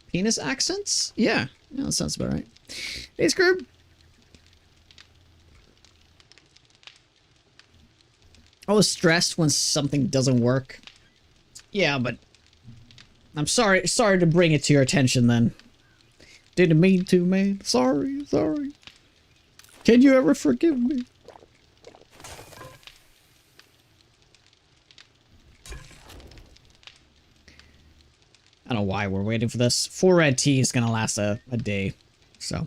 penis accents? Yeah, that sounds about right. Hey, Scroob. I was stressed when something doesn't work. Yeah, but I'm sorry to bring it to your attention then. Didn't mean to, man. Sorry. Can you ever forgive me? I don't know why we're waiting for this. 4 red tea is gonna last a day, so.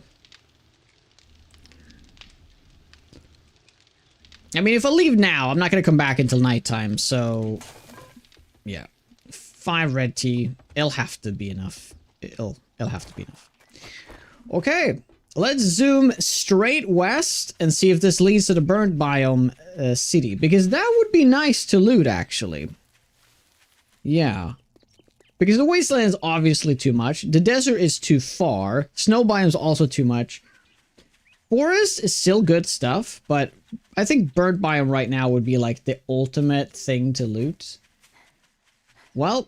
I mean, if I leave now, I'm not gonna come back until nighttime, so. Yeah. 5 red tea. It'll have to be enough. It'll have to be enough. Okay. Let's zoom straight west and see if this leads to the burnt biome city. Because that would be nice to loot, actually. Yeah. Because the wasteland is obviously too much. The desert is too far. Snow biome is also too much. Forest is still good stuff, but I think burnt biome right now would be like the ultimate thing to loot. Well,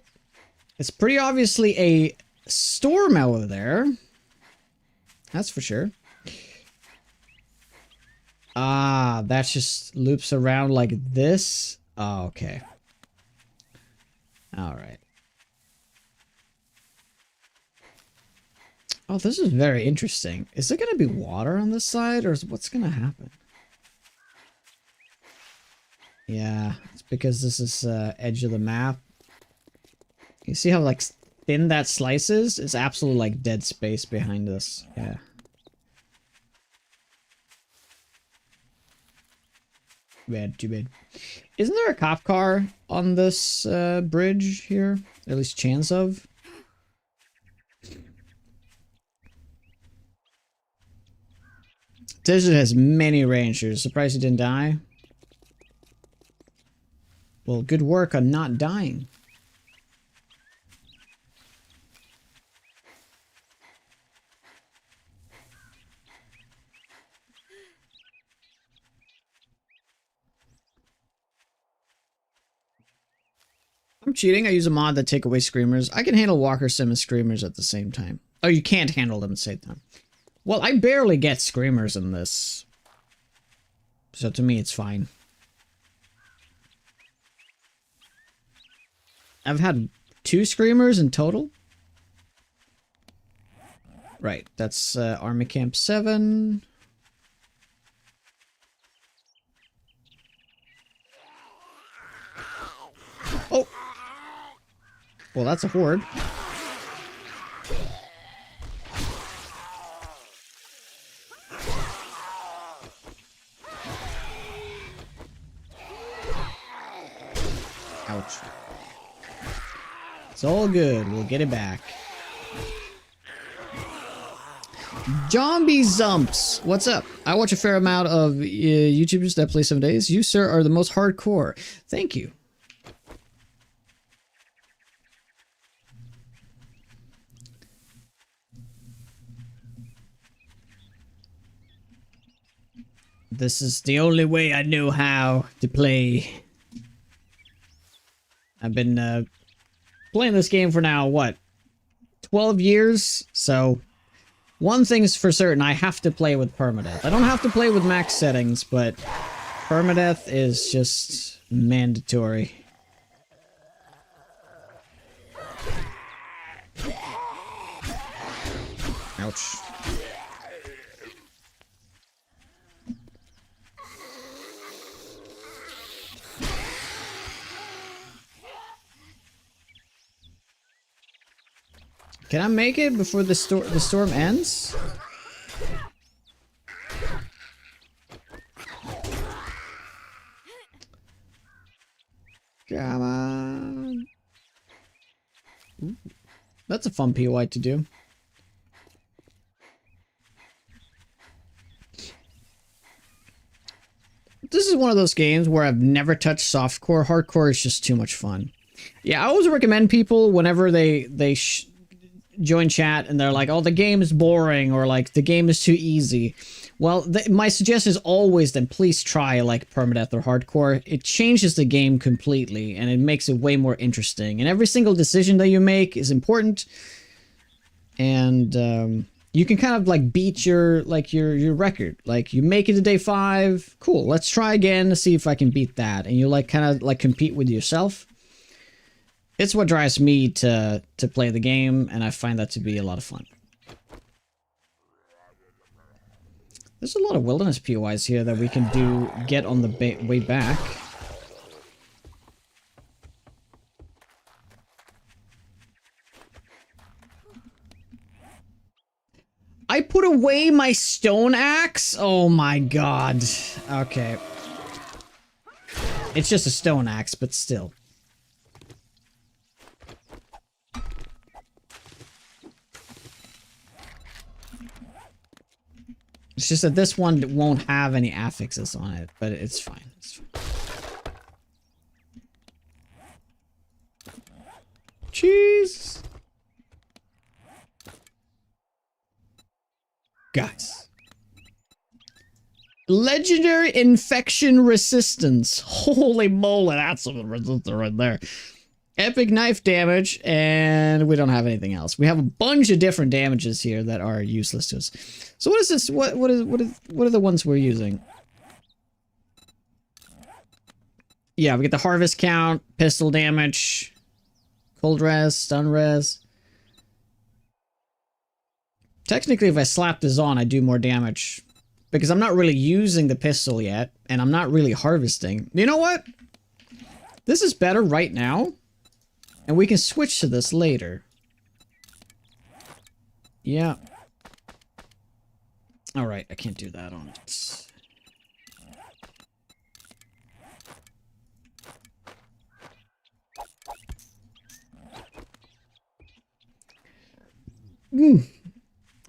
it's pretty obviously a storm over there. That's for sure. Ah, that just loops around like this. Oh, okay. All right. Oh, this is very interesting. Is there going to be water on this side, or what's going to happen? Yeah, it's because this is edge of the map. You see how like thin that slice is? It's absolutely like dead space behind us. Yeah. Bad, too bad. Isn't there a cop car on this bridge here? At least chance of. Desert has many rangers. Surprised he didn't die. Well, good work on not dying. I'm cheating. I use a mod that take away screamers. I can handle Walker Sim and screamers at the same time. Oh, you can't handle them at the same time. Well, I barely get screamers in this. So to me, it's fine. I've had 2 screamers in total. Right, that's Army Camp 7. Oh! Well, that's a horde. Ouch. It's all good. We'll get it back. Zombie Zumps. What's up? I watch a fair amount of YouTubers that play 7 days. You, sir, are the most hardcore. Thank you. This is the only way I know how to play. I've been playing this game for now, what? 12 years? So, one thing's for certain, I have to play with Permadeath. I don't have to play with max settings, but Permadeath is just mandatory. Ouch. Can I make it before the storm ends? Come on. Ooh, that's a fun POI to do. This is one of those games where I've never touched softcore. Hardcore is just too much fun. Yeah, I always recommend people whenever they join chat and they're like, oh, the game is boring or like the game is too easy. Well, my suggestion is always then please try like Permadeath or Hardcore. It changes the game completely and it makes it way more interesting. And every single decision that you make is important. And you can kind of like beat your record. Like you make it to day 5, cool. Let's try again to see if I can beat that. And you like kind of like compete with yourself. It's what drives me to play the game, and I find that to be a lot of fun. There's a lot of wilderness POIs here that we can get on the way back. I put away my stone axe? Oh my god. Okay. It's just a stone axe, but still. It's just that this one won't have any affixes on it, but it's fine. It's fine. Cheese! Guys. Legendary infection resistance. Holy moly, that's a resistor right there. Epic knife damage, and we don't have anything else. We have a bunch of different damages here that are useless to us. So what is this? What are the ones we're using? Yeah, we get the harvest count, pistol damage, cold res, stun res. Technically, if I slap this on, I do more damage. Because I'm not really using the pistol yet, and I'm not really harvesting. You know what? This is better right now. And we can switch to this later. Yeah. Alright, I can't do that on it.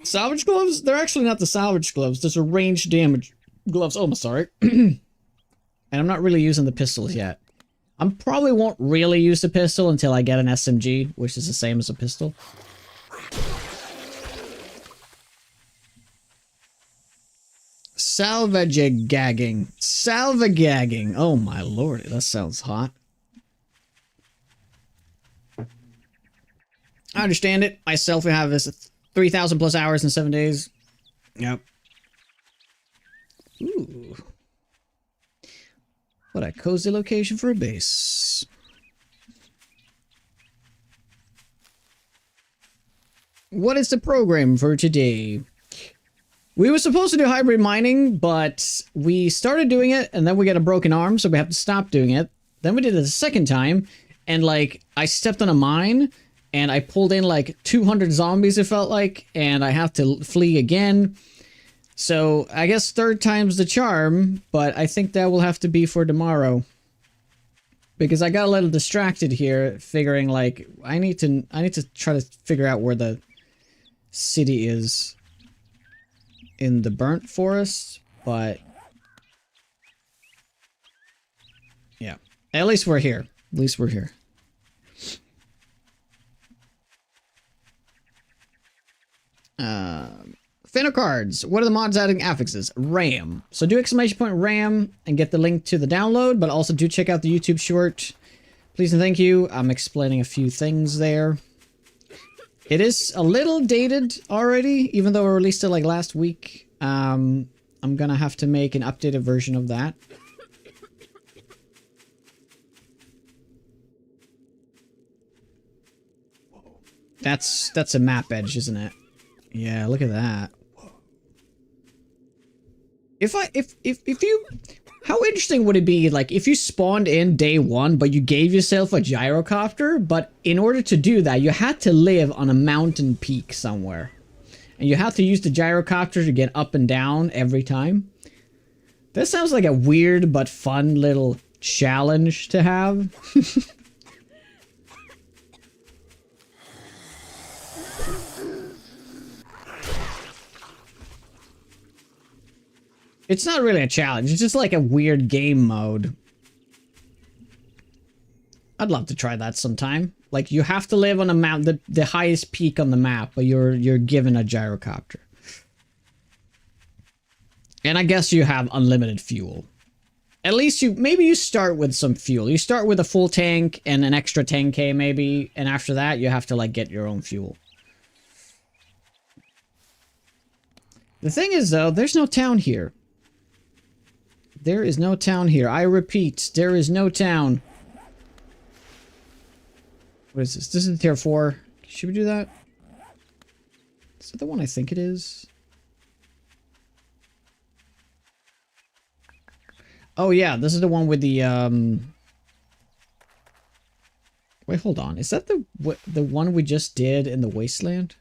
Salvage gloves? They're actually not the salvage gloves. Those are range damage gloves. Oh, I'm sorry. And I'm not really using the pistols yet. I probably won't really use the pistol until I get an SMG, which is the same as a pistol. Salvagagging. Salvagagging. Oh my lord, that sounds hot. I understand it. Myself, I have this 3,000 plus hours in 7 days. Yep. Ooh. What a cozy location for a base. What is the program for today? We were supposed to do hybrid mining, but we started doing it, and then we got a broken arm, so we have to stop doing it. Then we did it a second time, and like, I stepped on a mine, and I pulled in like 200 zombies, it felt like, and I have to flee again. So, I guess third time's the charm, but I think that will have to be for tomorrow. Because I got a little distracted here, figuring like, I need to try to figure out where the city is in the burnt forest, but yeah. At least we're here. At least we're here. Fano cards. What are the mods adding affixes? RAM. So do exclamation point RAM and get the link to the download, but also do check out the YouTube short. Please and thank you. I'm explaining a few things there. It is a little dated already, even though I released it like last week. I'm gonna have to make an updated version of that. That's a map edge, isn't it? Yeah, look at that. If you, how interesting would it be, like, if you spawned in day 1, but you gave yourself a gyrocopter, but in order to do that, you had to live on a mountain peak somewhere. And you have to use the gyrocopter to get up and down every time. This sounds like a weird but fun little challenge to have. It's not really a challenge, it's just like a weird game mode. I'd love to try that sometime. Like, you have to live on a mount, the highest peak on the map, but you're given a gyrocopter. And I guess you have unlimited fuel. At least maybe you start with some fuel. You start with a full tank and an extra 10k maybe, and after that you have to like get your own fuel. The thing is though, there's no town here. There is no town here. I repeat, there is no town. What is this? This is tier 4. Should we do that? Is that the one I think it is? Oh yeah, this is the one with the Wait, hold on. Is that the one we just did in the Wasteland?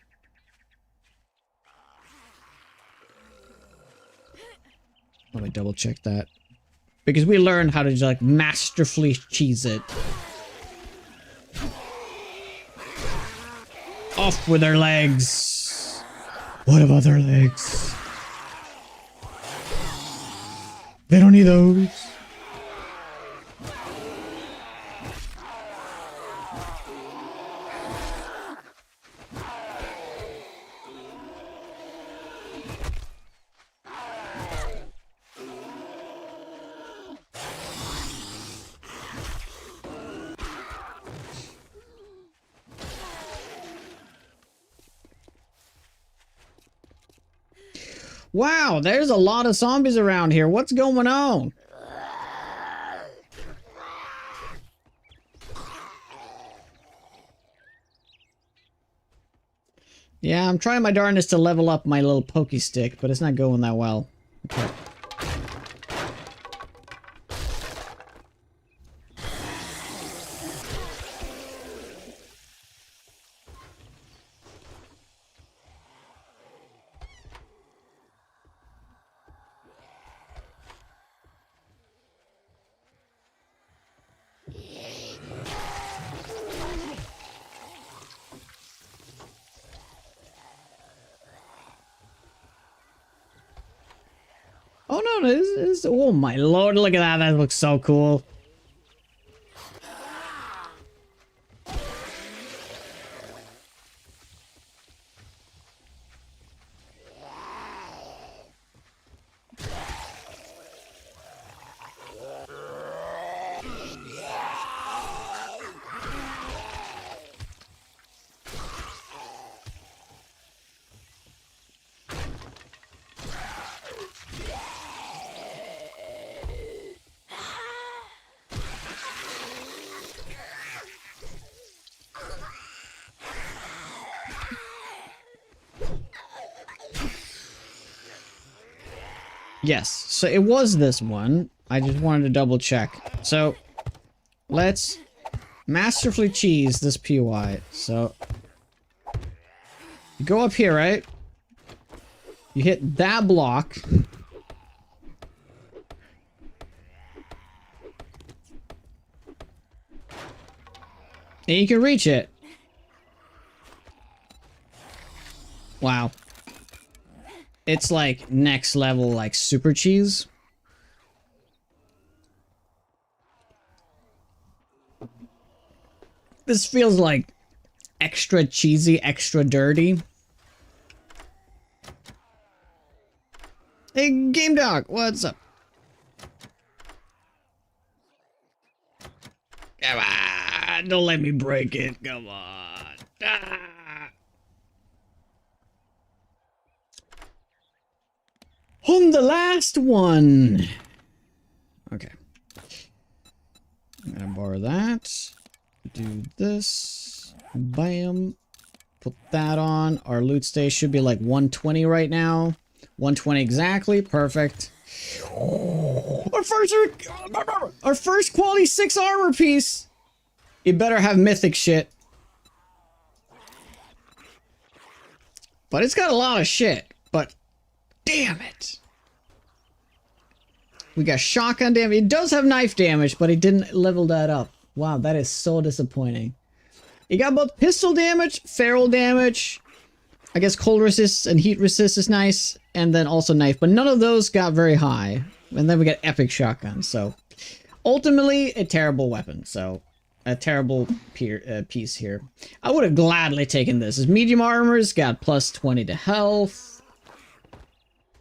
Let me double check that. Because we learned how to just, like, masterfully cheese it. Off with their legs. What about their legs? They don't need those. Wow, there's a lot of zombies around here. What's going on? Yeah, I'm trying my darndest to level up my little pokey stick, but it's not going that well. Okay. Oh no, this is, oh my lord, look at that, that looks so cool. Yes, so it was this one. I just wanted to double check. So, let's masterfully cheese this POI. So, you go up here, right? You hit that block. And you can reach it. Wow. It's like next level, like super cheese. This feels like extra cheesy, extra dirty. Hey, Game Dog, what's up? Come on, don't let me break it. Come on. Ah. On the last one. Okay. I'm gonna borrow that. Do this. Bam. Put that on. Our loot stay should be like 120 right now. 120 exactly. Perfect. Our first quality 6 armor piece. You better have mythic shit. But it's got a lot of shit. But damn it. We got shotgun damage. It does have knife damage, but it didn't level that up. Wow, that is so disappointing. You got both pistol damage, feral damage. I guess cold resist and heat resist is nice. And then also knife. But none of those got very high. And then we got epic shotgun. So ultimately, a terrible weapon. So a terrible piece here. I would have gladly taken this. His medium armor's got plus 20 to health.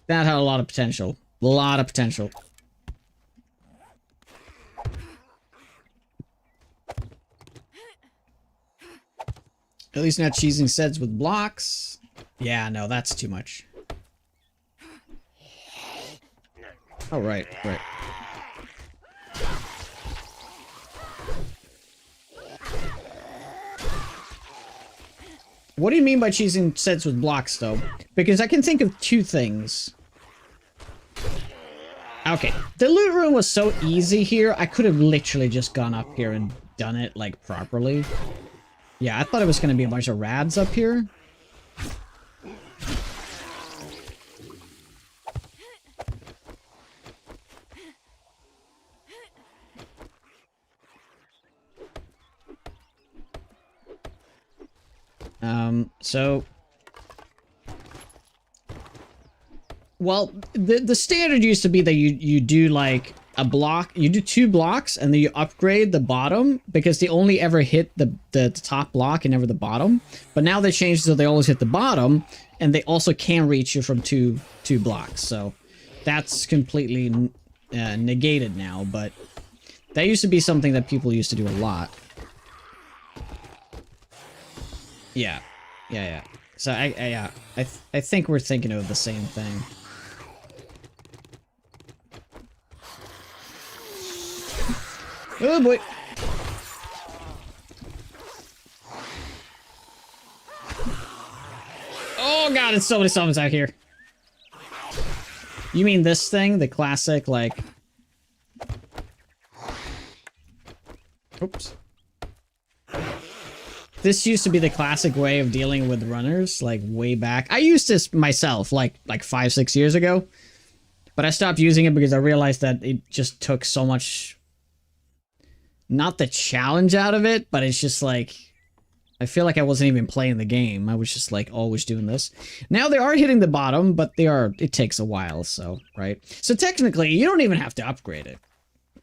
That had a lot of potential. A lot of potential. At least not cheesing sets with blocks. Yeah, no, that's too much. Oh, right. What do you mean by cheesing sets with blocks, though? Because I can think of two things. Okay, the loot room was so easy here, I could have literally just gone up here and done it, like, properly. Yeah, I thought it was going to be a bunch of rads up here. So... Well, the standard used to be that you do, like, a block, you do 2 blocks, and then you upgrade the bottom, because they only ever hit the top block and never the bottom. But now they changed so they always hit the bottom, and they also can reach you from two blocks. So that's completely negated now, but that used to be something that people used to do a lot. Yeah. So I think we're thinking of the same thing. Oh boy. Oh god, it's so many summons out here. You mean this thing? The classic, like... Oops. This used to be the classic way of dealing with runners, like, way back. I used this myself, like 5-6 years ago. But I stopped using it because I realized that it just took so much... Not the challenge out of it, but it's just like... I feel like I wasn't even playing the game. I was just like always doing this. Now they are hitting the bottom, but it takes a while, so, right? So technically, you don't even have to upgrade it.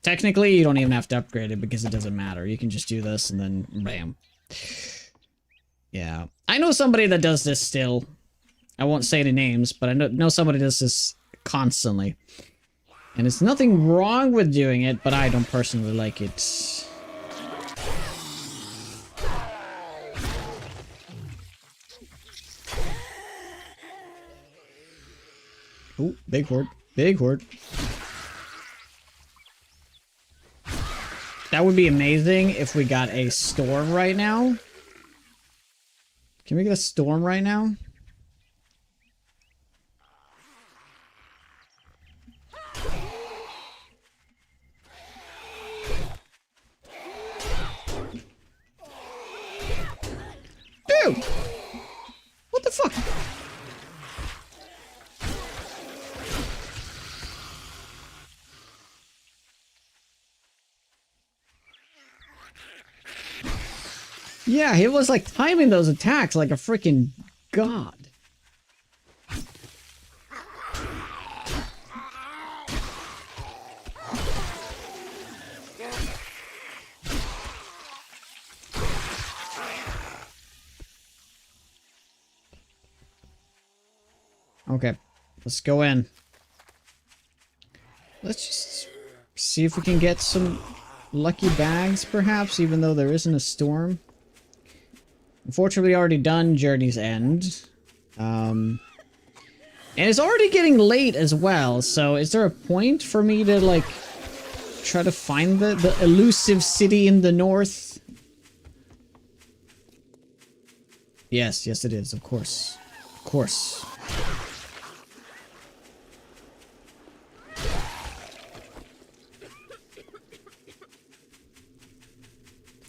Technically, you don't even have to upgrade it because it doesn't matter. You can just do this and then bam. Yeah. I know somebody that does this still. I won't say the names, but I know somebody does this constantly. And there's nothing wrong with doing it, but I don't personally like it. Oh, big horde. Big horde. That would be amazing if we got a storm right now. Can we get a storm right now? Dude! What the fuck? Yeah, he was like timing those attacks like a freaking god. Okay, let's go in. Let's just see if we can get some lucky bags, perhaps, even though there isn't a storm. Unfortunately, already done Journey's End. And it's already getting late as well, so is there a point for me to, like, try to find the elusive city in the north? Yes, it is, of course. Of course.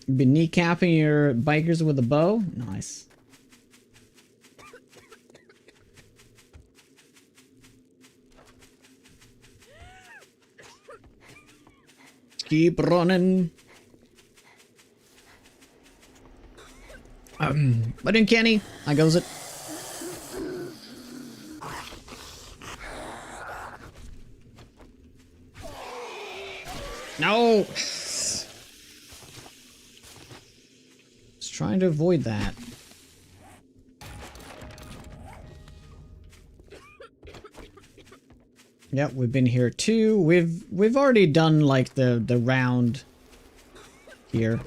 You've been kneecapping your bikers with a bow? Nice. Keep running. But in Kenny, how goes it? No! Just trying to avoid that. Yep, we've been here too. We've already done like the round here.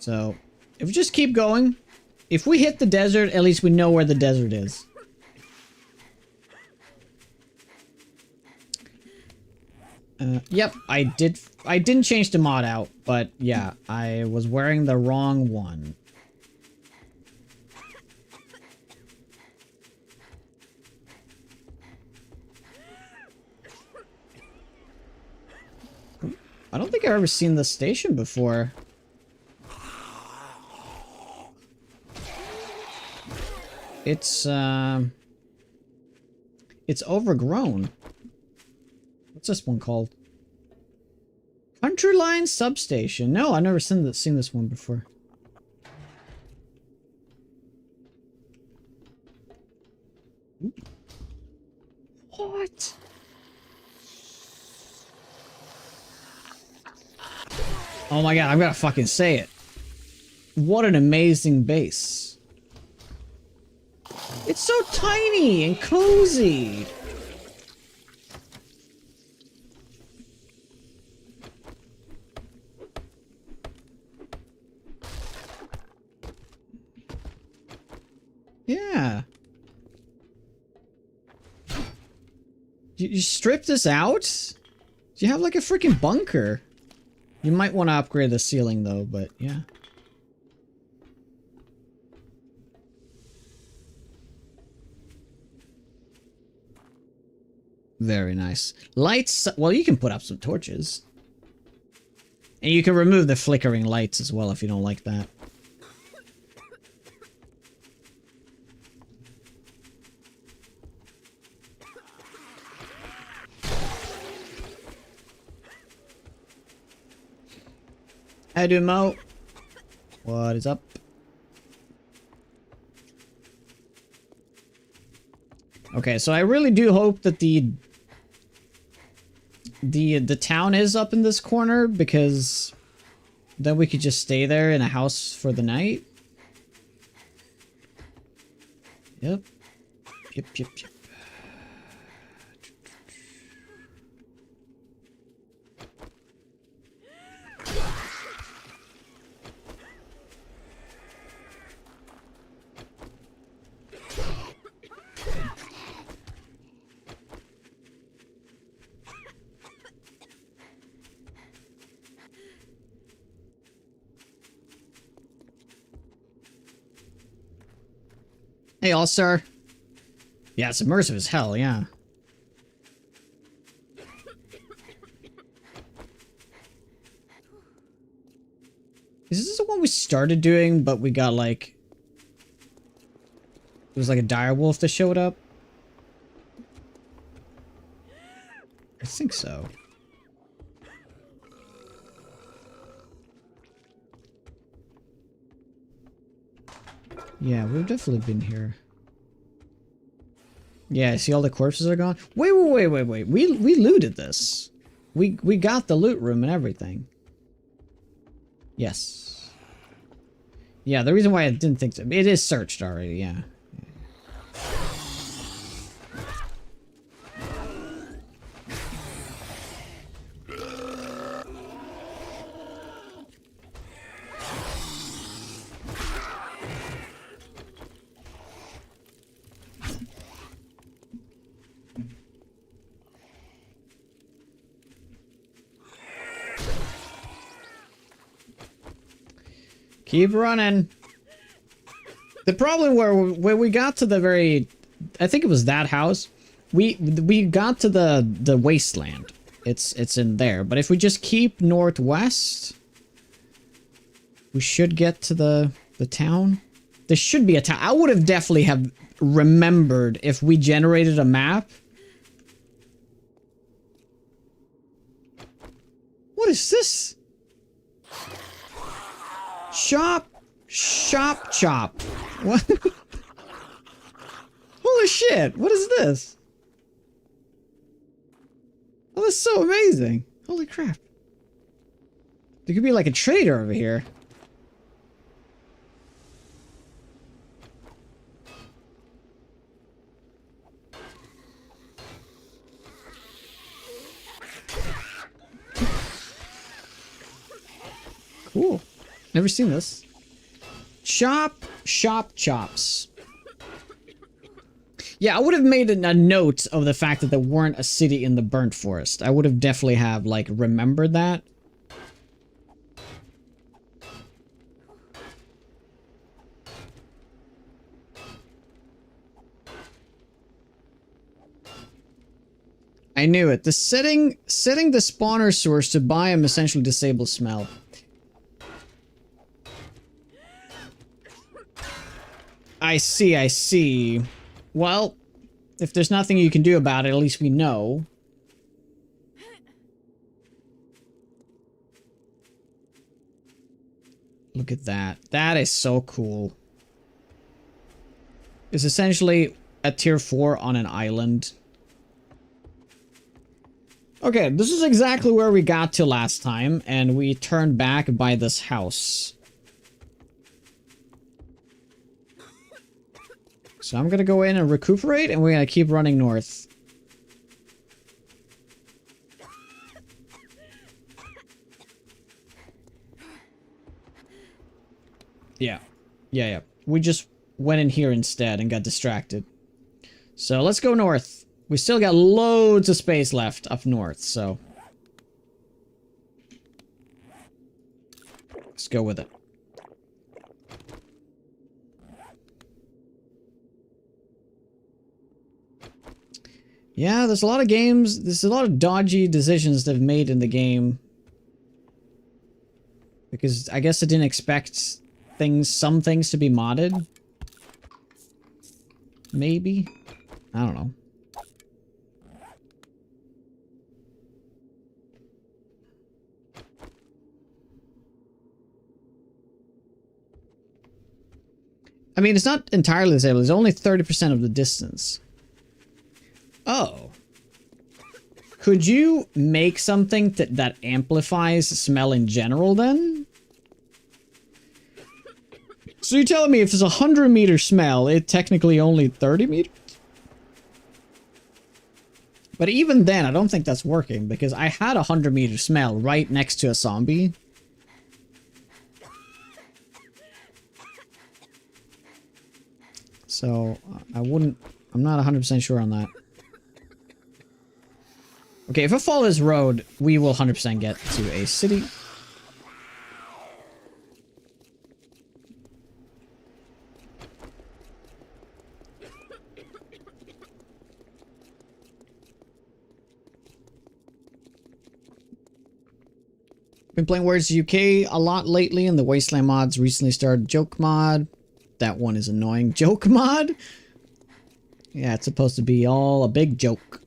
So, if we just keep going, if we hit the desert, at least we know where the desert is. Yep, I didn't change the mod out, but yeah, I was wearing the wrong one. I don't think I've ever seen this station before. It's overgrown. What's this one called? Country Line Substation. No, I've never seen this one before. Ooh. What? Oh my god, I've got to fucking say it. What an amazing base. It's so tiny and cozy. Yeah. You strip this out? You have like a freaking bunker. You might want to upgrade the ceiling though, but yeah. Very nice. Lights, well, you can put up some torches. And you can remove the flickering lights as well if you don't like that. Hi, Dumo. What is up? Okay, so I really do hope that the town is up in this corner, because then we could just stay there in a house for the night. Yep. Yep. Hey, All-Star. Yeah, it's immersive as hell, yeah. Is this the one we started doing, but we got like... It was like a direwolf that showed up? I think so. Yeah, we've definitely been here. Yeah, see all the corpses are gone? Wait. We looted this. We got the loot room and everything. Yes. Yeah, the reason why I didn't think so, it is searched already, yeah. Keep running. The problem where we got to the very, I think it was that house. We got to the wasteland. It's in there. But if we just keep northwest, We should get to the town. There should be a town. I would have definitely have remembered if we generated a map. What is this? Shop, chop. What? Holy shit, what is this? Oh, that's so amazing. Holy crap. There could be like a trader over here. Cool. Never seen this. Shop, chops. Yeah, I would have made a note of the fact that there weren't a city in the burnt forest. I would have definitely have, like, remembered that. I knew it. Setting the spawner source to biome essentially disables smell. I see. Well, if there's nothing you can do about it, at least we know. Look at that. That is so cool. It's essentially a tier 4 on an island. Okay, this is exactly where we got to last time, and we turned back by this house. So I'm gonna go in and recuperate, and we're gonna keep running north. Yeah. We just went in here instead and got distracted. So let's go north. We still got loads of space left up north, so... let's go with it. Yeah, there's a lot of games, there's a lot of dodgy decisions they've made in the game. Because I guess I didn't expect some things to be modded. Maybe? I don't know. I mean, it's not entirely disabled, it's only 30% of the distance. Oh. Could you make something that amplifies smell in general then? So you're telling me if it's a 100-meter smell, it technically only 30 meters? But even then, I don't think that's working, because I had a 100-meter smell right next to a zombie. So, I'm not 100% sure on that. Okay, if I follow this road, we will 100% get to a city. Been playing Words UK a lot lately, and the Wasteland mods recently started Joke mod. That one is annoying. Joke mod? Yeah, it's supposed to be all a big joke.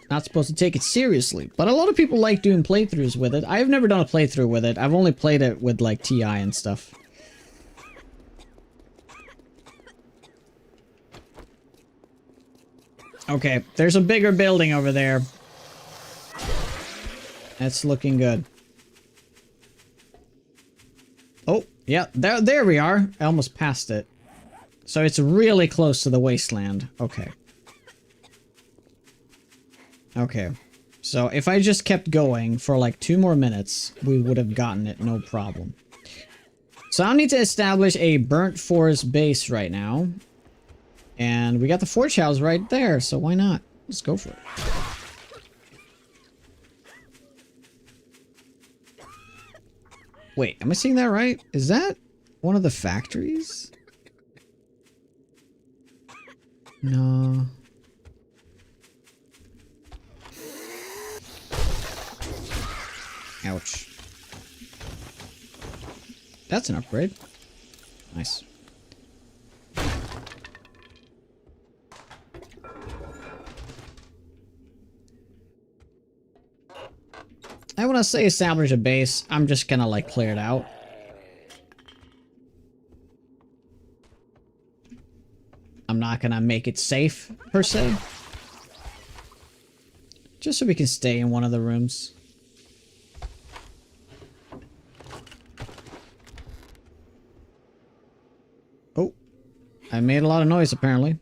Not supposed to take it seriously, but a lot of people like doing playthroughs with it. I've never done a playthrough with it. I've only played it with like TI and stuff. Okay, there's a bigger building over there. That's looking good. Oh, yeah, there we are. I almost passed it. So it's really close to the Wasteland. Okay. Okay, so if I just kept going for like 2 more minutes, we would have gotten it, no problem. So I need to establish a burnt forest base right now. And we got the forge house right there, so why not? Let's go for it. Wait, am I seeing that right? Is that one of the factories? No. Ouch. That's an upgrade. Nice. I want to say establish a base. I'm just gonna like clear it out. I'm not gonna make it safe per se. Just so we can stay in one of the rooms. Oh, I made a lot of noise apparently.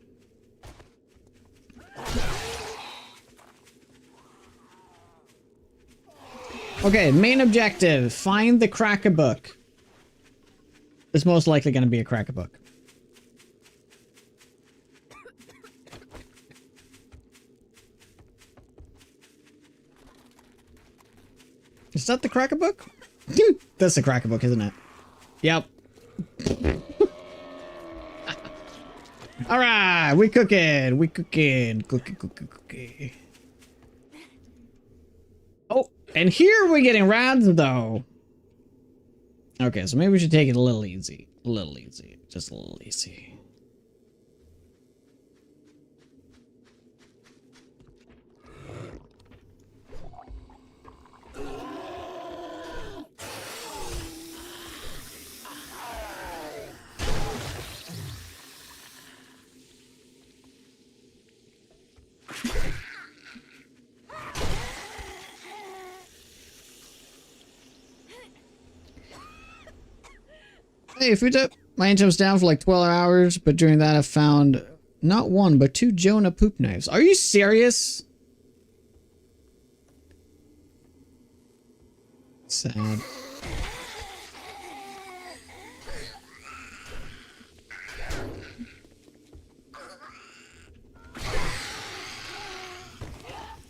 Okay, main objective. Find the cracker book. It's most likely going to be a cracker book. Is that the cracker book? That's the cracker book, isn't it? Yep. Alright, we cooking. We cooking. Cooking. Oh, and here we're getting rats though. Okay, so maybe we should take it a little easy. A little easy. Just a little easy. Hey, food's up. My income's down for like 12 hours, but during that I found not one, but 2 Jonah poop knives. Are you serious? Sad.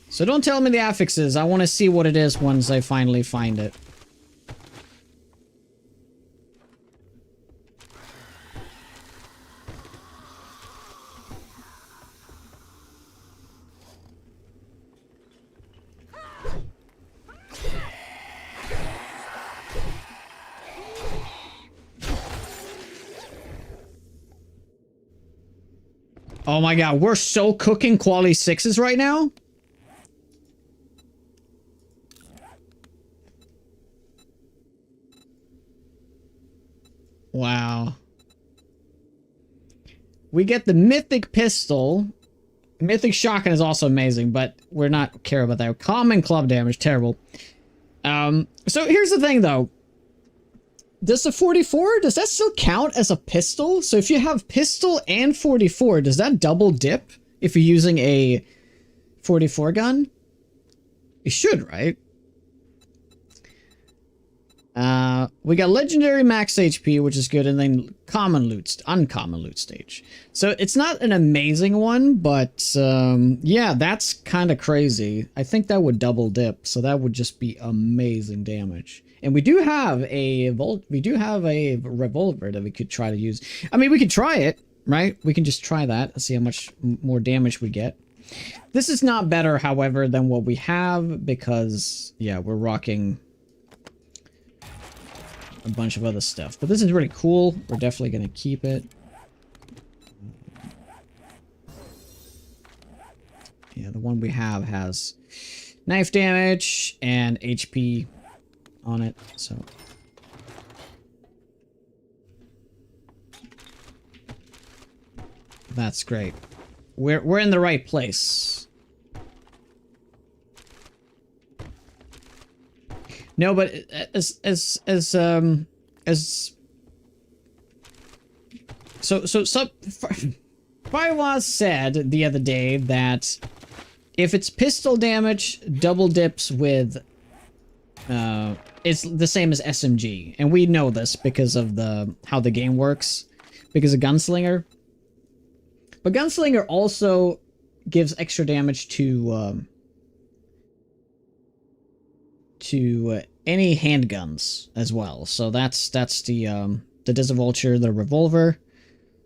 So don't tell me the affixes. I want to see what it is once I finally find it. Oh my god, we're so cooking quality 6s right now? Wow. We get the mythic pistol. Mythic shotgun is also amazing, but we're not care about that. Common club damage, terrible. So here's the thing though. Does the 44, does that still count as a pistol? So if you have pistol and 44, does that double dip if you're using a 44 gun? It should, right? We got legendary max HP, which is good, and then uncommon loot stage. So it's not an amazing one, but yeah, that's kind of crazy. I think that would double dip, so that would just be amazing damage. And we do have a revolver that we could try to use. I mean, we could try it, right? We can just try that and see how much more damage we get. This is not better, however, than what we have because, yeah, we're rocking a bunch of other stuff. But this is really cool. We're definitely going to keep it. Yeah, the one we have has knife damage and HP on it, so that's great. We're in the right place. No, but as Firewall said the other day that if it's pistol damage, double dips with it's the same as SMG, and we know this because of how the game works, because of Gunslinger. But Gunslinger also gives extra damage to any handguns as well. So that's the Desert Vulture, the revolver.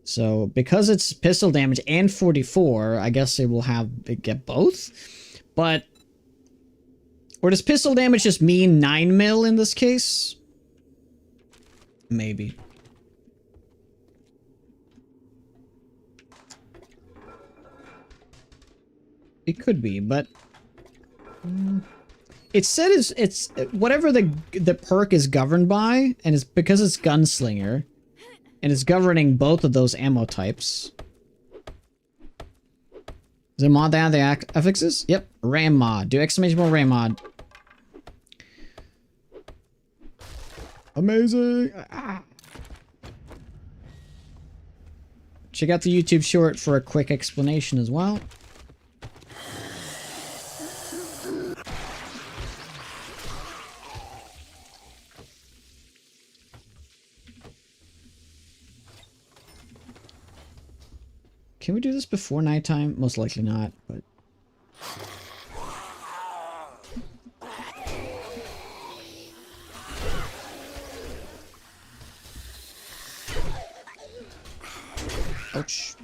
So because it's pistol damage and 44, I guess it will get both. But or does pistol damage just mean 9mm in this case? Maybe. It could be, but it said it's whatever the perk is governed by, and it's because it's gunslinger, and it's governing both of those ammo types. Is it mod that the affixes? Yep, RAM mod. Do exclamation point RAM mod. Amazing. Ah. Check out the YouTube short for a quick explanation as well. Can we do this before nighttime? Most likely not, but... Ouch.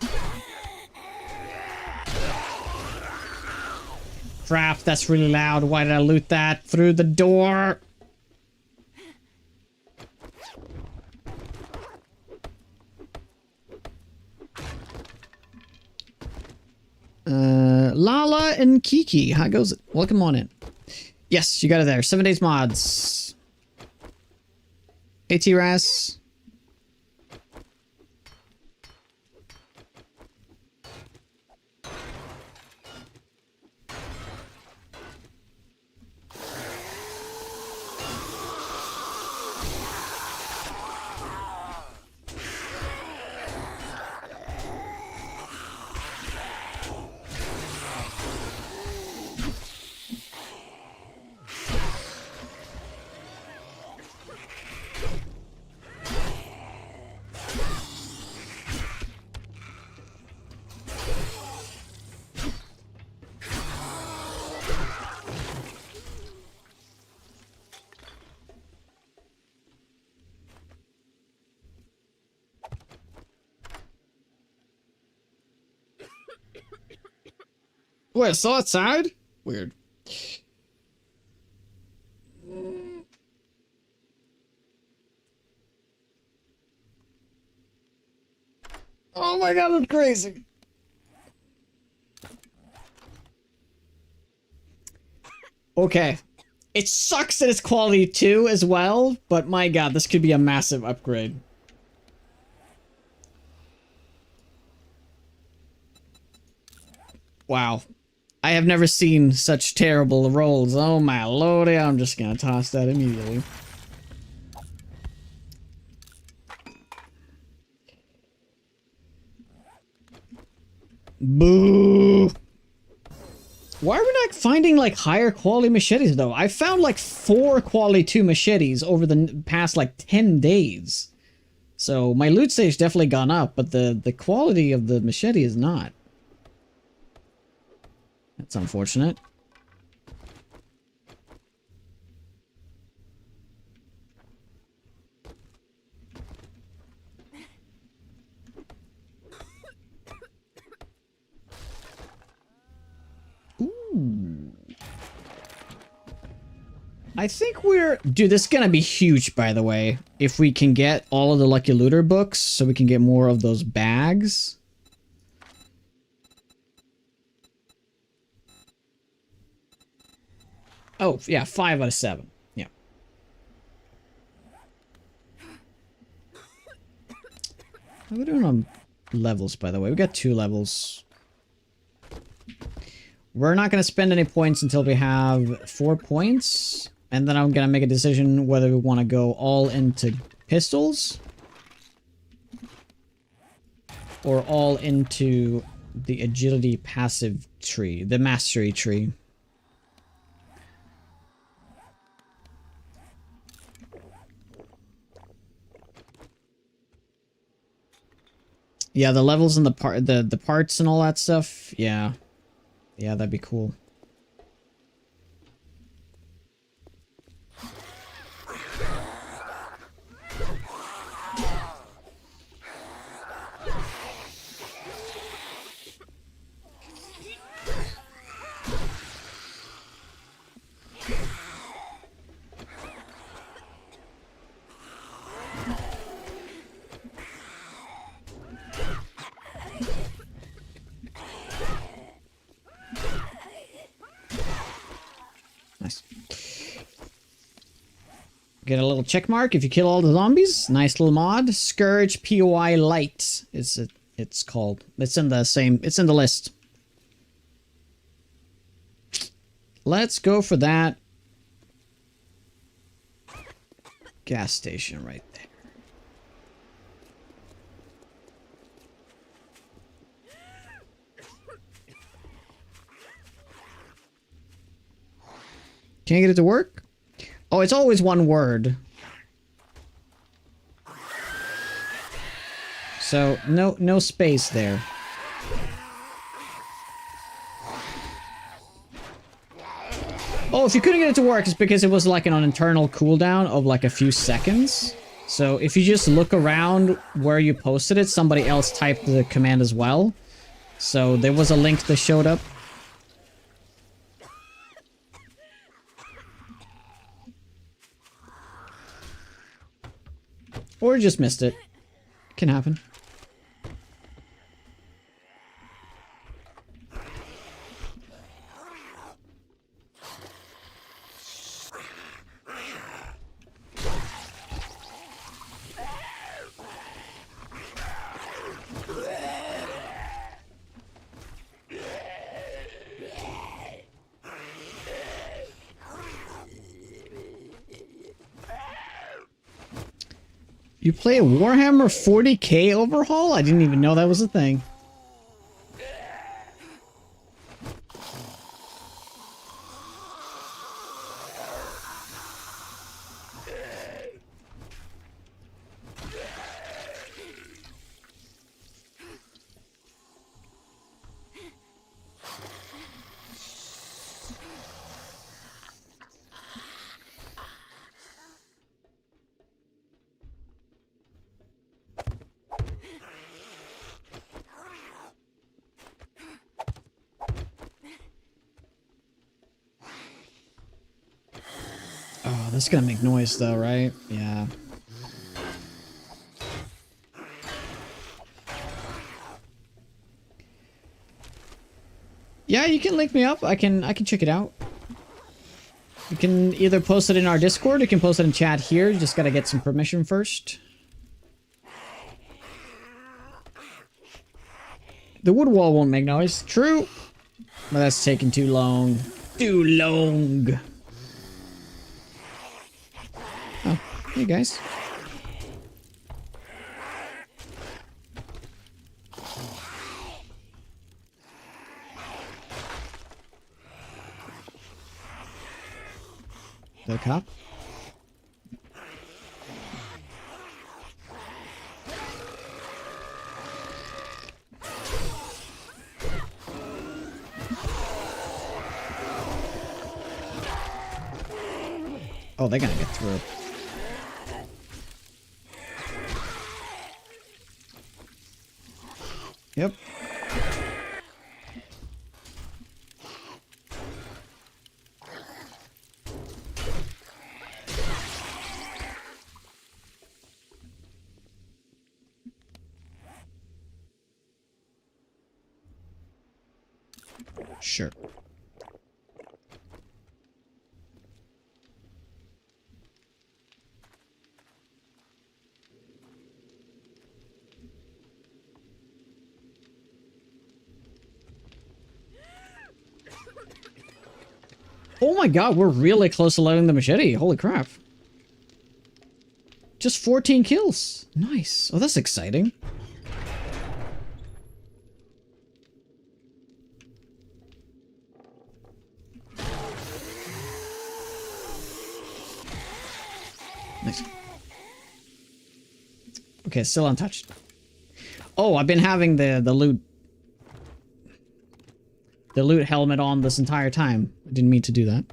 Crap, that's really loud. Why did I loot that through the door? Lala and Kiki, how goes it? Welcome on in. Yes, you got it there. 7 days mods. ATRAS. Wait, so outside? Weird. Oh my god, that's crazy. Okay. It sucks that it's quality 2 as well, but my god, this could be a massive upgrade. Wow. I have never seen such terrible rolls. Oh my lordy, I'm just gonna toss that immediately. Boo! Why are we not finding like higher quality machetes though? I found like 4 quality 2 machetes over the past like 10 days. So my loot stage definitely gone up, but the quality of the machete is not. That's unfortunate. Ooh. I think we're... Dude, this is gonna be huge, by the way. If we can get all of the Lucky Looter books, so we can get more of those bags. Oh, yeah, 5 out of 7. Yeah. How are we doing on levels, by the way? We got 2 levels. We're not going to spend any points until we have 4 points. And then I'm going to make a decision whether we want to go all into pistols. Or all into the agility passive tree. The mastery tree. Yeah, the levels and the parts and all that stuff. Yeah. Yeah, that'd be cool. Get a little check mark if you kill all the zombies. Nice little mod. Scourge POI Light it's called. It's in the list. Let's go for that. Gas station right there. Can't get it to work? Oh, it's always one word. So, no space there. Oh, if you couldn't get it to work, it's because it was like an internal cooldown of like a few seconds. So if you just look around where you posted it, somebody else typed the command as well. So there was a link that showed up. Or just missed it. Can happen. You play a Warhammer 40k overhaul? I didn't even know that was a thing. Oh, that's gonna make noise though, right? Yeah. Yeah, you can link me up. I can check it out. You can either post it in our Discord, or you can post it in chat here. You just gotta get some permission first. The wood wall won't make noise. True. But that's taking too long. Too long. Oh, hey guys. The cop? Oh, they're gonna get through. Yep. Sure. Oh my god, we're really close to loading the machete. Holy crap. Just 14 kills. Nice. Oh, that's exciting. Nice. Okay, still untouched. Oh, I've been having the loot helmet on this entire time. I didn't mean to do that.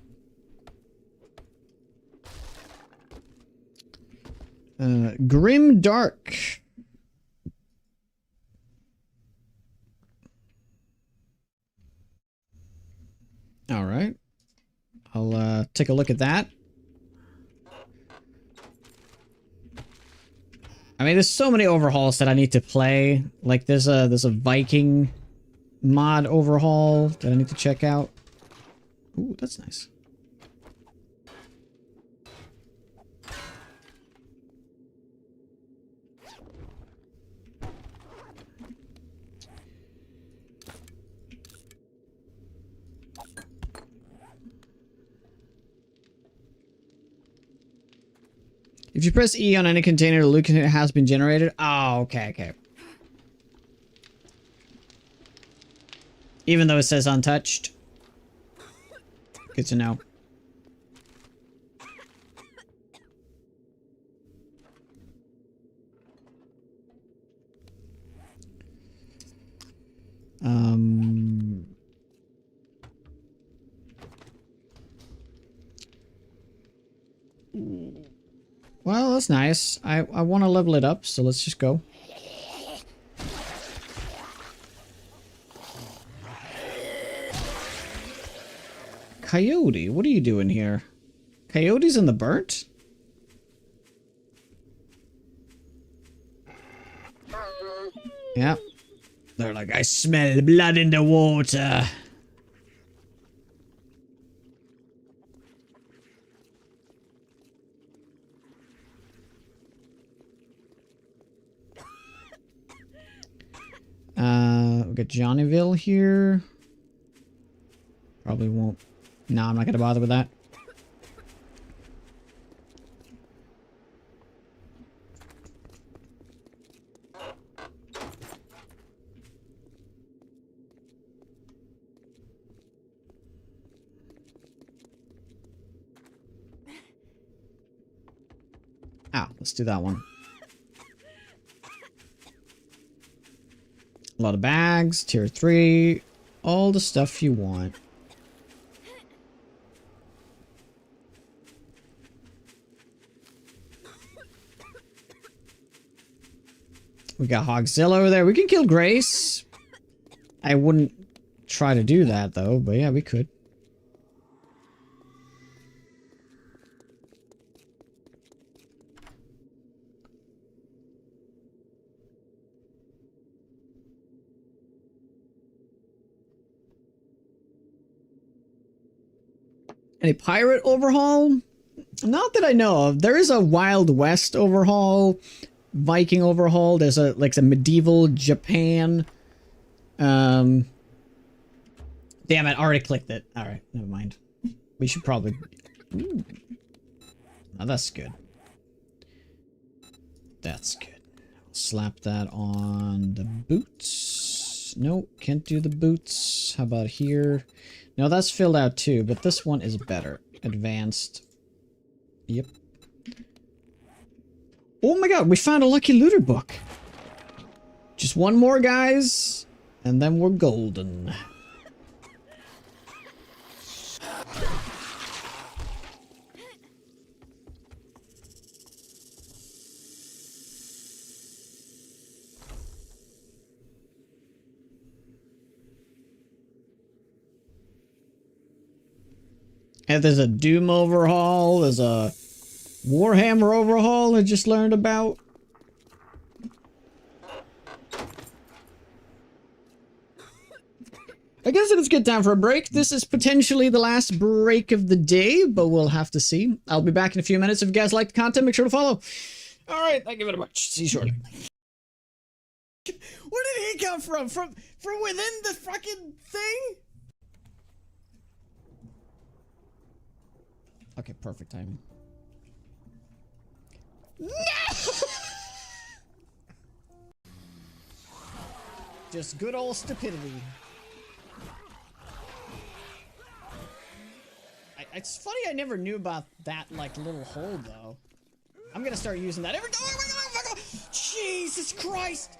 Grim Dark. All right. I'll take a look at that. I mean, there's so many overhauls that I need to play. Like there's a Viking mod overhaul that I need to check out. Ooh, that's nice. If you press E on any container, the loot container has been generated. Oh, okay, okay. Even though it says untouched. Good to know. Well, that's nice. I want to level it up, so let's just go. Coyote, what are you doing here? Coyotes in the burnt? Yep. They're like, I smell blood in the water. We got Johnnyville here. Probably won't. No, I'm not gonna bother with that. Ah, let's do that one. A lot of bags, tier 3, all the stuff you want. We got Hogzilla over there. We can kill Grace. I wouldn't try to do that though, but yeah, we could. Any pirate overhaul? Not that I know of. There is a Wild West overhaul, Viking overhaul. There's a like a medieval Japan. Damn it! I already clicked it. All right, never mind. We should probably. Ooh. Oh, that's good. That's good. Slap that on the boots. Nope, can't do the boots. How about here? No, that's filled out too, but this one is better. Advanced. Yep. Oh my god, we found a lucky looter book. Just one more, guys, and then we're golden. And there's a Doom overhaul, there's a Warhammer overhaul I just learned about. I guess it's a good time for a break. This is potentially the last break of the day, but we'll have to see. I'll be back in a few minutes. If you guys like the content, make sure to follow. Alright, thank you very much. See you shortly. Where did he come from? From within the fucking thing? Okay, perfect timing. No! Just good old stupidity. It's funny I never knew about that, like, little hole, though. I'm gonna start using that every time. Jesus Christ!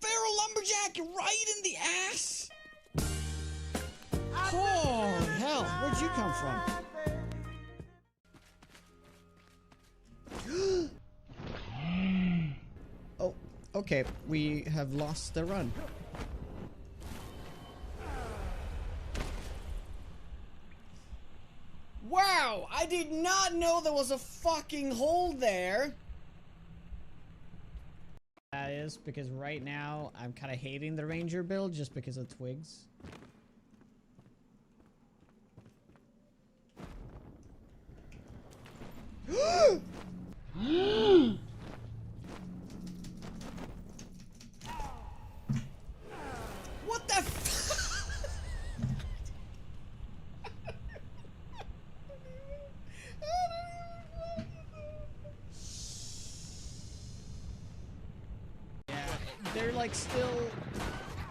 Feral Lumberjack right in the ass! Oh, hell, where'd you come from? Oh, okay, we have lost the run. Wow, I did not know there was a fucking hole there. That is because right now I'm kind of hating the ranger build just because of twigs. What the f- like still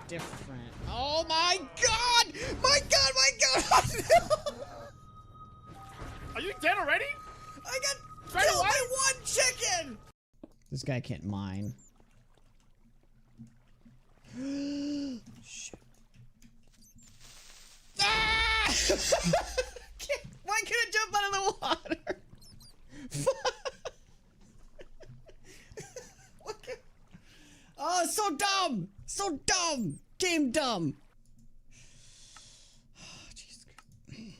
different. Oh my god! My god, my god! Are you dead already? I got Right killed away? by one chicken! This guy can't mine. Shit. Ah! Why can't I jump out of the water? Oh, it's so dumb! So dumb! Game dumb! Oh, Jesus Christ.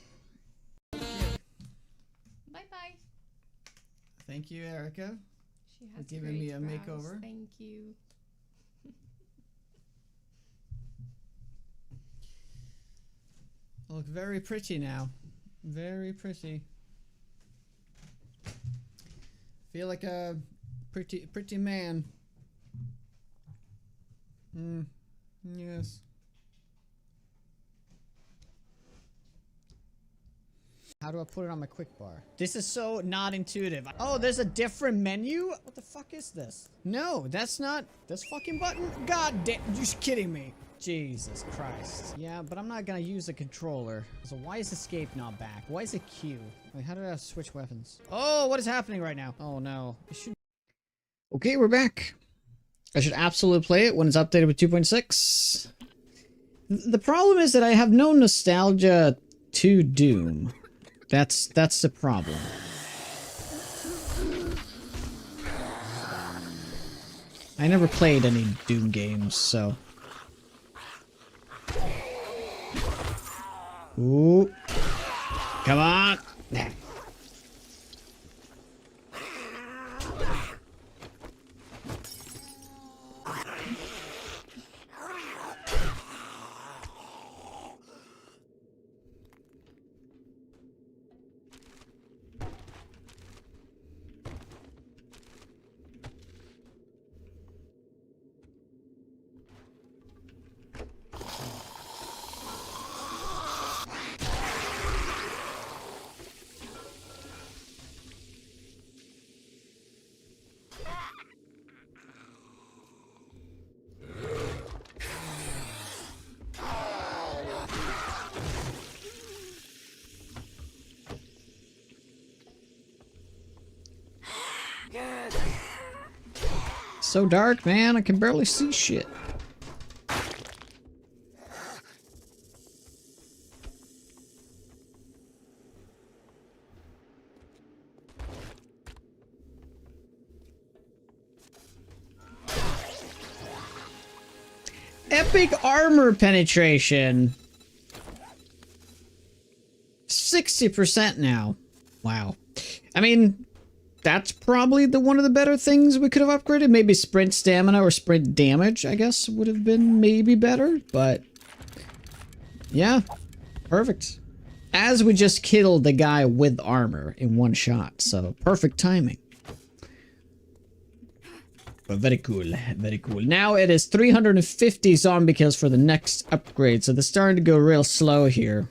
Bye-bye. Thank you, Erica. She has Giving me great a brows. makeover. Thank you. I look very pretty now. Very pretty. Feel like a pretty man. Yes. How do I put it on my quick bar? This is so not intuitive. Oh, there's a different menu? What the fuck is this? No, that's not this fucking button. God damn, you're just kidding me. Jesus Christ. Yeah, but I'm not gonna use the controller. So why is escape not back? Why is it Q? Wait, how did I switch weapons? Oh, what is happening right now? Oh no. It should... Okay, we're back. I should absolutely play it when it's updated with 2.6. The problem is that I have no nostalgia to Doom. That's the problem. I never played any Doom games, so... Ooh. Come on! So dark, man. I can barely see shit. Epic armor penetration. 60% now. Wow. I mean, that's probably one of the better things we could have upgraded. Maybe sprint stamina or sprint damage, I guess, would have been maybe better. But yeah, perfect. As we just killed the guy with armor in one shot, so perfect timing. But very cool, very cool. Now it is 350 zombie kills for the next upgrade, so they're starting to go real slow here.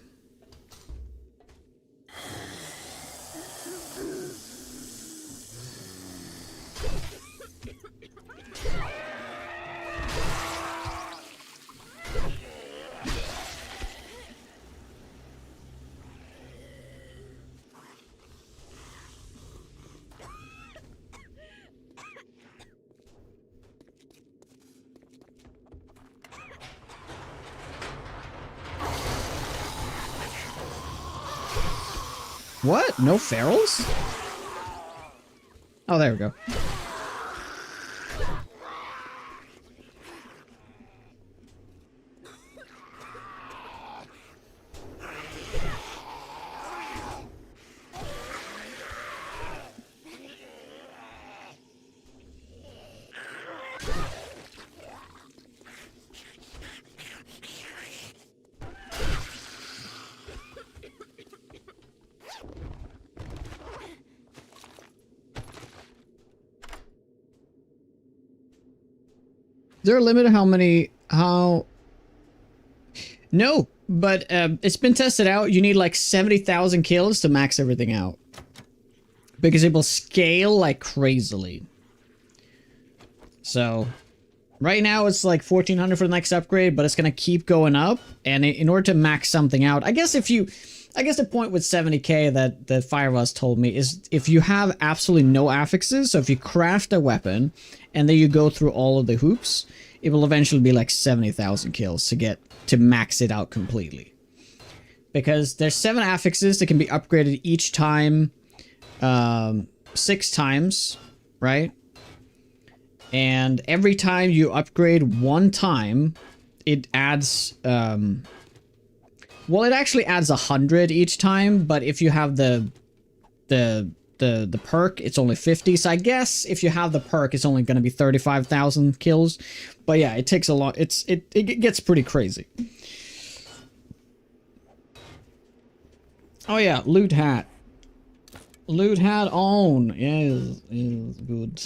What? No ferals? Oh, there we go. Is there a limit how... No, but it's been tested out. You need like 70,000 kills to max everything out. Because it will scale like crazily. So, Right now it's like 1400 for the next upgrade, but it's gonna keep going up. And in order to max something out, I guess the point with 70k that the Firewalls told me is if you have absolutely no affixes, so if you craft a weapon and then you go through all of the hoops, it will eventually be like 70,000 kills to get to max it out completely. Because there's 7 affixes that can be upgraded each time, 6 times, right? And every time you upgrade 1 time, it adds, well, it actually adds 100 each time, but if you have the perk, it's only 50. So I guess if you have the perk, it's only going to be 35,000 kills. But yeah, it takes a lot. It gets pretty crazy. Oh yeah, loot hat. Loot hat on. Yeah, is good.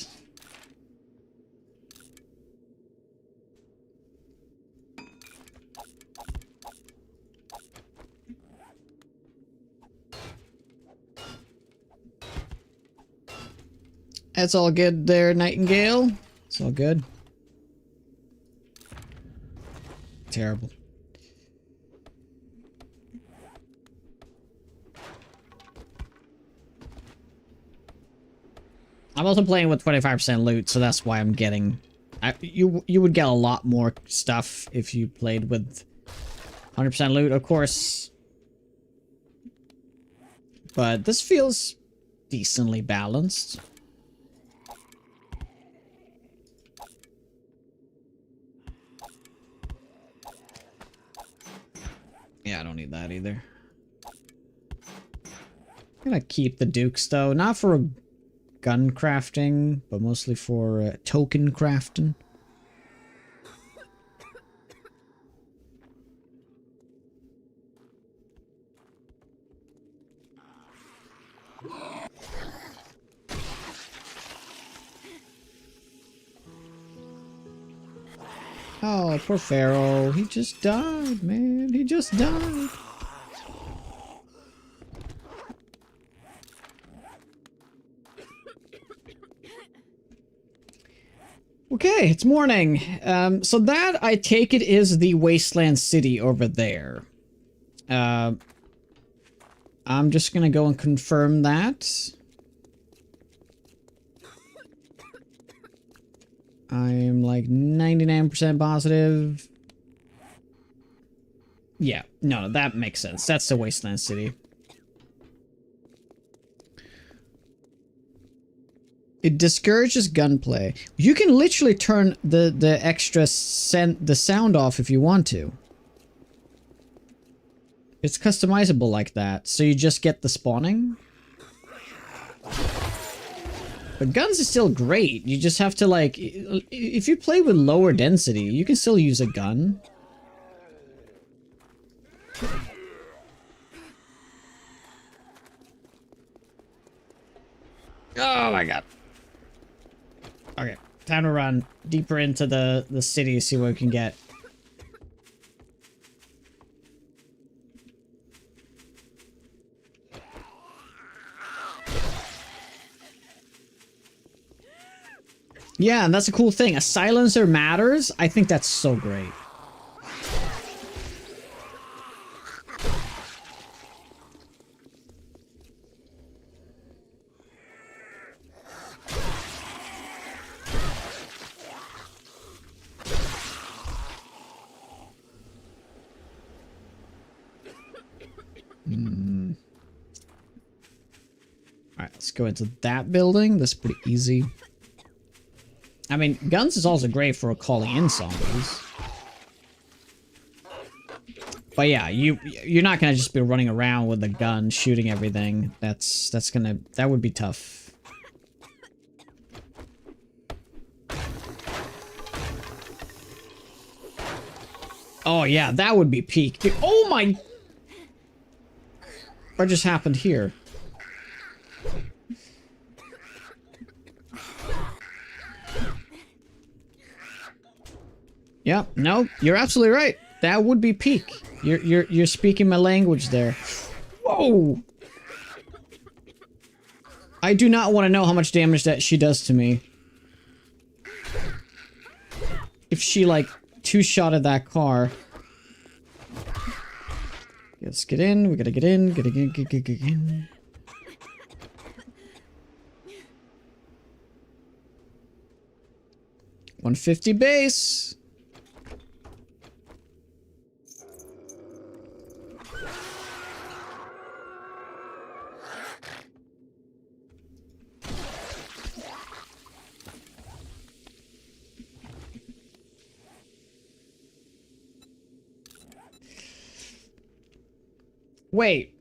That's all good there, Nightingale. It's all good. Terrible. I'm also playing with 25% loot, so that's why I'm getting... you would get a lot more stuff if you played with 100% loot, of course. But this feels decently balanced. Yeah, I don't need that either. I'm gonna keep the Dukes though, not for gun crafting, but mostly for token crafting. Oh, poor Pharaoh. He just died, man. He just died. Okay, it's morning. So that, I take it, is the Wasteland City over there. I'm just gonna go and confirm that. I'm like 99% positive. Yeah, no, that makes sense. That's the Wasteland City. It discourages gunplay. You can literally turn the extra the sound off if you want to. It's customizable like that, so you just get the spawning. But guns is still great. You just have to, like, if you play with lower density, you can still use a gun. Oh my god. Okay, time to run deeper into the city, see what we can get. Yeah, and that's a cool thing. A silencer matters. I think that's so great. Alright, let's go into that building. That's pretty easy. I mean, guns is also great for calling in zombies. But yeah, you're not gonna just be running around with a gun shooting everything. That would be tough. Oh yeah, that would be peak. Dude, oh my! What just happened here? Yeah, no, you're absolutely right. That would be peak. You're speaking my language there. Whoa! I do not want to know how much damage that she does to me. if she like two-shotted that car. Let's get in. We gotta get in. Get in. 150 base. Wait.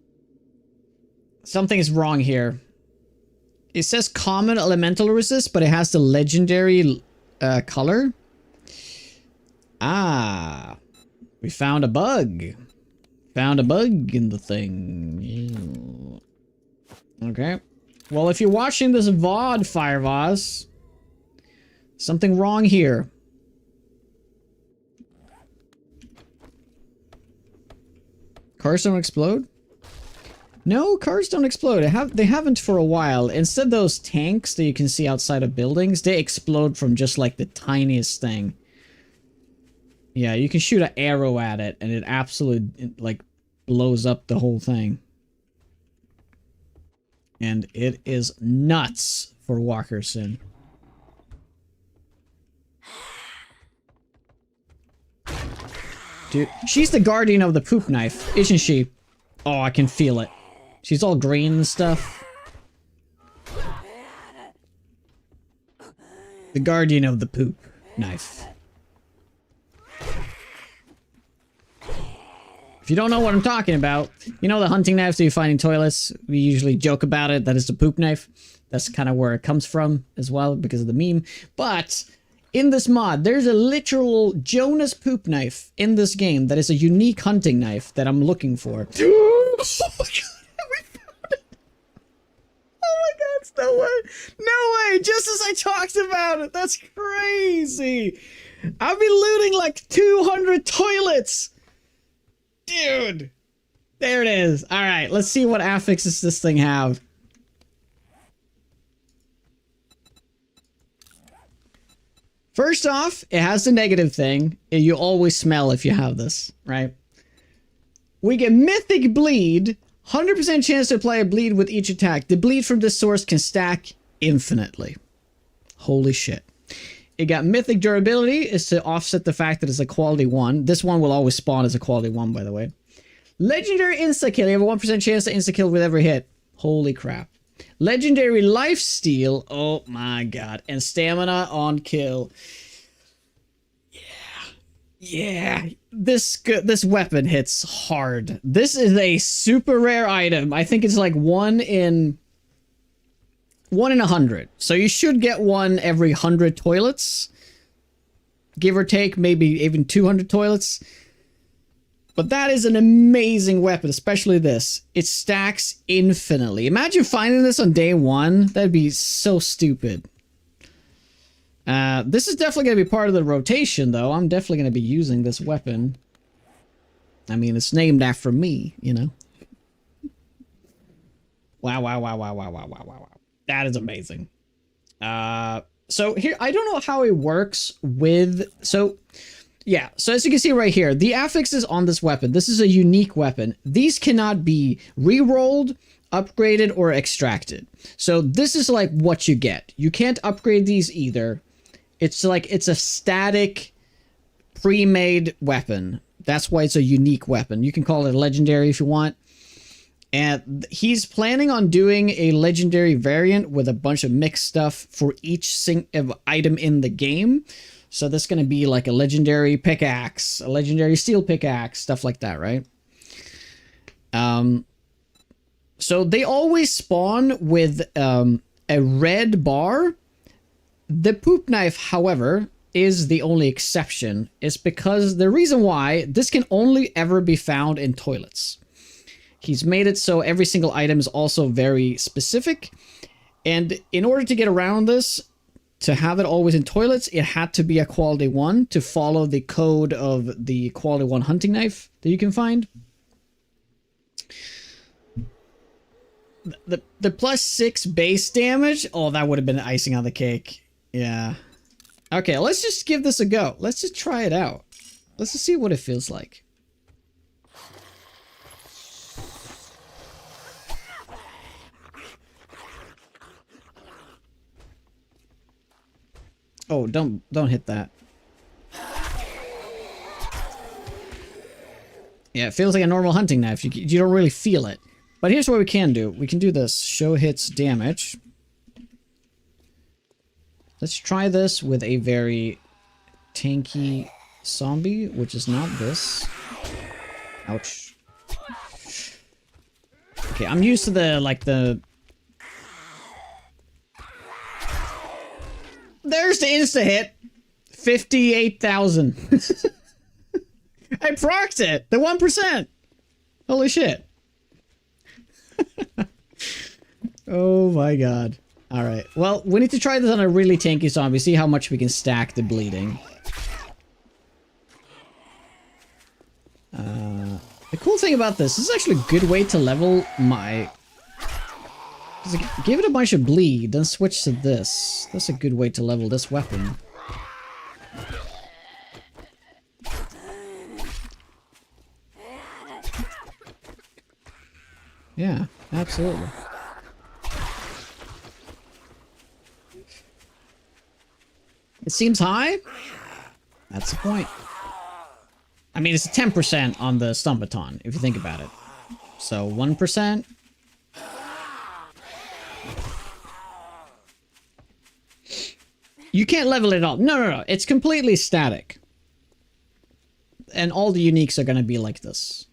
Something is wrong here. It says common elemental resist, but it has the legendary color. Ah. We found a bug. Found a bug in the thing. Yeah. Okay. Well, if you're watching this VOD, Firevaz, something wrong here. Cars don't explode? No, cars don't explode. They haven't for a while. Instead, those tanks that you can see outside of buildings, they explode from just like the tiniest thing. Yeah, you can shoot an arrow at it and it absolutely like blows up the whole thing. And it is nuts for Walkerson. Dude, she's the guardian of the poop knife, isn't she? Oh, I can feel it. She's all green and stuff. The guardian of the poop knife. If you don't know what I'm talking about, you know the hunting knives that you find in toilets? We usually joke about it, that is the poop knife. That's kind of where it comes from as well, because of the meme. But in this mod, there's a literal Jonas poop knife in this game that is a unique hunting knife that I'm looking for. Oh my god, we found it! Oh my god, no way! No way! Just as I talked about it! That's crazy! I've been looting like 200 toilets! Dude! There it is. Alright, let's see what affixes this thing have. First off, it has the negative thing. You always smell if you have this, right? We get Mythic Bleed. 100% chance to apply a bleed with each attack. The bleed from this source can stack infinitely. Holy shit. It got Mythic Durability, is to offset the fact that it's a quality 1. This one will always spawn as a quality 1, by the way. Legendary Insta-Kill. You have a 1% chance to insta-kill with every hit. Holy crap. Legendary Lifesteal. Oh my god. And Stamina on kill. Yeah. This weapon hits hard. This is a super rare item. I think it's like 1 in 100. So you should get one every 100 toilets. Give or take, maybe even 200 toilets. But that is an amazing weapon, especially this. It stacks infinitely. Imagine finding this on day 1. That'd be so stupid. This is definitely going to be part of the rotation, though. I'm definitely going to be using this weapon. I mean, it's named after me, you know? Wow, wow, wow, wow, wow, wow, wow, wow. That is amazing. So here, I don't know how it works with... Yeah, so as you can see right here, the affixes on this weapon, this is a unique weapon. These cannot be re-rolled, upgraded, or extracted. So this is like what you get. You can't upgrade these either. It's like, it's a static, pre-made weapon. That's why it's a unique weapon. You can call it a legendary if you want. And he's planning on doing a legendary variant with a bunch of mixed stuff for each item in the game. So this is going to be like a legendary pickaxe, a legendary steel pickaxe, stuff like that, right? So they always spawn with a red bar. The poop knife, however, is the only exception. It's because the reason why this can only ever be found in toilets. He's made it so every single item is also very specific. And in order to get around this, to have it always in toilets, it had to be a quality 1 to follow the code of the quality 1 hunting knife that you can find. The +6 base damage, oh, that would have been icing on the cake. Yeah. Okay, let's just give this a go. Let's just try it out. Let's just see what it feels like. Oh, don't hit that. Yeah, it feels like a normal hunting knife. You don't really feel it. But here's what we can do. We can do this. Show hits damage. Let's try this with a very tanky zombie, which is not this. Ouch. Okay, I'm used to the There's the insta-hit! 58,000. I procced it! The 1%! Holy shit. Oh my god. Alright, well, we need to try this on a really tanky zombie, see how much we can stack the bleeding. The cool thing about this is actually a good way to level my... Give it a bunch of bleed, then switch to this. That's a good way to level this weapon. Yeah, absolutely. It seems high? That's the point. I mean, it's 10% on the stun baton, if you think about it. So, 1%. You can't level it up. No. It's completely static. And all the uniques are gonna be like this.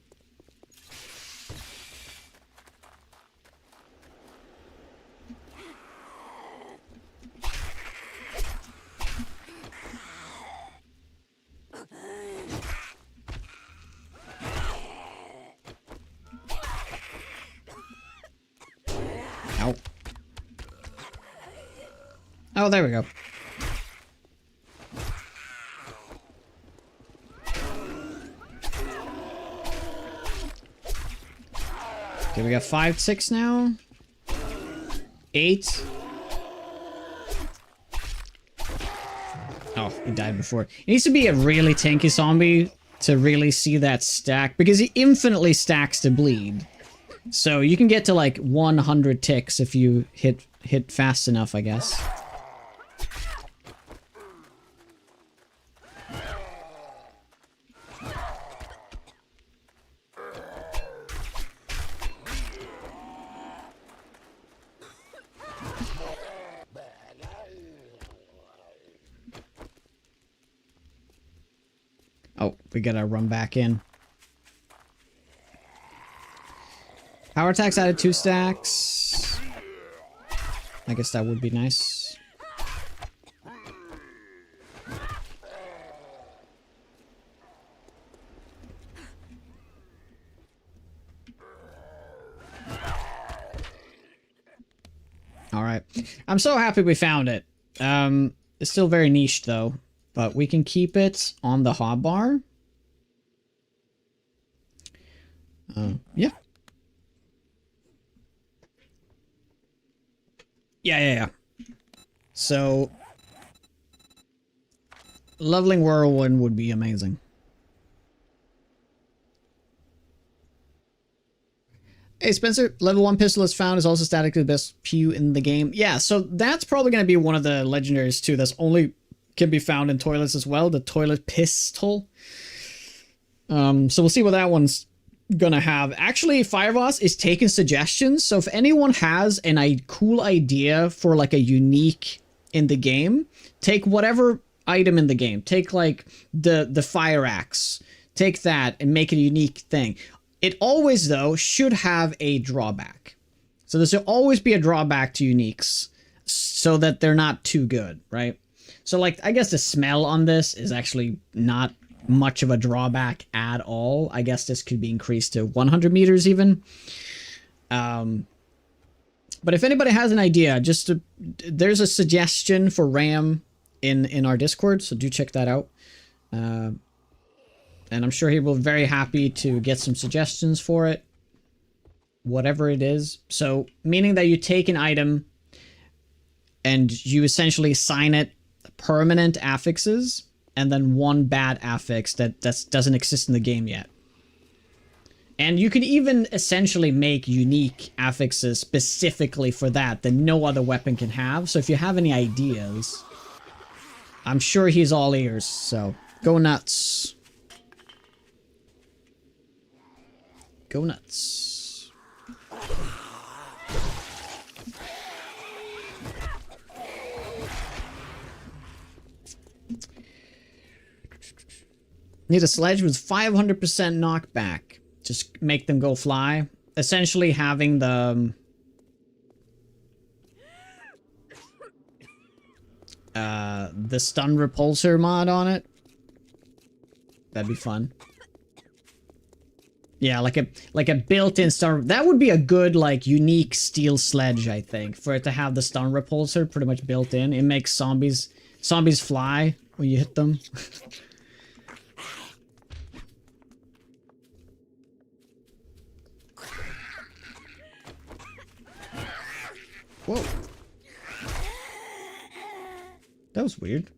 Ow. Oh, there we go. Okay, we got 5, 6 now. 8. Oh, he died before. It needs to be a really tanky zombie to really see that stack, because he infinitely stacks to bleed. So you can get to like 100 ticks if you hit fast enough, I guess. Oh, we gotta run back in. Power attack's added 2 stacks. I guess that would be nice. Alright. I'm so happy we found it. It's still very niche though. But we can keep it on the hotbar. Yeah. Yeah. So, leveling Whirlwind would be amazing. Hey Spencer, level 1 pistol is found is also statically the best PU in the game. Yeah, so that's probably going to be one of the legendaries too. That's only can be found in toilets as well. The toilet pistol. So we'll see what that one's gonna have. Actually, Fireboss is taking suggestions. So if anyone has a cool idea for like a unique in the game, take whatever item in the game. Take like the fire axe. Take that and make it a unique thing. It always, though, should have a drawback. So there should always be a drawback to uniques so that they're not too good, right? So, like, I guess the smell on this is actually not much of a drawback at all. I guess this could be increased to 100 meters even. But if anybody has an idea, there's a suggestion for RAM in our Discord, so do check that out. And I'm sure he will be very happy to get some suggestions for it. Whatever it is. So, meaning that you take an item and you essentially sign it permanent affixes, and then 1 bad affix that doesn't exist in the game yet. And you can even essentially make unique affixes specifically for that no other weapon can have. So if you have any ideas, I'm sure he's all ears, so go nuts. Go nuts. Need a sledge with 500% knockback. Just make them go fly. Essentially having the stun repulsor mod on it. That'd be fun. Yeah, like a built-in stun. That would be a good like unique steel sledge, I think, for it to have the stun repulsor pretty much built in. It makes zombies fly when you hit them. Whoa. That was weird.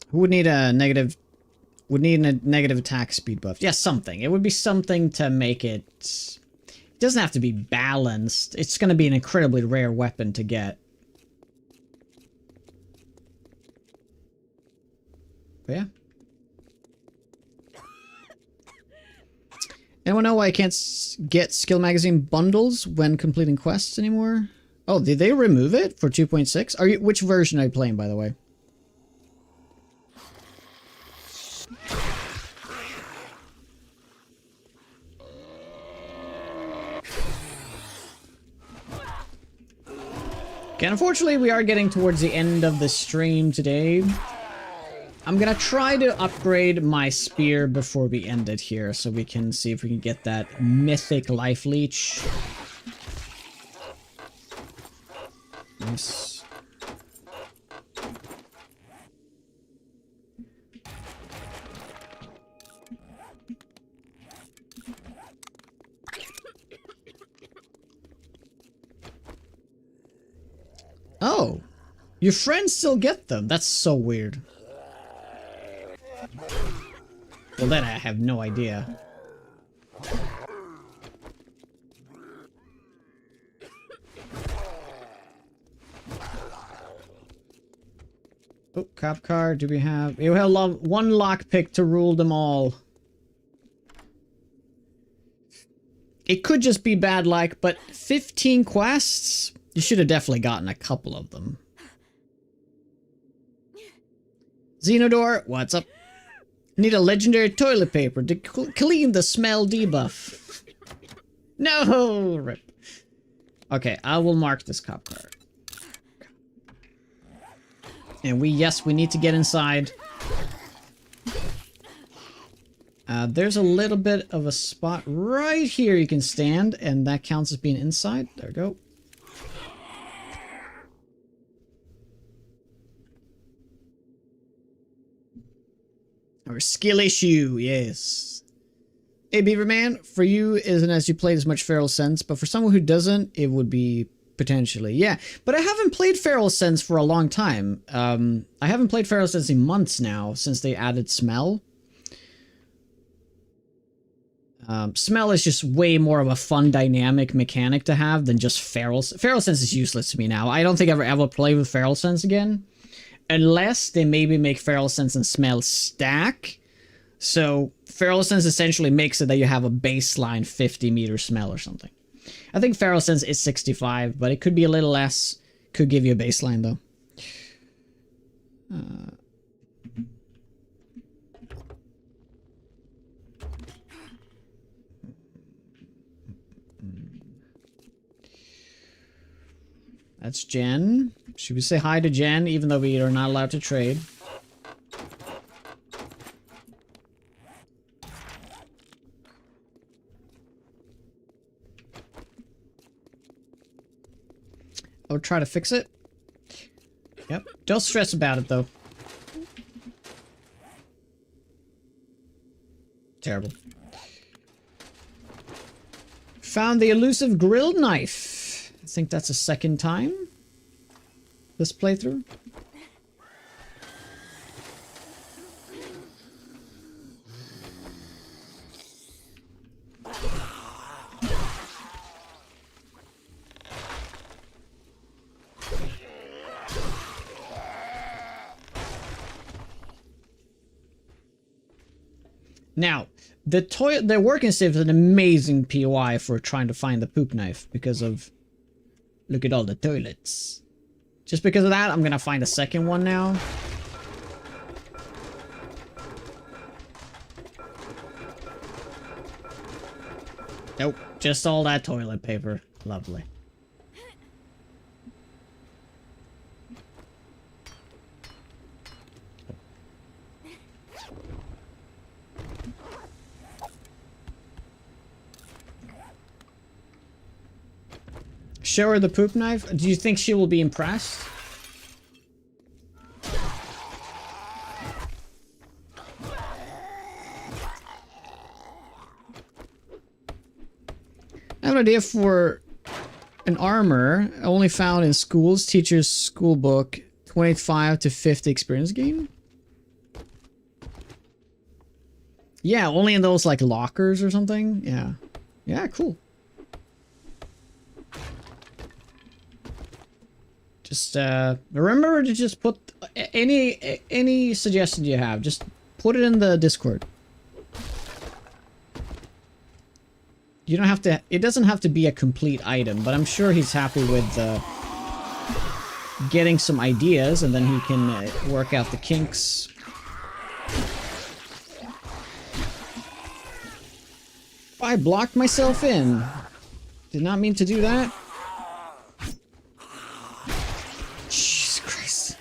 Who would need a negative... Would need a negative attack speed buff. Yeah, something. It would be something to make it... It doesn't have to be balanced. It's going to be an incredibly rare weapon to get. But yeah. Anyone know why I can't get skill magazine bundles when completing quests anymore? Oh, did they remove it for 2.6? Are you? Which version are you playing, by the way? Okay, unfortunately, we are getting towards the end of the stream today. I'm gonna try to upgrade my spear before we end it here, so we can see if we can get that mythic life leech. Nice. Oh, your friends still get them. That's so weird. Well, then I have no idea. Oh, cop car. Do we have? You have one lockpick to rule them all. It could just be bad luck, but 15 quests. You should have definitely gotten a couple of them. Xenodor, what's up? Need a legendary toilet paper to clean the smell debuff. No! Rip. Okay, I will mark this cop car. And yes, we need to get inside. There's a little bit of a spot right here you can stand, and that counts as being inside. There we go. Or skill issue, yes. Hey, Beaverman, for you isn't as you played as much Feral Sense, but for someone who doesn't, it would be potentially. Yeah, but I haven't played Feral Sense for a long time. I haven't played Feral Sense in months now, since they added Smell. Smell is just way more of a fun dynamic mechanic to have than just Feral Sense. Feral Sense is useless to me now. I don't think I'll ever play with Feral Sense again. Unless they maybe make Feral Sense and Smell stack. So, Feral Sense essentially makes it that you have a baseline 50-meter smell or something. I think Feral Sense is 65, but it could be a little less. Could give you a baseline, though. That's Jen. Should we say hi to Jen, even though we are not allowed to trade? I'll try to fix it. Yep. Don't stress about it, though. Terrible. Found the elusive grilled knife. I think that's a second time. this playthrough. Now, the working safe is an amazing POI for trying to find the poop knife because of look at all the toilets. Just because of that, I'm gonna find a second one now. Nope, just all that toilet paper. Lovely. Show her the poop knife. Do you think she will be impressed? I have an idea for an armor only found in schools, teacher's school book, 25 to 50 experience gain. Yeah, only in those like lockers or something. Yeah. Yeah, cool. Just remember to just put any suggestion you have. Just put it in the Discord. You don't have to. It doesn't have to be a complete item, but I'm sure he's happy with getting some ideas, and then he can work out the kinks. I blocked myself in. Did not mean to do that. Jesus Christ.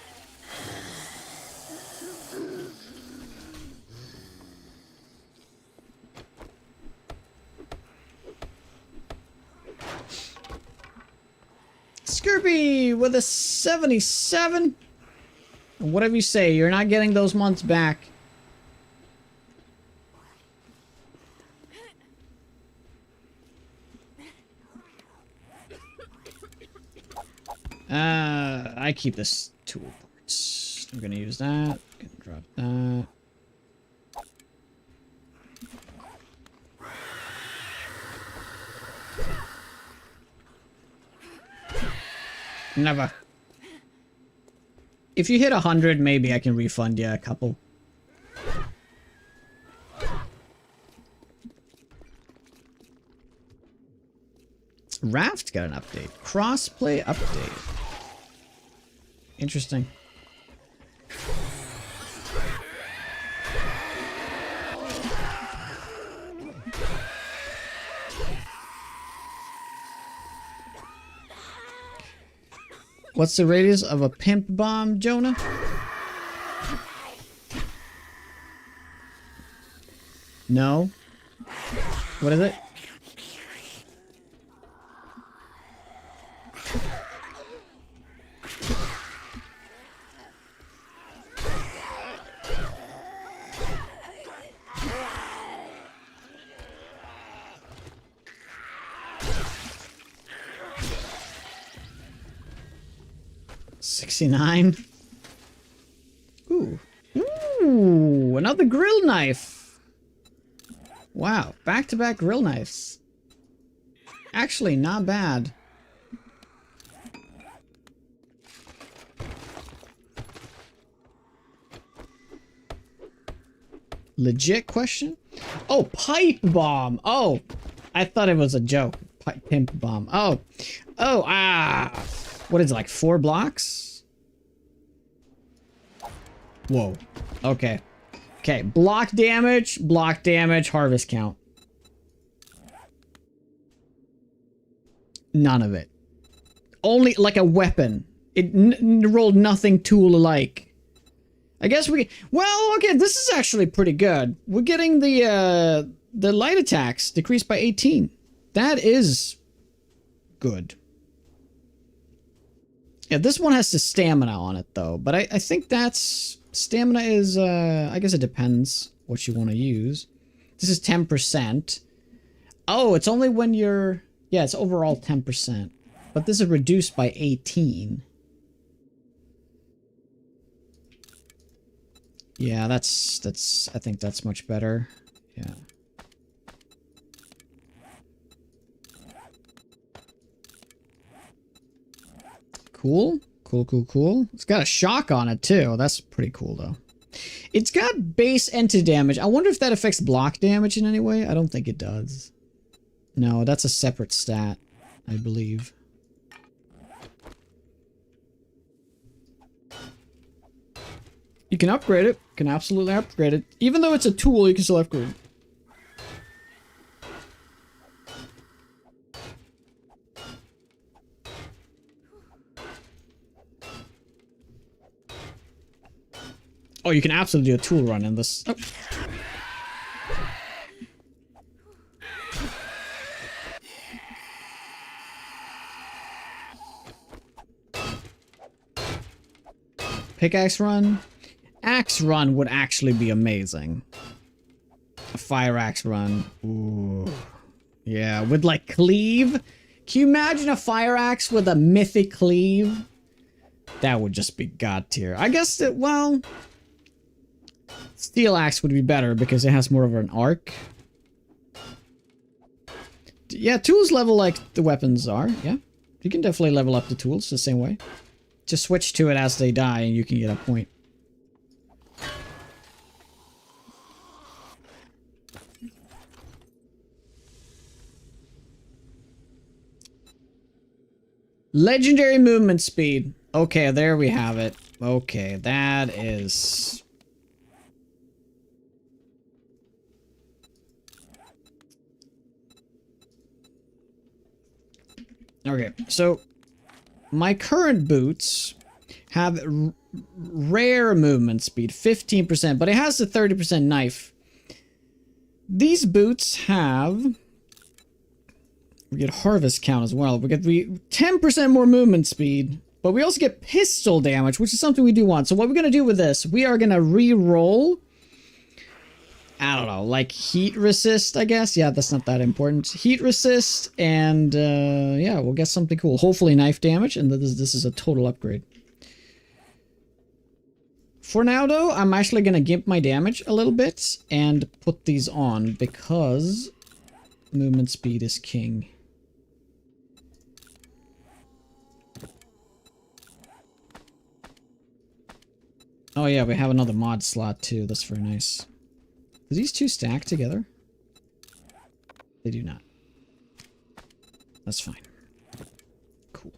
Skirby with a 77. Whatever you say, you're not getting those months back. I keep this tool parts. I'm gonna use that. Gonna drop that. Never. If you hit 100, maybe I can refund you a couple. Raft got an update. Crossplay update. Interesting. What's the radius of a pimp bomb, Jonah? No. What is it? $69. Ooh. Ooh, another grill knife. Wow, back-to-back grill knives. Actually, not bad. Legit question? Oh, pipe bomb. Oh, I thought it was a joke. Pimp bomb. Oh. Oh, ah. What is it, like 4 blocks? Whoa. Okay. Okay, block damage, harvest count. None of it. Only like a weapon. It rolled nothing tool alike. I guess we... Well, okay, this is actually pretty good. We're getting the light attacks decreased by 18. That is good. Yeah, this one has the stamina on it, though. But I think that's... Stamina is, I guess it depends what you want to use. This is 10%. Oh, it's only when you're... Yeah, it's overall 10%. But this is reduced by 18. Yeah, that's I think that's much better. Yeah. Cool. Cool. It's got a shock on it too. That's pretty cool though. It's got base enter damage. I wonder if that affects block damage in any way. I don't think it does. No, that's a separate stat, I believe. You can upgrade it. You can absolutely upgrade it. Even though it's a tool, you can still upgrade it. Oh, you can absolutely do a tool run in this. Oh. Pickaxe run? Axe run would actually be amazing. A fire axe run. Ooh. Yeah, with like cleave. Can you imagine a fire axe with a mythic cleave? That would just be god tier. I guess that, well... Steel axe would be better because it has more of an arc. Yeah, tools level like the weapons are, yeah. You can definitely level up the tools the same way. Just switch to it as they die and you can get a point. Legendary movement speed. Okay, there we have it. Okay, that is... Okay, so my current boots have rare movement speed, 15%, but it has the 30% knife. These boots have... We get harvest count as well. We get 10% more movement speed, but we also get pistol damage, which is something we do want. So what we're going to do with this, we are going to re-roll... I don't know, like heat resist, I guess. Yeah, that's not that important. Heat resist, and yeah, we'll get something cool. Hopefully knife damage, and this is a total upgrade. For now, though, I'm actually going to gimp my damage a little bit and put these on, because movement speed is king. Oh yeah, we have another mod slot, too. That's very nice. Do these two stack together? They do not. That's fine. Cool.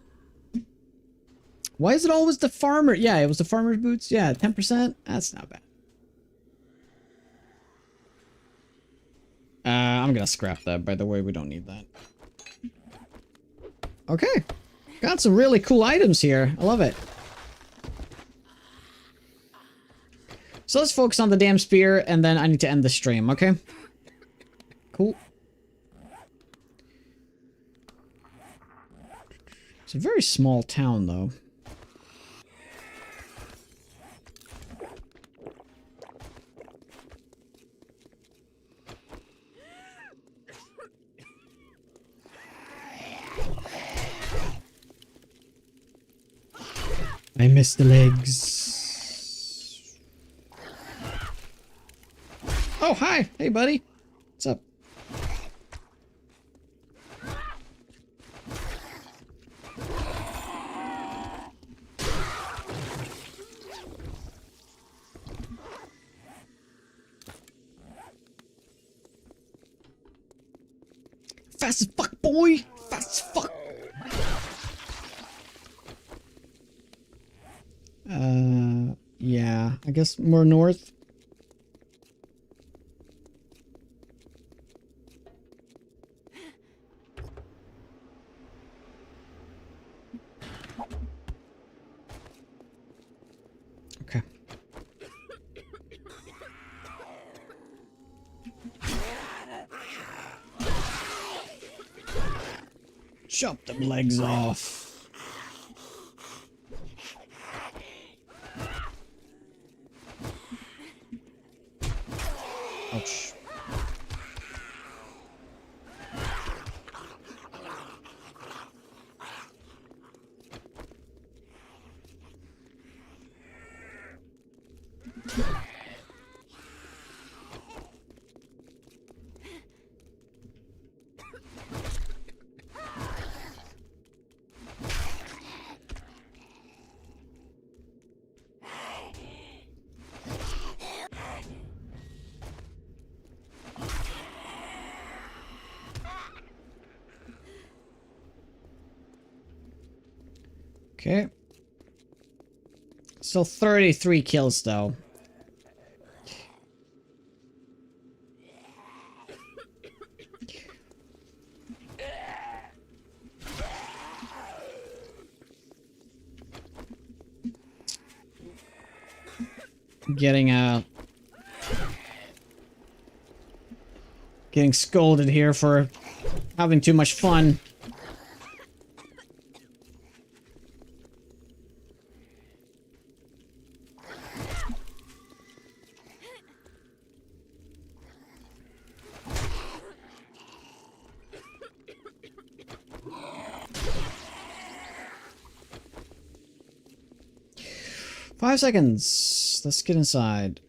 Why is it always the farmer? Yeah, it was the farmer's boots. Yeah, 10%. That's not bad. I'm gonna scrap that, by the way. We don't need that. Okay. Got some really cool items here. I love it. So let's focus on the damn spear, and then I need to end the stream, okay? Cool. It's a very small town, though. I missed the legs. Oh, hi. Hey, buddy. What's up? Fast as fuck, boy. Fast as fuck. Yeah. I guess more north. Okay. Chop them legs off. Ouch. Okay. Still 33 kills, though. Getting scolded here for having too much fun. Five seconds. Let's get inside.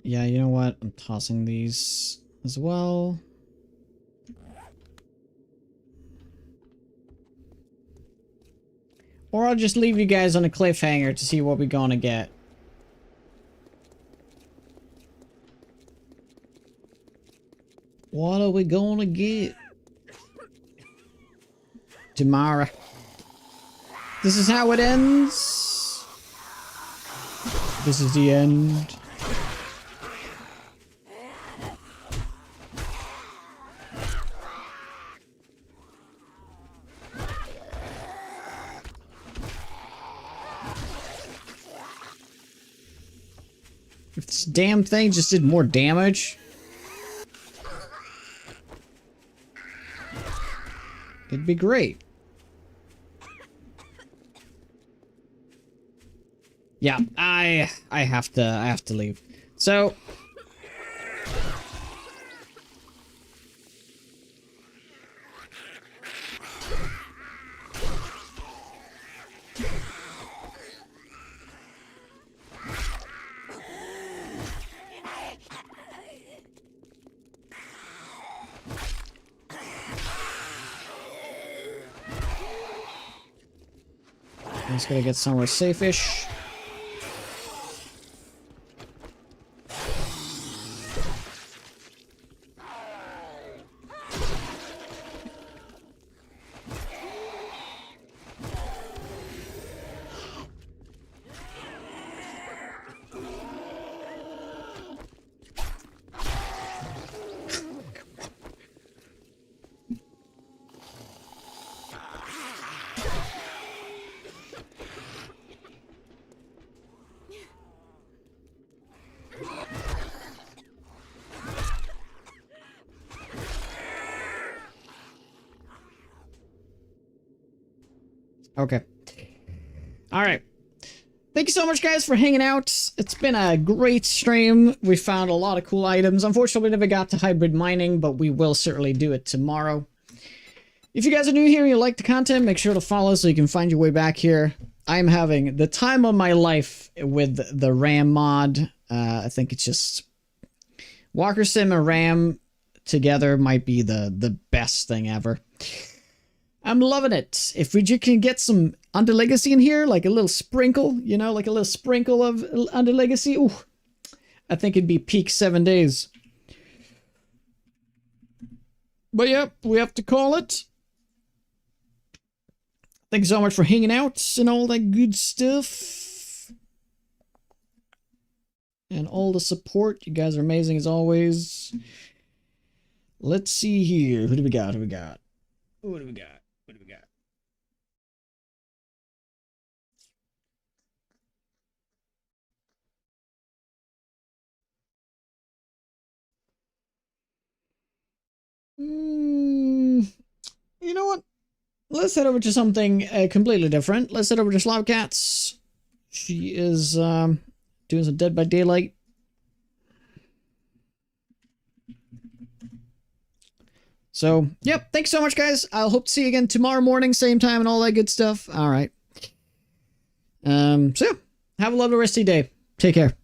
Yeah, you know what? I'm tossing these as well. Or I'll just leave you guys on a cliffhanger to see what we're gonna get. What are we gonna get tomorrow? This is how it ends. This is the end. If this damn thing just did more damage, it'd be great. Yeah, I have to leave. So I'm just gonna get somewhere safe-ish. Okay. Alright. Thank you so much, guys, for hanging out. It's been a great stream. We found a lot of cool items. Unfortunately, we never got to hybrid mining, but we will certainly do it tomorrow. If you guys are new here and you like the content, make sure to follow so you can find your way back here. I'm having the time of my life with the RAM mod. I think it's just... Walker Sim and RAM together might be the best thing ever. I'm loving it. If we can get some Under Legacy in here, like a little sprinkle, you know, like a little sprinkle of Under Legacy, ooh, I think it'd be peak 7 days. But yep, we have to call it. Thank you so much for hanging out and all that good stuff. and all the support. You guys are amazing as always. Let's see here. Who do we got? Who do we got? Who do we got? What do we got? You know what? Let's head over to something completely different. Let's head over to Slobcats. She is doing some Dead by Daylight. So, yep. Thanks so much, guys. I'll hope to see you again tomorrow morning, same time, and all that good stuff. All right. So, yeah. Have a lovely rest of your day. Take care.